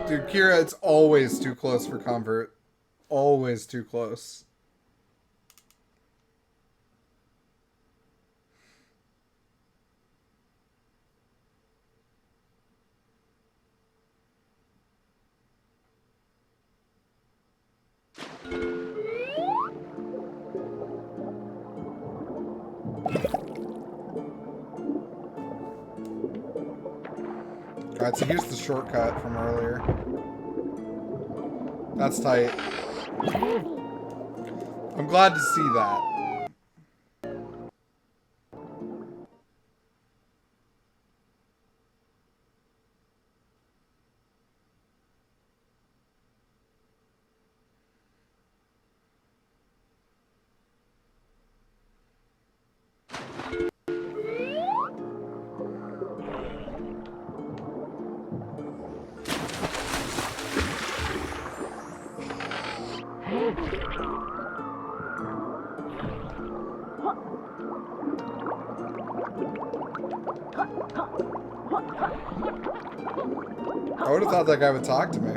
Dude, Kira, it's always too close for comfort. Always too close. Alright, so here's the shortcut from earlier. That's tight. I'm glad to see that. I would have thought that guy would talk to me.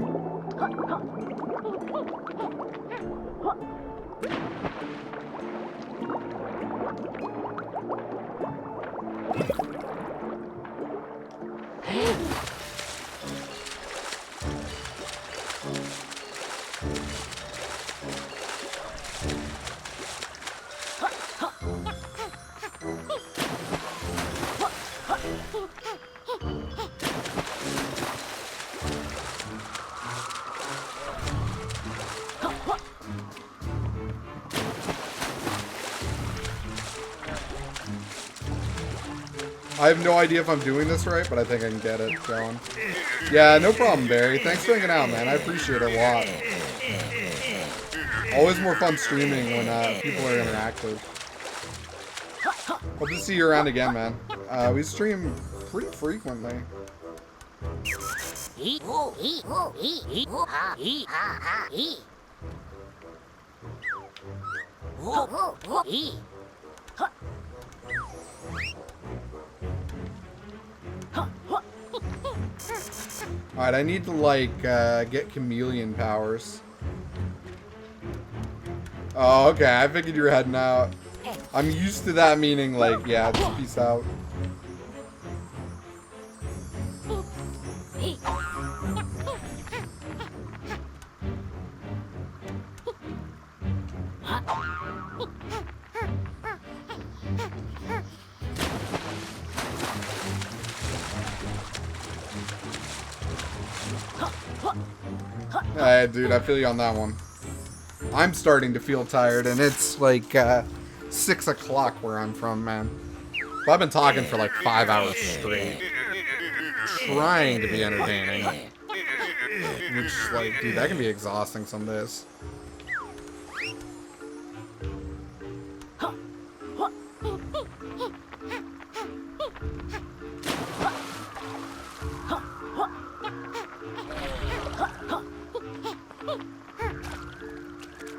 I have no idea if I'm doing this right, but I think I can get it going. Yeah, no problem, Barry. Thanks for hanging out, man. I appreciate it a lot. Always more fun streaming when people are interactive. Hope to see you around again, man. We stream pretty frequently. Alright, I need to, like, get chameleon powers. Oh, okay. I figured you were heading out. I'm used to that meaning, like, yeah, just peace out. Hey, dude, I feel you on that one. I'm starting to feel tired, and it's like 6 o'clock where I'm from, man. But I've been talking for like 5 hours straight, trying to be entertaining. Which is like, dude, that can be exhausting some days.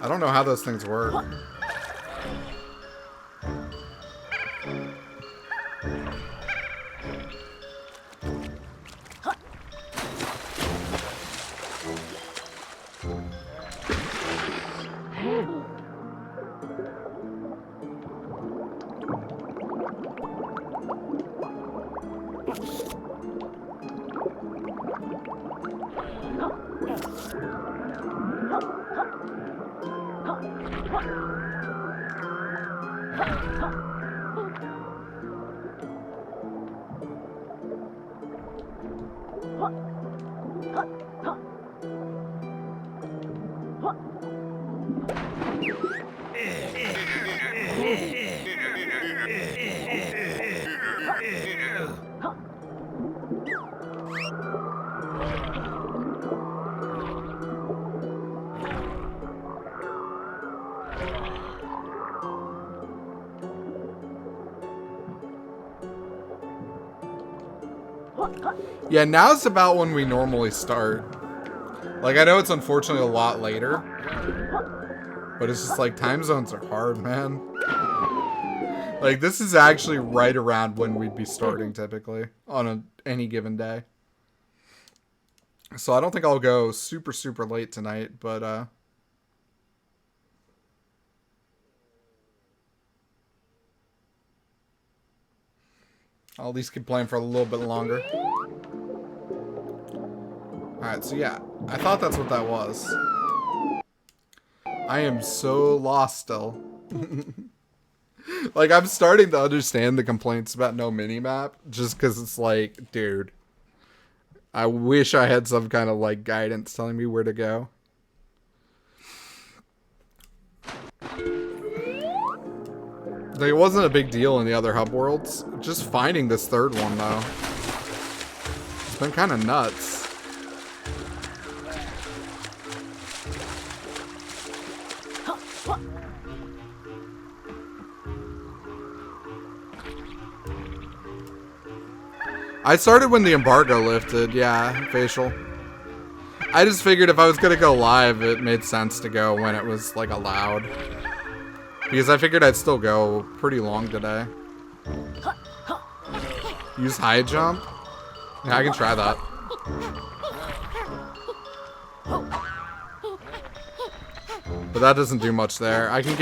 I don't know how those things work. Yeah, now's about when we normally start. Like, I know it's unfortunately a lot later, but it's just like time zones are hard, man. Like, this is actually right around when we'd be starting typically on any given day. So I don't think I'll go super, super late tonight, but I'll at least keep playing for a little bit longer. Alright, so yeah, I thought that's what that was. I am so lost still. Like, I'm starting to understand the complaints about no minimap, just because it's like, dude, I wish I had some kind of, like, guidance telling me where to go. Like, it wasn't a big deal in the other hub worlds. Just finding this third one, though. It's been kind of nuts. I started when the embargo lifted, yeah, facial. I just figured if I was gonna go live, it made sense to go when it was, like, allowed. Because I figured I'd still go pretty long today. Use high jump? Yeah, I can try that. But that doesn't do much there. I can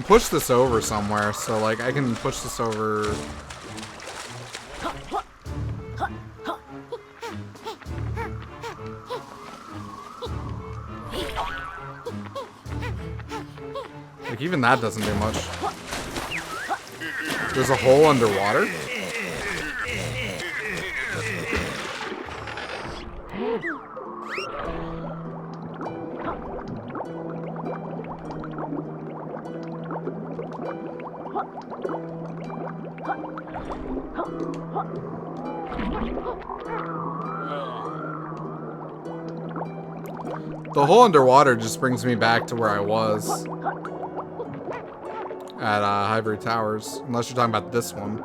push this over somewhere, so, like, I can push this over... Like, even that doesn't do much. There's a hole underwater? The hole underwater just brings me back to where I was. At Ivory Towers. Unless you're talking about this one.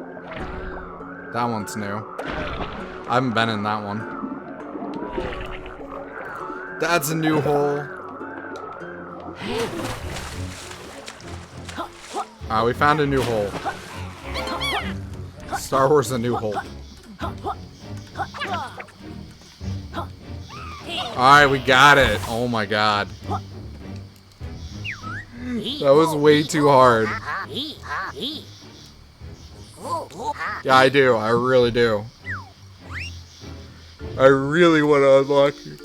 That one's new. I haven't been in that one. That's a new hole. We found a new hole. Star Wars A New Hope. Alright, we got it. Oh my god. That was way too hard. Yeah, I do. I really do. I really want to unlock it.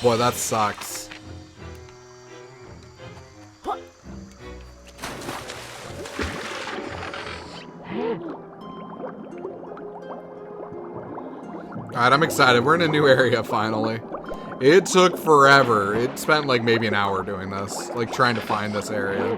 Boy, that sucks. Alright, I'm excited. We're in a new area finally. It took forever. It spent like maybe an hour doing this. Like trying to find this area.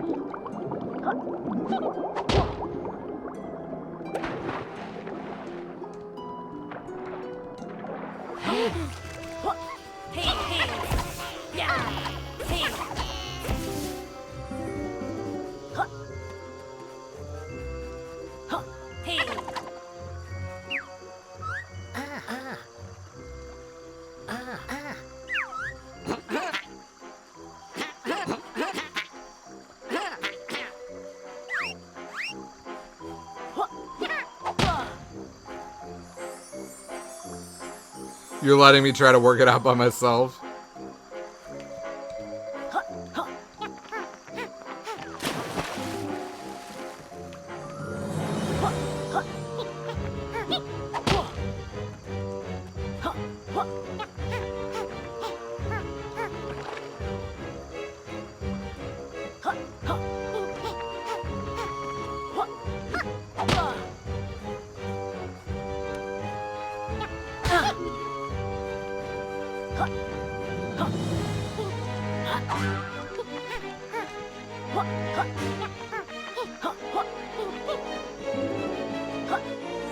You're letting me try to work it out by myself.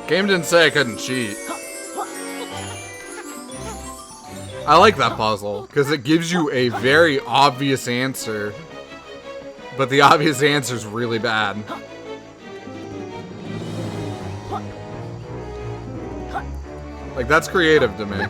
Game didn't say I couldn't cheat. I like that puzzle, because it gives you a very obvious answer. But the obvious answer is really bad. Like, that's creative to me.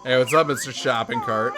Hey, what's up, Mr. Shopping Cart?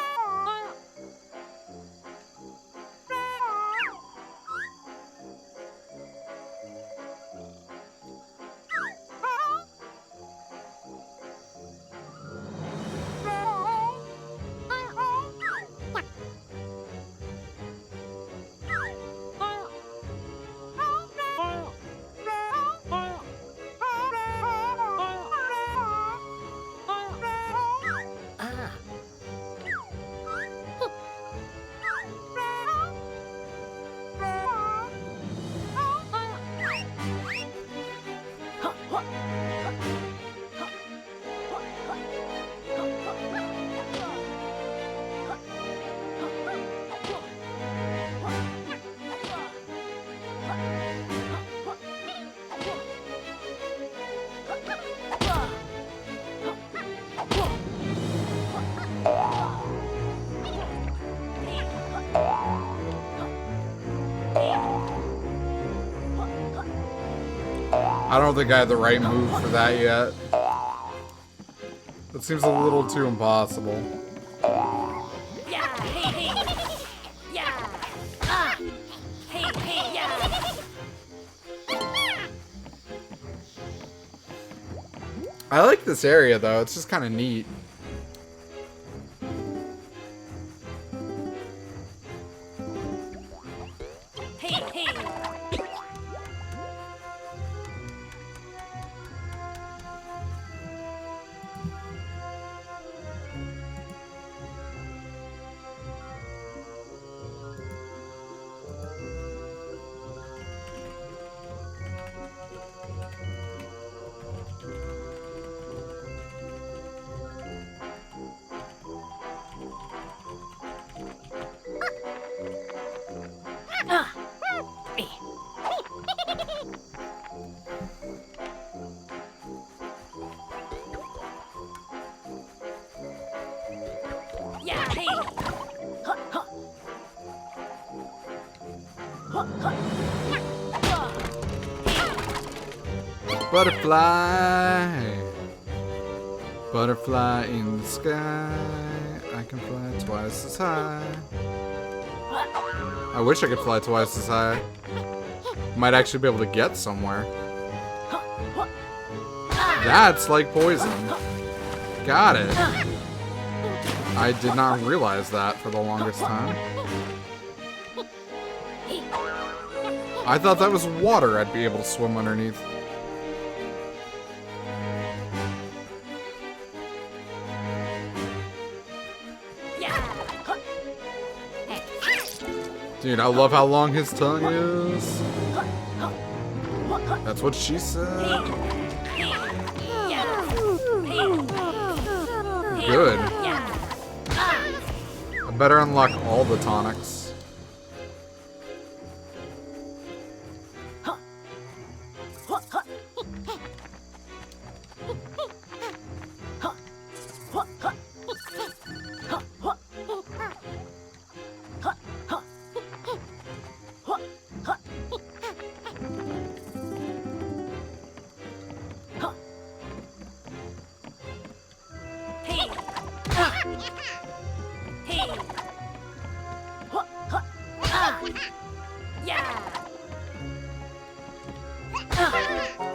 I don't think I have the right move for that yet. That seems a little too impossible. Yeah, hey, hey. Yeah. Ah. Hey, hey, yeah. I like this area though, it's just kind of neat. Hey, hey. Ah. Hey. Yeah, hey. Huh, huh. Huh, huh. Butterfly. Butterfly in the sky. I can fly twice as high. I wish I could fly twice as high. Might actually be able to get somewhere. That's like poison. Got it. I did not realize that for the longest time. I thought that was water I'd be able to swim underneath. Dude, I love how long his tongue is. That's what she said. Good. I better unlock all the tonics.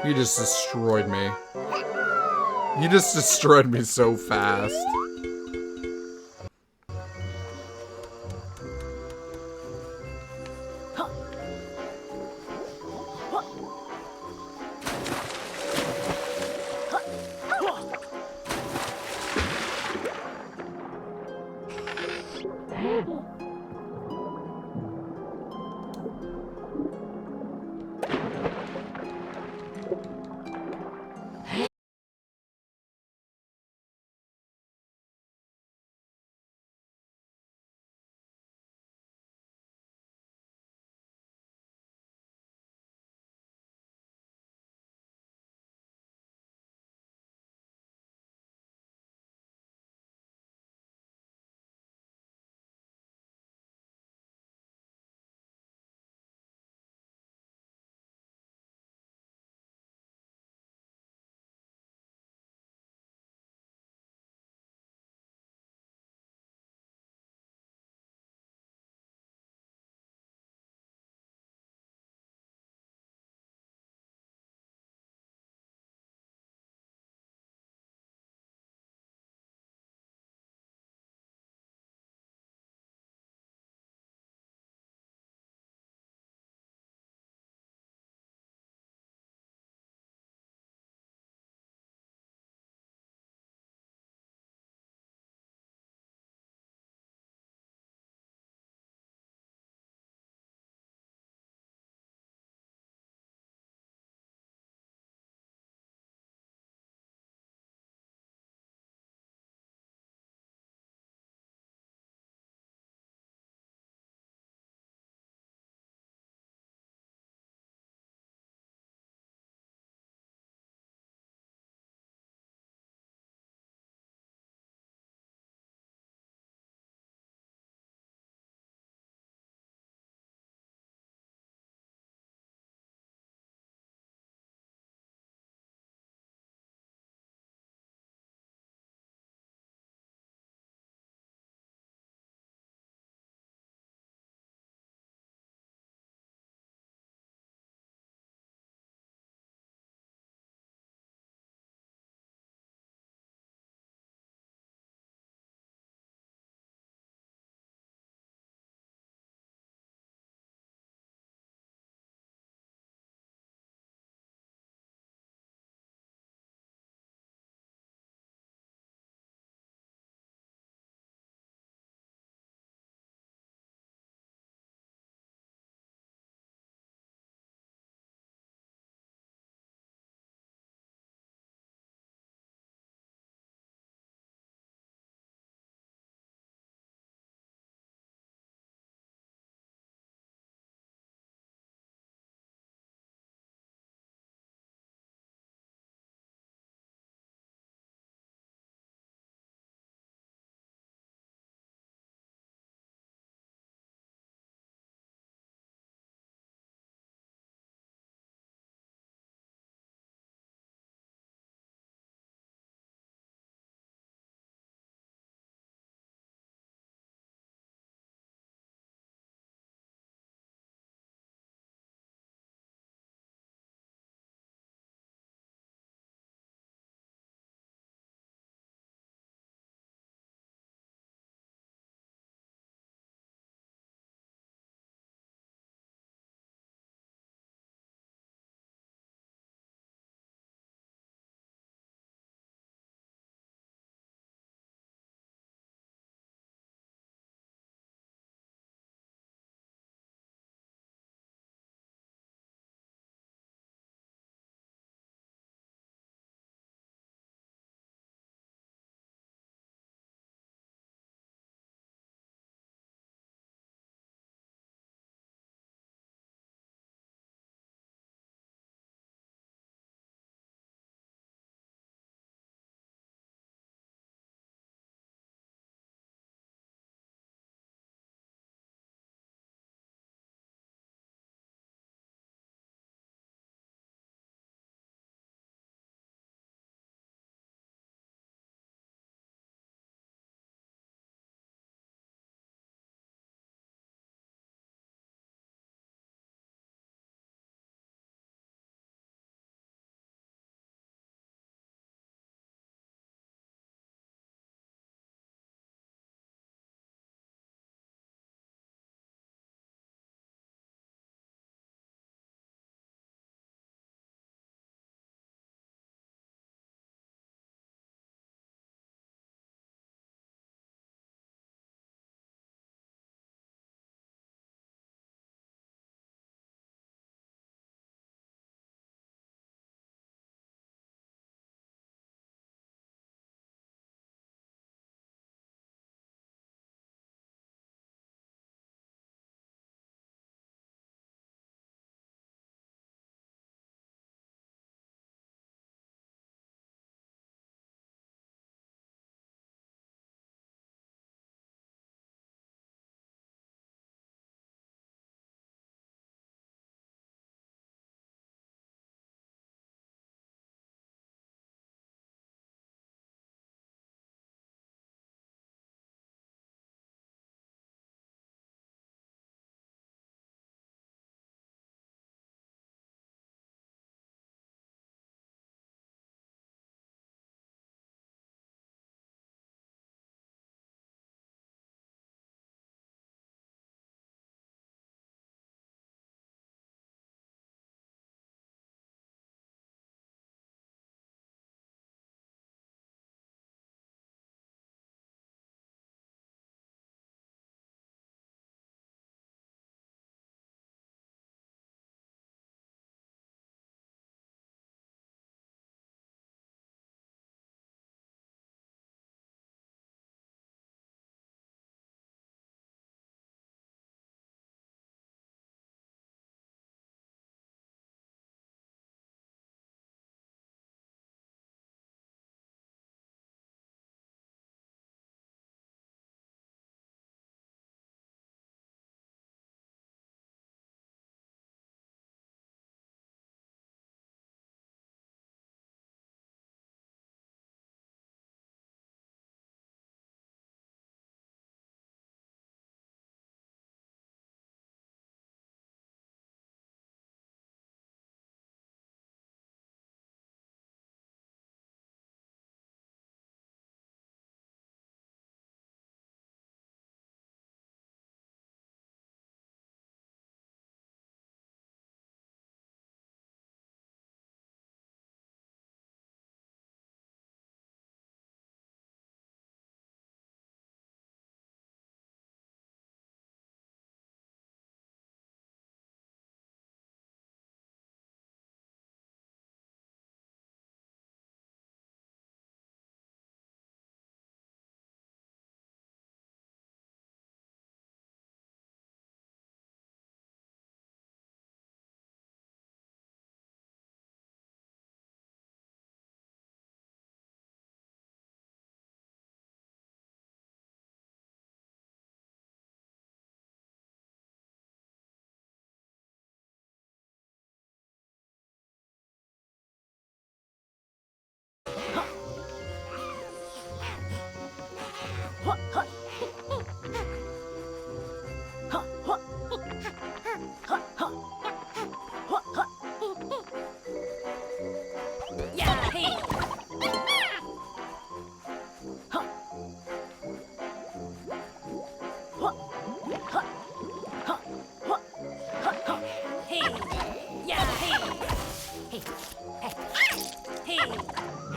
You just destroyed me. You just destroyed me so fast.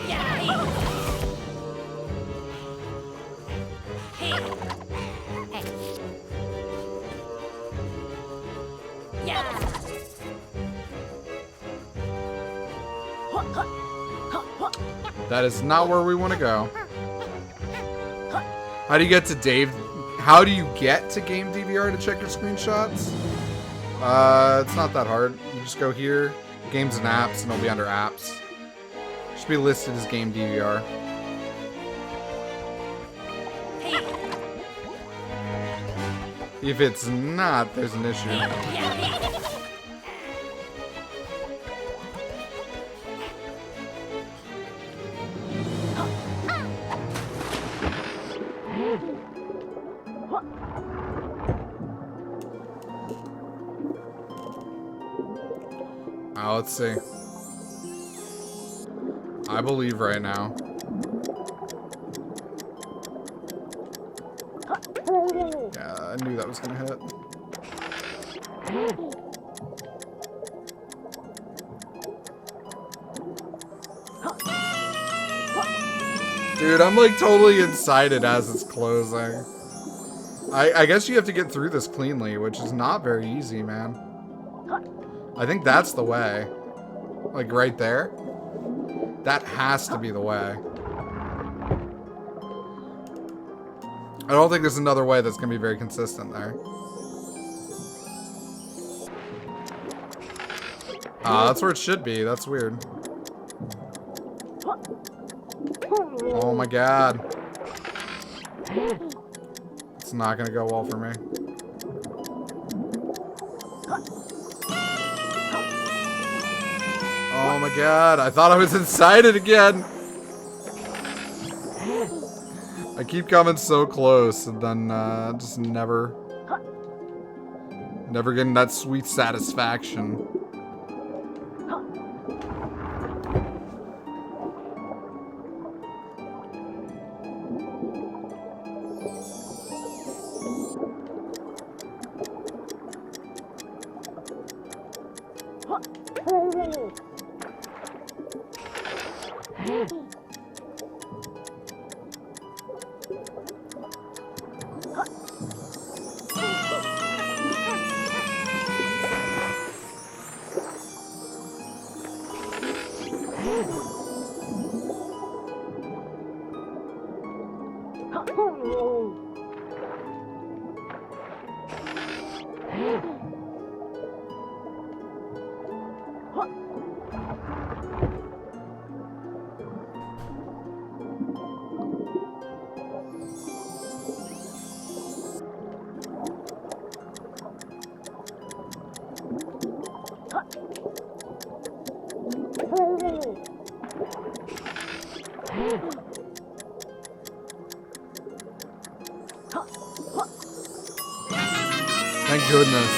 Yeah, hey. Hey. Hey. Yeah. That is not where we want to go. How do you get to Dave? How do you get to Game DVR to check your screenshots? It's not that hard. You just go here, Games and Apps, and it'll be under Apps. It should be listed as Game DVR. Hey. If it's not, there's an issue. Yeah, hey. Let's see. I believe right now. Yeah, I knew that was gonna hit. Dude, I'm like totally excited as it's closing. I guess you have to get through this cleanly, which is not very easy, man. I think that's the way. Like right there. That has to be the way. I don't think there's another way that's going to be very consistent there. That's where it should be. That's weird. Oh my god. It's not going to go well for me. Oh my god, I thought I was inside it again. I keep coming so close and then just never getting that sweet satisfaction. Thank goodness.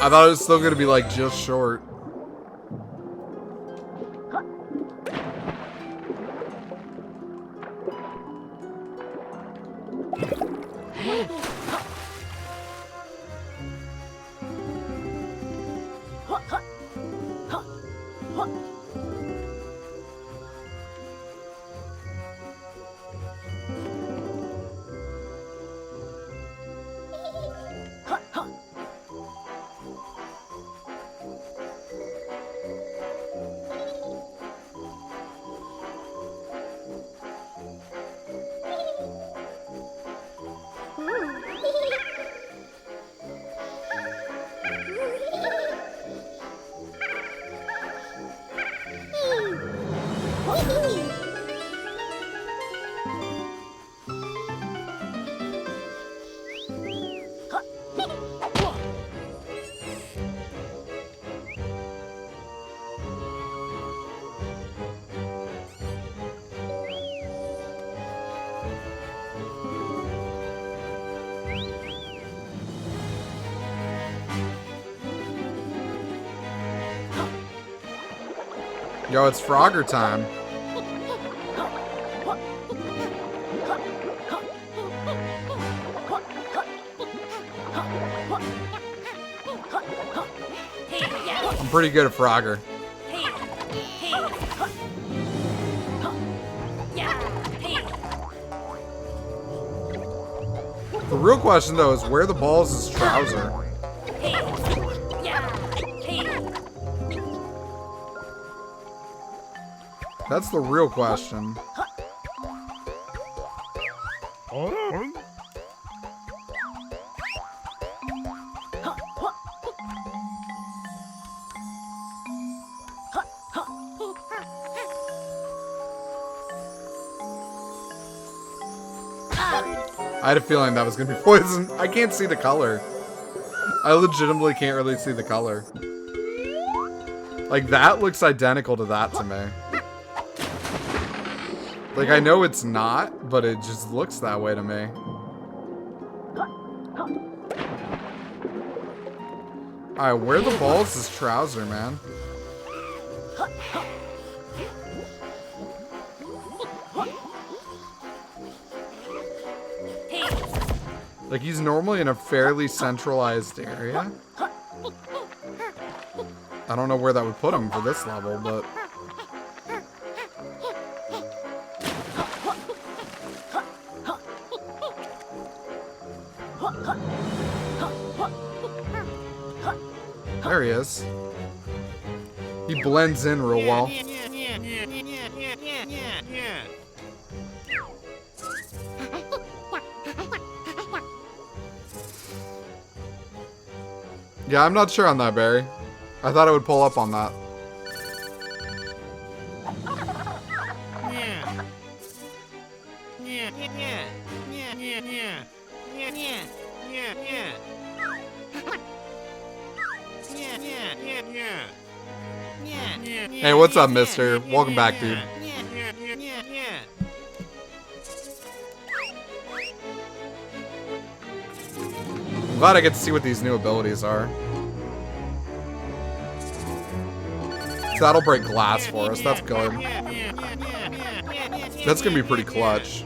I thought it was still gonna be like just short. Yo, it's Frogger time. I'm pretty good at Frogger. real question though is where the balls is trouser? Hey. Yeah. Hey. That's the real question. I had a feeling that was gonna be poison. I can't see the color. I legitimately can't really see the color. Like, that looks identical to that to me. Like, I know it's not, but it just looks that way to me. Alright, where the balls is trouser, man? Like, he's normally in a fairly centralized area. I don't know where that would put him for this level, but... There he is. He blends in real well. Yeah, I'm not sure on that, Barry. I thought it would pull up on that. Hey, what's up, mister? Welcome back, dude. I'm glad I get to see what these new abilities are. So that'll break glass for us. That's good. That's gonna be pretty clutch.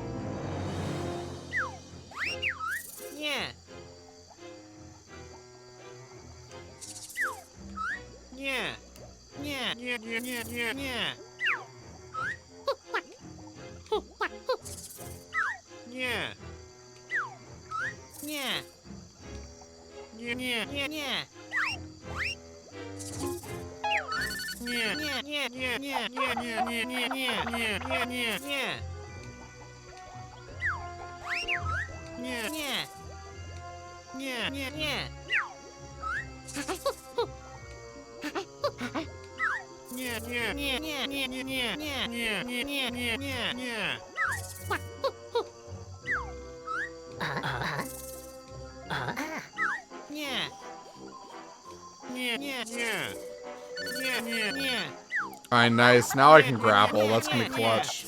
Alright, nice. Now I can grapple. That's gonna be clutch.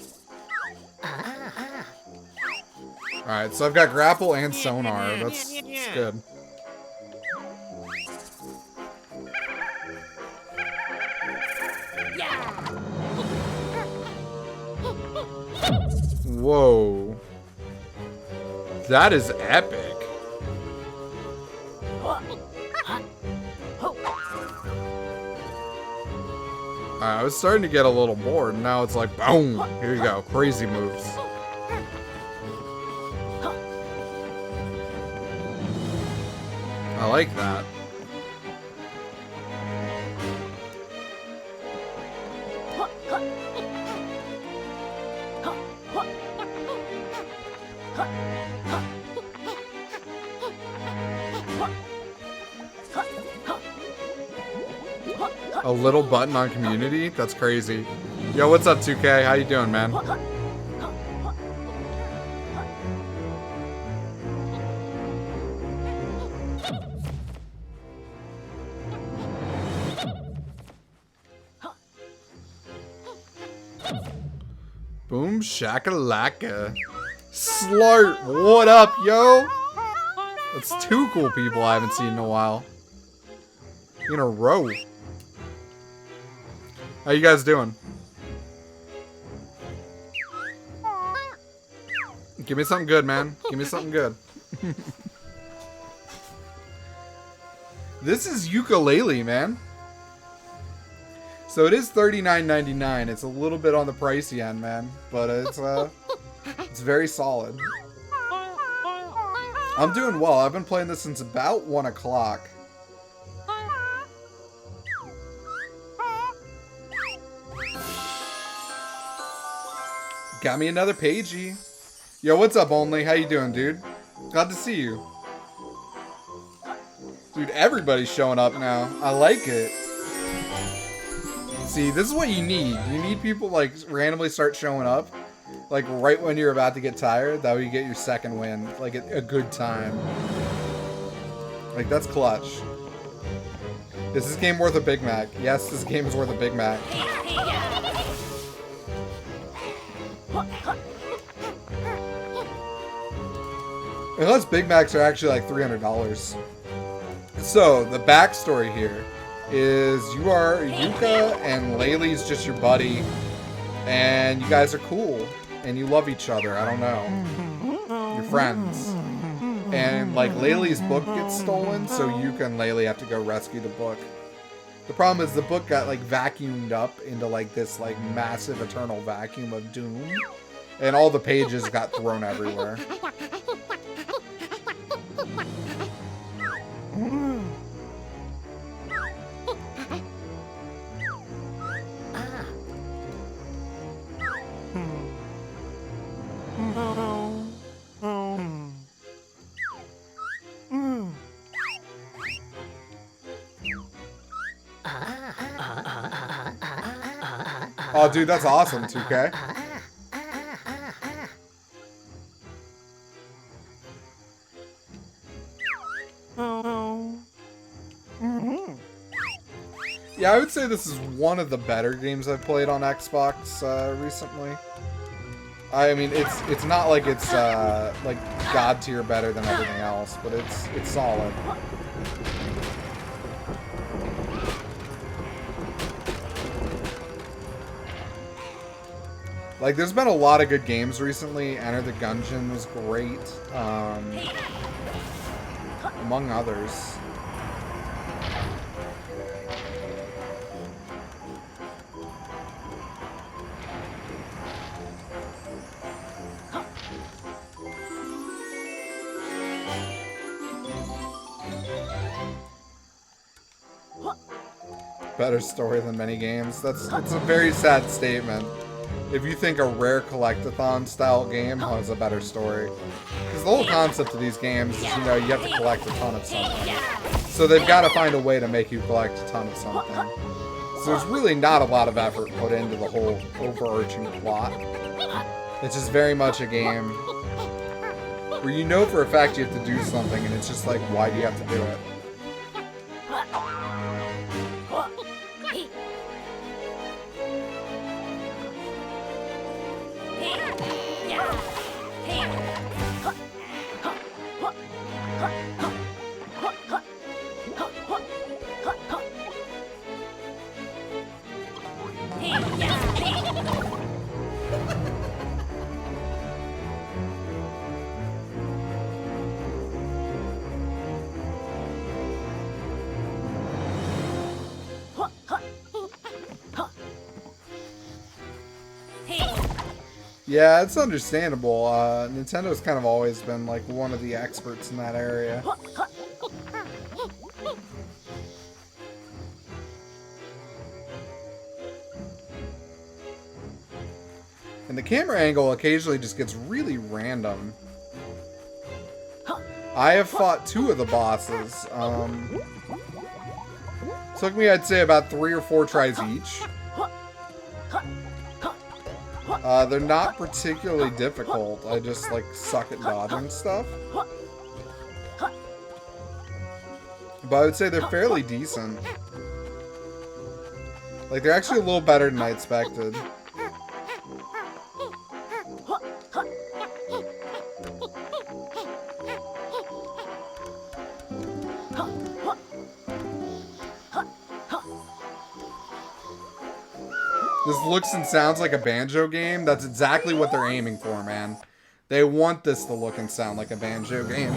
Alright, so I've got grapple and sonar. That's good. Whoa. That is epic. I was starting to get a little bored, and now it's like, boom! Here you go, crazy moves. I like that. A little button on community? That's crazy. Yo, what's up, 2K? How you doing, man? Boom shakalaka. Slart, what up, yo? That's two cool people I haven't seen in a while. In a row. How you guys doing? Give me something good, man. Give me something good. This is Yooka-Laylee, man. So it is $39.99. It's a little bit on the pricey end, man, but it's very solid. I'm doing well. I've been playing this since about 1 o'clock. Got me another pagey. Yo, what's up, Only? How you doing, dude? Glad to see you. Dude, everybody's showing up now. I like it. See, this is what you need. You need people, like, randomly start showing up. Like, right when you're about to get tired. That way you get your second win. Like, a good time. Like, that's clutch. Is this game worth a Big Mac? Yes, this game is worth a Big Mac. Unless Big Macs are actually like $300. So, the backstory here is you are Yooka and Laylee's just your buddy. And you guys are cool. And you love each other. I don't know. You're friends. And, like, Laylee's book gets stolen, so Yooka and Laylee have to go rescue the book. The problem is the book got, like, vacuumed up into, like, this, like, massive eternal vacuum of doom. And all the pages got thrown everywhere. Oh, dude, that's awesome, 2K. Yeah, I would say this is one of the better games I've played on Xbox recently. I mean, it's not like it's like god tier better than everything else, but it's solid. Like, there's been a lot of good games recently. Enter the Gungeon was great, among others. Better story than many games. That's a very sad statement. If you think a rare collectathon style game has a better story. Because the whole concept of these games is, you know, you have to collect a ton of something. So they've got to find a way to make you collect a ton of something. So there's really not a lot of effort put into the whole overarching plot. It's just very much a game where you know for a fact you have to do something, and it's just like, why do you have to do it? Yeah, it's understandable. Nintendo's kind of always been like one of the experts in that area. And the camera angle occasionally just gets really random. I have fought 2 of the bosses. Took me, I'd say, about 3 or 4 tries each. They're not particularly difficult. I just, like, suck at dodging stuff. But I would say they're fairly decent. Like, they're actually a little better than I expected. This looks and sounds like a Banjo game. That's exactly what they're aiming for, man. They want this to look and sound like a Banjo game.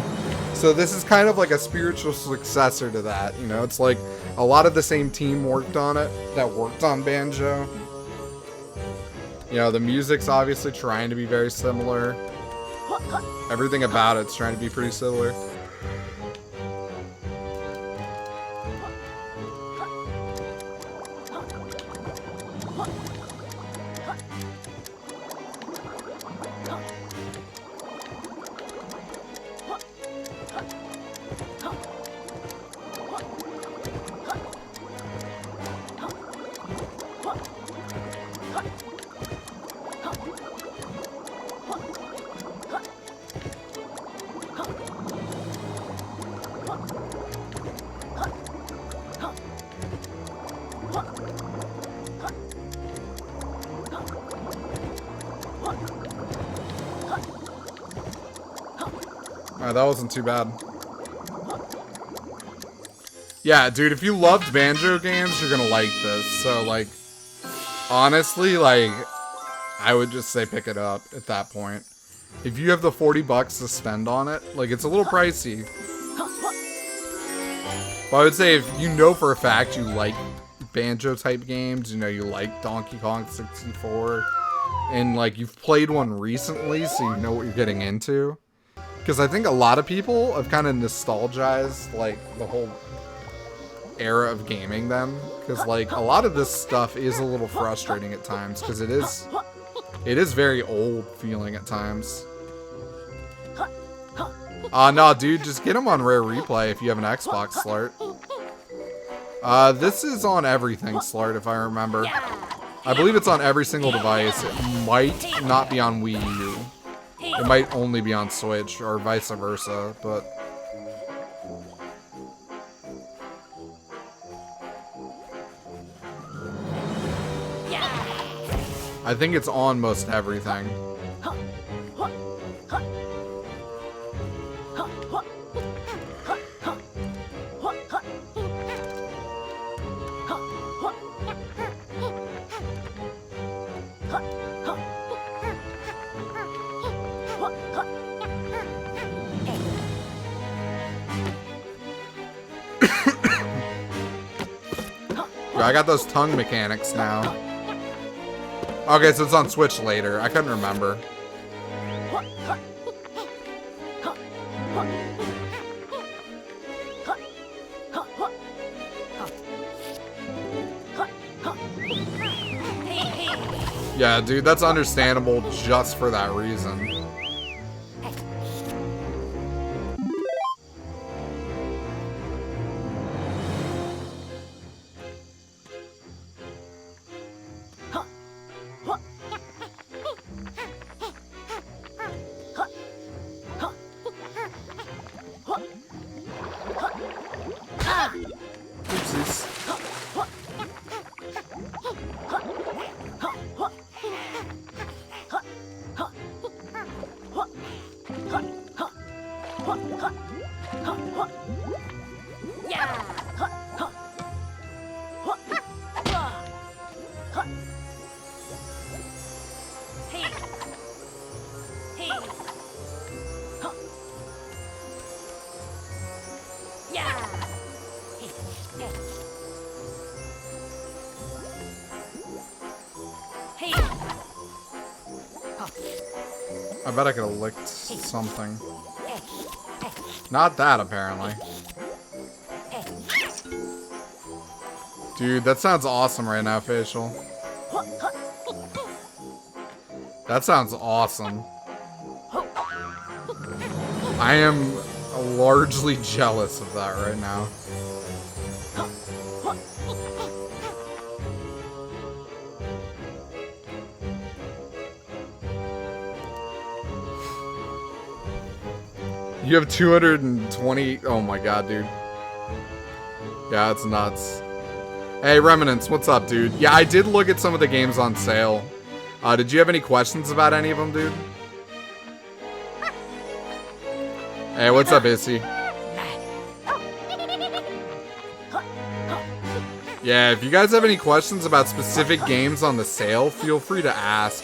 So this is kind of like a spiritual successor to that. You know, it's like a lot of the same team worked on it that worked on Banjo. You know, the music's obviously trying to be very similar. Everything about it's trying to be pretty similar. Alright, that wasn't too bad. Yeah, dude, if you loved Banjo games, you're gonna like this. So, like, honestly, like, I would just say pick it up at that point. If you have the 40 bucks to spend on it, like, it's a little pricey. But I would say if you know for a fact you like Banjo-type games, you know, you like Donkey Kong 64, and, like, you've played one recently, so you know what you're getting into. Because I think a lot of people have kind of nostalgized, like, the whole era of gaming them. Because, like, a lot of this stuff is a little frustrating at times, because it is very old feeling at times. No, dude, just get them on Rare Replay if you have an Xbox, Slart. This is on everything, Slart, if I remember. I believe it's on every single device. It might not be on Wii U. It might only be on Switch, or vice versa, but... I think it's on most everything. I got those tongue mechanics now. Okay, so it's on Switch later. I couldn't remember. Yeah, dude, that's understandable just for that reason. I bet I could have licked something. Not that, apparently. Dude, that sounds awesome right now, Facial. That sounds awesome. I am largely jealous of that right now. You have 220. Oh my god, dude. Yeah, it's nuts. Hey, Remnants, what's up, dude? Yeah, I did look at some of the games on sale. Did you have any questions about any of them, dude? Hey, what's up, Issy? Yeah, if you guys have any questions about specific games on the sale, feel free to ask.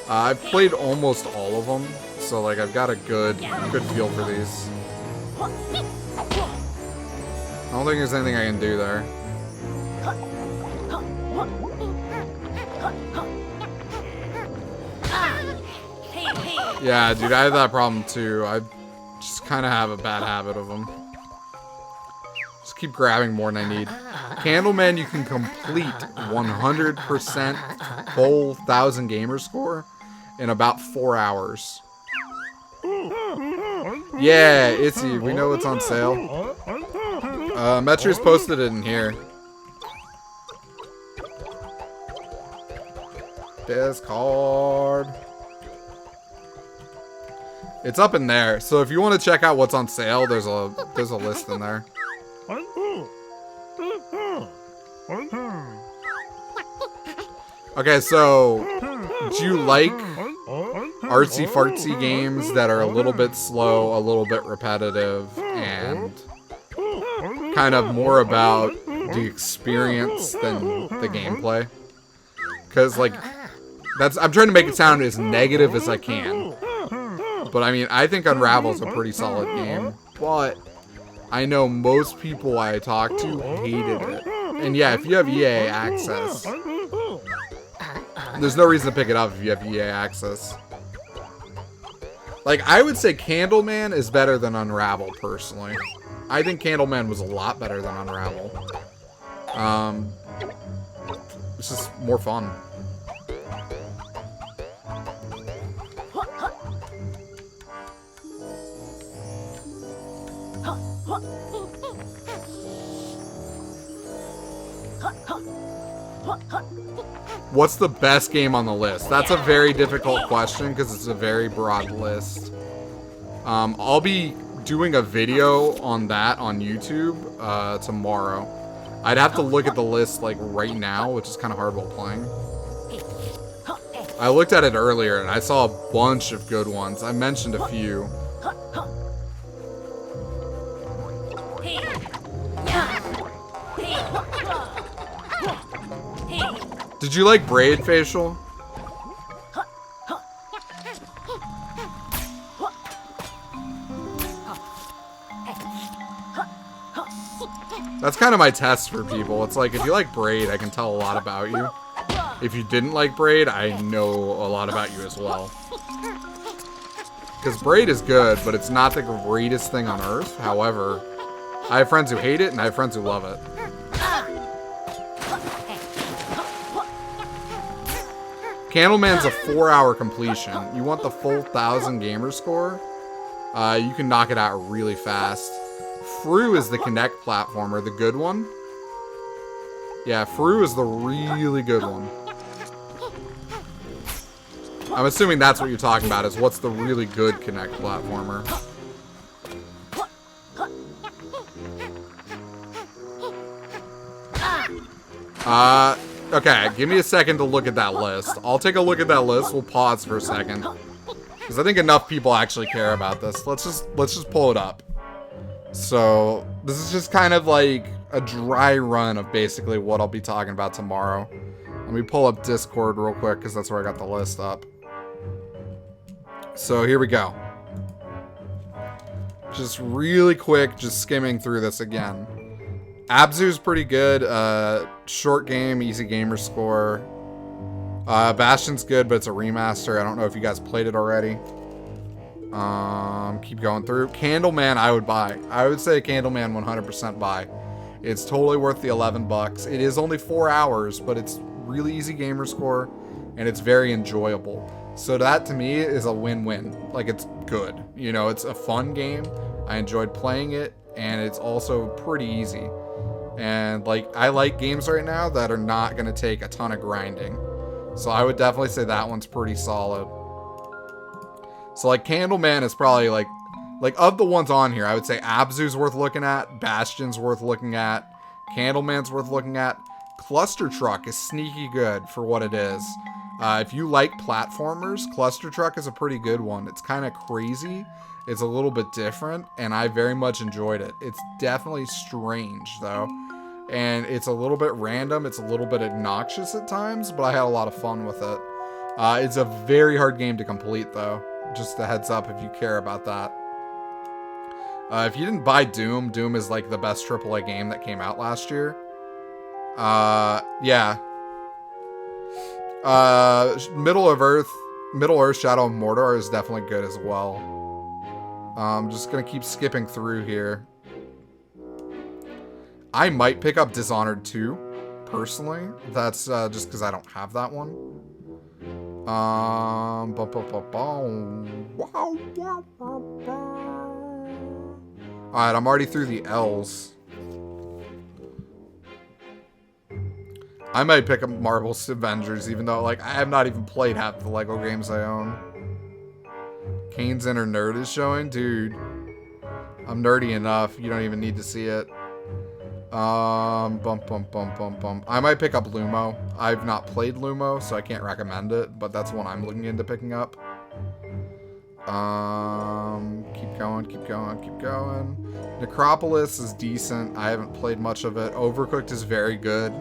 I've played almost all of them, so like I've got a good feel for these. I don't think there's anything I can do there. Yeah, dude, I have that problem too. I just kind of have a bad habit of them. Just keep grabbing more than I need. Candleman, you can complete 100% full 1,000 gamer score in about 4 hours. Yeah, Itsy, we know it's on sale. Metro's posted it in here. Discard. It's up in there. So if you want to check out what's on sale, there's a list in there. Okay, so do you like artsy fartsy games that are a little bit slow, a little bit repetitive, and kind of more about the experience than the gameplay? Because like I'm trying to make it sound as negative as I can. But I mean, I think Unravel's a pretty solid game, but I know most people I talk to hated it. And yeah, if you have EA access, there's no reason to pick it up if you have EA access. Like, I would say Candleman is better than Unravel, personally. I think Candleman was a lot better than Unravel. It's just more fun. What's the best game on the list? That's a very difficult question because it's a very broad list. I'll be doing a video on that on YouTube tomorrow. I'd have to look at the list like right now, which is kind of hard while playing. I looked at it earlier and I saw a bunch of good ones. I mentioned a few. Did you like Braid, Facial? That's kind of my test for people. It's like, if you like Braid, I can tell a lot about you. If you didn't like Braid, I know a lot about you as well. Because Braid is good, but it's not the greatest thing on earth. However, I have friends who hate it, and I have friends who love it. Candleman's a 4-hour completion. You want the full 1,000 gamer score? You can knock it out really fast. Fru is the Connect platformer, the good one. Yeah, Fru is the really good one. I'm assuming that's what you're talking about, is what's the really good Connect platformer. Okay, give me a second to look at that list. I'll take a look at that list. We'll pause for a second. Because I think enough people actually care about this. Let's just pull it up. So, this is just kind of like a dry run of basically what I'll be talking about tomorrow. Let me pull up Discord real quick, because that's where I got the list up. So, here we go. Just really quick, just skimming through this again. Abzu's pretty good. Short game, easy gamer score. Bastion's good, but it's a remaster. I don't know if you guys played it already. Keep going through. Candleman, I would buy. I would say Candleman 100% buy. It's totally worth the $11. It is only 4 hours, but it's really easy gamer score, and it's very enjoyable. So that, to me, is a win-win. Like, it's good. You know, it's a fun game. I enjoyed playing it, and it's also pretty easy. And, like, I like games right now that are not going to take a ton of grinding. So I would definitely say that one's pretty solid. So, like, Candleman is probably, like, of the ones on here, I would say Abzu's worth looking at, Bastion's worth looking at, Candleman's worth looking at. Cluster Truck is sneaky good for what it is. If you like platformers, Cluster Truck is a pretty good one. It's kind of crazy. It's a little bit different, and I very much enjoyed it. It's definitely strange, though. And it's a little bit random. It's a little bit obnoxious at times, but I had a lot of fun with it. It's a very hard game to complete, though. Just a heads up if you care about that. If you didn't buy Doom, Doom is like the best AAA game that came out last year. Yeah. Middle of Earth Middle-earth Shadow of Mordor is definitely good as well. I'm just gonna keep skipping through here. I might pick up Dishonored 2, personally. That's just because I don't have that one. Alright, I'm already through the L's. I might pick up Marvel's Avengers, even though, like, I have not even played half the LEGO games I own. Cain's inner nerd is showing? Dude, I'm nerdy enough. You don't even need to see it. I might pick up Lumo. I've not played Lumo, so I can't recommend it, but that's one I'm looking into picking up. Keep going. Necropolis is decent. I haven't played much of it. Overcooked is very good.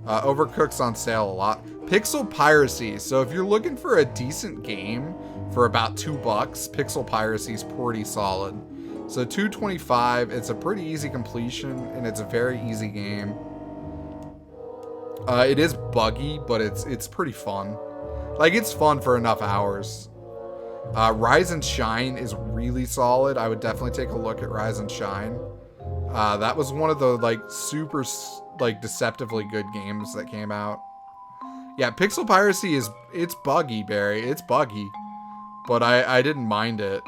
Overcooked's on sale a lot. Pixel Piracy. So if you're looking for a decent game for about $2, Pixel Piracy is pretty solid. So $2.25, it's a pretty easy completion, and it's a very easy game. It is buggy, but it's pretty fun. Like, it's fun for enough hours. Rise and Shine is really solid. I would definitely take a look at Rise and Shine. That was one of the, like, super, like, deceptively good games that came out. Yeah, Pixel Piracy it's buggy, Barry. It's buggy. But I didn't mind it.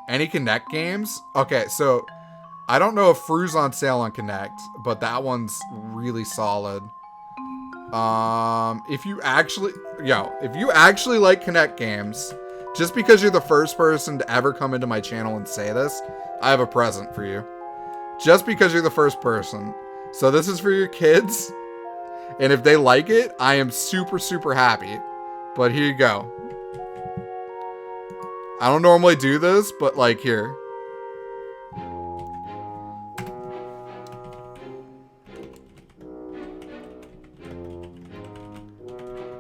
Any Kinect games? Okay, so I don't know if Fru's on sale on Kinect, but that one's really solid. If you actually like Kinect games, just because you're the first person to ever come into my channel and say this, I have a present for you. Just because you're the first person. So this is for your kids. And if they like it, I am super, super happy. But here you go. I don't normally do this, but like here.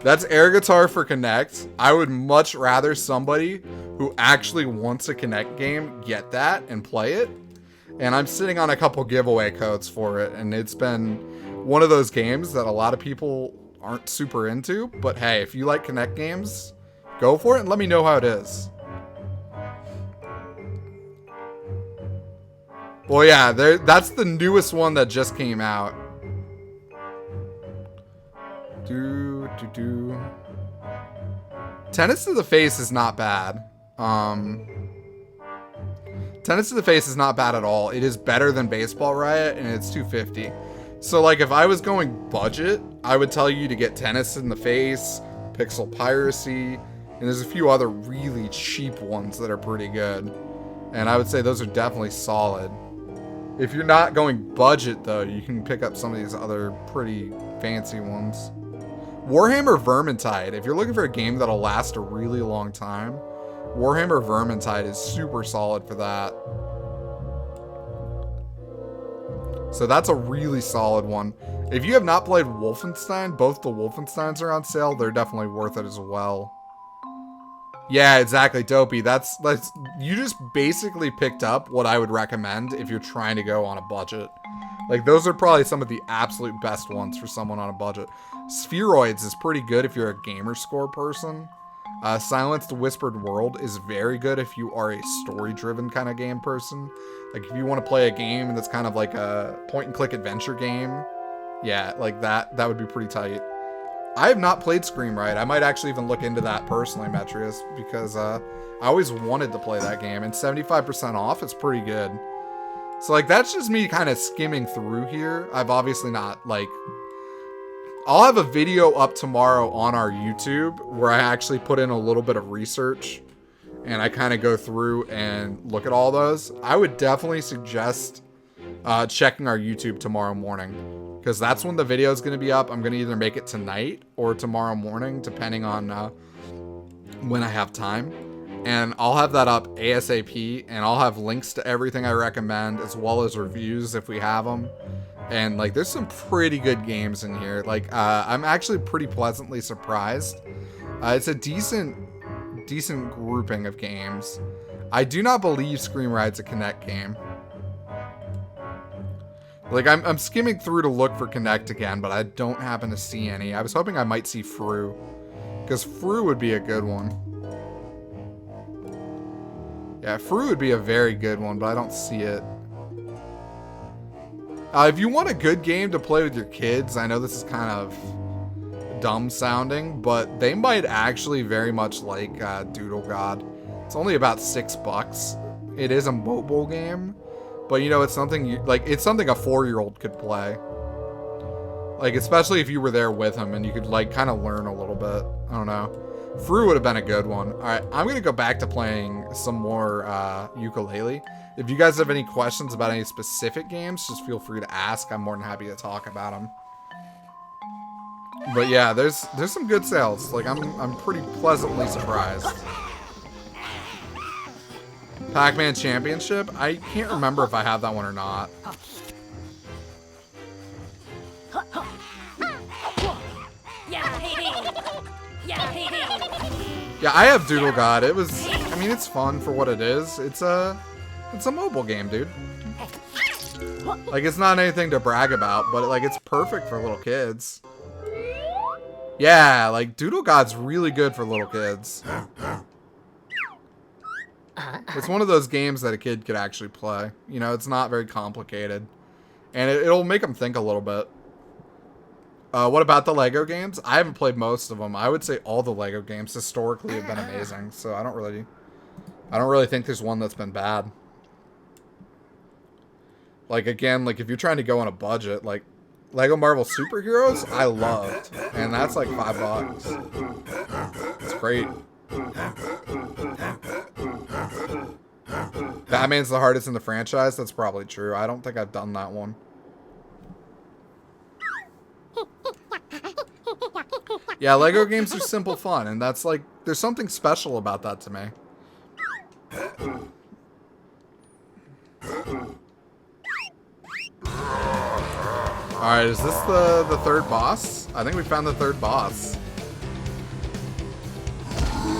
That's air guitar for Kinect. I would much rather somebody who actually wants a Kinect game get that and play it. And I'm sitting on a couple giveaway codes for it. And it's been one of those games that a lot of people aren't super into. But hey, if you like Kinect games, go for it and let me know how it is. Well, yeah, that's the newest one that just came out. Tennis to the Face is not bad. Tennis to the Face is not bad at all. It is better than Baseball Riot, and it's $2.50. So, like, if I was going budget, I would tell you to get Tennis in the Face, Pixel Piracy, and there's a few other really cheap ones that are pretty good. And I would say those are definitely solid. If you're not going budget, though, you can pick up some of these other pretty fancy ones. Warhammer Vermintide. If you're looking for a game that'll last a really long time, Warhammer Vermintide is super solid for that. So that's a really solid one. If you have not played Wolfenstein, both the Wolfensteins are on sale. They're definitely worth it as well. Yeah, exactly, Dopey. That's you just basically picked up what I would recommend if you're trying to go on a budget. Like, those are probably some of the absolute best ones for someone on a budget. Spheroids is pretty good if you're a gamer score person. Silenced Whispered World is very good if you are a story-driven kind of game person. Like, if you want to play a game that's kind of like a point-and-click adventure game, yeah, like that would be pretty tight. I have not played Scream Ride. I might actually even look into that personally, Metrius, because I always wanted to play that game, and 75% off is pretty good. So, like, that's just me kind of skimming through here. I've obviously not, like... I'll have a video up tomorrow on our YouTube where I actually put in a little bit of research, and I kind of go through and look at all those. I would definitely suggest checking our YouTube tomorrow morning, because that's when the video is going to be up. I'm going to either make it tonight or tomorrow morning, depending on when I have time. And I'll have that up ASAP, and I'll have links to everything I recommend, as well as reviews if we have them. And, like, there's some pretty good games in here. Like, I'm actually pretty pleasantly surprised. It's a decent grouping of games. I do not believe Scream Ride's a Kinect game. Like, I'm skimming through to look for Connect again, but I don't happen to see any. I was hoping I might see Fru. Because Fru would be a good one. Yeah, Fru would be a very good one, but I don't see it. If you want a good game to play with your kids, I know this is kind of dumb sounding, but they might actually very much like Doodle God. It's only about $6. It is a mobile game, but you know, it's something it's something a 4-year-old could play. Like, especially if you were there with him and you could like kind of learn a little bit. I don't know. Fru would have been a good one. All right, I'm gonna go back to playing some more Yooka-Laylee. If you guys have any questions about any specific games, just feel free to ask. I'm more than happy to talk about them. But yeah, there's some good sales. Like, I'm pretty pleasantly surprised. Pac-Man Championship? I can't remember if I have that one or not. Yeah, I have Doodle God. It was, I mean, it's fun for what it is. It's a mobile game, dude. Like, it's not anything to brag about, but like, it's perfect for little kids. Yeah, like, Doodle God's really good for little kids. It's one of those games that a kid could actually play. You know, it's not very complicated. And it'll make them think a little bit. What about the Lego games? I haven't played most of them. I would say all the Lego games historically have been amazing. So I don't really think there's one that's been bad. Like, again, like, if you're trying to go on a budget, like, Lego Marvel Superheroes, I loved. And that's like $5. It's great. Batman's the hardest in the franchise? That's probably true. I don't think I've done that one. Yeah, Lego games are simple fun, and that's like, there's something special about that to me. Alright, is this the third boss? I think we found the third boss.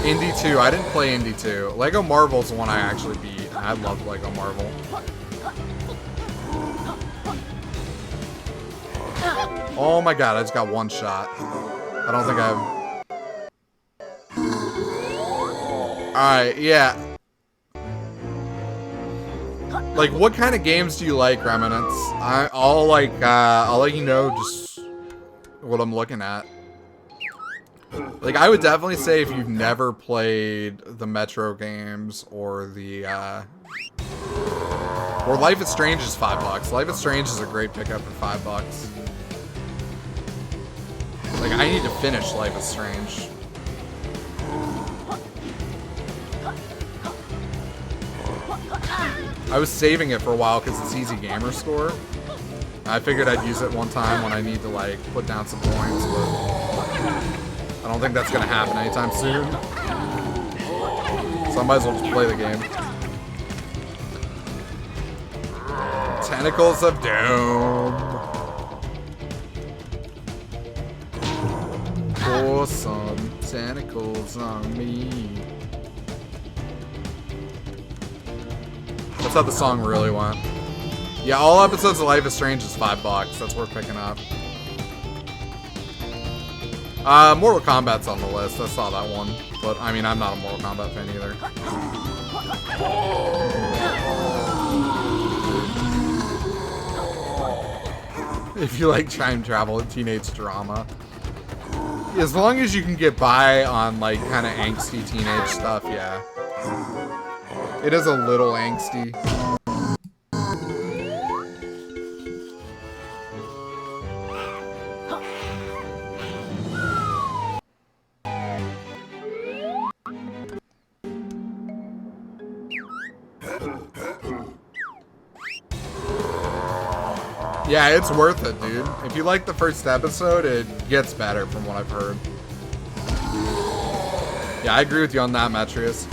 Indy 2. I didn't play Indy 2. Lego Marvel's the one I actually beat. I love Lego Marvel. Oh my god, I just got one shot. I don't think I've... Alright, yeah. Like, what kind of games do you like, Remnants? I'll let you know just what I'm looking at. Like, I would definitely say if you've never played the Metro games or the, or Life is Strange is $5. Life is Strange is a great pickup for $5. Like, I need to finish Life is Strange. I was saving it for a while because it's easy gamer score. I figured I'd use it one time when I need to, like, put down some points, but I don't think that's going to happen anytime soon. So I might as well just play the game. Tentacles of Doom. Pour some tentacles on me. That's how the song really went. Yeah, all episodes of Life is Strange is $5. That's worth picking up. Mortal Kombat's on the list. I saw that one. But, I mean, I'm not a Mortal Kombat fan either. If you like time travel and teenage drama. As long as you can get by on, like, kind of angsty teenage stuff, yeah. It is a little angsty. Yeah, it's worth it, dude. If you like the first episode, it gets better from what I've heard. Yeah, I agree with you on that, Metrius.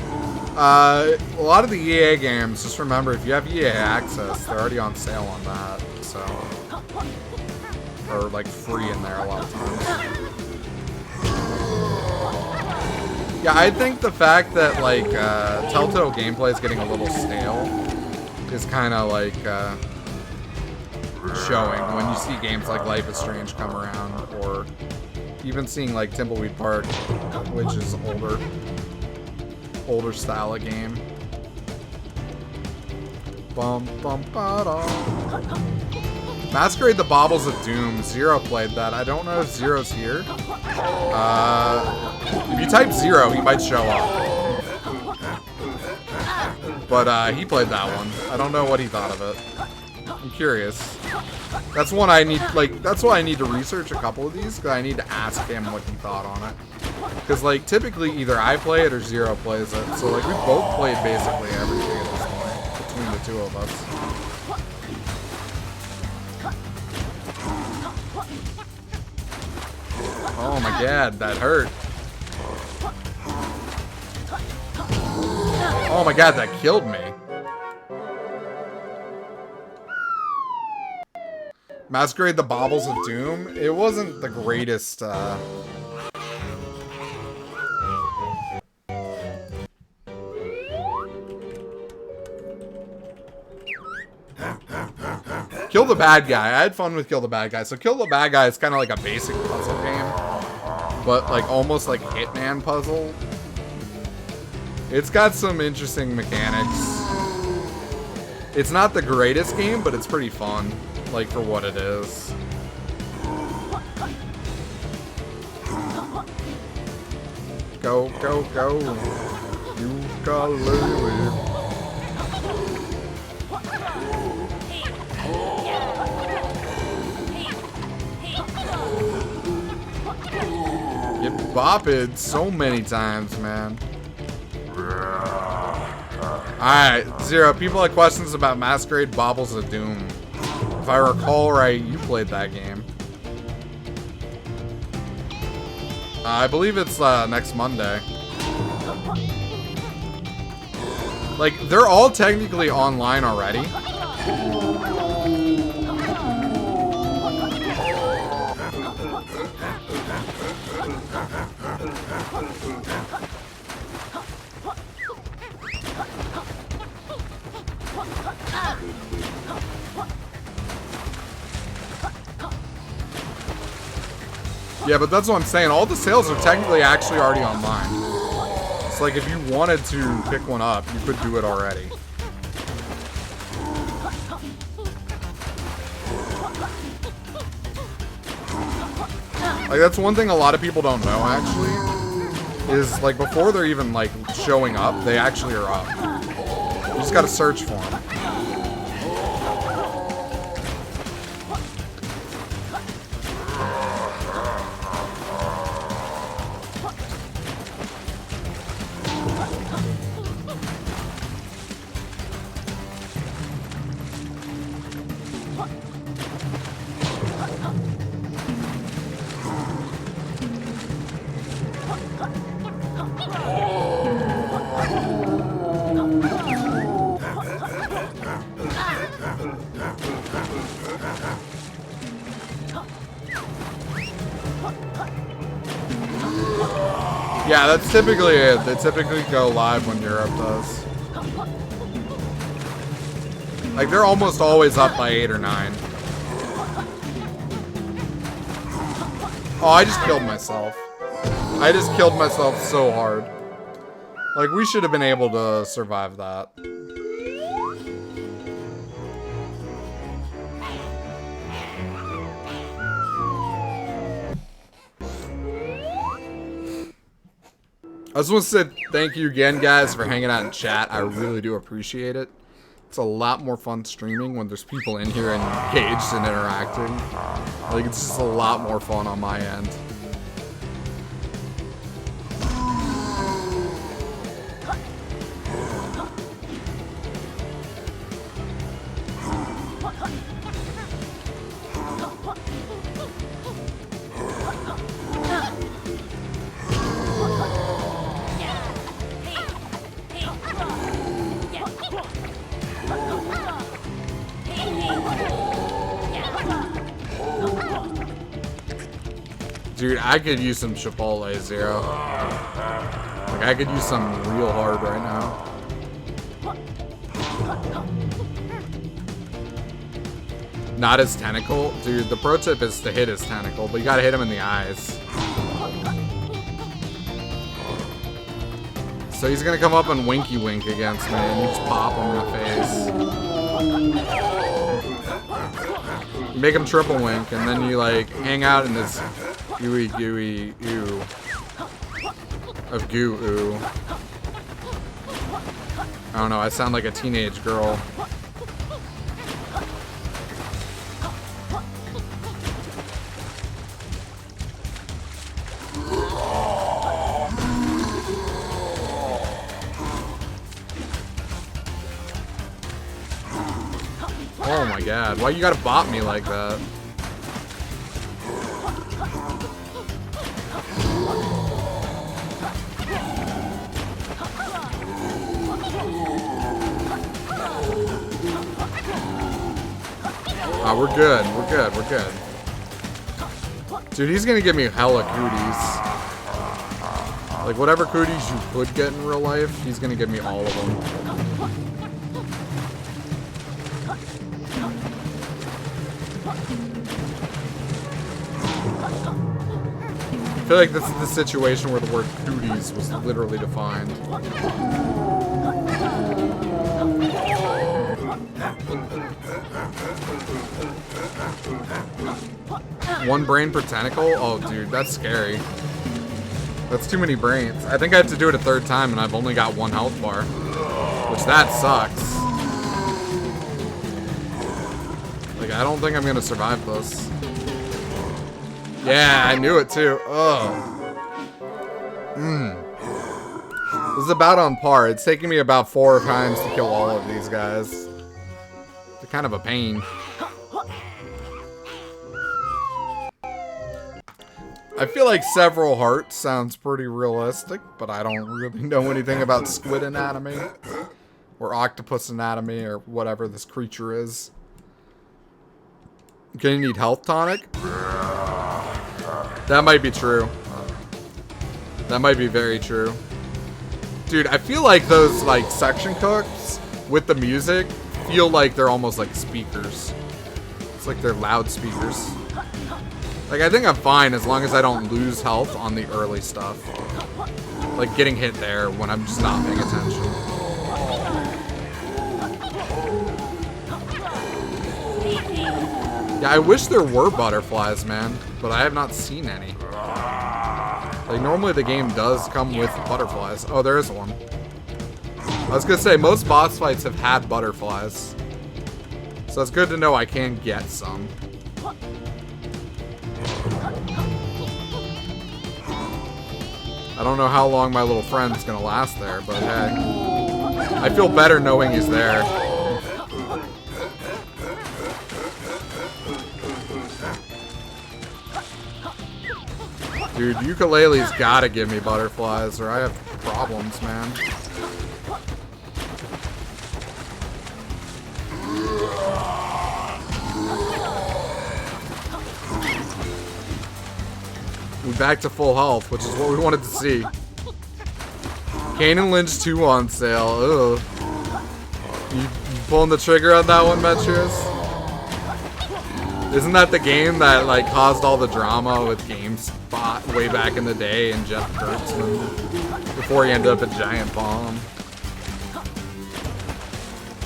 A lot of the EA games, just remember, if you have EA access, they're already on sale on that, so... Or, like, free in there a lot of times. Yeah, I think the fact that, like, Telltale gameplay is getting a little stale is kind of, like, showing when you see games like Life is Strange come around, or even seeing like Timbleweed Park, which is older style of game. Bum bum ba da. Masquerade the Baubles of Doom. Zero played that. I don't know if Zero's here. If you type Zero, he might show up. But he played that one. I don't know what he thought of it. I'm curious. That's one I need, like, that's why I need to research a couple of these, because I need to ask him what he thought on it. Because, like, typically either I play it or Zero plays it. So, like, we both played basically everything at this point, between the two of us. Oh my god, that hurt. Oh my god, that killed me. Masquerade the Baubles of Doom. It wasn't the greatest, Kill the Bad Guy. I had fun with Kill the Bad Guy. So Kill the Bad Guy is kind of like a basic puzzle game, but like almost like Hitman puzzle. It's got some interesting mechanics. It's not the greatest game, but it's pretty fun, like for what it is. Go, go, go. Yooka-Laylee. Get bopped so many times, man. Alright, Zero. People had questions about Masquerade Baubles of Doom. If I recall right, you played that game. I believe it's next Monday. Like, they're all technically online already. Yeah, but that's what I'm saying. All the sales are technically actually already online. It's like if you wanted to pick one up, you could do it already. Like, that's one thing a lot of people don't know, actually. Is, like, before they're even, like, showing up, they actually are up. You just gotta search for them. Yeah, that's typically it. They typically go live when Europe does. Like, they're almost always up by 8 or 9. Oh, I just killed myself. I just killed myself so hard. Like, we should have been able to survive that. I just want to say thank you again, guys, for hanging out in chat. I really do appreciate it. It's a lot more fun streaming when there's people in here and engaged and interacting. Like, it's just a lot more fun on my end. Dude, I could use some Chipotle, Zero. Like, I could use some real hard right now. Not his tentacle? Dude, the pro tip is to hit his tentacle, but you gotta hit him in the eyes. So he's gonna come up and winky wink against me, and you just pop him in the face. You make him triple wink, and then you like hang out in this gooey gooey ooh of goo ooh. I don't know, I sound like a teenage girl. Oh my god, why you gotta bop me like that? Oh, we're good, we're good, we're good. Dude, he's gonna give me hella cooties. Like, whatever cooties you could get in real life, he's gonna give me all of them. I feel like this is the situation where the word cooties was literally defined. One brain per tentacle? Oh, dude, that's scary. That's too many brains. I think I have to do it a third time, and I've only got one health bar. Which, that sucks. Like, I don't think I'm gonna survive this. Yeah, I knew it too. Ugh. This is about on par. It's taking me about 4 times to kill all of these guys. They're kind of a pain. I feel like several hearts sounds pretty realistic, but I don't really know anything about squid anatomy. Or octopus anatomy, or whatever this creature is. Okay, you need health tonic? That might be true. That might be very true. Dude, I feel like those, like, section cooks with the music feel like they're almost like speakers. It's like they're loudspeakers. Like, I think I'm fine as long as I don't lose health on the early stuff. Like, getting hit there when I'm just not paying attention. Yeah, I wish there were butterflies, man, but I have not seen any. Like, normally the game does come with butterflies. Oh, there is one. I was gonna say, most boss fights have had butterflies. So it's good to know I can get some. I don't know how long my little friend's gonna last there, but hey. I feel better knowing he's there. Dude, Yooka-Laylee's gotta give me butterflies or I have problems, man. We're back to full health, which is what we wanted to see. Cain and Lynch 2 on sale. Ugh. You pulling the trigger on that one, Metrius? Isn't that the game that like caused all the drama with GameSpot way back in the day and Jeff Kurtzman before he ended up at Giant Bomb?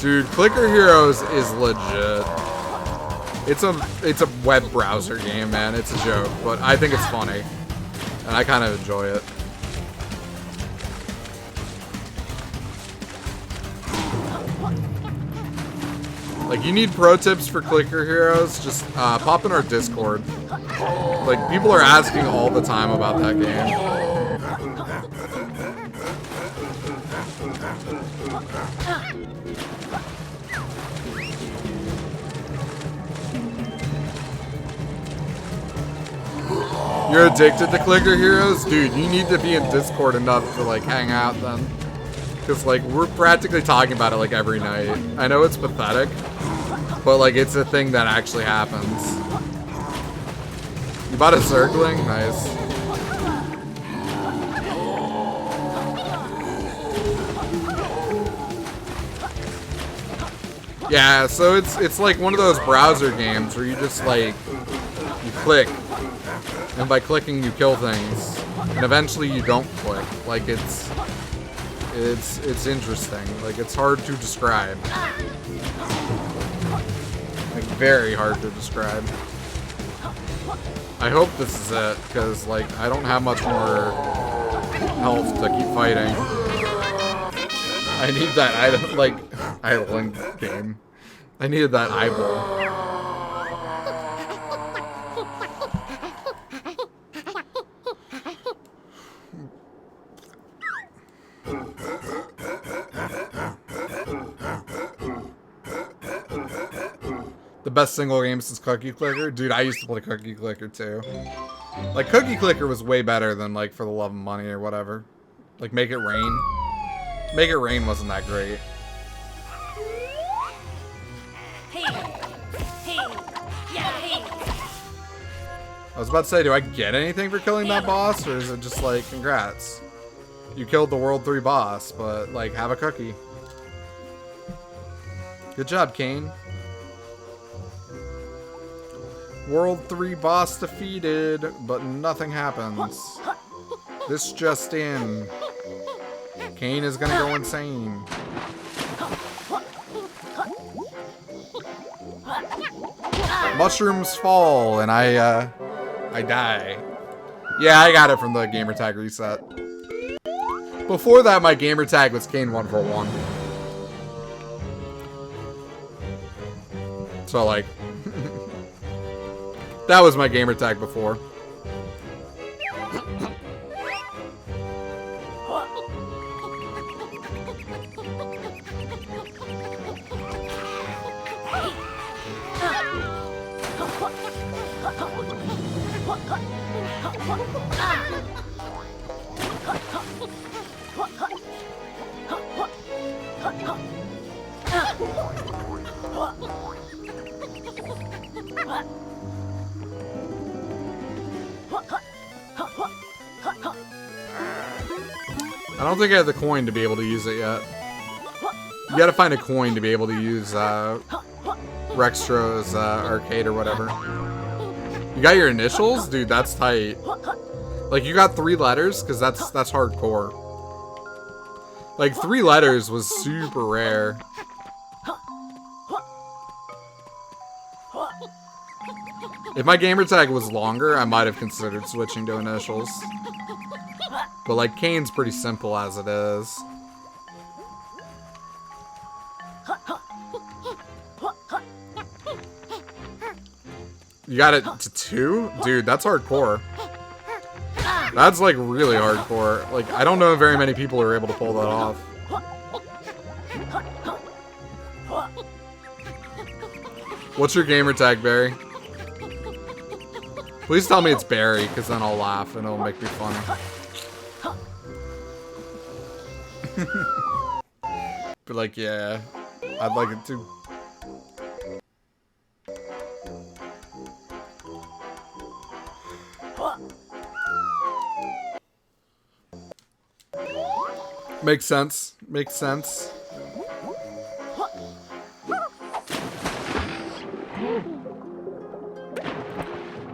Dude, Clicker Heroes is legit. It's a web browser game, man. It's a joke, but I think it's funny, and I kind of enjoy it. Like, you need pro tips for Clicker Heroes, just pop in our Discord. Like, people are asking all the time about that game. You're addicted to Clicker Heroes? Dude, you need to be in Discord enough to, like, hang out then. Because, like, we're practically talking about it, like, every night. I know it's pathetic, but, like, it's a thing that actually happens. You bought a Zergling? Nice. Yeah, so it's like one of those browser games where you just like you click, and by clicking you kill things, and eventually you don't click. Like it's interesting. Like it's hard to describe. Like very hard to describe. I hope this is it, because like I don't have much more health to keep fighting. I need that item, like idling game. I needed that eyeball. The best single game since Cookie Clicker? Dude, I used to play Cookie Clicker too. Like, Cookie Clicker was way better than, like, For the Love of Money or whatever. Like, Make It Rain. Make It Rain wasn't that great. I was about to say, do I get anything for killing that boss? Or is it just like, congrats. You killed the World 3 boss, but, like, have a cookie. Good job, Cain. World 3 boss defeated, but nothing happens. This just in. Cain is gonna go insane. Mushrooms fall, and I die. Yeah, I got it from the gamertag reset. Before that, my gamertag was Cain141. So, like... that was my gamertag before. I don't think I have the coin to be able to use it yet. You gotta find a coin to be able to use Rextro's arcade or whatever. You got your initials? Dude, that's tight. Like, you got 3 letters? Because that's hardcore. Like, 3 letters was super rare. If my gamertag was longer, I might have considered switching to initials. But, like, Cain's pretty simple as it is. You got it to 2? Dude, that's hardcore. That's, like, really hardcore. Like, I don't know very many people who are able to pull that off. What's your gamertag, Barry? Please tell me it's Barry, because then I'll laugh and it'll make me funny. But, like, yeah. I'd like it too. Makes sense. Makes sense.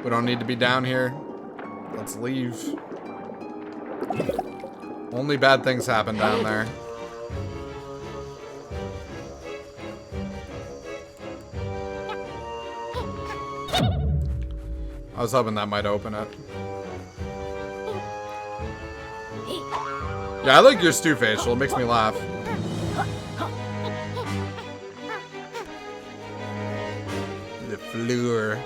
We don't need to be down here. Let's leave. Only bad things happen down there. I was hoping that might open it. Yeah, I like your stew facial. It makes me laugh. The floor.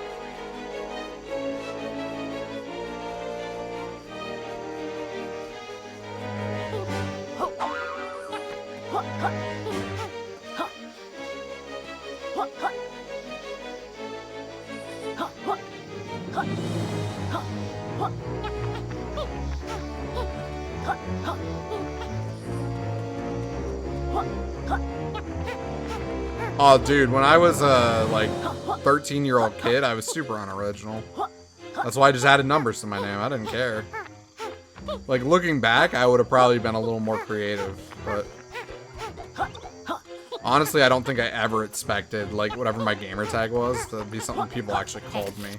Oh, dude, when I was a, like, 13-year-old kid, I was super unoriginal. That's why I just added numbers to my name. I didn't care. Like, looking back, I would have probably been a little more creative, but... Honestly, I don't think I ever expected, like, whatever my gamer tag was, to be something people actually called me.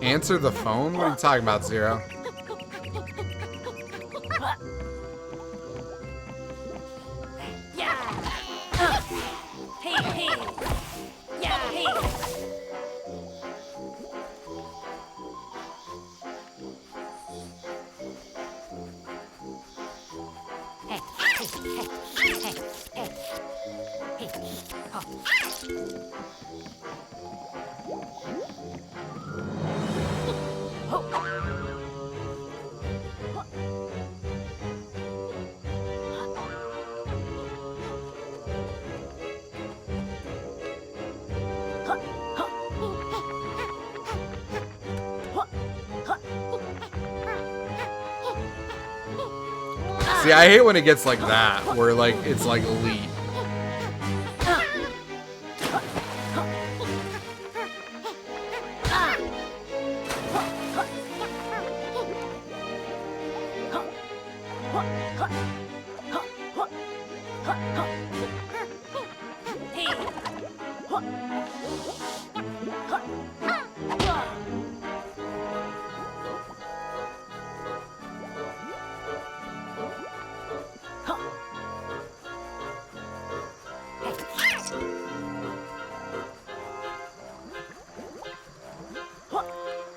Answer the phone? What are you talking about, Zero? See, I hate when it gets like that, where like it's like elite.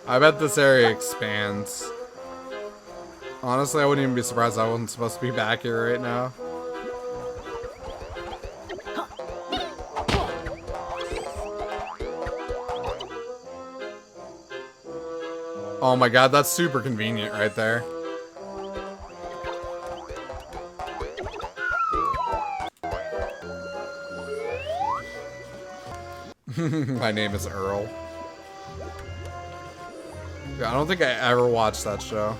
I bet this area expands. Honestly, I wouldn't even be surprised I wasn't supposed to be back here right now. Oh my god, that's super convenient right there. My name is Earl. I don't think I ever watched that show.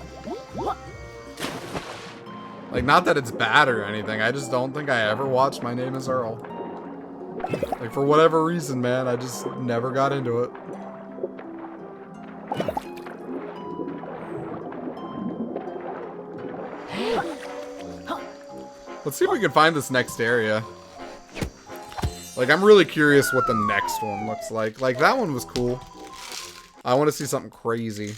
Like, not that it's bad or anything, I just don't think I ever watched My Name is Earl. Like, for whatever reason, man, I just never got into it. Let's see if we can find this next area. Like, I'm really curious what the next one looks like. Like, that one was cool. I want to see something crazy.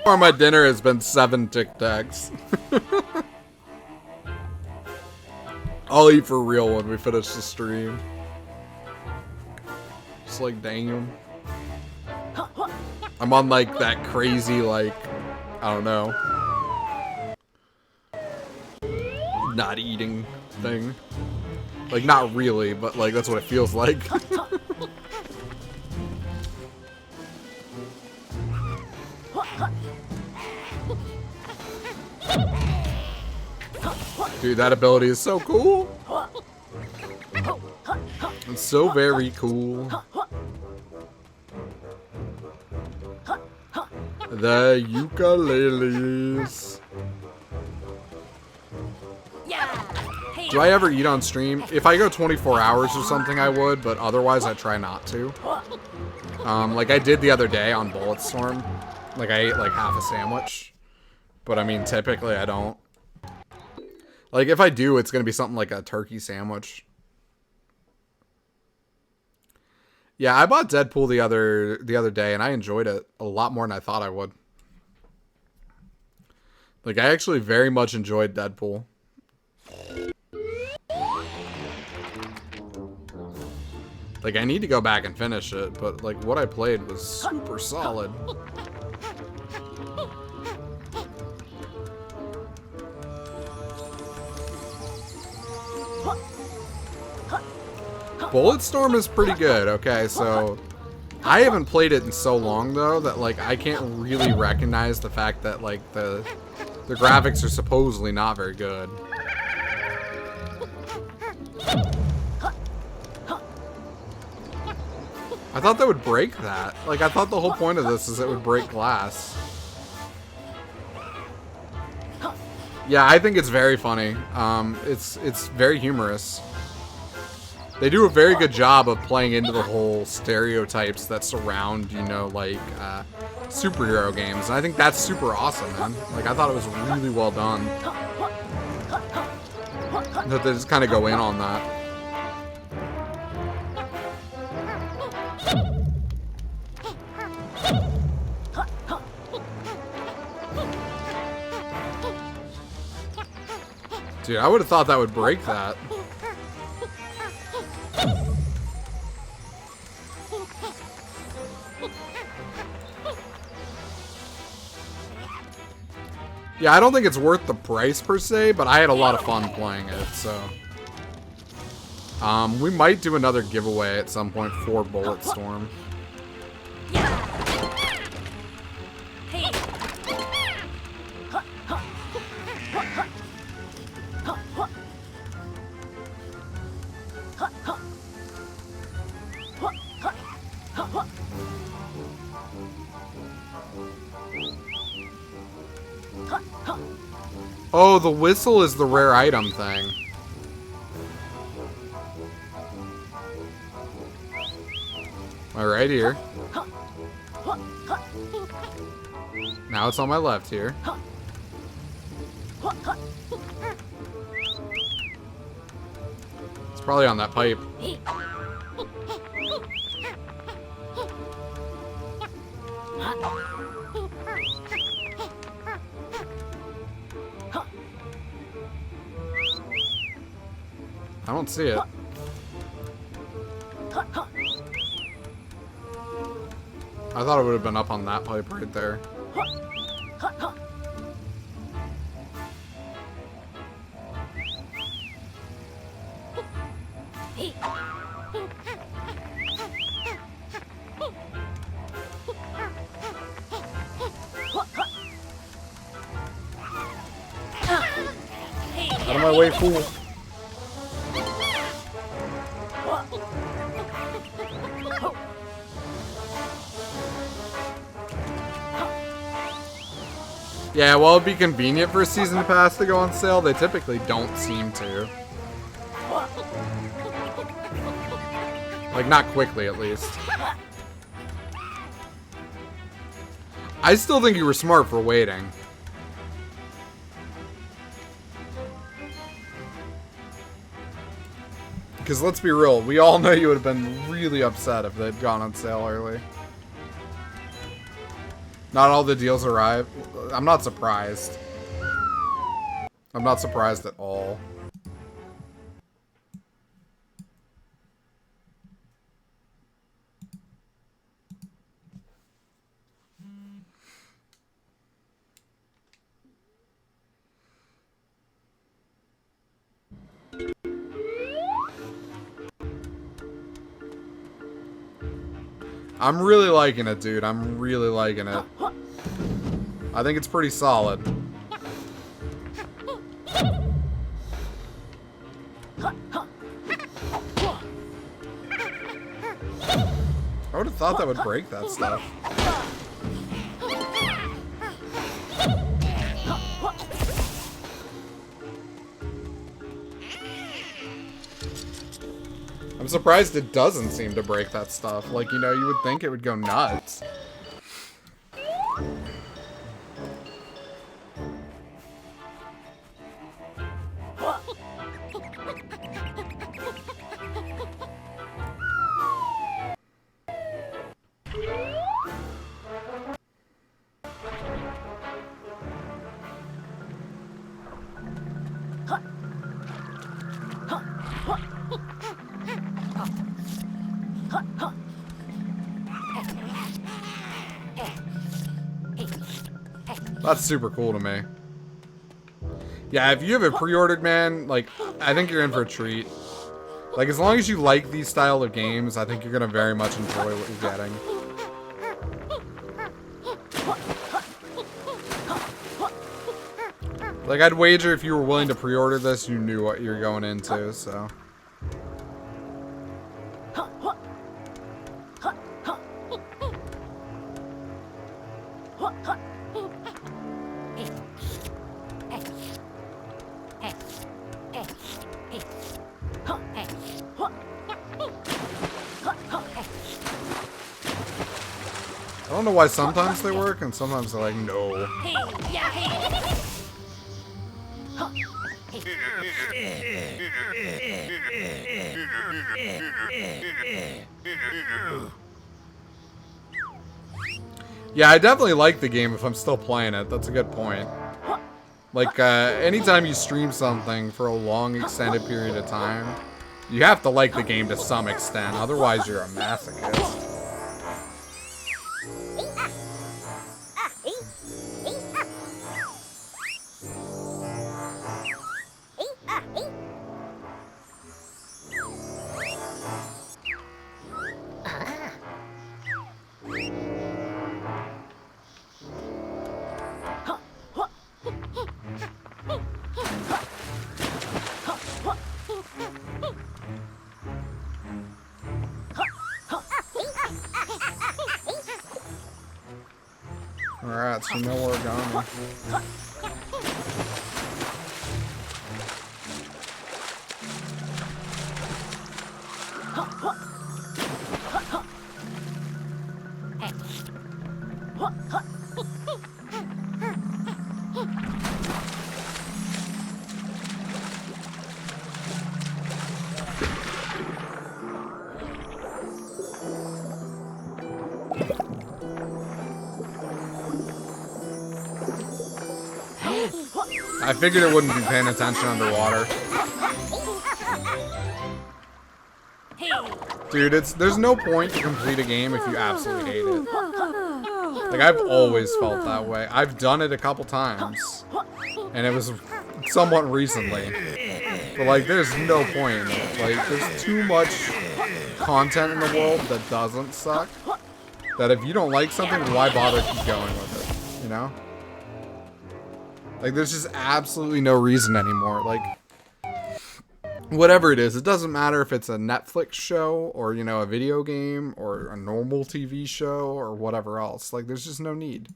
Or my dinner has been 7 Tic Tacs. I'll eat for real when we finish the stream. Just like, damn. I'm on like that crazy, like, I don't know, not eating thing. Like, not really, but like that's what it feels like. Dude, that ability is so cool. It's so very cool. The Yooka-Laylees. Do I ever eat on stream? If I go 24 hours or something, I would, but otherwise I try not to. Like I did the other day on Bulletstorm. Like I ate like half a sandwich. But I mean, typically I don't. Like if I do, it's gonna be something like a turkey sandwich. Yeah, I bought Deadpool the other day, and I enjoyed it a lot more than I thought I would. Like, I actually very much enjoyed Deadpool. Like, I need to go back and finish it, but, like, what I played was super solid. Bulletstorm is pretty good, okay, so... I haven't played it in so long, though, that, like, I can't really recognize the fact that, like, the graphics are supposedly not very good. I thought that would break that. Like, I thought the whole point of this is it would break glass. Yeah, I think it's very funny. It's very humorous. They do a very good job of playing into the whole stereotypes that surround, you know, like, superhero games. And I think that's super awesome, man. Like, I thought it was really well done. That they just kind of go in on that. Dude, I would have thought that would break that. Yeah, I don't think it's worth the price per se, but I had a lot of fun playing it, so. We might do another giveaway at some point for Bulletstorm. Oh, the whistle is the rare item thing. Am I right here? Now it's on my left here. It's probably on that pipe. I don't see it. I thought it would have been up on that pipe right there. Out of my way, fool. Yeah, well, it'd be convenient for a season pass to go on sale. They typically don't seem to. Like, not quickly, at least. I still think you were smart for waiting. Because let's be real, we all know you would have been really upset if they'd gone on sale early. Not all the deals arrive. I'm not surprised. I'm not surprised at all. I'm really liking it, dude. I'm really liking it. I think it's pretty solid. I would have thought that would break that stuff. I'm surprised it doesn't seem to break that stuff. Like, you know, you would think it would go nuts. That's super cool to me. Yeah, if you have it pre-ordered, man, like, I think you're in for a treat. Like, as long as you like these style of games, I think you're gonna very much enjoy what you're getting. Like, I'd wager if you were willing to pre-order this, you knew what you were going into, so. I don't know why sometimes they work and sometimes they're like, no. Hey, yeah, hey. Yeah, I definitely like the game if I'm still playing it. That's a good point. Like, anytime you stream something for a long, extended period of time, you have to like the game to some extent. Otherwise, you're a masochist. Alright, so you know where we're going. I figured it wouldn't be paying attention underwater. Dude, there's no point to complete a game if you absolutely hate it. Like, I've always felt that way. I've done it a couple times. And it was somewhat recently. But, like, there's no point in it. Like, there's too much content in the world that doesn't suck. That if you don't like something, why bother keep going with it? You know? Like, there's just absolutely no reason anymore. Like, whatever it is, it doesn't matter if it's a Netflix show or, you know, a video game or a normal TV show or whatever else. Like, there's just no need.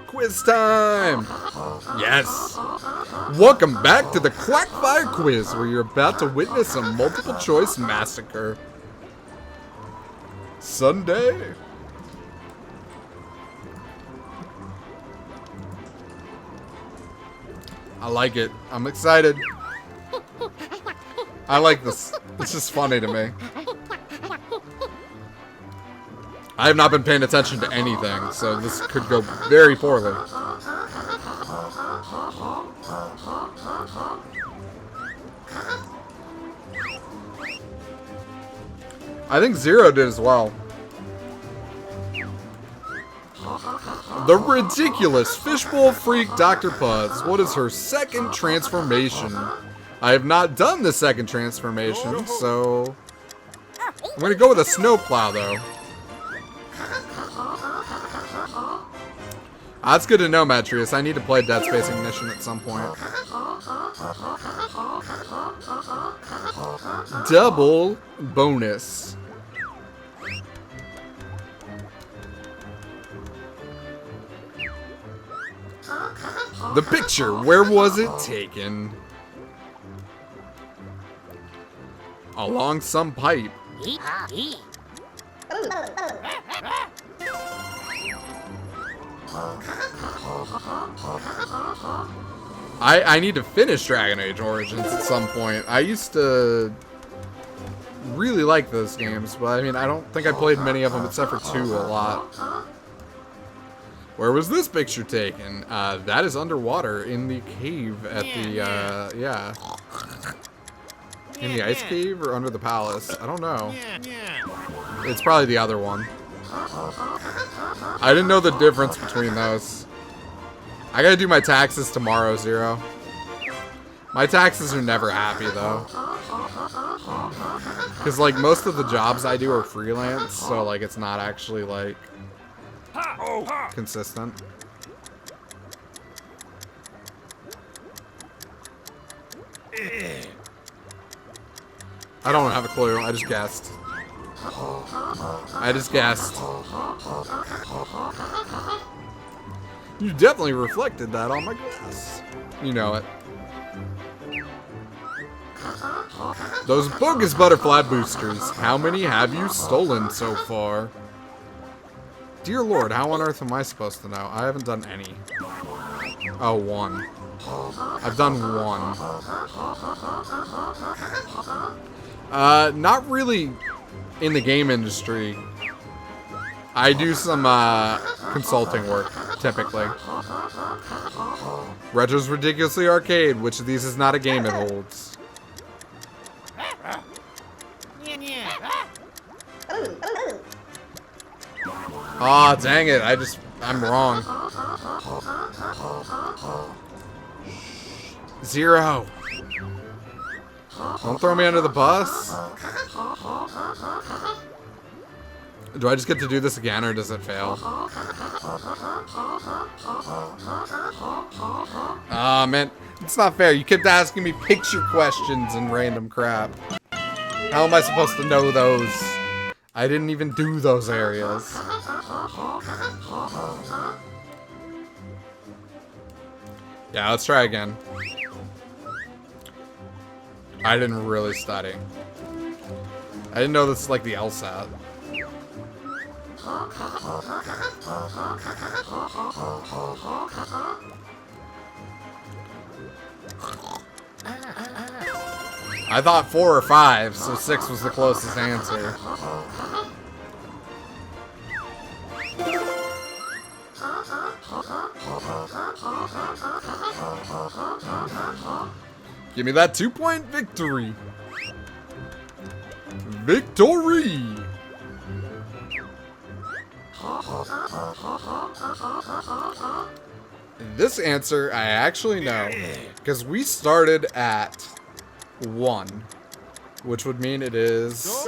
Quiz time! Yes! Welcome back to the Quackfire Quiz, where you're about to witness a multiple choice massacre. Sunday. I like it. I'm excited. I like this. It's just funny to me. I have not been paying attention to anything, so this could go very poorly. I think Zero did as well. The ridiculous fishbowl freak Dr. Putz. What is her second transformation? I have not done the second transformation, so I'm gonna go with a snowplow though. That's good to know, Metrius. I need to play Dead Space Ignition at some point. Double bonus. The picture, where was it taken? Along some pipe. I need to finish Dragon Age Origins at some point. I used to really like those games, but I mean, I don't think I played many of them except for 2 a lot. Where was this picture taken? That is underwater in the cave at the, yeah. In the ice cave or under the palace? I don't know. Yeah. It's probably the other one. I didn't know the difference between those. I gotta do my taxes tomorrow, Zero. My taxes are never happy, though. Because, like, most of the jobs I do are freelance, so, like, it's not actually, like, consistent. I don't have a clue. I just guessed. You definitely reflected that on my glass. You know it. Those bogus butterfly boosters. How many have you stolen so far? Dear Lord, how on earth am I supposed to know? I haven't done any. Oh, one. I've done one. Not really in the game industry. I do some consulting work, typically. Retro's Ridiculously Arcade. Which of these is not a game it holds? Aw, dang it. I'm wrong. Zero. Don't throw me under the bus. Do I just get to do this again, or does it fail? Ah, man. It's not fair. You kept asking me picture questions and random crap. How am I supposed to know those? I didn't even do those areas. Yeah, let's try again. I didn't really study. I didn't know this is like the LSAT. I thought 4 or 5, so 6 was the closest answer. Give me that 2-point victory. Victory! This answer I actually know, because we started at 1, which would mean it is...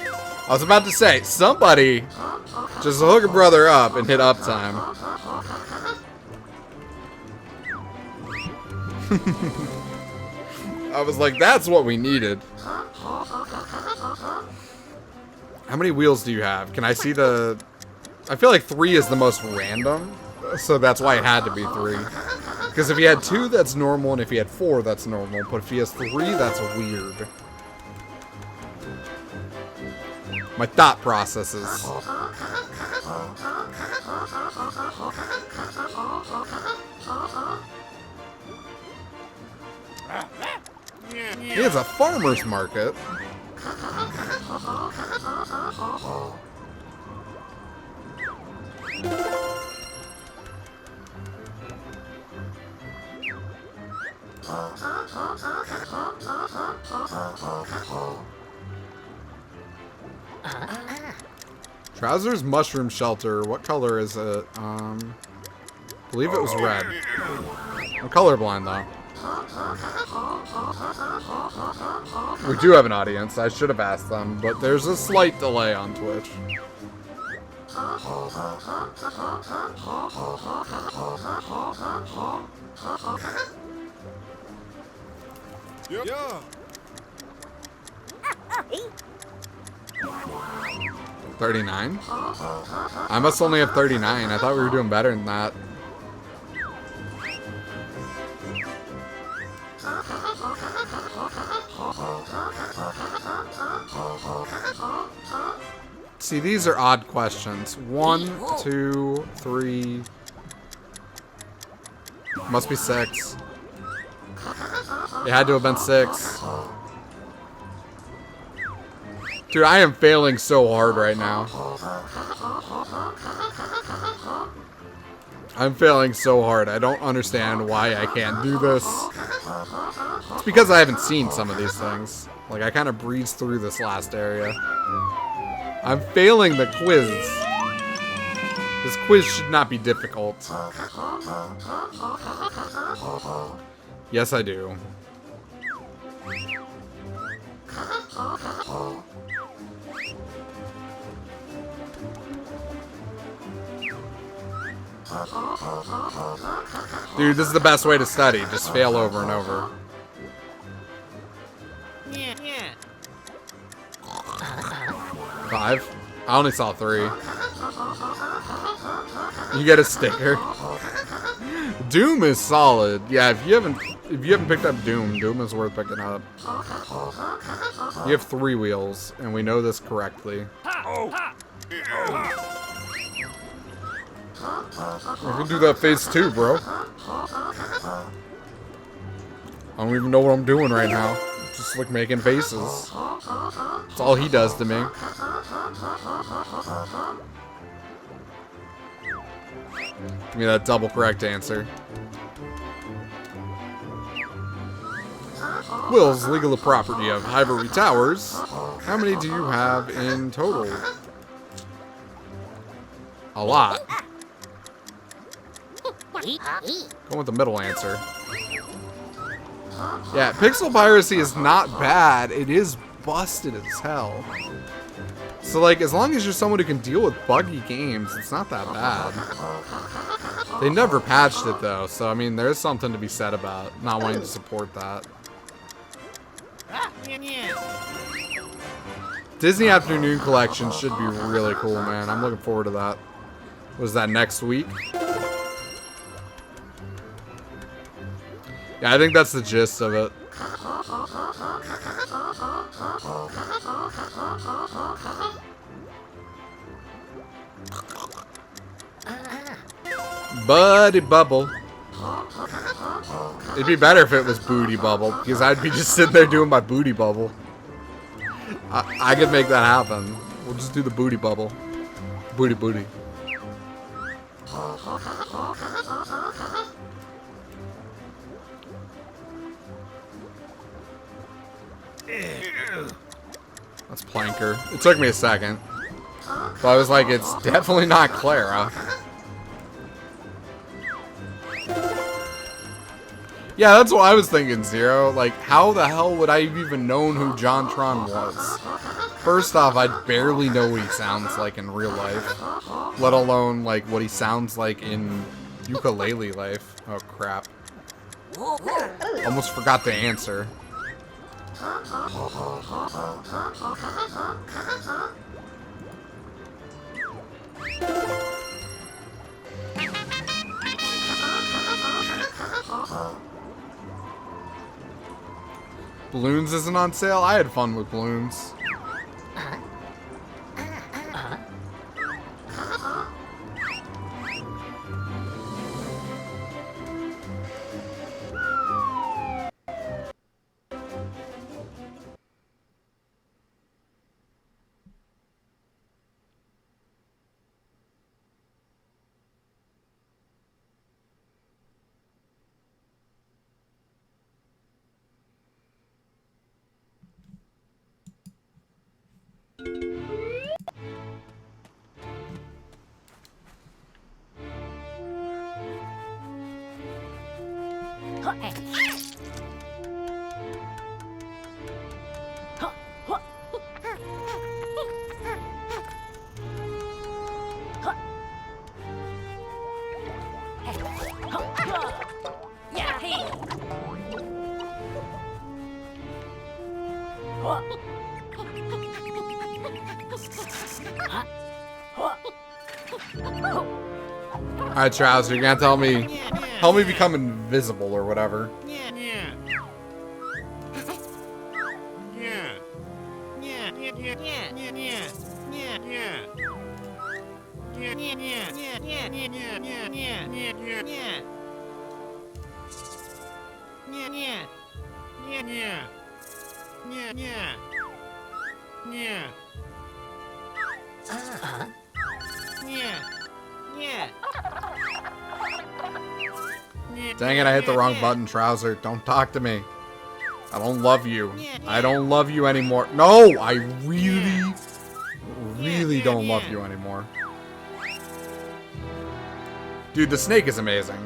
I was about to say, somebody just hook a brother up and hit uptime. I was like, that's what we needed. How many wheels do you have? Can I see the... I feel like 3 is the most random, so that's why it had to be 3. Because if he had 2, that's normal, and if he had 4, that's normal. But if he has 3, that's weird. My thought processes. He has a farmer's market. Trousers mushroom shelter. What color is it? Believe it was red. I'm colorblind though. We do have an audience. I should have asked them, but there's a slight delay on Twitch. Yeah. 39? I must only have 39. I thought we were doing better than that. See, these are odd questions. 1, 2, 3. Must be 6. It had to have been 6. Dude, I am failing so hard right now. I'm failing so hard. I don't understand why I can't do this. It's because I haven't seen some of these things. Like, I kind of breezed through this last area. I'm failing the quiz. This quiz should not be difficult. Yes, I do. Dude, this is the best way to study. Just fail over and over. Yeah, yeah. 5? I only saw 3. You get a sticker. Doom is solid. Yeah, if you haven't picked up Doom is worth picking up. You have 3 wheels, and we know this correctly. We can do that phase 2, bro. I don't even know what I'm doing right now. Just like making faces. That's all he does to me. Give me that double correct answer. Will's legal property of Ivory Towers. How many do you have in total? A lot. Go with the middle answer. Yeah, pixel piracy is not bad. It is busted as hell. So, like, as long as you're someone who can deal with buggy games, it's not that bad. They never patched it, though, so, I mean, there's something to be said about not wanting to support that. Disney Afternoon Collection should be really cool, man. I'm looking forward to that. Was that next week? Yeah, I think that's the gist of it. Buddy Bubble. It'd be better if it was Booty Bubble, because I'd be just sitting there doing my Booty Bubble. I could make that happen. We'll just do the Booty Bubble. Booty Booty. That's Planker. It took me a second. But I was like, it's definitely not Clara. Yeah, that's what I was thinking, Zero. Like, how the hell would I have even known who JonTron was? First off, I barely know what he sounds like in real life. Let alone, like, what he sounds like in Yooka-Laylee life. Oh, crap. Almost forgot the answer. Balloons isn't on sale? I had fun with balloons. Alright, Trouser, you're gonna help me become invisible or whatever. Dang it, I hit the wrong button, Trouser. Don't talk to me. I don't love you. I don't love you anymore. No, I really don't love you anymore. Dude, the snake is amazing.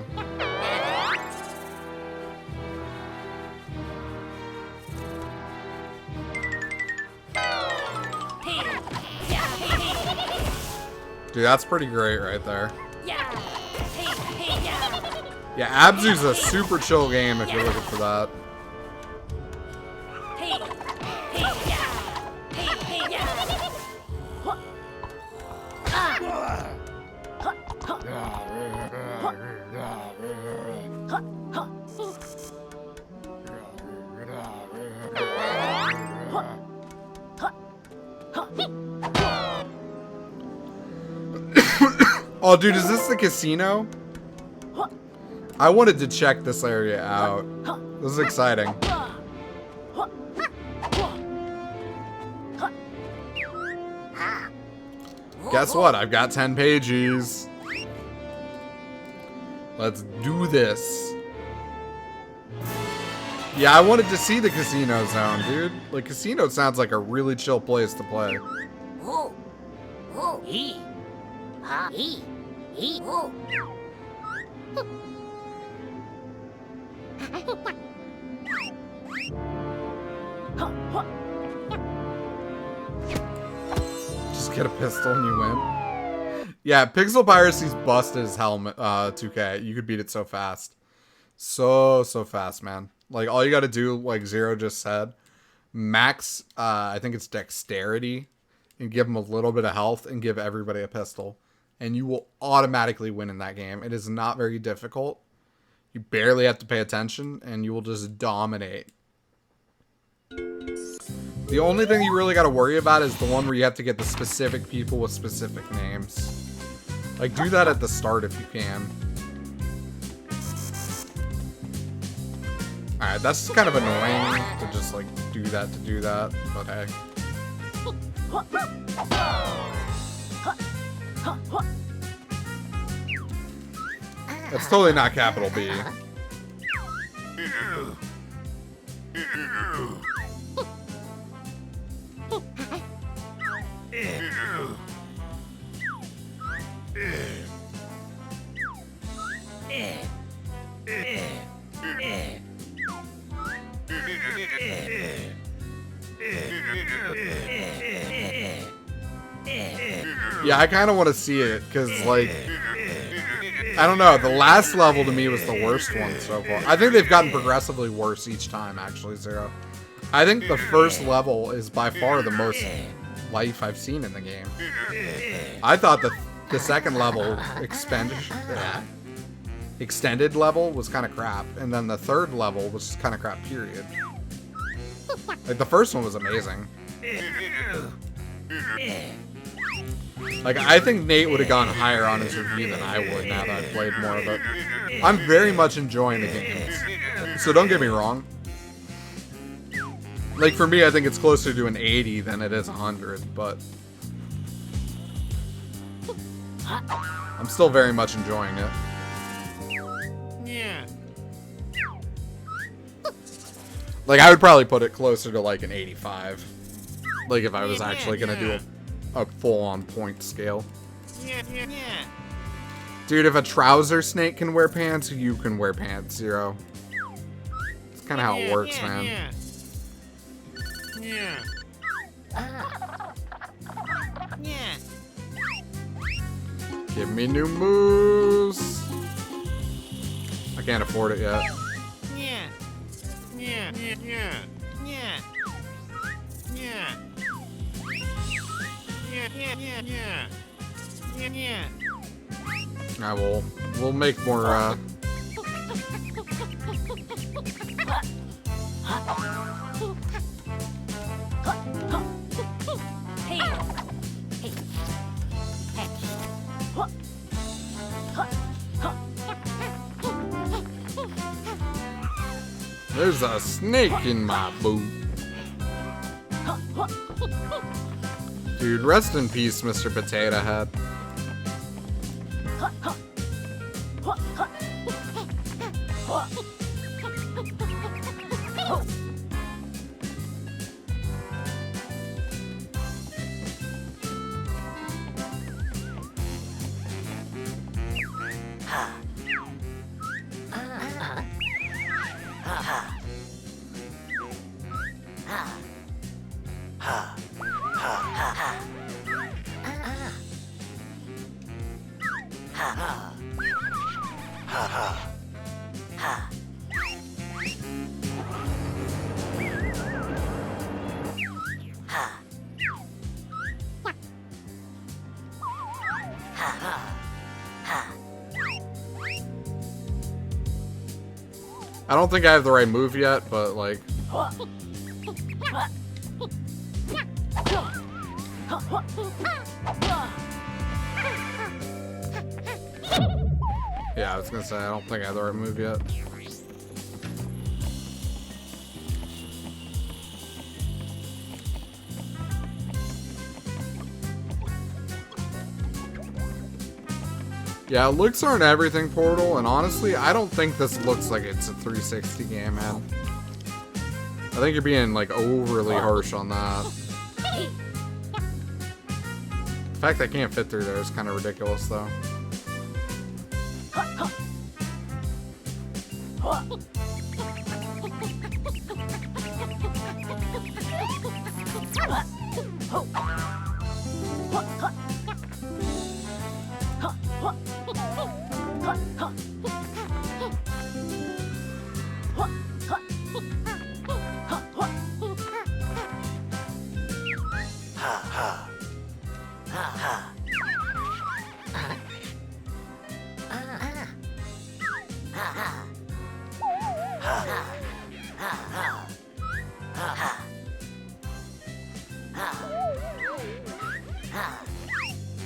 Dude, that's pretty great right there. Yeah, Abzu's a super chill game if you're looking for that. Oh, dude, is this the casino? I wanted to check this area out. This is exciting. Guess what? I've got 10 pages. Let's do this. Yeah, I wanted to see the casino zone, dude. Like, casino sounds like a really chill place to play. Just get a pistol and you win. Yeah, Pixel Piracy's busted as hell, 2K. You could beat it so fast. So fast, man. Like, all you gotta do, like Zero just said, max, I think it's dexterity, and give them a little bit of health, and give everybody a pistol. And you will automatically win in that game. It is not very difficult. You barely have to pay attention, and you will just dominate. The only thing you really got to worry about is the one where you have to get the specific people with specific names. Like, do that at the start if you can. Alright, that's kind of annoying to just, like, do that, but hey. That's totally not capital B. Yeah, I kind of want to see it, because, like, I don't know, the last level to me was the worst one so far. I think they've gotten progressively worse each time, actually, Zero. I think the first level is by far the most life I've seen in the game. I thought the second level, extended level, was kind of crap, and then the third level was kind of crap, period. Like, the first one was amazing. Like, I think Nate would have gone higher on his review than I would now that I've played more of it. I'm very much enjoying the games. So don't get me wrong. Like, for me, I think it's closer to an 80 than it is 100, but I'm still very much enjoying it. Yeah. Like, I would probably put it closer to, like, an 85. Like, if I was actually gonna do a full-on point scale. Yeah. Dude, if a trouser snake can wear pants, you can wear pants, Zero. It's kind of how it works, man. Yeah. Give me new moves. I can't afford it yet. Yeah. We'll make more, There's a snake in my boot. Dude, rest in peace, Mr. Potato Head. I don't think I have the right move yet, but like... Yeah, I was gonna say, I don't think I have the right move yet. Yeah, looks aren't everything, Portal, and honestly, I don't think this looks like it's a 360 game, man. I think you're being, like, overly harsh on that. The fact that I can't fit through there is kind of ridiculous, though.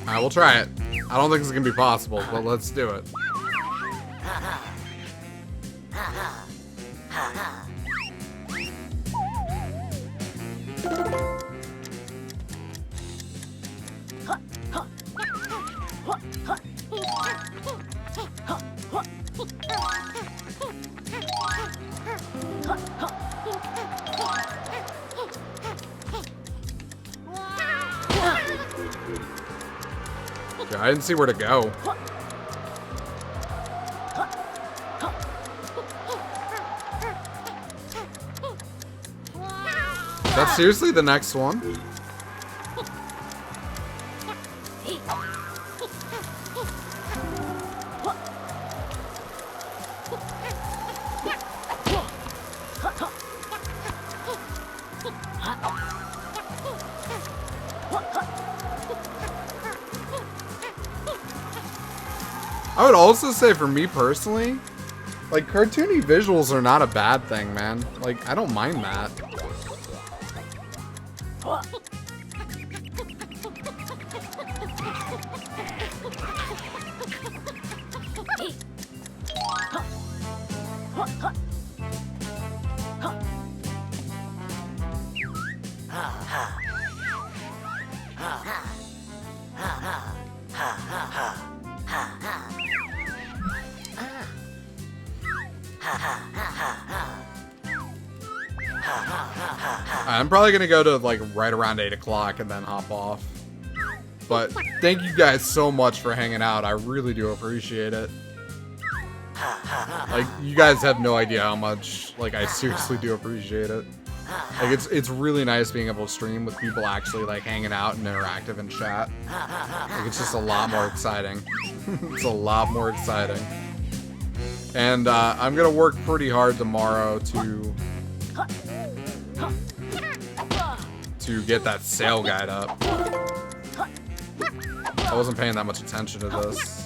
Alright, we'll try it. I don't think it's gonna be possible, but let's do it. Yeah, I didn't see where to go. That's seriously the next one? I would also say for me personally, like, cartoony visuals are not a bad thing, man. Like, I don't mind that. I'm probably gonna go to like right around 8 o'clock and then hop off. But thank you guys so much for hanging out. I really do appreciate it. Like, you guys have no idea how much, like, I seriously do appreciate it. Like, it's really nice being able to stream with people actually, like, hanging out and interactive in chat. Like, it's just a lot more exciting. It's a lot more exciting. And I'm gonna work pretty hard tomorrow to get that sale guide up. I wasn't paying that much attention to this.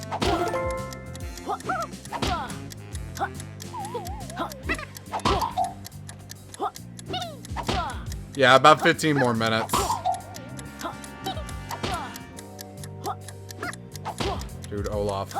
Yeah, about 15 more minutes. Dude, Olaf.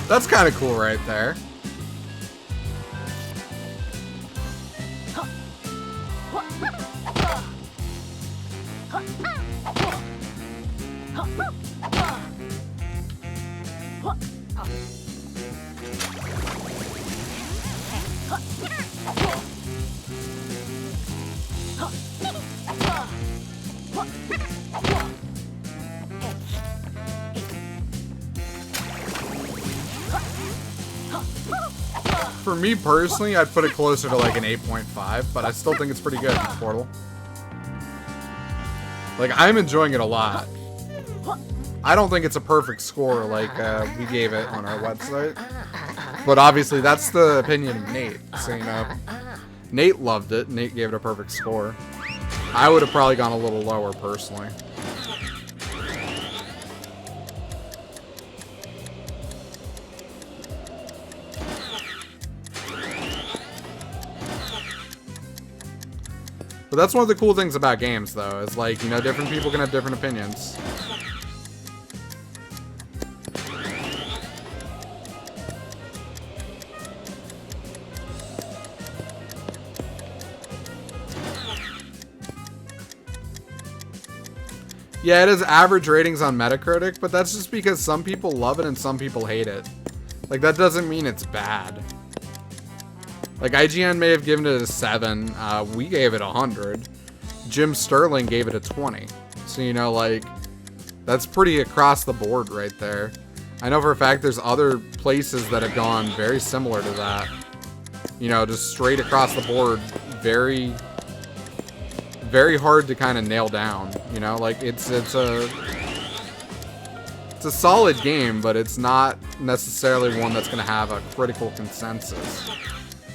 That's kind of cool right there. For me personally, I'd put it closer to like an 8.5, but I still think it's pretty good, Portal. Like, I'm enjoying it a lot. I don't think it's a perfect score like we gave it on our website. But obviously, that's the opinion of Nate. So, you know, Nate loved it. Nate gave it a perfect score. I would have probably gone a little lower, personally. But that's one of the cool things about games, though, is like, you know, different people can have different opinions. Yeah, it has average ratings on Metacritic, but that's just because some people love it and some people hate it. Like, that doesn't mean it's bad. Like, IGN may have given it a 7. We gave it 100. Jim Sterling gave it a 20. So, you know, like, that's pretty across the board right there. I know for a fact there's other places that have gone very similar to that. You know, just straight across the board. Very, very hard to kind of nail down. You know, like, it's a solid game, but it's not necessarily one that's going to have a critical consensus.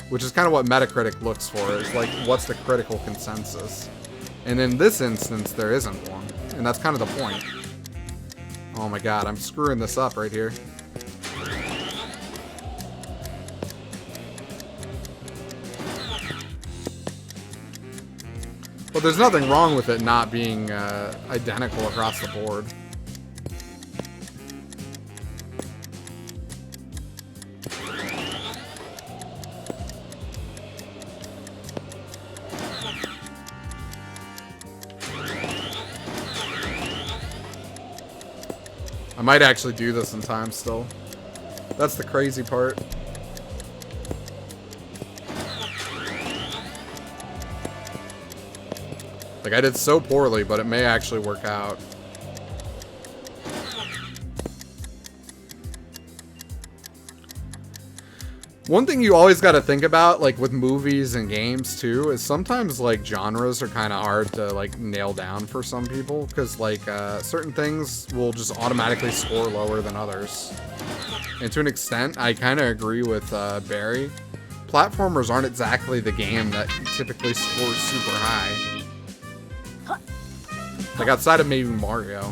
Which is kind of what Metacritic looks for, is like, what's the critical consensus? And in this instance, there isn't one. And that's kind of the point. Oh my god, I'm screwing this up right here. But there's nothing wrong with it not being identical across the board. I might actually do this in time still. That's the crazy part. Like, I did so poorly, but it may actually work out. One thing you always got to think about, like with movies and games too, is sometimes like genres are kind of hard to like nail down for some people, because like certain things will just automatically score lower than others. And to an extent, I kind of agree with Barry. Platformers aren't exactly the game that typically scores super high. Like outside of maybe Mario.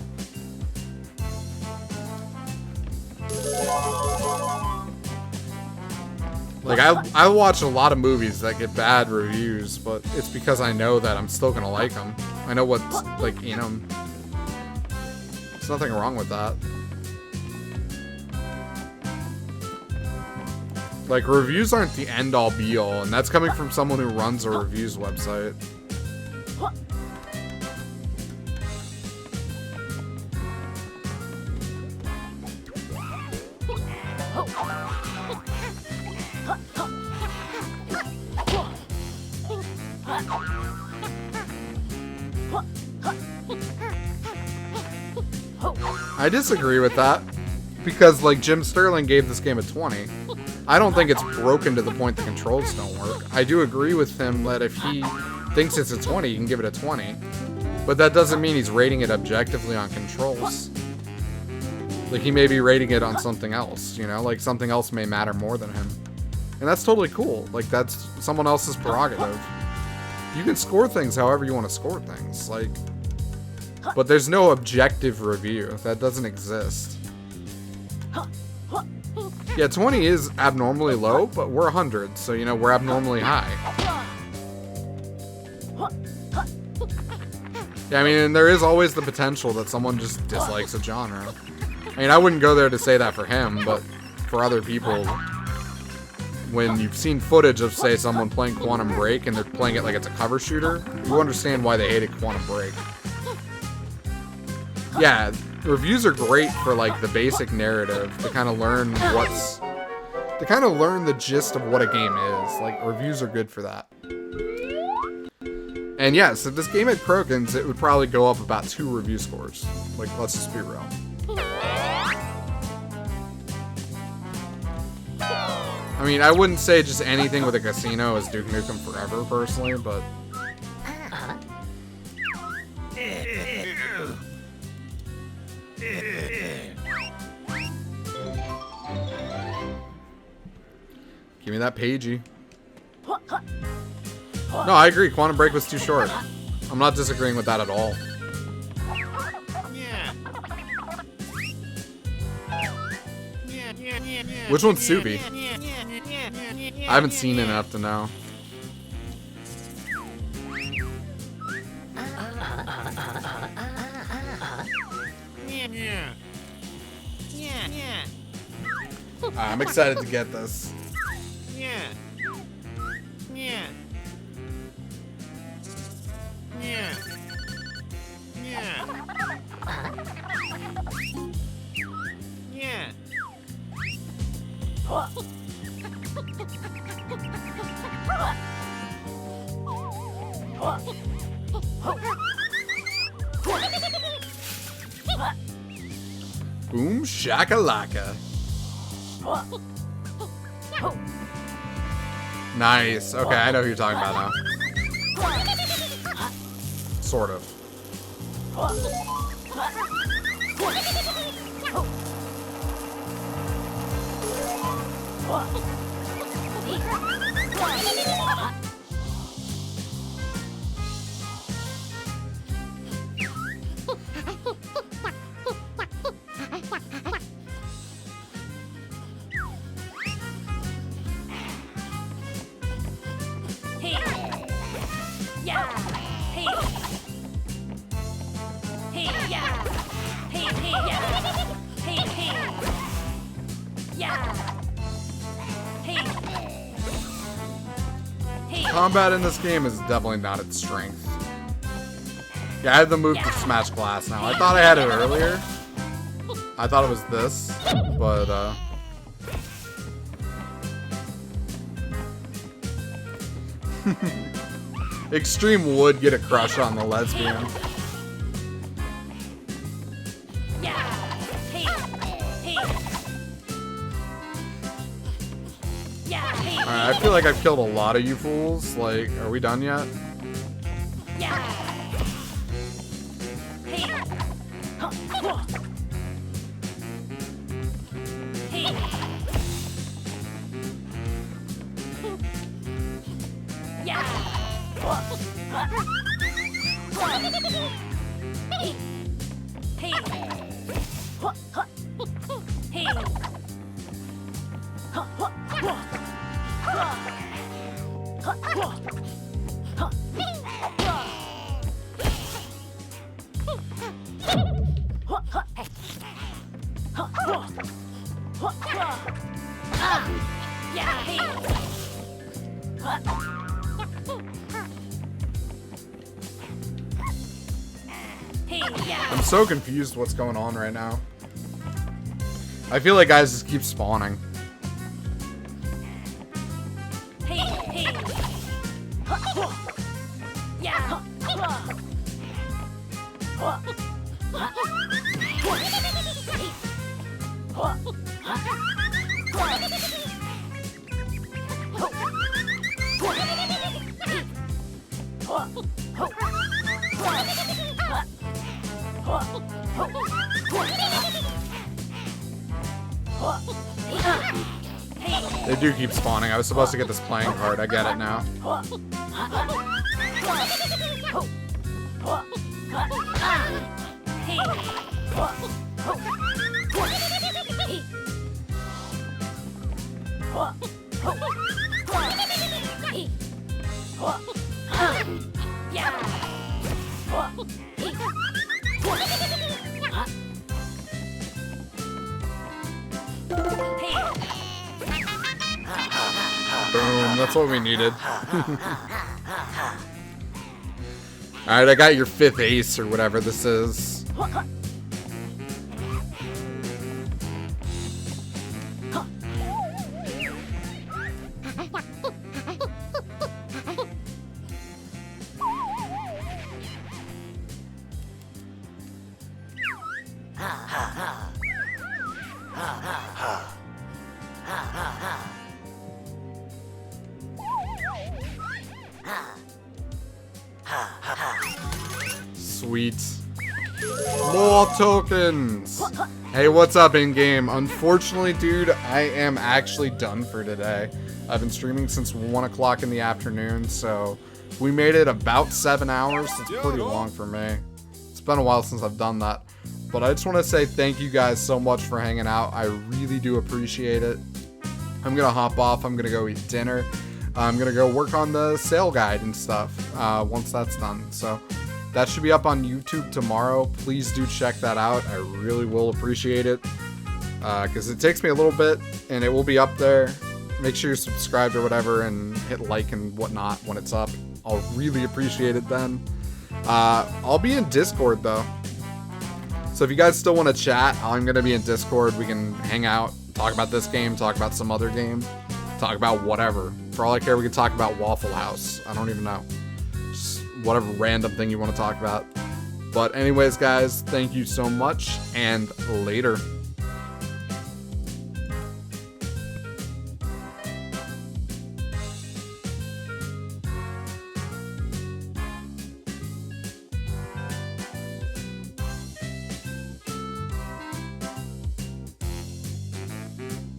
Like, I watch a lot of movies that get bad reviews, but it's because I know that I'm still gonna like them. I know what's, like, in them. There's nothing wrong with that. Like, reviews aren't the end-all be-all, and that's coming from someone who runs a reviews website. I disagree with that, because like Jim Sterling gave this game a 20. I don't think it's broken to the point the controls don't work. I do agree with him that if he thinks it's a 20, you can give it a 20. But that doesn't mean he's rating it objectively on controls. Like, he may be rating it on something else, you know? Like, something else may matter more than him. And that's totally cool. Like, that's someone else's prerogative. You can score things however you want to score things. Like, but there's no objective review. That doesn't exist. Yeah, 20 is abnormally low, but we're 100, so, you know, we're abnormally high. Yeah, I mean, and there is always the potential that someone just dislikes a genre. I mean, I wouldn't go there to say that for him, but for other people, when you've seen footage of, say, someone playing Quantum Break and they're playing it like it's a cover shooter, you understand why they hated Quantum Break. Yeah, reviews are great for like the basic narrative to kind of learn the gist of what a game is. Like, reviews are good for that. And yes, if this game had Krokans, it would probably go up about 2 review scores. Like, let's just be real. I mean, I wouldn't say just anything with a casino is Duke Nukem Forever, personally, but... Give me that pagey. No, I agree. Quantum Break was too short. I'm not disagreeing with that at all. Which one's Subi? I haven't seen it enough to know. I'm excited to get this. Boom shakalaka. Nice. Okay, I know who you're talking about now. Sort of. Combat in this game is definitely not its strength. Yeah, I had the move to smash glass now. I thought I had it earlier. I thought it was this, but Extreme would get a crush on the lesbian. Alright, I feel like I've killed a lot of you fools. Like, are we done yet? I'm so confused what's going on right now. I feel like guys just keep spawning. They do keep spawning. I was supposed to get this playing card. I get it now. Boom, that's what we needed. Alright, I got your 5th ace or whatever this is. Sweet. More tokens! Hey, what's up, in-game? Unfortunately, dude, I am actually done for today. I've been streaming since 1 o'clock in the afternoon, so we made it about 7 hours. It's pretty long for me. It's been a while since I've done that. But I just want to say thank you guys so much for hanging out. I really do appreciate it. I'm going to hop off. I'm going to go eat dinner. I'm going to go work on the sale guide and stuff once that's done. So that should be up on YouTube tomorrow. Please do check that out. I really will appreciate it because it takes me a little bit and it will be up there. Make sure you're subscribed or whatever and hit like and whatnot when it's up. I'll really appreciate it then. I'll be in Discord though. So if you guys still want to chat, I'm going to be in Discord. We can hang out, talk about this game, talk about some other game, talk about whatever. For all I care, we can talk about Waffle House. I don't even know. Just whatever random thing you want to talk about. But anyways, guys, thank you so much, and later.